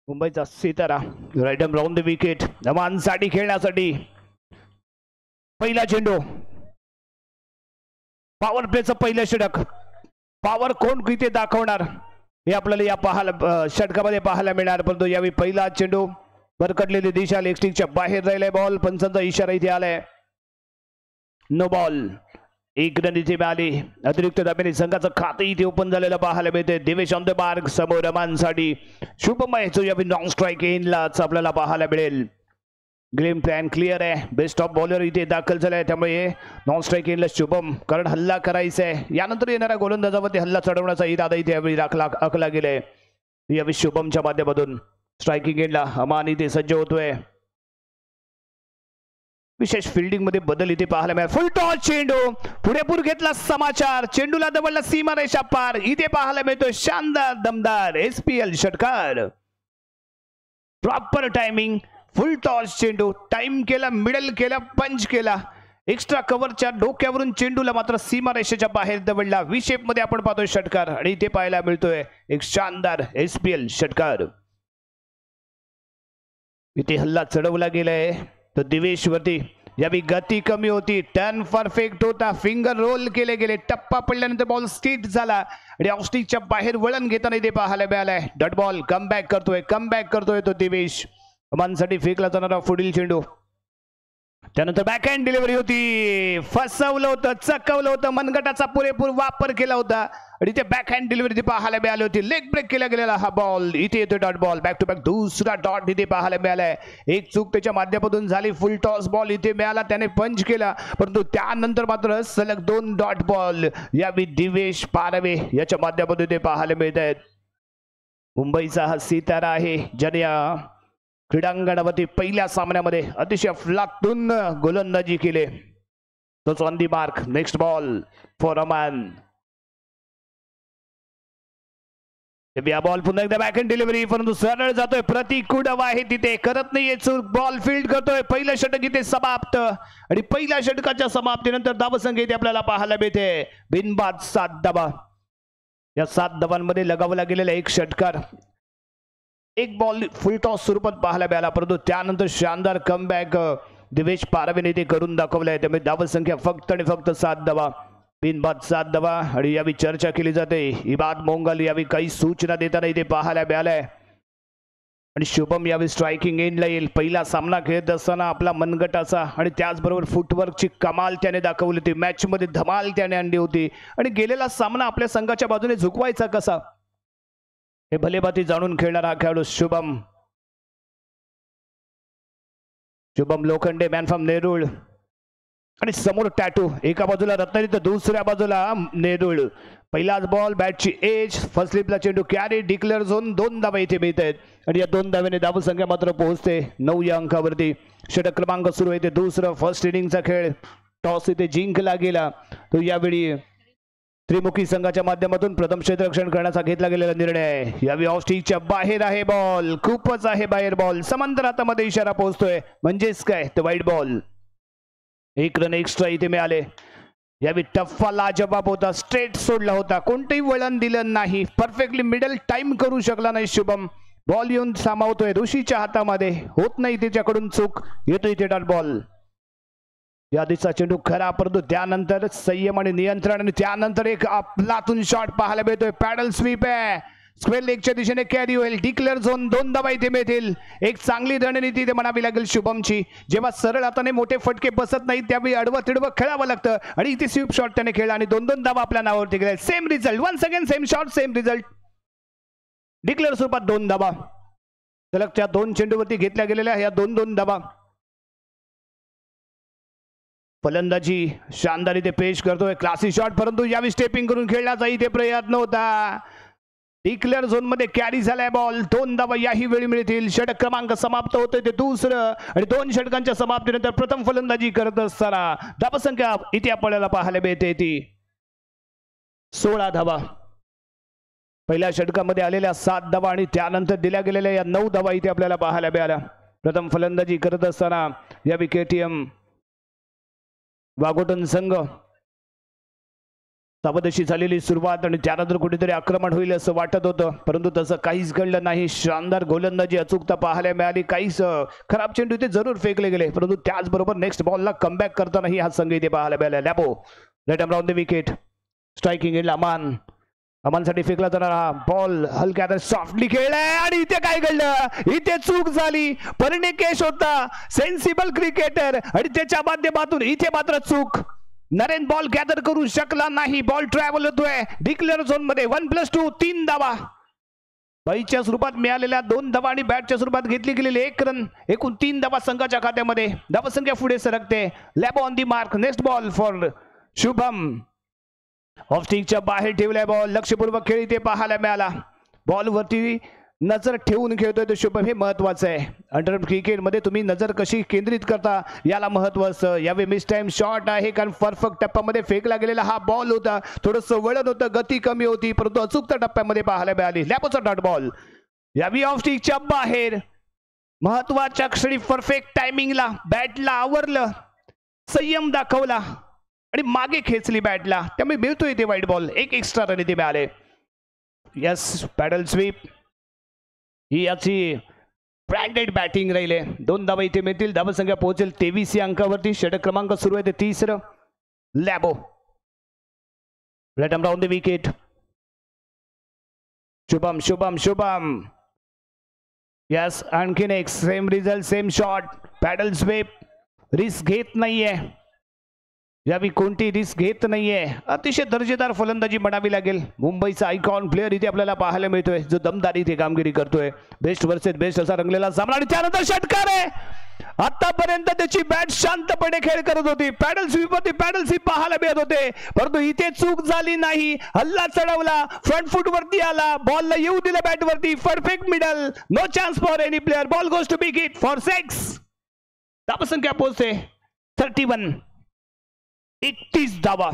मुंबईचा सितारा राईडम राऊंड द विकेट अमानसाठी खेळण्यासाठी पहिला चेंडू, पॉवर प्लेचं पहिलं षटक, पॉवर कोण किती दाखवणार हे आपल्याला या षटकामध्ये पाहायला मिळणार. परंतु यावेळी पहिला चेंडू भरकटलेली दिशा लेग स्टिकच्या बाहेर राहिलाय, बॉल पंचांचा इशारा इथे आलाय, नो बॉल. एक रन इथे मिळाली, अतिरिक्त धाब्याने संघाचं खाते इथे ओपन झालेलं पाहायला मिळते. देवेश ऑन द मार्क समोर अमानसाठी शुभम आहे जो यावेळी नॉन स्ट्राईक एंडलाच आपल्याला पाहायला मिळेल. गेम प्लॅन क्लिअर आहे, बेस्ट ऑफ बॉलर इथे दाखल झालाय, त्यामुळे नॉन स्ट्राईक एंडला शुभम, कारण हल्ला करायचा आहे. यानंतर येणाऱ्या गोलंदाजावरती हल्ला चढवण्याचा इरादा इथे यावेळी आखला गेलाय. यावेळी शुभमच्या माध्यमातून स्ट्रायकिंग एंडला अमान इथे सज्ज होतोय. विशेष फिल्डिंग मध्ये बदल इथे पाहायला मिळाला. फुल टॉस चेंडू पुढेपूर घेतला समाचार, चेंडूला दबडला सीमा रेषा पार, इथे पाहायला मिळतो शानदार दमदार SPL षटकार. प्रॉपर टायमिंग, फुल टॉस चेंडू, टाइम केला, मिडल केला, पंच केला, एक्स्ट्रा कव्हरच्या डोक्यावरून चेंडूला मात्र सीमा रेषेच्या बाहेर दबडला. विशेप मध्ये आपण पाहतोय षटकार आणि इथे पाहायला मिळतोय एक शानदार SPL षटकार. इथे हल्ला चढवला गेलाय तर दिवेश वरती यावेळी गती कमी होती, टर्न परफेक्ट होता, फिंगर रोल केले गेले, टप्पा पडल्यानंतर बॉल स्ट्रेट झाला आणि ऑफस्टिकच्या बाहेर वळण घेताना इथे पाहायला मिळालाय. डॉट बॉल कमबॅक करतोय तो दिवेश. अमानसाठी फेकला जाणारा पुढील चेंडू, त्यानंतर बॅकहँड डिलिव्हरी होती, फसवलं होतं, चकवलं होतं, मनगटाचा पुरेपूर वापर केला होता आणि ते बॅकहँड डिलिव्हरी पाहायला मिळाली होती. लेग ब्रेक केला गेलेला हा बॉल, इथे येतो dot ball, back to back दुसरा डॉट इथे पाहायला मिळालाय. एक चूक त्याच्या माध्यमातून झाली, फुल टॉस बॉल इथे मिळाला, त्याने पंच केला, परंतु त्यानंतर मात्र सलग 2 डॉट बॉल यावेळी दिवेश पारवे याच्या माध्यमातून ते पाहायला मिळत आहेत. मुंबईचा हा सितारा आहे ज्याने या क्रीडांगणावरती पहिल्या सामन्यामध्ये अतिशय फ्लातून गोलंदाजी केले. तोच on the mark, next ball for Aman. Ball पुन्हा एकदा बॅकहँड डिलिव्हरी, परंतु सरळ जातोय, प्रतिकुडव आहे तिथे, करत नाहीये चूक, बॉल फील्ड करतोय. पहिलं षटक इथे समाप्त आणि पहिल्या षटकाच्या समाप्तीनंतर धावसंख्या इथे आपल्याला पाहायला मिळते बिनबाद 7 धावा. या 7 धावांमध्ये लगावला गेलेला एक षटकार, एक बॉल फुल टॉस स्वरूपात पाहायला मिळाला, परंतु त्यानंतर शानदार कमबॅक दिवेश पारवेने ते करून दाखवलाय. त्यामुळे धावसंख्या फक्त आणि फक्त 7 धावा, बिनबाद 7 धावा. आणि यावेळी चर्चा केली जाते, इबाद मोंगल यावेळी काही सूचना देताना इथे पाहायला मिळालाय आणि शुभम यावेळी स्ट्रायकिंग एंडला येईल. पहिला सामना खेळत असताना आपला मनगटाचा आणि त्याचबरोबर फुटवर्कची कमाल त्याने दाखवली होती, मॅच मध्ये धमाल त्याने आणली होती आणि गेलेला सामना आपल्या संघाच्या बाजूने झुकवायचा कसा हे भलेभाती जाणून खेळणारा हा खेळाडू शुभम लोखंडे, मॅन फ्रॉम नेरुळ. आणि समोर टॅटू, एका बाजूला रत्नागिरी तर दुसऱ्या बाजूला नेरुळ. पहिलाच बॉल, बॅटची एज, फर्स्ट स्लिपला चेंडू, कॅरी, डिक्लेअर झोन, 2 धावा इथे मिळत आहेत. आणि या 2 धावेने धावसंख्या मात्र पोहोचते 9 या अंकावरती. षटक क्रमांक सुरू आहे ते दुसरं फर्स्ट इनिंगचा खेळ. टॉस इथे जिंकला गेला तो यावेळी त्रिमुखी संघाच्या माध्यमातून प्रथम क्षेत्ररक्षण करण्याचा घेतला गेलेला निर्णय. यावेळी ऑफ स्टिकच्या बाहेर आहे बॉल, खूपच आहे बाहेर बॉल. समांतर हातामध्ये इशारा पोहोचतोय म्हणजेच काय तर वाईड बॉल. 1 रन एक्स्ट्रा इथे मिळाले. यावेळी टप्पा लाजवाब होता, स्ट्रेट सोडला होता, कोणतेही वळण दिलं नाही, परफेक्टली मिडल टाइम करू शकला नाही शुभम. बॉल येऊन सामावतोय ऋषीच्या हातामध्ये, होत नाही त्याच्याकडून चूक, येतो इथे डॉट बॉल. या दिवसा चेंडू खरा, परंतु त्यानंतर संयम आणि नियंत्रण आणि त्यानंतर एक आपलातून शॉट पाहायला मिळतोय. पॅडल स्वीप आहे, स्क्वेअर लेगच्या दिशेने कॅरी होईल. डिक्लेअर झोन 2 धावा इथे मिळतील. एक चांगली रणनीती इथे म्हणावी लागेल शुभमची. जेव्हा सरळ हाताने मोठे फटके बसत नाहीत त्यावेळी अडवं तिडवं खेळावं लागतं आणि इथे स्वीप शॉट त्याने खेळला आणि 2 धावा आपल्या नावावरती गेल्या. Same result, once again same shot same result. Declare स्वरूपात 2 धावा सलगच्या 2 चेंडूवरती घेतल्या गेलेल्या या 2 धावा. फलंदाजी शानदार इथे पेश करतोय, क्लासी शॉट, परंतु यावेळी स्टेपिंग करून खेळण्याचा इथे प्रयत्न होता. डिक्लेअर झोन मध्ये कॅरी झालाय बॉल. 2 धावा याही वेळी मिळतील. षटक क्रमांक समाप्त होतोय ते दुसरं आणि 2 षटकांच्या समाप्तीनंतर प्रथम फलंदाजी करत असताना धावसंख्या इथे आपल्याला पाहायला मिळते ती 16 धावा. पहिल्या षटकामध्ये आलेल्या 7 धावा आणि त्यानंतर दिल्या गेलेल्या या 9 धावा इथे आपल्याला पाहायला मिळाल्या. प्रथम फलंदाजी करत असताना या केटीएम वाघोटन संघ सावधशी झालेली सुरुवात आणि त्यानंतर कुठेतरी आक्रमण होईल असं वाटत होतं, परंतु तसं काहीच घडलं नाही. शानदार गोलंदाजी अचूकता पाहायला मिळाली. काहीच खराब चेंडू इथे जरूर फेकले गेले, परंतु त्याचबरोबर नेक्स्ट बॉलला कमबॅक करतानाही हा संघ इथे पाहायला मिळाला. Labo right arm round the wicket, striking in Aman. अमानसाठी फेकला जाणारा बॉल हलक्या सॉफ्टली खेळलाय आणि इथे काय घडलं, इथे चूक झाली. परिणेकेश होता सेन्सिबल क्रिकेटर आणि त्याच्या माध्यमातून इथे मात्र चूक. नरेन बॉल गॅदर करू शकला नाही. बॉल ट्रॅव्हल होतोय डिक्लेअर झोन मध्ये. 1+2 3 धावा बाईच्या स्वरूपात मिळालेल्या 2 धावा आणि बॅटच्या स्वरूपात घेतली गेलेली 1 रन. एकूण 3 धावा संघाच्या खात्यामध्ये. धावसंख्या पुढे सरकते. Labo on the mark. Next ball for Shubham. Off स्टिकच्या बाहेर ठेवलाय बॉल. लक्षपूर्वक खेळ इथे पाहायला मिळाला. बॉल वरती नजर ठेवून खेळतोय तो शुभम, हे महत्वाचं आहे. अंडर क्रिकेटमध्ये तुम्ही नजर कशी केंद्रित करता याला महत्व असतं. यावेळी मिस टाइम शॉट आहे कारण परफेक्ट टप्प्यामध्ये फेकला गेलेला हा बॉल होता. थोडंसं वळण होतं, गती कमी होती, परंतु अचूकता टप्प्यामध्ये पाहायला मिळाली. लॅपोचा डॉट बॉल. यावेळी ऑफ स्टिकच्या बाहेर महत्वाच्या क्षणी परफेक्ट टायमिंगला बॅटला आवरलं, संयम दाखवला आणि मागे खेचली बॅटला, त्यामुळे मिळतो इथे वाईट बॉल. 1 एक्स्ट्रा रन इथे मिळाले. यस, पॅडल स्वीप ही याची ब्रँडेड बॅटिंग राहिले. 2 धावा इथे मिळतील. धावसंख्या पोहोचेल 23 या अंकावरती. षटक क्रमांक सुरू आहे ते तिसरं. Labo left arm round the wicket. Shubham Shubham Shubham. Yes, आणखीन एक same result same shot. Paddle sweep. Risk घेत नाहीये यावी, कोणती रिस्क घेत नाहीये. अतिशय दर्जेदार फलंदाजी म्हणावी लागेल. मुंबईचा आयकॉन प्लेअर इथे आपल्याला पाहायला मिळतोय जो दमदार इथे कामगिरी करतोय. बेस्ट वर्सेस बेस्ट असा रंगलेला सामना आणि त्यानंतर षटकार आहे. आतापर्यंत त्याची बॅट शांतपणे खेळ करत होती. पॅडल स्वीप होती, पॅडल स्वीप पाहायला मिळत होते, परंतु इथे चूक झाली नाही. हल्ला चढवला, फ्रंट फुट वरती आला, बॉलला येऊ दिलं बॅट वरती. Perfect middle, no chance for any player. Ball goes to big hit for 6. धावसंख्या पोहोचते 31. 31 धावा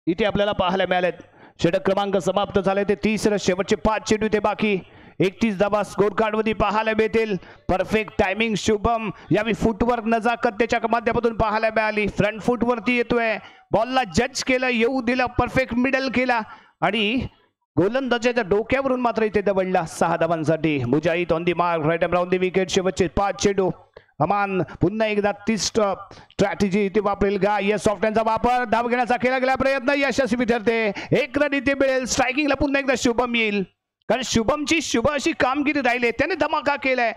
इथे आपल्याला पाहायला मिळाल्यात. षटक क्रमांक समाप्त झाले ते तिसरं. शेवटचे 5 चेंडू ते बाकी. 31 धावा स्कोर कार्ड मध्ये पाहायला मिळतील. Perfect timing Shubham. यावेळी फुटवर्क नजाकत त्याच्या माध्यमातून पाहायला मिळाली. फ्रंट फुट वरती येतोय, बॉलला जज केलं, येऊ दिलं, परफेक्ट मिडल केला आणि गोलंदाजाच्या डोक्यावरून मात्र इथे दवडला. 6 धावांसाठी. Mujahid on the mark. Right around the wicket. शेवटचे 5 चेंडू. अमान पुन्हा एकदा 30 स्ट्रॅटेजी इथे वापरेल का? या सॉफ्टवेअरचा वापर. धाव घेण्याचा केला गेला प्रयत्न यशस्वी ठरते. 1 रन इथे मिळेल. स्ट्रायकिंगला पुन्हा एकदा शुभम येईल कारण शुभमची शुभ अशी कामगिरी राहिली. त्याने धमाका केलाय,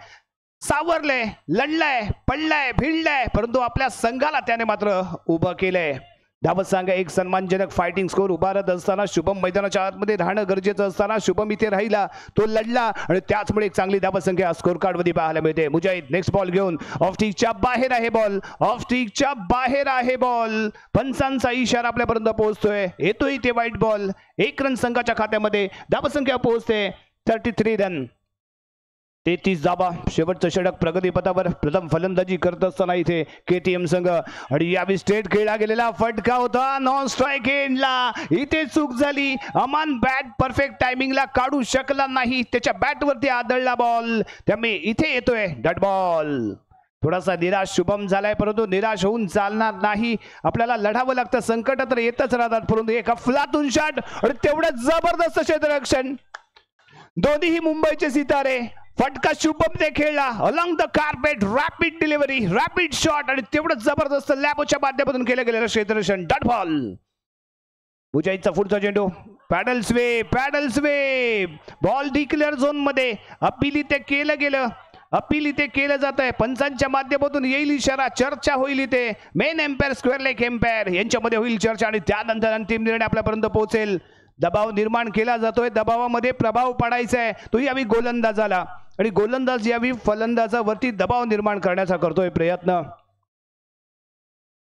सावरलंय, लढलाय, पडलाय, भिडलाय, परंतु आपल्या संघाला त्याने मात्र उभं केलंय. धावसंख्या एक सन्मानजनक फायटिंग स्कोर उभारत असताना शुभम मैदानाच्या आतमध्ये राहणं गरजेचं असताना शुभम इथे राहिला, तो लढला आणि त्याचमुळे एक चांगली धावसंख्या स्कोर कार्ड मध्ये पाहायला मिळते. मुजाहिद नेक्स्ट बॉल घेऊन ऑफ स्टिकच्या बाहेर आहे बॉल. ऑफ स्टिकच्या बाहेर आहे बॉल. पंचांचा इशारा आपल्यापर्यंत पोहोचतोय. येतोय ते वाईट बॉल. 1 रन संघाच्या खात्यामध्ये. धावसंख्या पोहोचते 33 रन. 33 धावा. शेवटचं षटक प्रगतीपथावर. प्रथम फलंदाजी करत असताना इथे KTM संघ आणि यावेळी स्ट्रेट खेळला गेलेला फटका होता नॉन स्ट्राईक एंडला. इथे चूक झाली. अमान बॅट परफेक्ट टायमिंगला काढू शकला नाही. त्याच्या बॅटवरती आदळला बॉल, त्यामुळे इथे येतोय डॉट बॉल. थोडासा निराश शुभम झालाय, परंतु निराश होऊन चालणार नाही. आपल्याला लढावं लागतं. संकट तर येतच राहतात, परंतु एका फ्लातून शॉट आणि तेवढं जबरदस्त क्षेत्ररक्षण. दोन्हीही मुंबईचे सितारे. फटका शुभम ने खेळला along the carpet. Rapid delivery, rapid shot आणि तेवढं जबरदस्त लॅबच्या माध्यमातून केलं गेलेलं क्षेत्ररक्षण. Dot ball. मुजाईचा पुढचा चेंडू. Paddle sweep. Ball declare zone मध्ये. अपील इथे केलं गेलं. अपील इथे केलं जात आहे. पंचांच्या माध्यमातून येईल इशारा. चर्चा होईल इथे. Main umpire, square leg umpire यांच्यामध्ये होईल चर्चा आणि त्यानंतर अंतिम निर्णय आपल्यापर्यंत पोहोचेल. दबाव निर्माण केला जातोय. दबावामध्ये प्रभाव पाडायचा आहे. तो यावी गोलंदाजाला आणि गोलंदाज यावी फलंदाजावरती दबाव निर्माण करण्याचा करतोय प्रयत्न.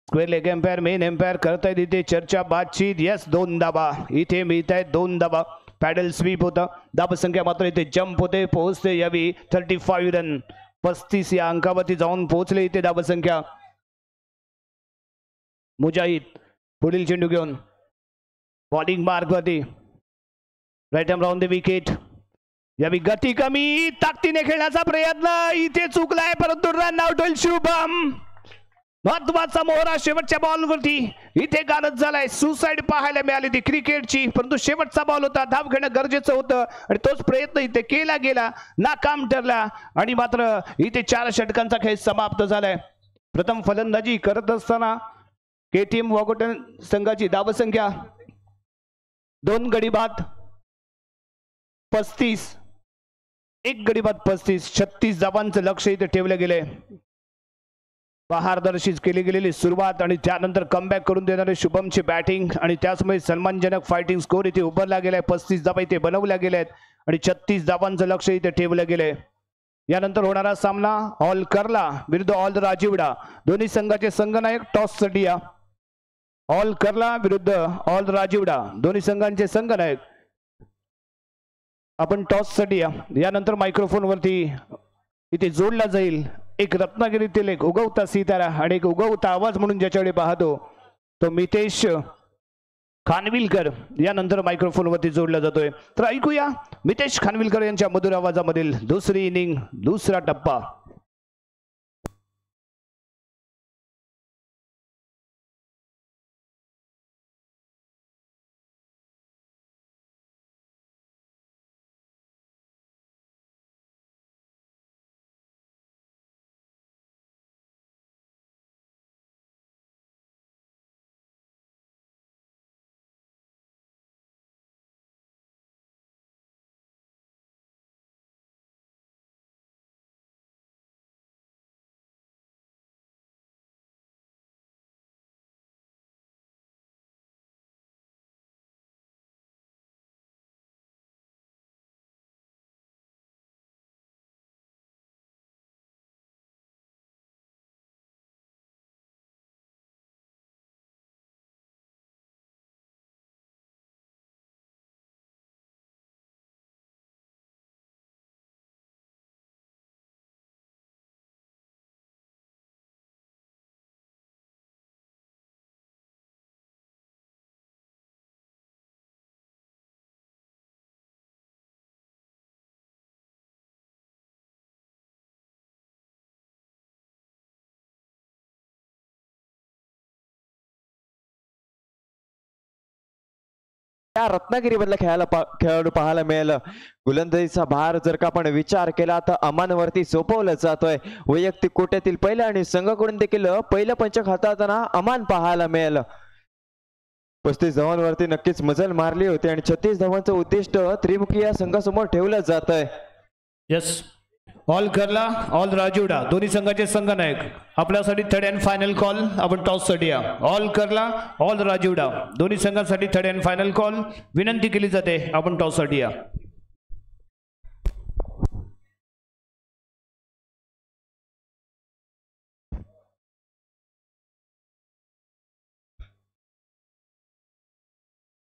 Square leg umpire, main umpire करतायत इथे चर्चा, बातचीत. यस, 2 धावा इथे मिळत आहेत. 2 धावा. पॅडल स्वीप होता. धावसंख्या मात्र इथे जंप होते. पोहोचते यावी 35 रन. 35 या अंकावरती जाऊन पोहोचले इथे धावसंख्या. मुजाहिद पुढील चेंडू घेऊन बॉलिंग मार्कवरती. Right arm round the wicket. यावी गती कमी, ताकदीने खेळण्याचा प्रयत्न इथे चुकलाय, परंतु रन आउट होईल शुभम. महत्वाचा मोहरा शेवटच्या बॉलवरती इथे गालत झालाय. सुसाईड पाहायला मिळाली ती क्रिकेटची, परंतु शेवटचा बॉल होता. धाव घेणं गरजेचं होतं आणि तोच प्रयत्न इथे केला गेला, नाकाम ठरला आणि मात्र इथे 4 षटकांचा खेळ समाप्त झालाय. प्रथम फलंदाजी करत असताना KTM वाघोटन संघाची धावसंख्या 2 गडी बाद 35, 1 गडी बाद 35, 36 धावांचं लक्ष इथे ठेवलं गेलंय. बहारदर्शीत केली गेलेली सुरुवात आणि त्यानंतर कमबॅक करून देणारे शुभमची बॅटिंग आणि त्याचमुळे सन्मानजनक फायटिंग स्कोर इथे उभारला गेलाय. 35 धावा इथे बनवल्या गेल्या आहेत आणि 36 धावांचं लक्ष इथे ठेवलं गेलंय. यानंतर होणारा सामना ऑल कर्ला विरुद्ध ऑल राजीवडा. दोन्ही संघाचे संघनायक टॉस साठी या. ऑल कर्ला विरुद्ध ऑल राजीवडा दोन्ही संघांचे संघनायक आपण टॉस साठी या. यानंतर मायक्रोफोन वरती इथे जोडला जाईल एक रत्नागिरीतील एक उगवता सितारा आणि एक उगवता आवाज म्हणून ज्याच्याकडे पाहतो तो मितेश खानविलकर. यानंतर मायक्रोफोन वरती जोडला जातोय. तर ऐकूया मितेश खानविलकर यांच्या मधुर आवाजामधील दुसरी इनिंग, दुसरा टप्पा. त्या रत्नागिरी मधल्या खेळाडू पाहायला मिळालं. गोलंदाजीचा भार जर का आपण विचार केला तर अमानवरती सोपवलं जातोय. वैयक्तिक कोट्यातील पहिलं आणि संघाकडून देखील पहिलं पंचक हाताळताना अमान पाहायला मिळालं. 35 धावांवरती नक्कीच मजल मारली होती आणि 36 धावांचं उद्दिष्ट त्रिमुखी या संघासमोर ठेवलं जात आहे. Yes, all Karla all Rajiwada दोन्ही संघाचे संघनायक आपल्यासाठी थर्ड अँड फायनल कॉल. आपण टॉस साठी या. ऑल कर्ला ऑल राजीवडा दोन्ही संघांसाठी थर्ड अँड फायनल कॉल विनंती केली जाते. आपण टॉस साठी या.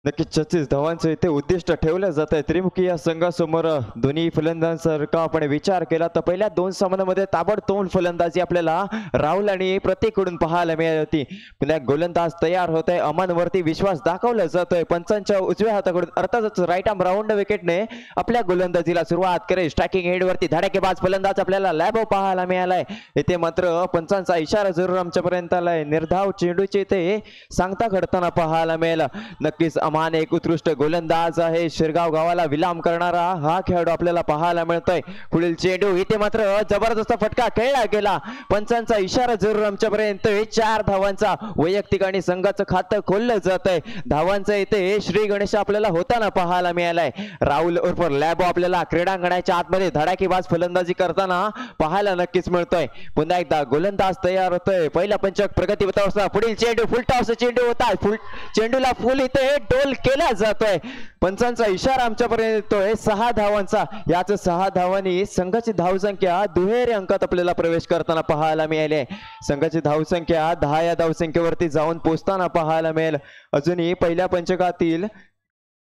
नक्कीच 36 धावांचं इथे उद्दिष्ट ठेवलं जात आहे त्रिमुखी या संघासमोर. दोन्ही फलंदाजांसारखा आपण विचार केला तर पहिल्या 2 सामन्यांमध्ये ताबडतोब फलंदाजी आपल्याला राहुल आणि प्रतीककडून पाहायला मिळाली होती. पुन्हा गोलंदाज तयार होत आहे. अमानवरती विश्वास दाखवला जातोय पंचांच्या उजव्या हाताकडून. अर्थातच राईट आर्म राऊंड विकेटने आपल्या गोलंदाजीला सुरुवात करेल. स्ट्रायकिंग हेडवरती धडाकेबाज फलंदाज आपल्याला लॅबो पाहायला मिळालाय. इथे मात्र पंचांचा इशारा जरूर आमच्यापर्यंत आलाय. निर्धाव चेंडूचे इथे सांगता घडताना पाहायला मिळालं. नक्कीच अमान एक उत्कृष्ट गोलंदाज आहे. शिरगाव गावाला विलाम करणारा हा खेळाडू आपल्याला पाहायला मिळतोय. पुढील चेंडू इथे मात्र जबरदस्त फटका खेळला गेला. पंचांचा इशारा जरूर आमच्यापर्यंत. 4 धावांचा वैयक्तिक आणि संघाचं खातं खोललं जात आहे. धावांचं इथे श्री गणेश आपल्याला होताना पाहायला मिळालाय. राहुल उर्फ लॅबो आपल्याला क्रीडांगणाच्या आतमध्ये धडाकेबाज फलंदाजी करताना पाहायला नक्कीच मिळतोय. पुन्हा एकदा गोलंदाज तयार होतोय. पहिला पंचक प्रगतीपथावर असताना पुढील चेंडू फुल टॉस चेंडू होता. चेंडूला फुल इथे डोल केला जातोय. पंचांचा इशारा आमच्यापर्यंत येतोय 6 धावांचा. याच 6 धावांनी संघाची धावसंख्या दुहेरी अंकात आपल्याला प्रवेश करताना पाहायला मिळाले. संघाची धावसंख्या 10 या धावसंख्येवरती जाऊन पोहोचताना पाहायला मिळेल. अजूनही पहिल्या पंचकातील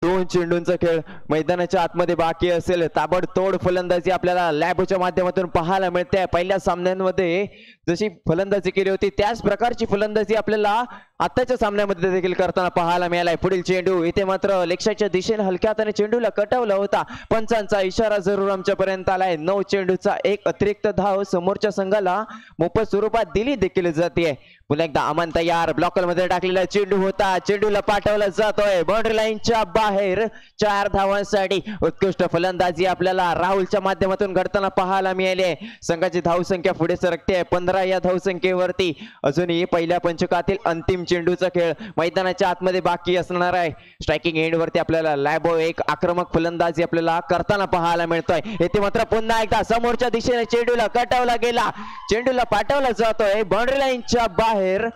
2 चेंडूंचा खेळ मैदानाच्या आतमध्ये बाकी असेल. ताबडतोड फलंदाजी आपल्याला लॅबच्या माध्यमातून पाहायला मिळते. पहिल्या सामन्यांमध्ये जशी फलंदाजी केली होती त्याच प्रकारची फलंदाजी आपल्याला आताच्या सामन्यामध्ये देखील करताना पाहायला मिळालाय. पुढील चेंडू इथे मात्र लेक्शाच्या दिशेने हलक्या हाताने चेंडूला कटवला होता. पंचांचा इशारा जरूर आमच्यापर्यंत आलाय. 9 चेंडूचा एक अतिरिक्त धाव समोरच्या संघाला मोफत स्वरूपात दिली देखील जाते. पुन्हा एकदा अमन तयार. ब्लॉकर मध्ये टाकलेला चेंडू होता. चेंडूला पाठवला जातोय बाउंड्री लाईनच्या बाहेर. 4 धावांसाठी उत्कृष्ट फलंदाजी आपल्याला राहुलच्या माध्यमातून घडताना पाहायला मिळाली. संघाची धावसंख्या पुढे सरकते 15 या धावसंख्येवरती. अजूनही पहिल्या पंचकातील अंतिम चेंडूचा खेळ मैदानाच्या आतमध्ये बाकी असणार आहे. स्ट्रायकिंग एंड वरती आपल्याला लॅबो एक आक्रमक फलंदाजी आपल्याला करताना पाहायला मिळतोय. येथे मात्र पुन्हा एकदा समोरच्या दिशेने चेंडूला कटवला गेला. चेंडूला पाठवला जातोय बाउंड्री लाईनच्या बाहेर.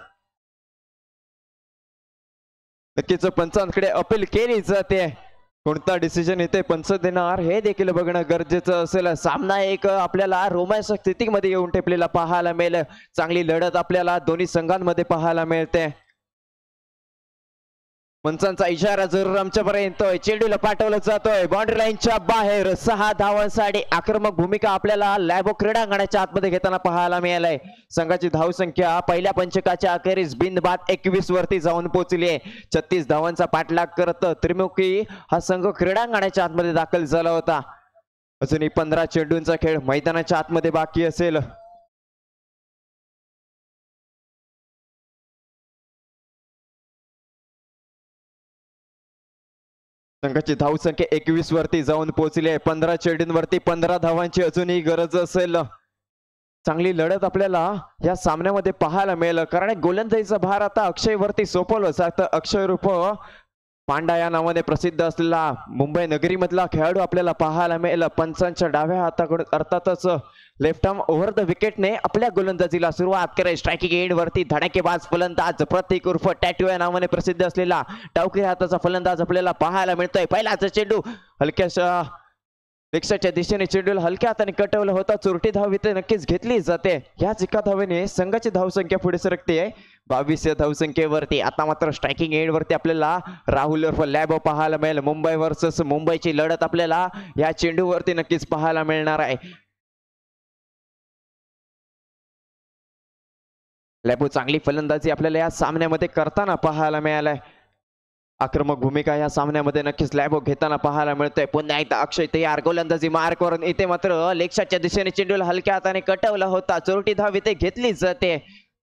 नक्कीच पंचांकडे अपील केली जाते. कोणता डिसिजन इथे पंच देणार हे देखील बघणं गरजेचं असेल. सामना एक आपल्याला रोमांचक स्थितीमध्ये येऊन टेपलेला पाहायला मिळेल. चांगली लढत आपल्याला दोन्ही संघांमध्ये पाहायला मिळते. पंचांचा इशारा जरूर आमच्यापर्यंत येतोय. चेंडूला पाठवलं जातोय बाउंड्री लाईनच्या बाहेर. 6 धावांसाठी आक्रमक भूमिका आपल्याला लॅबो क्रीडांगणाच्या आतमध्ये घेताना पाहायला मिळालंय. संघाची धावसंख्या पहिल्या पंचकाच्या अखेरीस बिनबाद 21 वरती जाऊन पोहोचली आहे. 36 धावांचा पाठलाग करत त्रिमुखी हा संघ क्रीडांगणाच्या आतमध्ये दाखल झाला होता. अजूनही 15 चेंडूंचा खेळ मैदानाच्या आतमध्ये बाकी असेल. संघाची धावसंख्या 21 वरती जाऊन पोहोचली आहे. 15 चेंडूंवरती 15 धावांची अजूनही गरज असेल. चांगली लढत आपल्याला या सामन्यामध्ये पाहायला मिळेल. कारण गोलंदाजीचा भार आता अक्षय वरती सोपवलं जातं. अक्षय रूप पांडा या नावाने प्रसिद्ध असलेला मुंबई नगरी मधला खेळाडू आपल्याला पाहायला मिळेल. पंचांच्या डाव्या हाताकडून अर्थातच लेफ्ट आर्म ओव्हर द विकेटने आपल्या गोलंदाजीला सुरुवात करे. स्ट्रायकिंग एंड वरती धडाकेबाज फलंदाज प्रतीक उर्फ टॅटू या नावाने प्रसिद्ध असलेला डावखिरी हाताचा फलंदाज आपल्याला पाहायला मिळतोय. पहिलाच चेंडू हलक्याशा रिक्षाच्या दिशेने चेंडूला हलक्या हाताने कटवला होता. चोरटी धाव इथे नक्कीच घेतली जाते. याच एका धावेने संघाची धावसंख्या पुढे सरकते 22 या धावसंख्येवरती. आता मात्र स्ट्रायकिंग एंड वरती आपल्याला राहुल उर्फ लॅबो पाहायला मिळेल. मुंबई वर्सेस मुंबईची लढत आपल्याला या चेंडूवरती नक्कीच पाहायला मिळणार आहे. लॅबो चांगली फलंदाजी आपल्याला या सामन्यामध्ये करताना पाहायला मिळालाय. आक्रमक भूमिका या सामन्यामध्ये नक्कीच लॅबो घेताना पाहायला मिळतोय. पुन्हा एकदा अक्षय तयार. गोलंदाजी मार्क वरून इथे मात्र लेक्शाच्या दिशेने चेंडूला हलक्या हाताने कटवला होता. चोरटी धाव इथे घेतली जाते.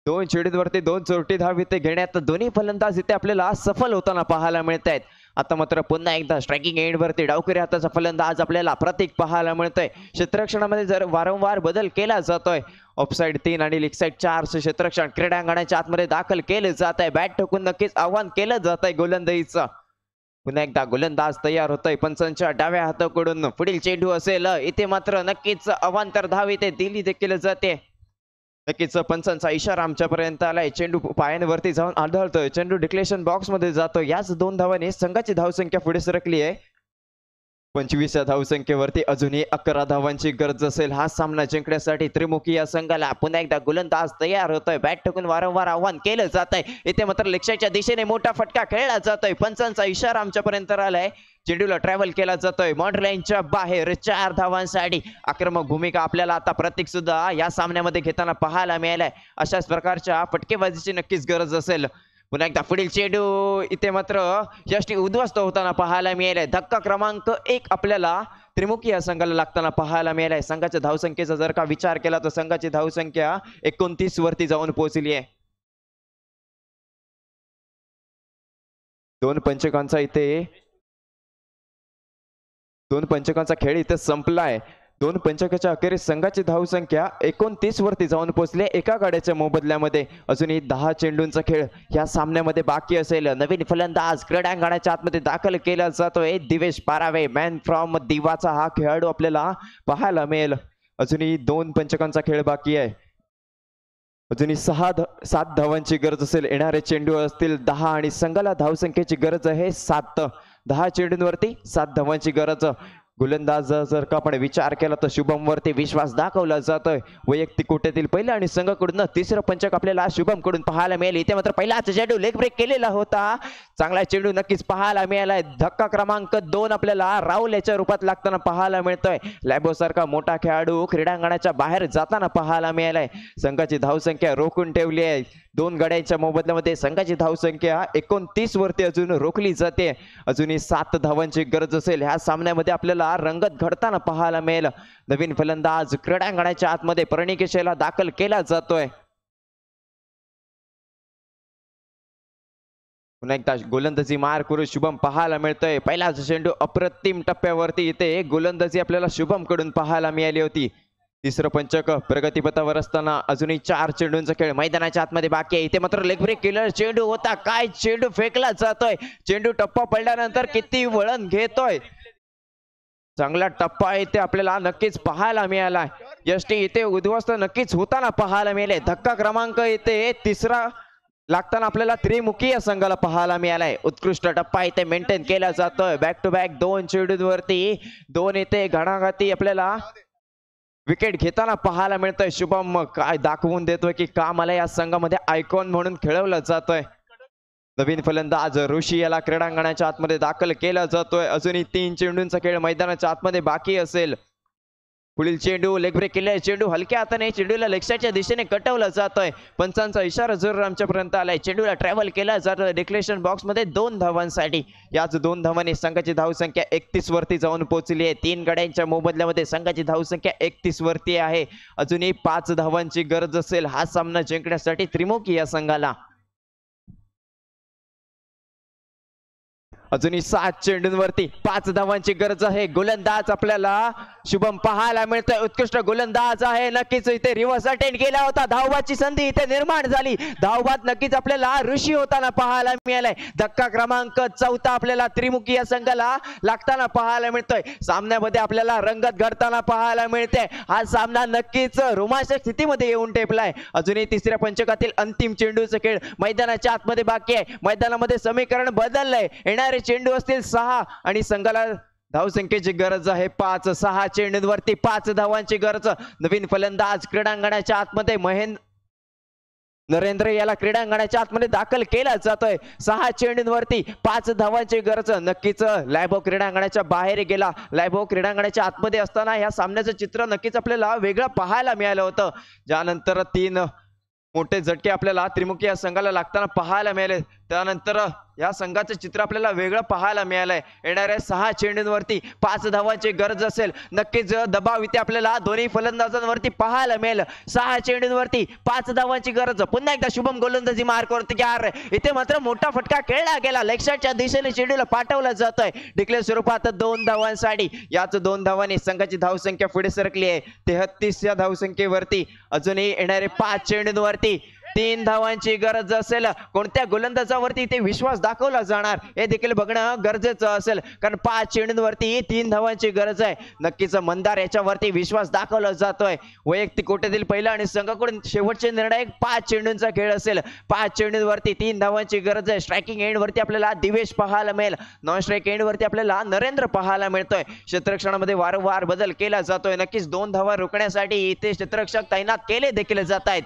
2 चेंडूंवरती 2 चोरटी धाव इथे घेण्यात दोन्ही फलंदाज इथे आपल्याला सफल होताना पाहायला मिळत आहेत. आता मात्र पुन्हा एकदा स्ट्रायकिंग एंड वरती डावखिरी हाताचा फलंदाज आपल्याला प्रतीक पाहायला मिळतोय. क्षेत्ररक्षणामध्ये जर वारंवार बदल केला जातोय. ऑफसाइड 3 आणि लेग साइड 4 क्षेत्ररक्षण क्रीडांगणाच्या आतमध्ये दाखल केले जात आहे. बॅट ठोकून नक्कीच आव्हान केलं जात आहे गोलंदाजीचं. पुन्हा एकदा गोलंदाज तयार होतोय पंचांच्या डाव्या हाताकडून. पुढील चेंडू असेल इथे मात्र नक्कीच अवांतर धाव इथे दिली देखील जाते. नक्कीच पंचांचा इशारा आमच्यापर्यंत आलाय. चेंडू पायांवरती जाऊन आढळतोय. चेंडू डिक्लेरेशन बॉक्स मध्ये जातो. याच 2 धावांनी संघाची धावसंख्या पुढे सरकली आहे. 25 या धावसंख्येवरती अजूनही 11 धावांची गरज असेल हा सामना जिंकण्यासाठी त्रिमुखी या संघाला. पुन्हा एकदा गोलंदाज तयार होतोय. बॅट टाकून वारंवार आव्हान केलं जात आहे. इथे मात्र लक्ष्याच्या दिशेने मोठा फटका खेळला जातोय. पंचांचा इशारा आमच्यापर्यंत आलाय. चेंडूला ट्रॅव्हल केला जातोय मॉड लाईनच्या बाहेर 4 धावांसाठी. आक्रमक भूमिका आपल्याला आता प्रतीक सुद्धा या सामन्यामध्ये घेताना पाहायला मिळालाय. अशाच प्रकारच्या फटकेबाजीची नक्कीच गरज असेल. पुन्हा एकदा पुढील चेंडू इथे मात्र यष्टी उद्ध्वस्त होताना पाहायला मिळालाय. धक्का क्रमांक 1 आपल्याला त्रिमुखी या संघाला लागताना पाहायला मिळालाय. संघाच्या धावसंख्येचा जर का विचार केला तर संघाची धावसंख्या 29 वरती जाऊन पोहोचली आहे. 2 पंचकांचा खेळ इथे संपलाय. 2 पंचकाच्या अखेरीस संघाची धावसंख्या 29 वरती जाऊन पोहोचली. एका गाड्याच्या मोबदल्यामध्ये अजूनही 10 चेंडूंचा खेळ या सामन्यामध्ये बाकी असेल. नवीन फलंदाज क्रीडांगणाच्या आतमध्ये दाखल केला जातोय. दिवेश पारावे मॅन फ्रॉम दिवाचा हा खेळाडू आपल्याला पाहायला मिळेल. अजूनही 2 पंचकांचा खेळ बाकी आहे. अजूनही 7 धावांची गरज असेल. येणारे चेंडू असतील 10 आणि संघाला धावसंख्येची गरज आहे 7. 10 चेंडूंवरती 7 धावांची गरज. गोलंदाज जर का आपण विचार केला तर शुभम वरती विश्वास दाखवला जातोय. वैयक्तिक कोट्यातील पहिला आणि संघाकडून 3रं पंचक आपल्याला शुभम कडून पाहायला मिळेल. इथे मात्र पहिलाच चेंडू लेग ब्रेक केलेला होता. चांगला चेंडू नक्कीच पाहायला मिळालाय. धक्का क्रमांक 2 आपल्याला राहुल याच्या रूपात लागताना पाहायला मिळतोय. लॅबो सारखा मोठा खेळाडू क्रीडांगणाच्या बाहेर जाताना पाहायला मिळालाय. संघाची धावसंख्या रोखून ठेवली आहे. 2 गड्यांच्या मोबदल्यामध्ये संघाची धावसंख्या 29 वरती अजून रोखली जाते. अजूनही 7 धावांची गरज असेल. ह्या सामन्यामध्ये आपल्याला रंगत घडताना पाहायला मिळेल. नवीन फलंदाज क्रीडांगणाच्या आतमध्ये प्रणिकेशला दाखल केला जातोय. पुन्हा एकदा गोलंदाजी मार करून शुभम पाहायला मिळतोय. पहिलाच चेंडू अप्रतिम टप्प्यावरती इथे गोलंदाजी आपल्याला शुभम कडून पाहायला मिळाली होती. 3रं पंचक प्रगतीपथावर असताना अजूनही 4 चेंडूंचा खेळ मैदानाच्या आतमध्ये बाकी आहे. इथे मात्र लेग ब्रेक केलेला चेंडू होता. काय चेंडू फेकला जातोय. चेंडू टप्पा पडल्यानंतर किती वळण घेतोय. चांगला टप्पा इथे आपल्याला नक्कीच पाहायला मिळाला. यष्टी इथे उद्ध्वस्त नक्कीच होताना पाहायला मिळाले. धक्का क्रमांक इथे 3रा लागताना आपल्याला त्रिमुखी या संघाला पाहायला मिळालाय. उत्कृष्ट टप्पा इथे मेंटेन केला जातोय. बॅक टू बॅक 2 चेंडूंवरती 2 इथे घणाघाती आपल्याला विकेट घेताना पाहायला मिळतोय. शुभम काय दाखवून देतोय की का मला या संघामध्ये आयकॉन म्हणून खेळवलं जातोय. नवीन फलंदाज ऋषी याला क्रीडांगणाच्या आतमध्ये दाखल केला जातोय. अजूनही 3 चेंडूंचा खेळ मैदानाच्या आतमध्ये बाकी असेल. पुढील चेंडू लेग ब्रेक केलेला चेंडू हलक्या हाताने चेंडूला लक्ष्याच्या दिशेने कटवला जातोय. पंचांचा इशारा जरूर आमच्यापर्यंत आलाय. चेंडूला ट्रॅव्हल केला जातोय डिक्लेरेशन बॉक्स मध्ये 2 धावांसाठी. याच 2 धावांनी संघाची धावसंख्या 31 वरती जाऊन पोहोचली आहे. 3 गड्यांच्या मोबदल्यामध्ये संघाची धावसंख्या 31 वरती आहे. अजूनही 5 धावांची गरज असेल हा सामना जिंकण्यासाठी त्रिमुखी या संघाला. अजूनही 7 चेंडूंवरती 5 धावांची गरज आहे. गोलंदाज आपल्याला शुभम पाहायला मिळतोय. उत्कृष्ट गोलंदाज आहे. नक्कीच इथे रिव्हर्स अटेंड केला होता. धावबाची संधी इथे निर्माण झाली. धावबाद नक्कीच आपल्याला ऋषी होताना पाहायला मिळालाय. धक्का क्रमांक 4 आपल्याला त्रिमुखी या संघाला लागताना पाहायला मिळतोय. सामन्यामध्ये आपल्याला रंगत घडताना पाहायला मिळते. हा सामना नक्कीच रोमांचक स्थितीमध्ये येऊन टेपलाय. अजूनही 3ऱ्या पंचकातील अंतिम चेंडूचा खेळ मैदानाच्या आतमध्ये बाकी आहे. मैदानामध्ये समीकरण बदललंय. येणारे चेंडू असतील 6 आणि संघाला धावसंख्येची गरज आहे 5. 6 चेंडूंवरती 5 धावांची गरज. नवीन फलंदाज क्रीडांगणाच्या आतमध्ये नरेंद्र याला क्रीडांगणाच्या आतमध्ये दाखल केला जातोय. 6 चेंडूंवरती 5 धावांची गरज. नक्कीच लायबो क्रीडांगणाच्या बाहेर गेला. लायबो क्रीडांगणाच्या आतमध्ये असताना या सामन्याचं चित्र नक्कीच आपल्याला वेगळं पाहायला मिळालं होतं. ज्यानंतर 3 मोठे झटके आपल्याला त्रिमुखी या संघाला लागताना पाहायला मिळाले. त्यानंतर या संघाचं चित्र आपल्याला वेगळं पाहायला मिळालंय. येणाऱ्या 6 चेंडूंवरती 5 धावांची गरज असेल. नक्कीच दबाव इथे आपल्याला दोन्ही फलंदाजांवरती पाहायला मिळेल. 6 चेंडूंवरती 5 धावांची गरज. पुन्हा एकदा शुभम गोलंदाजी मार्क वरती तयार. इथे मात्र मोठा फटका खेळला गेला. लेगच्या दिशेने चेंडूला पाठवला जातोय डिक्लेअर स्वरूपात 2 धावांसाठी. याच 2 धावांनी संघाची धावसंख्या पुढे सरकली आहे 33 या धावसंख्येवरती. अजूनही येणारे 5 चेंडूंवरती 3 धावांची गरज असेल. कोणत्या गोलंदाजावरती इथे विश्वास दाखवला जाणार हे देखील बघणं गरजेचं असेल, कारण 5 चेंडूंवरती 3 धावांची गरज आहे. नक्कीच मंदार याच्यावरती विश्वास दाखवला जातोय. वैयक्तिक कोट्यातील पहिला आणि संघाकडून शेवटचे निर्णायक 5 चेंडूंचा खेळ असेल. 5 चेंडूंवरती 3 धावांची गरज आहे. स्ट्रायकिंग एंड वरती आपल्याला दिवेश पाहायला मिळेल. नॉन स्ट्राईक एंड वरती आपल्याला नरेंद्र पाहायला मिळतोय. क्षेत्ररक्षणामध्ये वारंवार बदल केला जातोय. नक्कीच 2 धावा रोखण्यासाठी इथे क्षेत्ररक्षक तैनात केले देखील जात आहेत.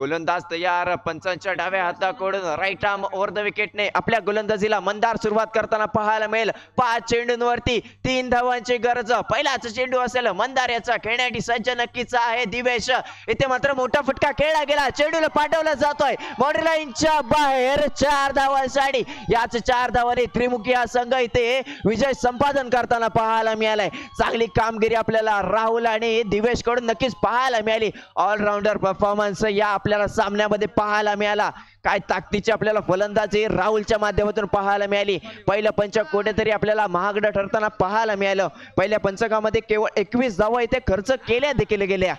गोलंदाज तयार. पंचांच्या डाव्या हाताकडून राईट आर्म ओव्हर द विकेटने आपल्या गोलंदाजीला मंदार सुरुवात करताना पाहायला मिळेल. 5 चेंडूंवरती 3 धावांची गरज. पहिलाच चेंडू असेल मंदार याचा, खेळण्यासाठी सज्ज नक्कीच आहे दिवेश. इथे मात्र मोठा फटका खेळला गेला. चेंडूला पाठवला जातोय बाउंड्री लाईनच्या बाहेर. 4 धावांसाठी याच 4 धावांनी त्रिमुखी हा संघ इथे विजय संपादन करताना पाहायला मिळालाय. चांगली कामगिरी आपल्याला राहुल आणि दिवेश कडून नक्कीच पाहायला मिळाली. ऑलराऊंडर परफॉर्मन्स या आपल्याला सामन्यामध्ये पाहायला मिळाला. काय ताकदीची आपल्याला फलंदाजी राहुलच्या माध्यमातून पाहायला मिळाली. पहिलं पंचक कुठेतरी आपल्याला महागडं ठरताना पाहायला मिळालं. पहिल्या पंचकामध्ये केवळ 21 धावा इथे खर्च केल्या देखील गेल्या.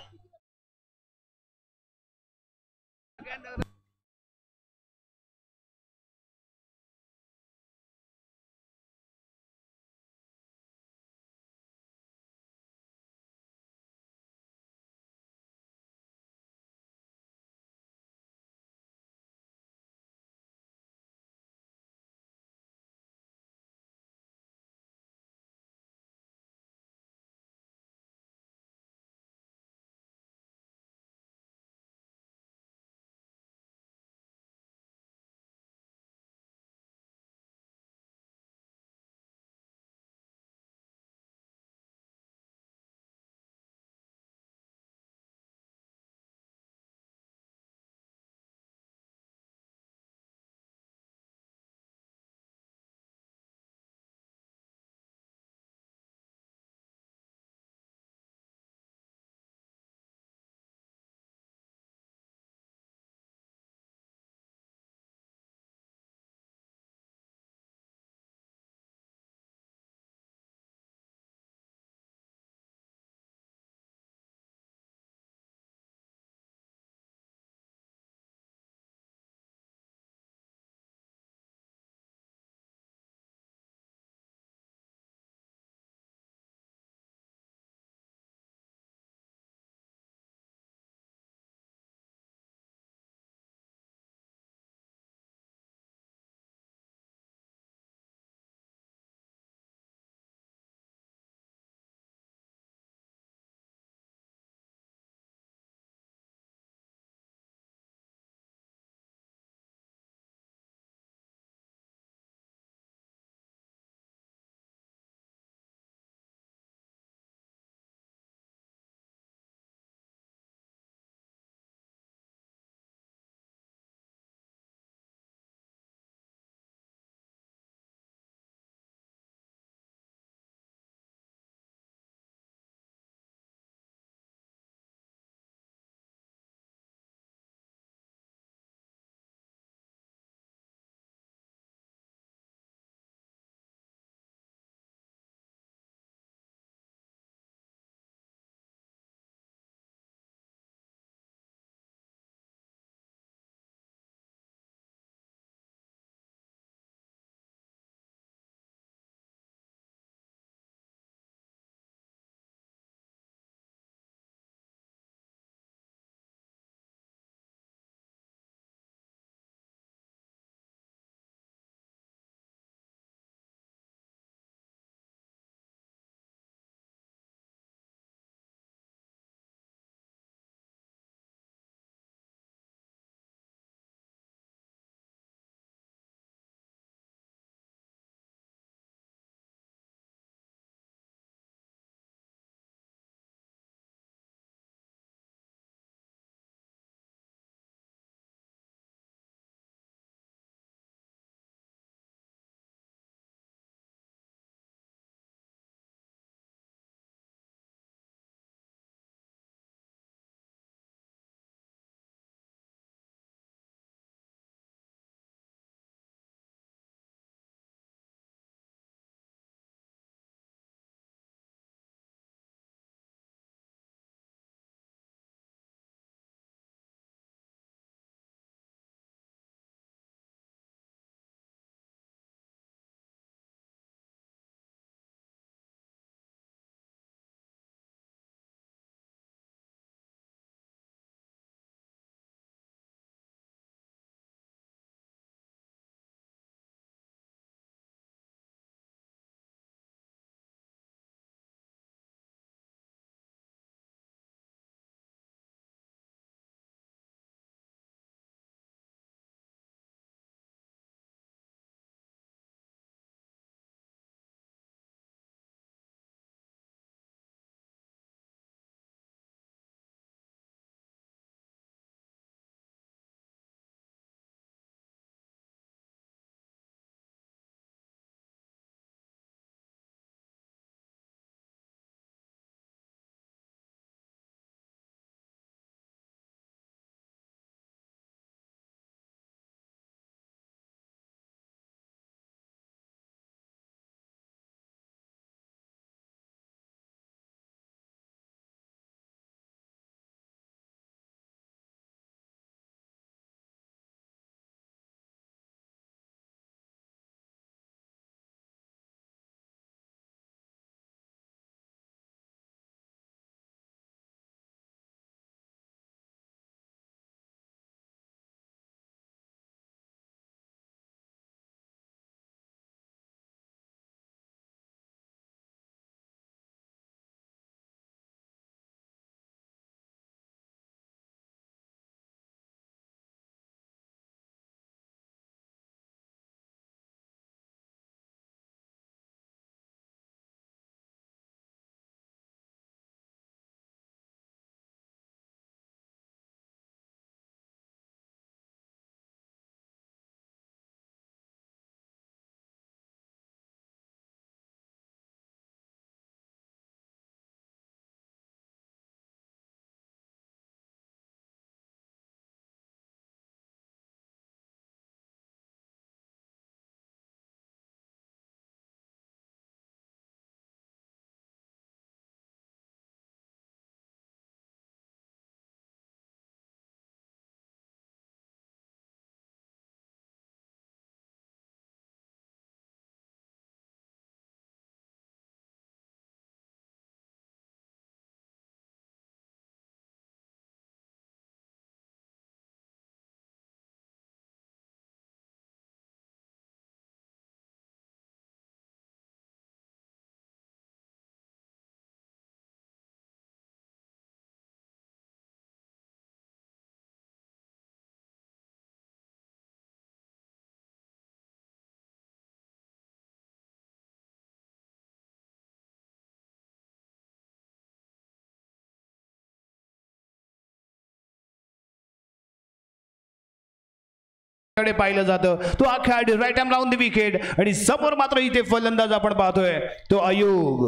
कडे पाहिलं जातं. तो हा खेळाडू right arm round the wicket आणि समोर मात्र इथे फलंदाज आपण पाहतोय तो अयुब.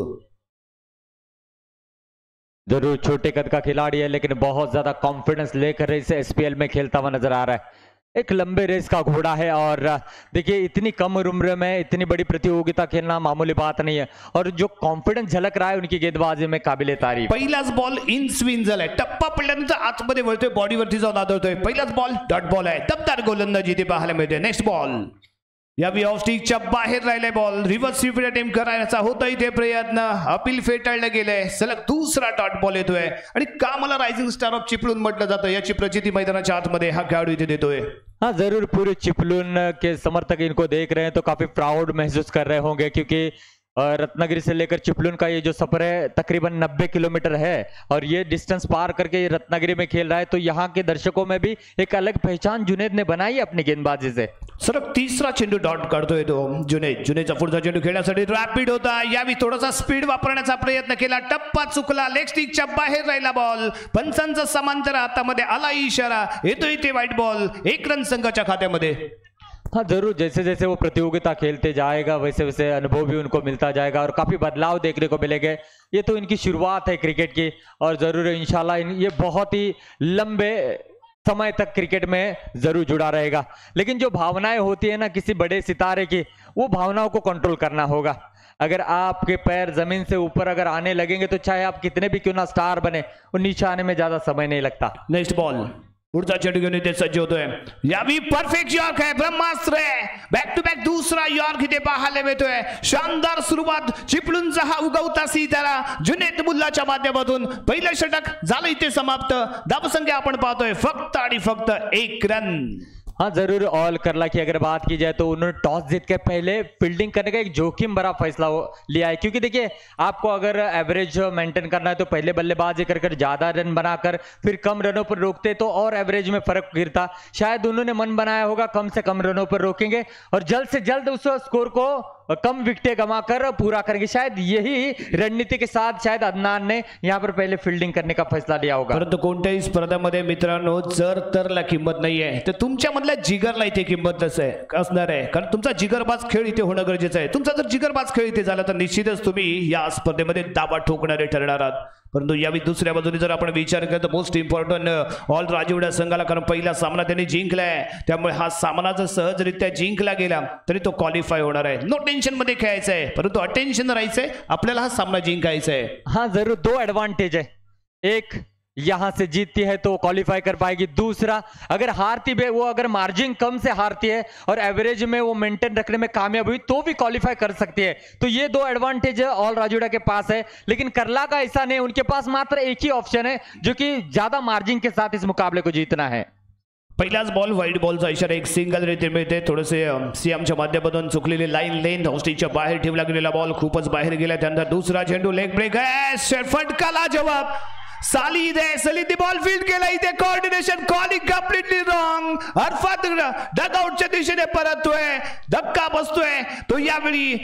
जरूर छोटे कद का खिलाड़ी है लेकिन बहुत ज्यादा कॉन्फिडेंस लेकर इस एसपीएल में खेलता हुआ नजर आ रहा है. एक लंबे रेस का घोड़ा है और देखिए इतनी कम उम्र में इतनी बड़ी प्रतियोगिता खेलना मामूली बात नहीं है और जो कॉन्फिडेंस झलक रहा है उनकी गेंदबाजी में काबिले तारीफ. पहिलाच बॉल इन स्विंग झालाय. टप्पा पडल्यानंतर आतमध्ये वळतोय बॉडीवरती जाऊन आदळतोय. पहिलाच बॉल डॉट बॉल आहे. दमदार गोलंदाजी इथे पाहायला मिळते. नेक्स्ट बॉल यावी ऑफ स्टिकच्या बाहेर राहिलाय बॉल. रिव्हर्स स्वीप अटेम्प्ट करायचा होता इथे प्रयत्न. अपील फेटाळलं गेलंय. सलग दुसरा डॉट बॉल येतोय आणि कामाला रायझिंग स्टार ऑफ चिपळूण म्हटलं जातं. याची प्रचिती मैदानाच्या आतमध्ये हा खेळाडू इथे देतोय. हाँ जरूर पूरे चिपलून के समर्थक इनको देख रहे हैं तो काफी प्राउड महसूस कर रहे होंगे क्योंकि रत्नागिरी से लेकर चिपलून का ये जो सफर है तकरीबन 90 किलोमीटर है और ये डिस्टेंस पार करके ये रत्नागिरी में खेल रहा है तो यहाँ के दर्शकों में भी एक अलग पहचान जुनेद ने बनाई है अपनी गेंदबाजी से. सलग तिसरा चेंडू डॉट काढतोय तो जुनेद. जुनेदचा पुढचा चेंडू खेळण्यासाठी रॅपिड होता. यावी थोडासा स्पीड वापरण्याचा प्रयत्न केला. टप्पा चुकला. लेग स्टिकच्या बाहेर राहिला बॉल. पंचांचा समांतर हातामध्ये आला इशारा. येतोय ते व्हाईट बॉल. 1 रन संघाच्या खात्यामध्ये. हाँ जरूर जैसे जैसे वो प्रतियोगिता खेलते जाएगा वैसे वैसे अनुभव भी उनको मिलता जाएगा और काफी बदलाव देखने को मिलेंगे. ये तो इनकी शुरुआत है क्रिकेट की और जरूर इंशाल्लाह ये बहुत ही लंबे समय तक क्रिकेट में जरूर जुड़ा रहेगा. लेकिन जो भावनाएं होती है ना किसी बड़े सितारे की वो भावनाओं को कंट्रोल करना होगा. अगर आपके पैर जमीन से ऊपर अगर आने लगेंगे तो चाहे आप कितने भी क्यों ना स्टार बने वो नीचे आने में ज्यादा समय नहीं लगता. नेक्स्ट बॉल पुढचा चेंडू घेऊन इथे सज्ज होतोय. यावी परफेक्ट यॉर्क आहे. ब्रह्मास्त्र आहे. बॅक टू बॅक दुसरा यॉर्क इथे पाहायला मिळतोय. शानदार सुरुवात. चिपळूणचा हा उगवता सितारा जुनेद मुल्लाच्या माध्यमातून पहिलं षटक झालं इथे समाप्त. धावसंख्या आपण पाहतोय फक्त आणि फक्त 1 रन. हाँ जरूर ऑल करला की अगर बात की जाए तो उन्होंने टॉस जीत के पहले फील्डिंग करने का एक जोखिम भरा फैसला लिया है क्योंकि देखिए आपको अगर एवरेज मेंटेन करना है तो पहले बल्लेबाजी कर ज्यादा रन बनाकर फिर कम रनों पर रोकते तो और एवरेज में फर्क गिरता. शायद उन्होंने मन बनाया होगा कम से कम रनों पर रोकेंगे और जल्द से जल्द उस स्कोर को कम विकेटें गंवाकर पूरा करेंगे. शायद यही रणनीति के साथ शायद अदनान ने यहाँ पर पहले फील्डिंग करने का फैसला लिया होगा. परंतु कोणत्याही स्पर्धेमध्ये मित्रांनो जर तरला किंमत नाहीये तर तुमच्या मधल्या जिगरला इथे किंमत असणार आहे. कारण तुमचा जिगरबाज खेळ इथे होणं गरजेचं आहे. तुमचा जर जिगरबाज खेळ इथे झाला तर निश्चितच तुम्ही या स्पर्धेमध्ये दाबा ठोकणारे ठरणार आहात. परंतु यावी दुसऱ्या बाजूने जर आपण विचार केला तर मोस्ट इम्पॉर्टंट ऑल राजीवडा संघाला कारण पहिला सामना त्यांनी जिंकलाय त्यामुळे हा सामना जर सहजरित्या जिंकला गेला तरी तो क्वालिफाय होणार आहे. नो टेन्शन मध्ये खेळायचं आहे परंतु अटेन्शन राहायचंय. आपल्याला हा सामना जिंकायचा आहे. हाँ जरूर 2 एडवांटेज है. एक यहां से जीतती है तो क्वालिफाई कर पाएगी. दूसरा अगर हारती भी वो अगर मार्जिन कम से हारती है और एवरेज में वो मेंटेन रखने में कामयाब हुई तो भी क्वालिफाई कर सकती है. तो ये 2 एडवांटेज ऑल राजूड़ा के पास है. लेकिन करला का ऐसा नहीं. उनके पास मात्र एक ही ऑप्शन है जो कि ज्यादा मार्जिन के साथ इस मुकाबले को जीतना है. पहिलाच बॉल व्हाईट बॉलचा इशारा. एक सिंगल रीते मिळते. थोडेसे सीएमच्या माध्यमातून चुकलेली लाईन लेन हॉस्टिकच्या बाहेर ठेवला गेलेला बॉल खूपच बाहेर गेला. त्यानंतर दुसरा चेंडू लेग ब्रेक आहे. फटकाला जवाब. साली दे सली दी बॉल फील्ड केला. इथे coordination calling completely wrong. Arfat डगआउटच्या दिशेने परततोय. धक्का बसतोय तो यावेळी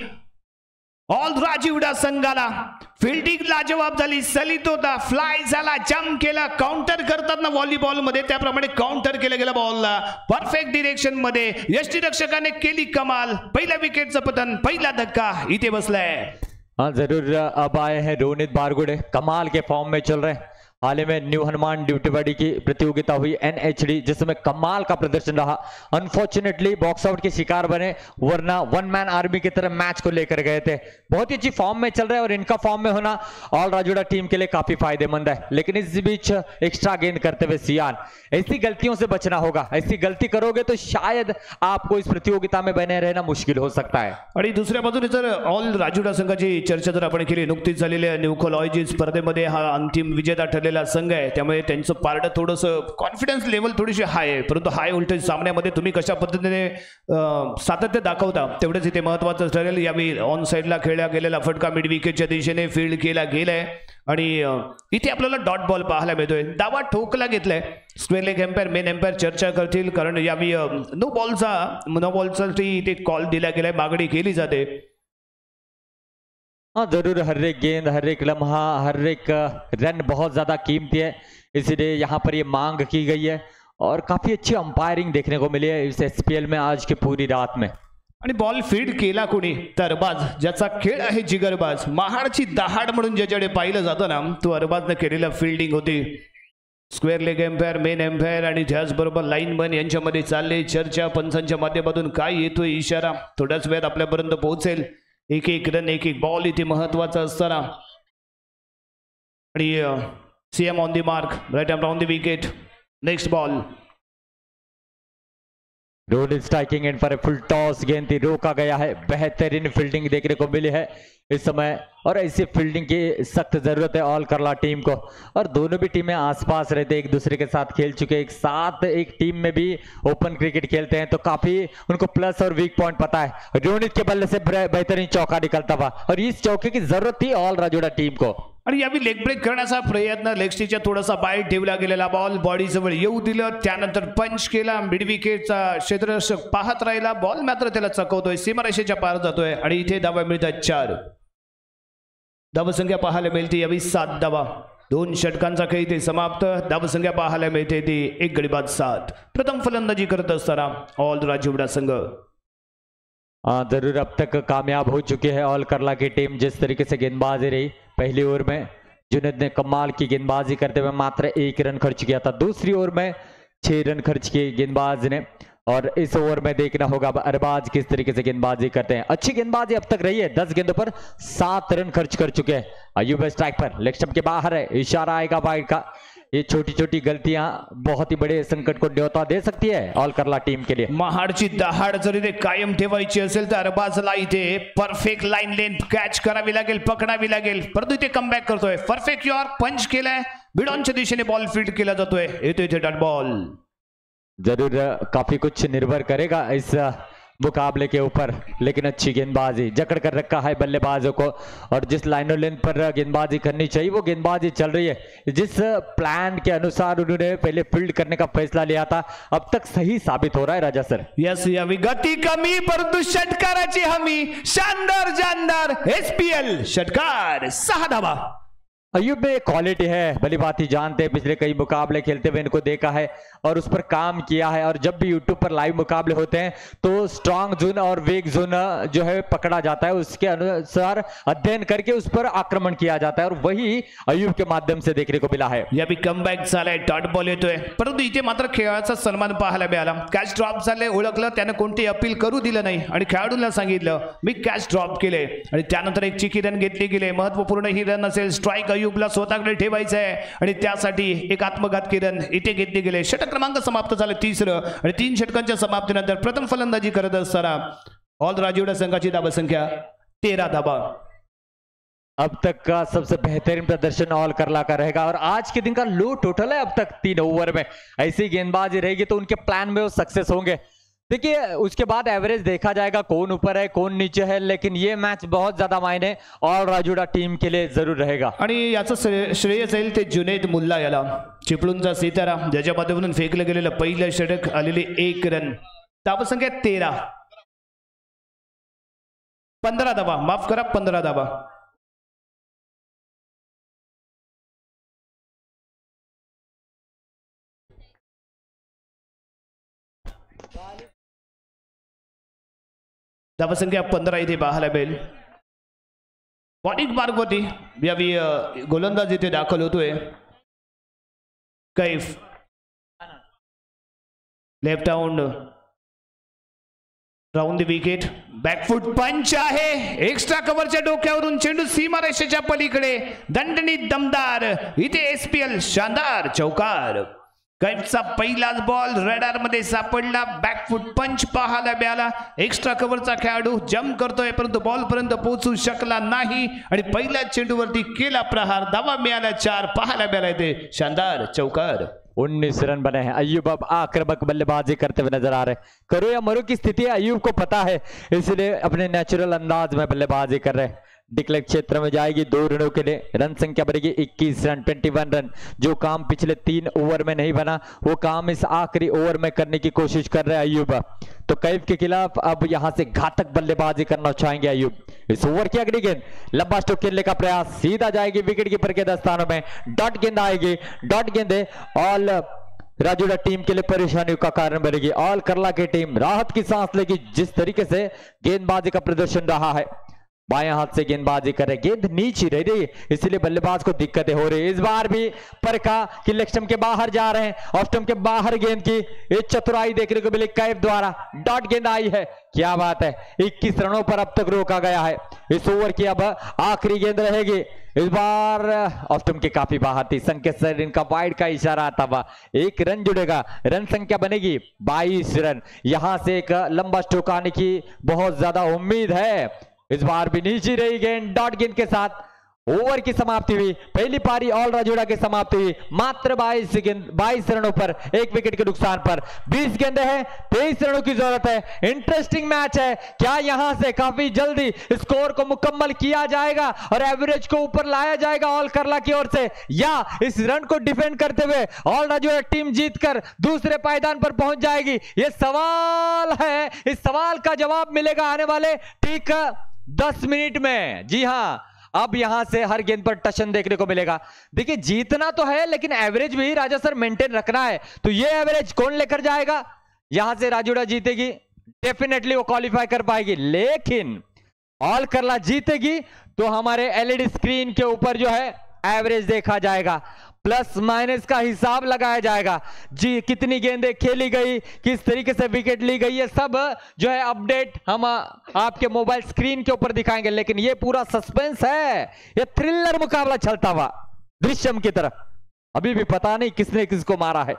ऑल राजीवडा संघाला. फिल्डिंग लाजवाब झाली. सलित होता. फ्लाय झाला. जम्प केला. काउंटर करतात ना व्हॉलीबॉल मध्ये त्याप्रमाणे काउंटर केला गेला बॉलला परफेक्ट डिरेक्शन मध्ये. यष्टीरक्षकाने केली कमाल. पहिल्या विकेटचं पतन. पहिला धक्का इथे बसलाय. हाँ जरूर अब आए हैं रोनित बारगुड़े. कमाल के फॉर्म में चल रहे हैं. हाल ही में न्यू हनुमान ड्यूटीवाड़ी की प्रतियोगिता हुई NHD जिसमें कमाल का प्रदर्शन रहा. अनफॉर्चुनेटली बॉक्स आउट के शिकार बने वरना 1 मैन आर्मी की तरह मैच को लेकर गए थे. बहुत ही अच्छी फॉर्म में चल रहे हैं और इनका फॉर्म में होना ऑल राजूड़ा टीम के लिए काफी फायदेमंद है. लेकिन इस बीच एक्स्ट्रा गेंद करते हुए सियान. ऐसी गलतियों से बचना होगा. ऐसी गलती करोगे तो शायद आपको इस प्रतियोगिता में बने रहना मुश्किल हो सकता है. आणि दुसऱ्या बाजूने जर ऑल राजूड़ा संघाची चर्चा जर आपण केली नुकतीच झालेल्या न्यूकॉलॉजी स्पर्धेमध्ये हा अंतिम विजेता ठरलेला संघ आहे त्यामुळे त्यांचं पारड थोडंसं कॉन्फिडन्स लेवल थोडीशी हाय आहे. परंतु हाय व्होल्टेज सामन्यामध्ये तुम्ही कशा पद्धतीने सातत्य दाखवता तेवढेच इथे महत्त्वाचं ठरेल. यावेळी ऑन साईडला खेळला गेलेला फटका मिड विकेटच्या दिशेने फील्ड केला गेलाय आणि इथे आपल्याला डॉट बॉल पाहायला मिळतोय. दावा ठोकला घेतलाय. Square leg umpire main umpire चर्चा करतील कारण यावेळी नो बॉलचा इथे कॉल दिला गेलाय. मागणी केली जाते. हाँ जरूर हर एक गेंद हर एक लम्हा हर एक रन बहुत ज्यादा कीमती है. इसीलिए यहाँ पर ये मांग की गई है और काफी अच्छी अंपायरिंग देखने को मिली है इस एसपीएल में आज की पूरी रात में। आणि बॉल फीड केला कोणी तर अरबाज, ज्याचा खेळ आहे जिगरबाज, महाडची दहाड म्हणून ज्याच्याकडे पाहिलं जातं ना, तो अरबाजनं केलेला फिल्डिंग होती. Square leg umpire, main umpire आणि त्याचबरोबर लाईनमन यांच्यामध्ये चालले चर्चा. पंचांच्या माध्यमातून काय येतोय इशारा थोड्याच वेळात आपल्यापर्यंत पोहोचेल. एक एक रन, एक एक बॉल इथे महत्वाचा असताना. आणि CM on the mark, right arm on the wicket. Next ball. Road striking end per full toss, गेंद रोका गया है. बेहतरीन फील्डिंग देखने को मिली है इस समय और ऐसी फील्डिंग की सख्त जरूरत है ऑल केरला टीम को. और दोनों भी टीमें आसपास रहते, एक दूसरे के साथ खेल चुके, एक साथ एक टीम में भी ओपन क्रिकेट खेलते हैं, तो काफी उनको प्लस और वीक पॉइंट पता है. रोनित के बल्ले से बेहतरीन चौका निकलता हुआ और इस चौके की जरूरत थी ऑल राजोड़ा टीम को. आणि यावेळी लेग ब्रेक करण्याचा प्रयत्न, लेग स्टिचच्या थोडासा बाहेर ठेवला गेलेला बॉल बॉडी जवळ येऊ दिलं, त्यानंतर पंच केला. मिड विकेटचा क्षेत्ररक्षक पाहत राहिला, बॉल मात्र त्याला चकवतोय, सीमारेषेच्या पार जातोय आणि इथे धावा मिळतात 4. धावसंख्या पाहायला मिळते यावेळी 7 धावा. 2 षटकांचा खेळ इथे समाप्त. धावसंख्या पाहायला मिळते ती 1 गडी बाद 7. प्रथम फलंदाजी करत असताना ऑल राजूड़ा संघ. जरूर अब तक कामयाब हो चुकी है ऑल केरला की टीम. जिस तरीके से गेंदबाजी रही पहली ओवर में, जुनैद ने कमाल की गेंदबाजी करते हुए मात्र 1 रन खर्च किया था. दूसरी ओवर में 6 रन खर्च किए गेंदबाज ने. और इस ओवर में देखना होगा अब अरबाज किस तरीके से गेंदबाजी करते हैं. अच्छी गेंदबाजी अब तक रही है, 10 गेंदों पर 7 रन खर्च कर चुके हैं. अयूब स्ट्राइक पर, लेग स्टंप के बाहर है, इशारा आएगा वाइड का. ये छोटी छोटी गलतियां बहुत ही बड़े संकट को न्योता दे सकती है ऑल केरला टीम के लिए. महाडची दहाड जर इथे कायम ठेवायची असेल तर अरबाजला इथे परफेक्ट लाईन लेंथ कॅच करावी लागेल, पकडावी लागेल. परंतु इथे कमबॅक करतोय, परफेक्ट यॉर पंच केलाय, बिडॉनच्या दिशेने बॉल फील्ड केला जातोय. येतो इथे डॉट बॉल. जरूर काफी कुछ निर्भर करेगा इस मुकाबले के ऊपर, लेकिन अच्छी गेंदबाजी जकड़ कर रखा है बल्लेबाजों को. और जिस लाइन और लेंथ पर गेंदबाजी करनी चाहिए वो गेंदबाजी चल रही है. जिस प्लान के अनुसार उन्होंने पहले फील्ड करने का फैसला लिया था अब तक सही साबित हो रहा है राजा सर. यस, यावी गती कमी परंतु षटकाराची हमी. शानदार जानदार एसपीएल षटकार 6 धावा. अयूब में क्वालिटी है, भली बात ही जानते हैं, पिछले कई मुकाबले खेलते हुए इनको देखा है और उस पर काम किया है. और जब भी यूट्यूब पर लाइव मुकाबले होते हैं तो स्ट्रांग जोन और वीक जोन जो है पकड़ा जाता है, उसके अनुसार अध्ययन करके उस पर आक्रमण किया जाता है और वही अयूब के माध्यम से देखने को मिला है. यावी कमबॅक झालाय, डॉट बॉल येतोय, परंतु इथे मात्र खेळाचा सन्मान पाहायला मिळाला. कॅच ड्रॉप झाले, ओळखलं, त्याने कोणती अपील करू दिलं नाही आणि खेळाडूंना सांगितलं मी कॅच ड्रॉप केले. आणि त्यानंतर एक चिकी रन घेतली गेले. महत्वपूर्ण ही रन असेल, स्ट्राईक अयूबला स्वतःकडे ठेवायचं आहे आणि त्यासाठी एक आत्मघातकी रन इथे घेतली गेले. षटक क्रमांक समाप्त झाले 3 आणि 3 षटकांच्या समाप्तीनंतर प्रथम फलंदाजी करत असताना ऑल राजूड़ा संघाची धावसंख्या 13 धावा. अब तक का सबसे बेहतरीन प्रदर्शन ऑल केरला का रहेगा और आज के दिन का लो टोटल है अब तक 3 ओवर में. ऐसी गेंदबाजी रहेगी तो उनके प्लान में वो सक्सेस होंगे. देखिए उसके बाद एवरेज देखा जाएगा, कौन ऊपर है कौन नीचे है, लेकिन ये मैच बहुत ज्यादा मायने ऑल राजूड़ा टीम के लिए जरूर रहेगा. आणि याचं श्रेय जाईल ते जुनैद मुल्ला याला. चिपळूणचा सितारा, ज्याच्या माध्यमातून फेकलं गेलेलं पहिलं षटक, आलेले 1 रन. धावसंख्या 13. 15 धावा, माफ करा 15 धावा. धावसंख्या 15 इथे पाहायला मिळेल. बॉलिंग मार्गवरती यावी गोलंदाज इथे दाखल होतोय. Kaif left hound round the wicket. Back foot पंच आहे, एक्स्ट्रा कव्हरच्या डोक्यावरून चेंडू सीमारेषेच्या पलीकडे, दणदणीत दमदार. इथे एसपीएल शानदार चौकार. कैफचा पहिलाच बॉल रडार मध्ये सापडला. बॅकफुट पंच पाहायला मिळाला. एक्स्ट्रा कव्हरचा खेळाडू जम्प करतोय परंतु बॉल पर्यंत पोहोचू शकला नाही आणि पहिल्या चेंडूवरती केला प्रहार. धावा मिळाला 4 पाहायला मिळाला ते शानदार चौकार. 19 रन बने हैं. अयूब अब आक्रामक बल्लेबाजी करते हुए नजर आ रहे हैं. करो या मरो की स्थिति अयूब को पता है, इसलिए अपने नेचुरल अंदाज में बल्लेबाजी कर रहे हैं. डिक्लेयर क्षेत्र में जाएगी 2 रनों के लिए. रन संख्या बढ़ेगी 21 रन, 21 रन. जो काम पिछले 3 ओवर में नहीं बना वो काम इस आखिरी ओवर में करने की कोशिश कर रहे हैं अयूब. तो कैफ के खिलाफ अब यहां से घातक बल्लेबाजी करना चाहेंगे अयूब. इस ओवर की अगली गेंद लंबा स्ट्रोक खेलने का प्रयास, सीधा जाएगी विकेट कीपर के दस्तानों में. डॉट गेंद आएगी, डॉट गेंद ऑल राजूड़ा टीम के लिए परेशानियों का कारण बनेगी। ऑल करला की टीम राहत की सांस लेगी जिस तरीके से गेंदबाजी का प्रदर्शन रहा है। बाएं हाथ से गेंदबाजी करे, गेंद नीचे रह रही इसलिए बल्लेबाज को दिक्कतें हो रही। इस बार भी परखा कि लेग स्टंप के बाहर जा रहे हैं, ऑफ स्टंप के बाहर गेंद की एक चतुराई देखने को मिली कैफ द्वारा। डॉट गेंद आई है, क्या बात है। 21 रनों पर अब तक रोका गया है। इस ओवर की अब आखिरी गेंद रहेगी। इस बार ऑफ स्टंप के काफी बाहर थी। संकेत सर इनका वाइड का इशारा आता हुआ 1 रन जुड़ेगा। रन संख्या बनेगी 22 रन। यहां से एक लंबा स्ट्रोक आने की बहुत ज्यादा उम्मीद है। इस बार भी नीचे रही गेंद डॉट गेंद के साथ। ओवर की समाप्ति हुई, पहली पारी ऑल राजौड़ा की समाप्ति हुई मात्र 22 रनों पर, 1 विकेट के नुकसान पर। 20 गेंदें हैं, 23 रनों की जरूरत है। इंटरेस्टिंग मैच है। क्या यहां से काफी जल्दी स्कोर को मुकम्मल किया जाएगा और एवरेज को ऊपर लाया जाएगा ऑल करला की ओर से, या इस रन को डिफेंड करते हुए ऑल राजौड़ा टीम जीतकर दूसरे पायदान पर पहुंच जाएगी? ये सवाल है। इस सवाल का जवाब मिलेगा आने वाले ठीक 10 मिनट में। जी हां, अब यहां से हर गेंद पर टशन देखने को मिलेगा। देखिए जीतना तो है लेकिन एवरेज भी राजा सर मेंटेन रखना है। तो ये एवरेज कौन लेकर जाएगा? यहां से राजौड़ा जीतेगी, डेफिनेटली वो क्वालिफाई कर पाएगी। लेकिन ऑल करला जीतेगी तो हमारे एलईडी स्क्रीन के ऊपर जो है एवरेज देखा जाएगा, प्लस माइनस का हिसाब लगाया जाएगा। जी कितनी गेंदें खेली गई, किस तरीके से विकेट ली गई, ये सब जो है अपडेट हम आपके मोबाइल स्क्रीन के ऊपर दिखाएंगे। लेकिन ये पूरा सस्पेंस है, ये थ्रिलर मुकाबला चलता हुआ दृश्यम की तरफ। अभी भी पता नहीं किसने किसको मारा है,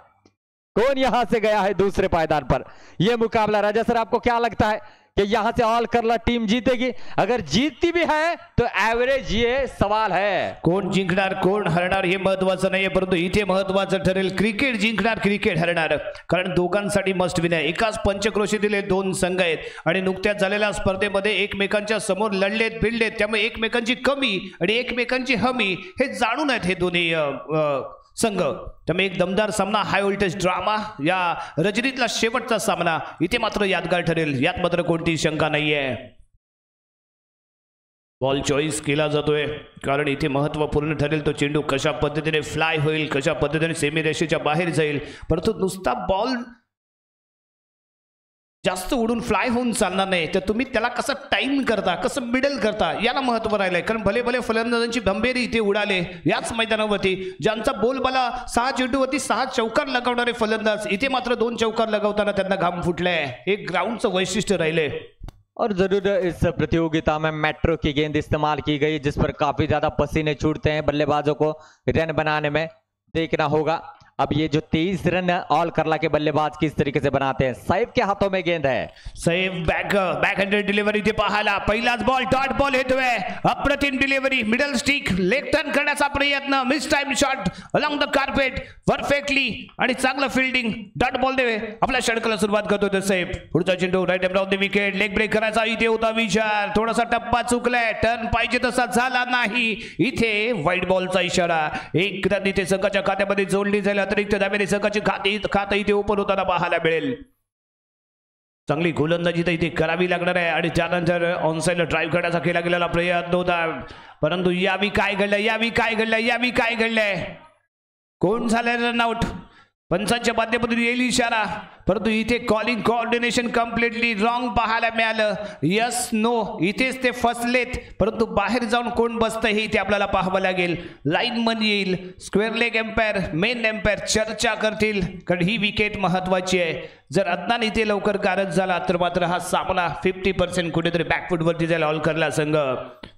कौन यहां से गया है दूसरे पायदान पर। यह मुकाबला राजा सर आपको क्या लगता है कि यहां से ऑल करला टीम जीतेगी? अगर जीतती भी है तो एवरेज, ये सवाल है। कोण जिंकणार कोण हरणार हे महत्वाचं नाहीये, परंतु इथे महत्वाचं ठरेल क्रिकेट जिंकणार क्रिकेट हरणार, कारण दोघांसाठी मस्ट विन आहे। एकाच पंचक्रोशीतील 2 संघ आहेत आणि नुकत्याच झालेल्या स्पर्धेमध्ये एकमेकांच्या समोर लढलेत भिडलेत, त्यामुळे एकमेकांची कमी आणि एकमेकांची हमी हे जाणून आहेत हे दोन्ही संघ। त्यामुळे एक दमदार सामना, हाय व्होल्टेज ड्रामा, या रजनीतला शेवटचा सामना इथे मात्र यादगार ठरेल, यात मात्र कोणती शंका नाहीये। बॉल चॉईस केला जातोय कारण इथे महत्त्वपूर्ण ठरेल तो चेंडू कशा पद्धतीने फ्लाय होईल, कशा पद्धतीने सेमी रेषेच्या बाहेर जाईल। परंतु नुसता बॉल जास्त उडून फ्लाय होऊन चालणार नाही, तर तुम्ही त्याला कसं टाइम करता, कसं मिडल करता, याला महत्त्व राहिलंय। कारण भले भले फलंदाजांची भंबेरी इथे उडाले याच मैदानावरती, ज्यांचा बोलबाला 6 चेंडूवरती 6 चौकार लगावणारे फलंदाज इथे मात्र 2 चौकार लगावताना त्यांना घाम फुटलाय। हे ग्राउंडचं वैशिष्ट्य राहिले। और जरूर इस प्रतियोगिता में मेट्रो की गेंद इस्तेमाल की गई जिस पर काफी ज्यादा पसीने छूटते हैं बल्लेबाजों को रन बनाने में। देखना होगा अब ये जो 23 रन ऑल करला के बल्लेबाज किस तरीके से बनाते हैं। सैफ के हाथों में गेंद है, सैफ बॅकहँडेड डिलिव्हरी ते पाहायला, पहिलाच बॉल डॉट बॉल येतोय, अप्रतिम delivery, middle stick, leg turn करण्याचा प्रयत्न, miss time shot along the carpet perfectly आणि चांगलं फिल्डिंग, डॉट बॉल देवे आपल्या षटकाला सुरुवात करतोय सैफ। पुढचा चेंडू right end of the wicket, leg break करायचा इथे होता विचार, थोडासा टप्पा चुकलाय, टर्न पाहिजे तसा झाला नाही, इथे वाईट बॉलचा इशारा। एक रन इथे संघाच्या खात्यामध्ये जोडली जाईल, अतिरिक्त धाब्याने संघाची खातं इथे ओपन होताना पाहायला मिळेल। चांगली गोलंदाजी तर इथे करावी लागणार आहे आणि त्यानंतर ऑनसाइडला ड्राईव्ह करण्याचा केला गेलेला प्रयत्न होता, परंतु यावी काय घडलंय, कोण झालंय रनआउट? पंचांच्या माध्यमातून येईल इशारा, परंतु इथे कॉलिंग कोऑर्डिनेशन कम्प्लिटली रॉंग पाहायला मिळालं। यस नो इथेच ते फसलेत, परंतु बाहेर जाऊन कोण बसतंय हे इथे आपल्याला पाहावं लागेल। लाईन मन येईल, square leg umpire, main umpire चर्चा करतील, कारण ही विकेट महत्वाची आहे। जर अदनान इथे लवकर गारद झाला तर मात्र हा सामना 50% कुठेतरी बॅकफुट वरती जाईल ऑल करला संघ,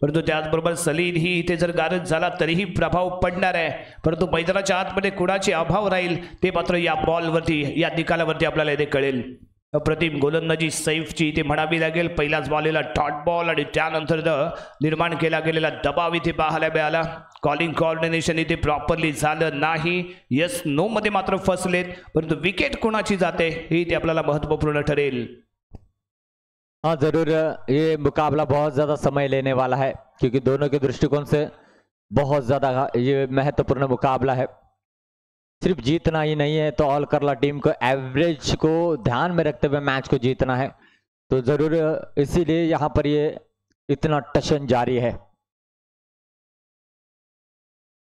परंतु त्याचबरोबर सलील ही इथे जर गारद झाला तरीही प्रभाव पडणार आहे, परंतु मैदानाच्या आतमध्ये कुणाचे अभाव राहील ते मात्र या बॉलवरती, या निकालावरती आपल्याला इथे कळेल। अप्रतिम गोलंदाजी सैफची इथे म्हणावी लागेल। पहिलाच बॉलला डॉट बॉल आणि त्यानंतर निर्माण केला गेलेला दबाव इथे पाहायला मिळाला। कॉलिंग कोऑर्डिनेशन इथे प्रॉपरली झालं नाही, यस नो मध्ये मात्र फसलेत, परंतु विकेट कोणाची जाते हे इथे आपल्याला महत्वपूर्ण ठरेल। हाँ जरूर ये मुकाबला बहुत ज्यादा समय लेने वाला है क्योंकि दोनों के दृष्टिकोण से बहुत ज्यादा ये महत्वपूर्ण मुकाबला है। सिर्फ जीतना ही नहीं है तो ऑल करला टीम को एवरेज को ध्यान में रखते हुए मैच को जीतना है, तो जरूर इसीलिए यहाँ पर ये इतना टशन जारी है।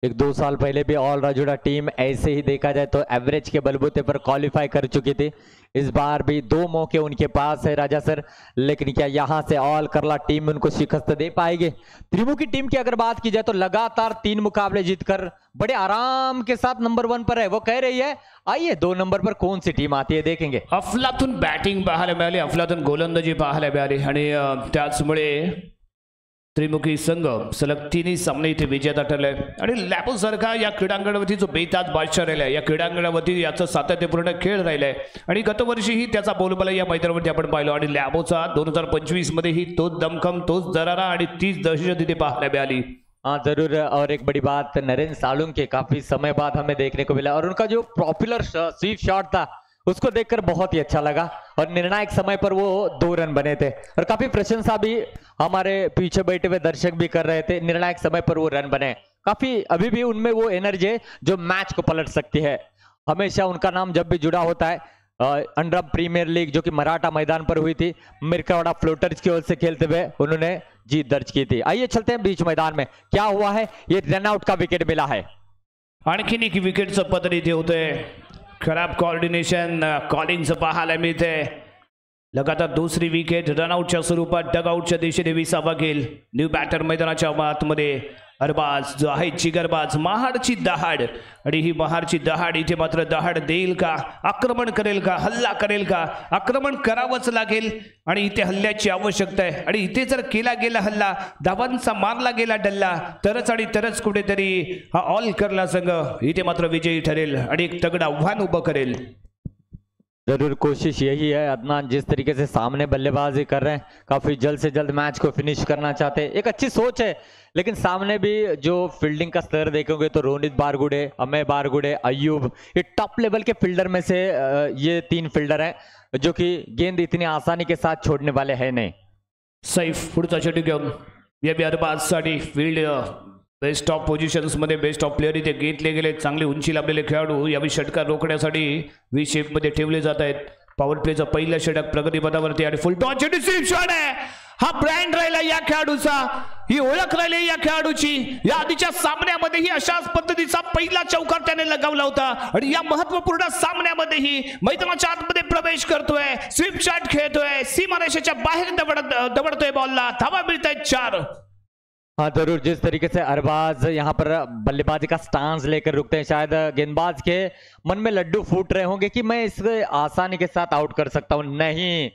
एक 2 साल पहले भी ऑल राजूड़ा टीम ऐसे ही देखा जाए तो एवरेज के बलबूते पर क्वालिफाई कर चुकी थी। इस बार भी 2 मौके उनके पास है राजा सर, लेकिन क्या यहां से ऑल करला टीम उनको शिकस्त दे पाएगी? त्रिमुखी टीम की अगर बात की जाए तो लगातार 3 मुकाबले जीतकर बड़े आराम के साथ नंबर 1 पर है। वो कह रही है आइए 2 नंबर पर कौन सी टीम आती है देखेंगे। अफलातून बॅटिंग पाहायला मिळाली, अफलातून गोलंदाजी पाहायला मिळाली आणि त्याचमुळे त्रिमुखी संघ सलग 3 सामने इथे विजेता ठरलाय आणि लॅबो सारखा या क्रीडांगणावरती जो बेताज बादशाह राहिलाय, या क्रीडांगणावरती याचा सातत्यपूर्ण खेळ राहिलाय आणि गतवर्षीही त्याचा बोलबाला या मैदानावरती आपण पाहिलो आणि लॅबोचा 2025 मध्ये ही तोच दमखम, तोच दरारा आणि तीच दहशत इथे पाहायला मिळाली। हाँ जरूर, और एक बड़ी बात नरेंद्र सालुंके काफी समय बाद हमें देखने को मिला और उनका जो पॉपुलर स्वीप शॉट था उसको देखकर बहुत ही अच्छा लगा और निर्णायक समय पर वो 2 रन बने थे और काफी प्रशंसा भी हमारे पीछे बैठे हुए दर्शक भी कर रहे थे। निर्णायक समय पर वो रन बने, काफी अभी भी उनमें वो एनर्जी है जो मैच को पलट सकती है। हमेशा उनका नाम जब भी जुड़ा होता है अंडर प्रीमियर लीग जो कि मराठा मैदान पर हुई थी, मिरकावाड़ा फ्लोटर्स की ओर से खेलते हुए उन्होंने जीत दर्ज की थी। आइए चलते हैं बीच मैदान में, क्या हुआ है? ये रनआउट का विकेट मिला है। आणखीन एक विकेटचं पतन इथे होतंय, खराब कोऑर्डिनेशन कॉलिंगचं पाहायला मिळते। लगातार 2री विकेट रनआउटच्या स्वरूपात डगआउटच्या दिशेने 20वा गेल। न्यू बॅटर मैदानाच्या आतमध्ये अरबाज जो आहे जिगरबाज, महाडची दहाड आणि ही महाडची दहाड इथे मात्र दहाड देईल का, आक्रमण करेल का, हल्ला करेल का? आक्रमण करावंच लागेल आणि इथे हल्ल्याची आवश्यकता आहे आणि इथे जर केला गेला हल्ला, धावांचा मारला गेला डल्ला तरच आणि तरच कुठेतरी हा ऑल करला संघ इथे मात्र विजयी ठरेल आणि एक तगडा आव्हान उभं करेल। जरूर कोशिश यही है अदनान, जिस तरीके से सामने बल्लेबाजी कर रहे हैं काफी जल्द से जल्द मैच को फिनिश करना चाहते हैं। एक अच्छी सोच है, लेकिन सामने भी जो फील्डिंग का स्तर देखोगे तो रोनित बारगुडे, अमय बारगुडे, अयूब, ये टॉप लेवल के फील्डर में से ये 3 फील्डर हैं जो कि गेंद इतनी आसानी के साथ छोड़ने वाले हैं नहीं। सैफ पुढचा चेंडू घेऊन या अरबाजसाठी फील्ड बेस्ट ऑफ पोझिशन्स मध्ये बेस्ट ऑफ प्लेयर इथे घेतले गेले। चांगली उंची लाभलेले खेळाडू यावेळी षटकार रोखण्यासाठी व्ही शेप मध्ये ठेवले जात आहेत। पॉवर प्लेचं पहिलं षटक प्रगतीपथावरती आणि फुल टॉस चेंडू स्वीप शॉट आहे। हा ब्रँड राहिला या खेळाडूचा, ही ओळख राहिली या खेळाडूची। या आधीच्या सामन्यामध्येही अशाच पद्धतीचा पहिला चौकार त्याने लगावला होता आणि या महत्त्वपूर्ण सामन्यामध्येही मैदानाच्या आतमध्ये प्रवेश करतोय, स्वीप शॉट खेळतोय, सीमारेषेच्या बाहेर दवडतोय बॉलला, धावा मिळतायत 4। हाँ जरूर, जिस तरीके से अरबाज यहाँ पर बल्लेबाजी का स्टांस लेकर रुकते हैं, शायद गेंदबाज के मन में लड्डू फूट रहे होंगे कि मैं इसे आसानी के साथ आउट कर सकता हूँ। नहीं,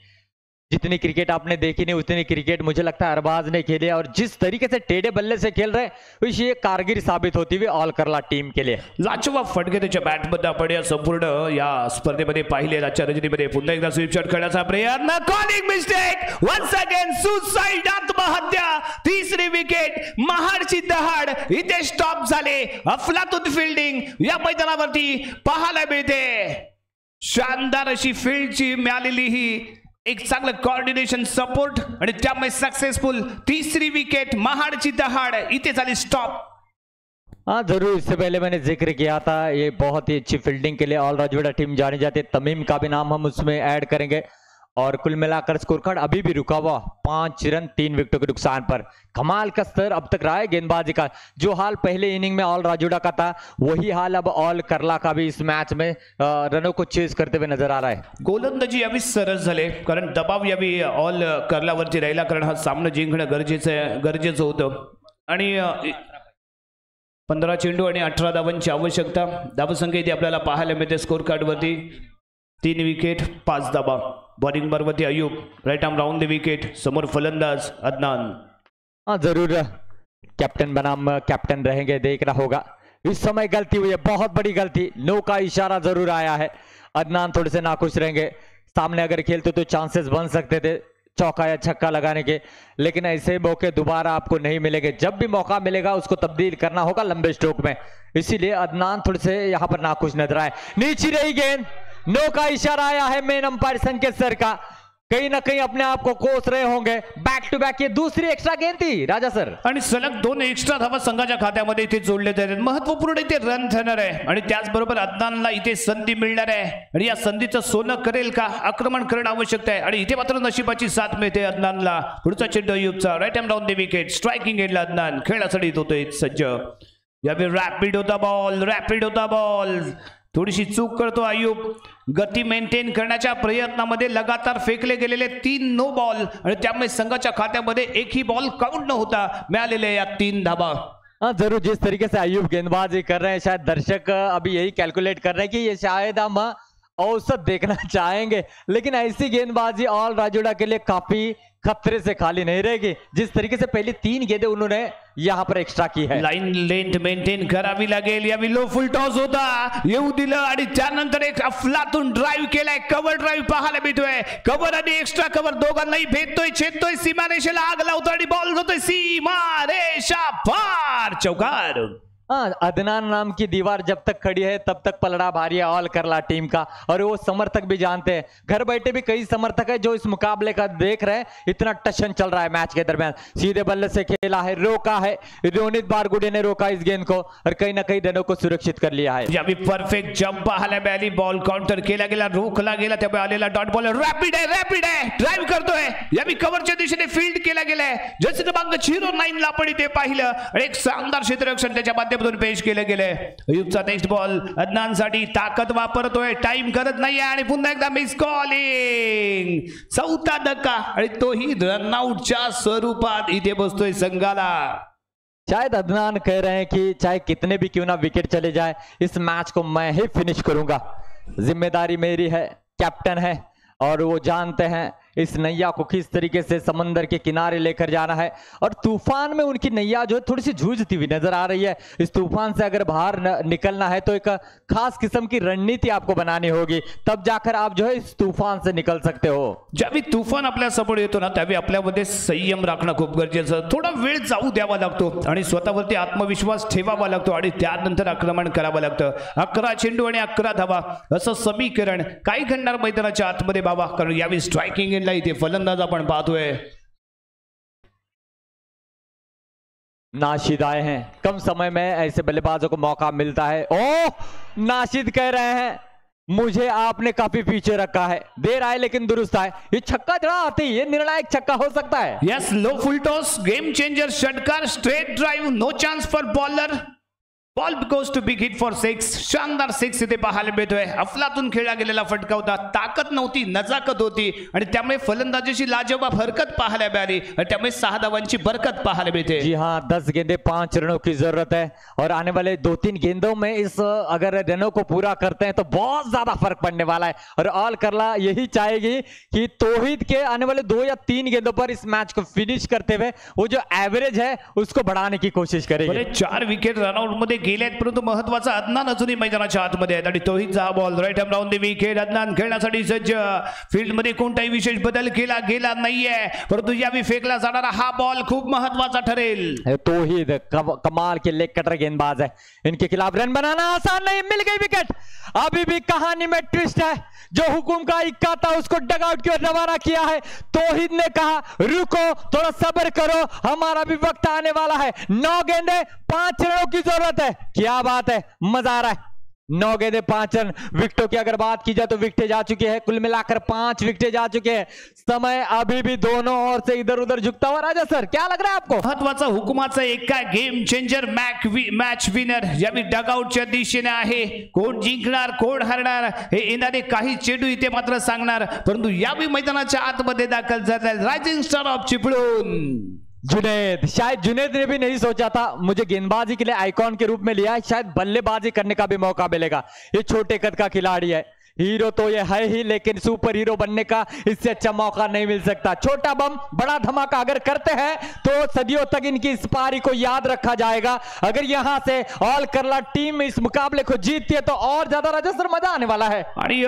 जितनी क्रिकेट आपने देखी नहीं उतनी क्रिकेट मुझे लगता है अरबाज ने खेली और जिस तरीके से टेढ़े बल्ले से खेल रहे ये कारगिरी साबित होती हुई ऑल करला टीम के लिए। लाजवाब फटके त्याच्या बॅटमध्ये आपण या संपूर्ण या स्पर्धेमध्ये पाहिले। आजच्या रजनीमध्ये पुन्हा एकदा स्वीप शॉट खेळण्याचा प्रयत्न, calling mistake, once again suicide, आत्महत्या। 3री विकेट महाडची दहाड इथे स्टॉप झाले। अफलातून फिल्डिंग या मैदानावरती पाहायला मिळते। शानदार अशी फील्डची मिळालेली ही एक चांगलं कोऑर्डिनेशन सपोर्ट आणि त्यामुळे सक्सेसफुल 3री विकेट महाडची दहाड इथे झाली स्टॉप। हाँ जरूर, इससे पहले मैंने जिक्र किया था ये बहुत ही अच्छी फील्डिंग के लिए ऑल राजवाड़ा टीम जानी जाती है। तमीम का भी नाम हम उसमें ऐड करेंगे और कुल मिलाकर स्कोर कार्ड अभी भी रुका हुआ 5 रन 3 विकेटों के नुकसान पर। कमाल का स्तर अब तक रहा है गेंदबाजी का। जो हाल पहले इनिंग में ऑल राजूड़ा का था वही हाल अब ऑल करला का भी इस मैच में रनों को चेस करते हुए नजर आ रहा है। गोलंदाजी यावी सरस झाले, कारण दबाव यावी ऑल करलावरती राहिला, कारण हा सामना जिंकणं गरजेचं होतं आणि 15 चेंडू आणि 18 धावांची आवश्यकता। धावसंख्या इथे आपल्याला पाहायला मिळते स्कोर कार्डवरती। 3 विकेट 5 धावा। बॉलिंग बरवती Ayub, right arm round the wicket, समोर फलंदाज अदनान। हाँ जरूर, कैप्टन बनाम कैप्टन रहेंगे, देखना होगा। इस समय गलती हुई है, बहुत बड़ी गलती, नो का इशारा जरूर आया है। अदनान थोड़े से नाखुश रहेंगे। सामने अगर खेलते तो चांसेस बन सकते थे चौका या छक्का लगाने के, लेकिन ऐसे मौके दोबारा आपको नहीं मिलेंगे। जब भी मौका मिलेगा उसको तब्दील करना होगा लंबे स्ट्रोक में, इसीलिए अदनान थोड़े से यहाँ पर नाखुश नजर आए। नीचे रही गेंद, नो का इशारा आया है मेन अंपायर संकेत सर का। कहीं ना कहीं अपने आप को कोस रहे होंगे। बैक टू बैक ये दूसरी एक्स्ट्रा गेंद थी राजा सर आणि सलग 2 एक्स्ट्रा धावा संघाच्या खात्यामध्ये इथे जोडले जातात। महत्त्वपूर्ण इथे रन ठरणार आहे आणि त्याचबरोबर अदनानला इथे संधी मिळणार आहे आणि या संधीचं सोनं करेल का, आक्रमण करणं आवश्यक आहे आणि इथे मात्र नशिबाची साथ मिळते अदनानला। पुढचा चेंडू अयूबचा, right arm down the wicket, striking एंडला अदनान खेळासाठी होतोय सज्ज। यावेळी रॅपिड होता बॉल थोडीशी चूक करतो आयुब. गती मेंटेन करण्याच्या प्रयत्नामध्ये लगातार फेकले गेलेले 3 नो बॉल आणि त्यामुळे संघाच्या खात्यामध्ये एकही बॉल काउंट न होता मिळालेले या 3 धाबा. हाँ जरूर, जिस तरीके से आयुब गेंदबाजी कर रहे हैं शायद दर्शक अभी यही कैलकुलेट कर रहे हैं कि ये शायद हम औसत देखना चाहेंगे, लेकिन ऐसी गेंदबाजी ऑल राजोड़ा के लिए काफी खतरे से खाली नहीं रहेगी. जिस तरीके से पहली 3 गेंदें उन्होंने यहाँ पर एक्स्ट्रा की है. लाईन लेंथ मेंटेन करावी लागेल. यावेळी लो फुल टॉस होता, येऊ दिलं आणि त्यानंतर एक अफलातून ड्राईव्ह केलाय. कव्हर ड्राईव्ह पाहायला मिळतोय. कव्हर आणि एक्स्ट्रा कव्हर दोघांनाही भेटतोय, छेदतोय, सीमारेषेला आग लावतोय आणि बॉल जातोय सीमारेषा पार. चौकार. हाँ, अदनान नाम की दीवार जब तक खड़ी है तब तक पलड़ा भारी है ऑल करला टीम का, और वो समर्थक भी जानते हैं. घर बैठे भी कई समर्थक है जो इस मुकाबले का देख रहे हैं. इतना टशन चल रहा है मैच के दरमियान. सीधे बल्ले से खेला है, रोका है. रोनित बारगुडे ने रोका इस गेंद को और कहीं ना कहीं रनों को सुरक्षित कर लिया है. यावेळी परफेक्ट जंप पाहायला मिळाली. बॉल काउंटर केला गेला, रोखला गेला. त्यामुळे आलेला डॉट बॉल रॅपिड आहे, ड्राईव्ह करतोय. यावेळी कव्हरच्या दिशेने फील्ड केला गेलाय. जसे क्रमांक 09 ला आपण इथे पाहिलं आणि एक शानदार क्षेत्ररक्षण त्याच्या माध्यमातून पेश केलं गेलंय. अयुबचा नेक्स्ट बॉल अदनानसाठी ताकद वापरतोय, टाइम करत नाहीये आणि पुन्हा एकदा मिस कॉलिंग. 4था धक्का आणि तोही रनआउटच्या स्वरूपात इथे बसतोय संघाला. शायद अदनान कह रहे हैं कि चाहे कितने भी क्यों ना विकेट चले जाए इस मैच को मैं ही फिनिश करूंगा. जिम्मेदारी मेरी है, कैप्टन है और वो जानते हैं इस नैया को किस तरीके से समंदर के किनारे लेकर जाना है. और तूफान में उनकी नैया जो है थोड़ी सी जूझती हुई नजर आ रही है. इस तूफान से अगर बाहर निकलना है तो एक खास किस्म की रणनीति आपको बनानी होगी, तब जाकर आप जो है इस तूफान से निकल सकते हो. ज्यावेळी तुफान आपल्या समोर येतो ना त्यावेळी आपल्यामध्ये संयम राखणं खूप गरजेचं. थोडा वेळ जाऊ द्यावा लागतो आणि स्वतःवरती आत्मविश्वास ठेवावा लागतो आणि त्यानंतर आक्रमण करावं लागतं. 11 चेंडू आणि 11 धावा असं समीकरण काय घडणार मैदानाच्या आतमध्ये बाबा, कारण यावेळी स्ट्रायकिंग इथे फलंदाज आपण पाहतोय. नाशिद आए हैं, कम समय में ऐसे बल्लेबाजों को मौका मिलता है. ओह, नाशिद कह रहे हैं मुझे आपने काफी पीछे रखा है. देर आए लेकिन दुरुस्त आए. ये छक्का जड़ा आते ही ये निर्णायक छक्का हो सकता है. Yes, low full toss, game changer षटकार, straight drive, no chance for bowler. Ball goes to big hit for 6. शानदार 6 इथे पाहायला मिळतोय. अफलातून खेळला गेलेला फटका होता. ताकद नव्हती, नजाकत होती आणि त्यामुळे फलंदाजीची लाजवाब हरकत पाहायला मिळाली आणि त्यामुळे 6 धावांची बरकत पाहायला मिळते. जी हाँ, 10 गेंदे 5 रनों की जरूरत है और आने वाले 2-3 गेंदों में इस अगर रनों को पूरा करते हैं तो बहुत ज्यादा फर्क पड़ने वाला है. और ऑल करला यही चाहेगी कि तौहीद के आने वाले 2 या 3 गेंदों पर इस मैच को फिनिश करते हुए वो जो एवरेज है उसको बढ़ाने की कोशिश करेगी. 4 विकेट रनआउट मध्ये गेलेत, परंतु महत्वाचा अदनान अजूनही मैदानाच्या आतमध्ये आहेत आणि तौहीदचा हा ball right arm round the wicket. Adnan खेळण्यासाठी सज्ज. फील्ड मध्ये कोणताही विशेष बदल केला गेला नाहीये, परंतु यावेळी फेकला जाणारा हा बॉल खूप महत्वाचा ठरेल. तौहीद कमाल के लेग कटर गेंदबाज है. इनके खिलाफ रन बनाना आसान नहीं. मिल गई विकेट. अभी भी कहानी में ट्विस्ट है. जो हुकुम का इक्का था उसको डग आउट की ओर रवाना किया है. तौहीद ने कहा रुको, थोड़ा सब्र करो, हमारा भी वक्त आने वाला है. 9 गेंदे 5 रनों की जरूरत है. क्या बात है, मजा आ रहा है. 9 गेंदे 5 रन. विकेटों की अगर बात की जाए तो विकेटें जा चुकी है, कुल मिलाकर 5 विकेटें जा चुके हैं. समय अभी भी दोनों ओर से इधर उधर झुकता हुआ. राजा सर, क्या लग रहा है आपको? महत्वाचा हुकुमाचा एक काय गेम चेंजर मॅच विनर यावेळी डगआउटच्या दिशेने आहे. कोण जिंकणार कोण हरणार हे येणारे काही चेंडू इथे मात्र सांगणार, परंतु यावेळी मैदानाच्या आतमध्ये दाखल झाले rising star of Chiplun Junaid. शायद जुनैद ने भी नहीं सोचा था मुझे गेंदबाजी के लिए आइकॉन के रूप में लिया है, शायद बल्लेबाजी करने का भी मौका मिलेगा. ये छोटे कद का खिलाड़ी है, हीरो तो ये है ही, लेकिन सुपर हीरो बनने का इससे अच्छा मौका नहीं मिल सकता. छोटा बम बड़ा धमाका अगर करते हैं तो सदियों तक इनकी इस पारी को याद रखा जाएगा. अगर यहां से ऑल करला टीम इस मुकाबले को जीतती है तो और ज्यादा राजा सर मजा आने वाला है. आणि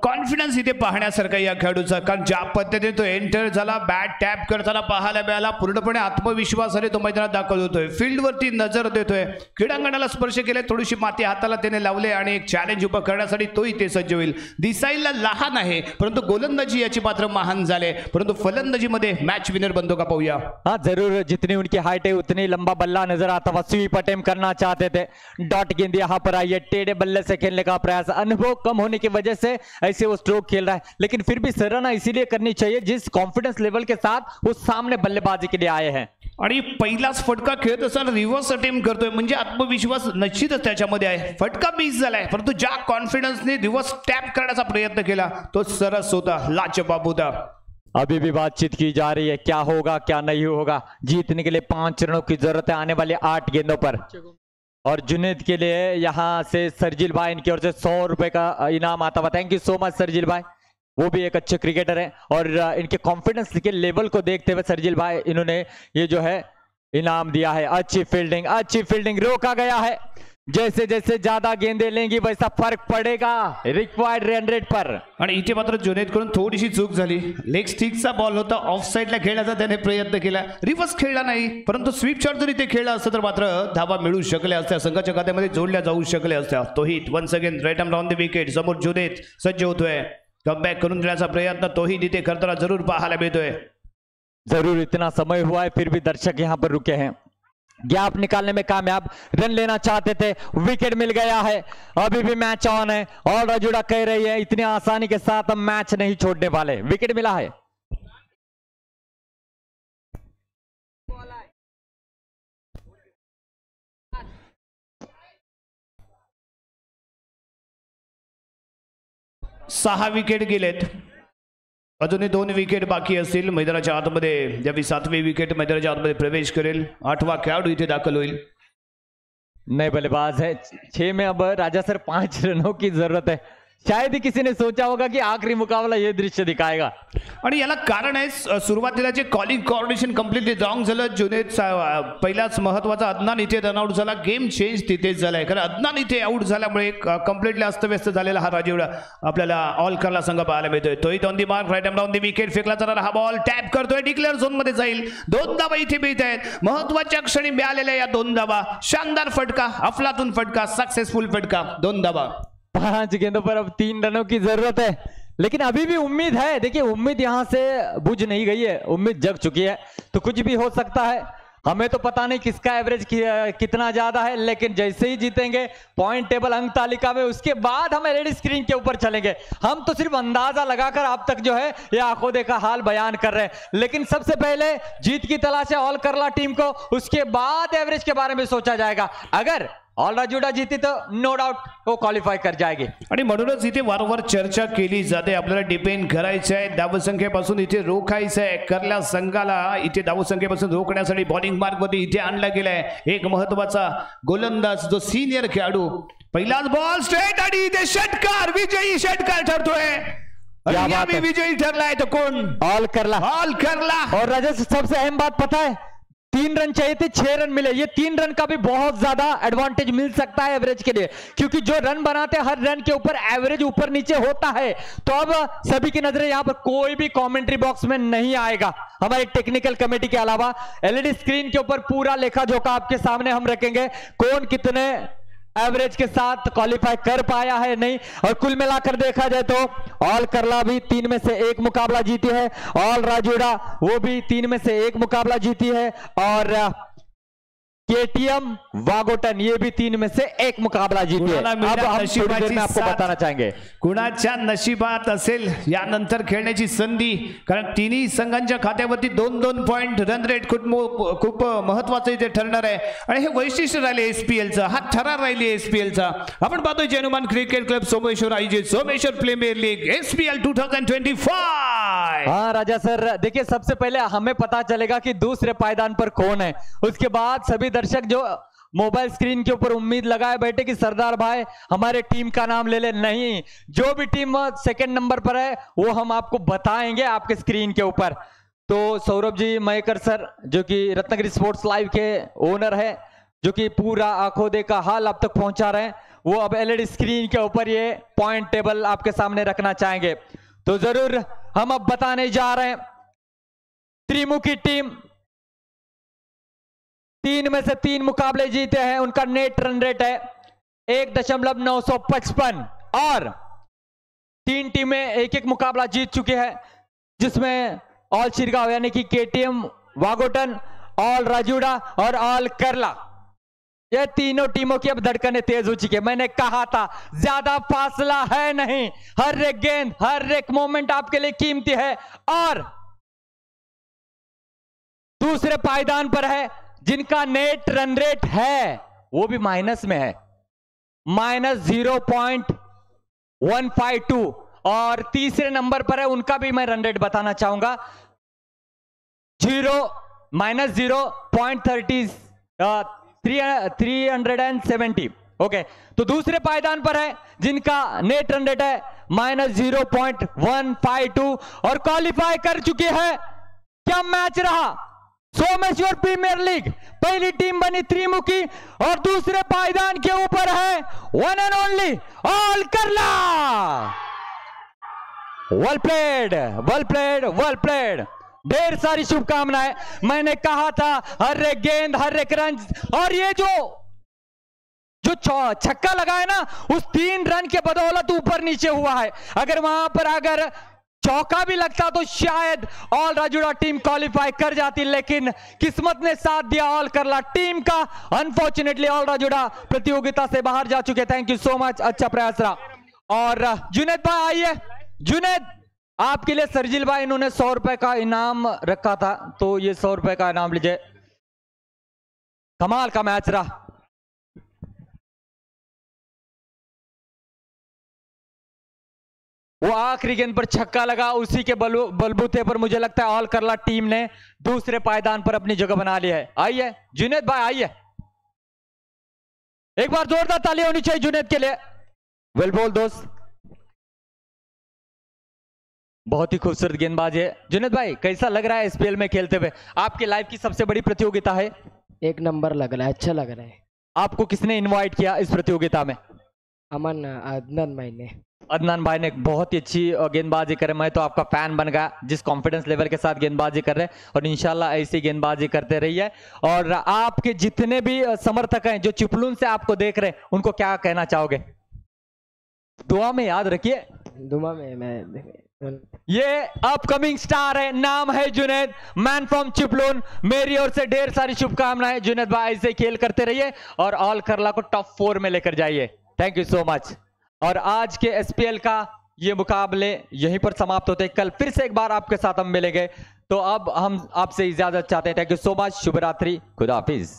कॉन्फिडन्स इथे पाहण्यासारखा या खेळाडूचा, कारण ज्या पद्धतीने तो एंटर झाला, बॅट टॅप करताना पाहायला मिळाला, पूर्णपणे आत्मविश्वासाने तो मैदानात दाखल होतोय. फील्डवरती नजर देतोय, क्रीडांगणाला स्पर्श केले, थोडीशी माती हाताला त्याने लावले आणि एक चॅलेंज उभं करण्यासाठी तोही ते सज्ज होईल. दिसायला लहान आहे परंतु गोलंदाजी याची पात्र महान झाले, परंतु फलंदाजीमध्ये मॅच विनर बनतो का पाहूया. हाँ जरूर, जितनी उनकी हाइट है उतनी लंबा बल्ला नजर आता हुआ. स्वीप अटेम्प्ट करना चाहते थे. डॉट गेंद यहाँ पर आई है, टेढ़े बल्ले से खेलने का प्रयास. अनुभव कम होने की वजह से ऐसे वो स्ट्रोक खेल रहा है, लेकिन फिर भी सराहना इसीलिए करनी चाहिए जिस कॉन्फिडेंस लेवल के साथ वो सामने बल्लेबाजी के लिए आए हैं. आणि पहिलाच फटका खेळत असताना रिव्हर्स अटेम्प्ट करतोय म्हणजे आत्मविश्वास निश्चितच त्याच्यामध्ये आहे. फटका मिस झालाय परंतु ज्या कॉन्फिडन्सने रिव्हर्स टॅप करण्याचा प्रयत्न केला तो सरस होता, लाजवाब होता. अभी भी बातचीत की जा रही है, क्या होगा क्या नहीं होगा. जीतने के लिए 5 रनों की जरूरत है आने वाले 8 गेंदों पर. और जुनेद के लिए यहाँ से सरजील भाई इनकी ओर से 100 रुपए का इनाम आता हुआ. Thank you so much Sharjeel भाई, वो भी एक अच्छे क्रिकेटर हैं और इनके कॉन्फिडेंस के लेवल को देखते हुए सरजील भाई इन्होंने ये जो है इनाम दिया है. अच्छी फील्डिंग रोका गया है. जैसे जैसे ज्यादा गेंदे लेंगी वैसा फर्क पडेगा रिक्वायर्ड रन रेट पर. आणि इथे मात्र जुनेदकडून थोडीशी चूक झाली. लेग स्टिकचा बॉल होता, ऑफ साईडला खेळण्याचा त्याने प्रयत्न केला, रिव्हर्स खेळला नाही. परंतु स्वीप शॉट जरी ते खेळला असतं तर मात्र धावा मिळू शकल्या असत्या, संघाच्या खात्यामध्ये जोडल्या जाऊ शकल्या असत्या. Tohit once again right arm on the wicket. समोर जुनेद सज्ज होतोय, कमबॅक करून देण्याचा प्रयत्न तोहित इथे करताना जरूर पाहायला मिळतोय. जरूर इतना समय हुआ है फिर भी दर्शक यहाँ पर रुके हैं. गैप निकालने में कामयाब, रन लेना चाहते थे, विकेट मिल गया है. अभी भी मैच ऑन है और रजुड़ा कह रही है इतनी आसानी के साथ हम मैच नहीं छोड़ने वाले. विकेट मिला है. सहा विकेट गेलेत, अजूनही 2 विकेट बाकी असतील. मैदानाच्या आतमध्ये ज्यावेळी 7वी विकेट मैदानाच्या आतमध्ये प्रवेश करेल 8वा खेळाडू इथे दाखल होईल. नए बल्लेबाज है 6 में अब राजा सर 5 रनों की जरूरत है. शायद ही किसी ने सोचा होगा कि आखिरी मुकाबला ये दृश्य दिखाएगा. आणि याला कारण आहे सुरुवातीला जे कॉलिंग कोऑर्डिनेशन कम्प्लिटली रॉंग झालं. जुनेद पहिलाच महत्वाचा अदनान इथे रनआउट झाला, गेम चेंज तिथेच झालाय. कारण अदनान इथे आउट झाल्यामुळे कम्प्लिटली अस्तव्यस्त झालेला हा राजीवडा आपल्याला ऑल करला संघ पाहायला मिळतोय. तोही on the mark, right arm on the wicket. फेकला जाणारा हा बॉल टॅप करतोय, डिक्लेअर झोन मध्ये जाईल. 2 धावा इथे मिळत आहेत. महत्वाच्या क्षणी मिळालेल्या या 2 धावा, शानदार फटका, अफलातून फटका, सक्सेसफुल फटका, 2 धावा. 5 गेंदों पर अब 3 रनों की जरूरत है, लेकिन अभी भी उम्मीद है. देखिए उम्मीद यहां से बुझ नहीं गई है, उम्मीद जग चुकी है. तो कुछ भी हो सकता है. हमें तो पता नहीं किसका एवरेज कितना ज्यादा है, लेकिन जैसे ही जीतेंगे पॉइंट टेबल अंक तालिका में उसके बाद हम एलईडी स्क्रीन के ऊपर चलेंगे. हम तो सिर्फ अंदाजा लगाकर आप तक जो है ये आंखों देखा हाल बयान कर रहे हैं. लेकिन सबसे पहले जीत की तलाश है ऑल करला टीम को, उसके बाद एवरेज के बारे में सोचा जाएगा. अगर ऑल राजुडा जीती तो नो डाउट वो क्वालिफाय कर जाएगी. आणि म्हणूनच इथे वारंवार चर्चा केली जाते. आपल्याला डिपेंड करायचं आहे, धावसंख्येपासून इथे रोखायचं आहे. करल्या संघाला इथे धावसंख्येपासून रोखण्यासाठी बॉलिंग मार्क मध्ये इथे आणला गेलाय एक महत्वाचा गोलंदाज, जो सिनियर खेळाडू. पहिलाच बॉल स्ट्रेट आणि इथे षटकार, विजयी षटकार ठरतोय. विजयी ठरलाय तो कोण? ऑल करला. और राजा सबसे अहम बात पता है, 3 रन चाहिए थे, 6 रन मिले. ये 3 रन का भी बहुत ज्यादा एडवांटेज मिल सकता है एवरेज के लिए, क्योंकि जो रन बनाते हैं हर रन के ऊपर एवरेज ऊपर नीचे होता है. तो अब सभी की नजरें यहाँ पर कोई भी कमेंट्री बॉक्स में नहीं आएगा. हमारी टेक्निकल कमेटी के अलावा एलईडी स्क्रीन के ऊपर पूरा लेखा जोखा आपके सामने हम रखेंगे, कौन कितने एवरेज के साथ क्वालिफाई कर पाया है नहीं. और कुल मिलाकर देखा जाए तो ऑल करला भी 3 में से 1 मुकाबला जीती है, ऑल राजुड़ा वो भी 3 में से 1 मुकाबला जीती है, और केटीएम वागोटन ये भी 3 में से 1 मुकाबला जीती है. अब हम थोड़ी देर में आपको बताना चाहेंगे कुणाच्या नशिबात असेल यानंतर खेळण्याची संधी. कारण तिन्ही संघांच्या खात्यावरती 2-2 पॉइंट रन रेट खूप महत्वाचं इथे ठरणार आहे. आणि हे वैशिष्ट्य राहिले एसपीएलचं, हा थरार राहिली एसपीएलचा. आपण पाहतोय जय हनुमान क्रिकेट क्लब सोमेश्वर आयोजित सोमेश्वर प्रीमियर लीग एसपीएल 2025. हाँ राजा सर, देखिए सबसे पहले हमें पता चलेगा कि दूसरे पायदान पर कौन है. उसके बाद सभी दर्शक जो मोबाइल स्क्रीन के ऊपर उम्मीद लगाए बैठे कि सरदार भाई हमारे टीम का नाम ले ले. नहीं, जो भी टीम 2nd नंबर पर है वो हम आपको बताएंगे आपके स्क्रीन के ऊपर. तो सौरभ जी मयेकर सर जो कि रत्नागिरी स्पोर्ट्स लाइव के ओनर है, जो कि पूरा आंखों देखा हाल आप तक पहुंचा रहे हैं, वो अब एलईडी स्क्रीन के ऊपर ये पॉइंट टेबल आपके सामने रखना चाहेंगे. तो जरूर हम अब बताने जा रहे हैं. त्रिमुखी टीम 3 में से 3 मुकाबले जीते हैं, उनका नेट रन रेट है 1.955, और 3 टीमें 1-1 मुकाबला जीत चुकी है, जिसमें ऑल शिरगांव यानी कि केटीएम वागोटन, ऑल राजुड़ा और ऑल करला, ये तीनों टीमों की अब धड़कनें तेज हो चुकी है. मैंने कहा था ज्यादा फासला है नहीं, हर एक गेंद हर एक मोमेंट आपके लिए कीमती है. और दूसरे पायदान पर है जिनका नेट रन रेट है वो भी माइनस में है, -0.152। और तीसरे नंबर पर है उनका भी मैं रन रेट बताना चाहूंगा, -0.370। ओके, तो दूसरे पायदान पर है जिनका नेट रन रेट है -0.152 और क्वालिफाई कर चुके हैं। क्या मैच रहा? सोमेश्वर प्रीमियर लीग पहली टीम बनी त्रिमुखी और दूसरे पायदान के ऊपर है वन एंड ओनली ऑल करला। वेल प्लेड, वेल प्लेड, वेल प्लेड। ढेर सारी शुभकामनाएं। मैंने कहा था हर एक गेंद, हर एक रन, और ये जो छक्का लगा है ना, उस 3 रन के बदौलत ऊपर नीचे हुआ है। अगर वहां पर अगर चौका भी लगता तो शायद ऑल राजुड़ा टीम क्वालिफाई कर जाती, लेकिन किस्मत ने साथ दिया ऑल करला टीम का। अनफॉर्चुनेटली ऑल राजुड़ा प्रतियोगिता से बाहर जा चुके। थैंक यू सो मच, अच्छा प्रयास रहा। और जुनेद भाई आइए। जुनेद, आपके लिए सरजिल भाई इन्होंने 100 रुपए का इनाम रखा था, तो ये 100 रुपए का इनाम लीजिए। कमाल का मैच रहा। वो आखिरी गेंद पर छक्का लगा, उसी के बलबूते पर मुझे लगता है ऑल करला टीम ने दूसरे पायदान पर अपनी जगह बना ली है। आइए जुनेद भाई, आइए, एक बार जोरदार ताली होनी चाहिए जुनेद के लिए। वेल बोल दोस्त, बहुत ही खूबसूरत गेंदबाज है। जुनेद भाई, कैसा लग रहा है एसपीएल में खेलते हुए? आपकी लाइफ की सबसे बड़ी प्रतियोगिता है। एक नंबर लग रहा है, अच्छा लग रहा है। आपको किसने इनवाइट किया इस प्रतियोगिता में? अमन अदनान भाई ने। अदनान भाई ने बहुत ही अच्छी गेंदबाजी करे। मैं तो आपका फैन बन गया, जिस कॉन्फिडेंस लेवल के साथ गेंदबाजी कर रहे हैं, और इंशाल्लाह ऐसी गेंदबाजी करते रहिए। और आपके जितने भी समर्थक हैं जो चिपलून से आपको देख रहे हैं, उनको क्या कहना चाहोगे? दुआ में याद रखिए। दुआ में मैं ये अपकमिंग स्टार है, नाम है जुनेद, मैन फ्रॉम चिपलून। मेरी ओर से ढेर सारी शुभकामनाएं। जुनेद भाई ऐसे खेल करते रहिए और ऑल करला को टॉप 4 में लेकर जाइए। Thank you so much. और आज के एसपीएल का ये मुकाबले यहीं पर समाप्त होते हैं। कल फिर से एक बार आपके साथ हम मिलेंगे, तो अब हम आपसे इजाजत चाहते हैं। Thank you so much. शुभ रात्रि, खुदा हाफिज।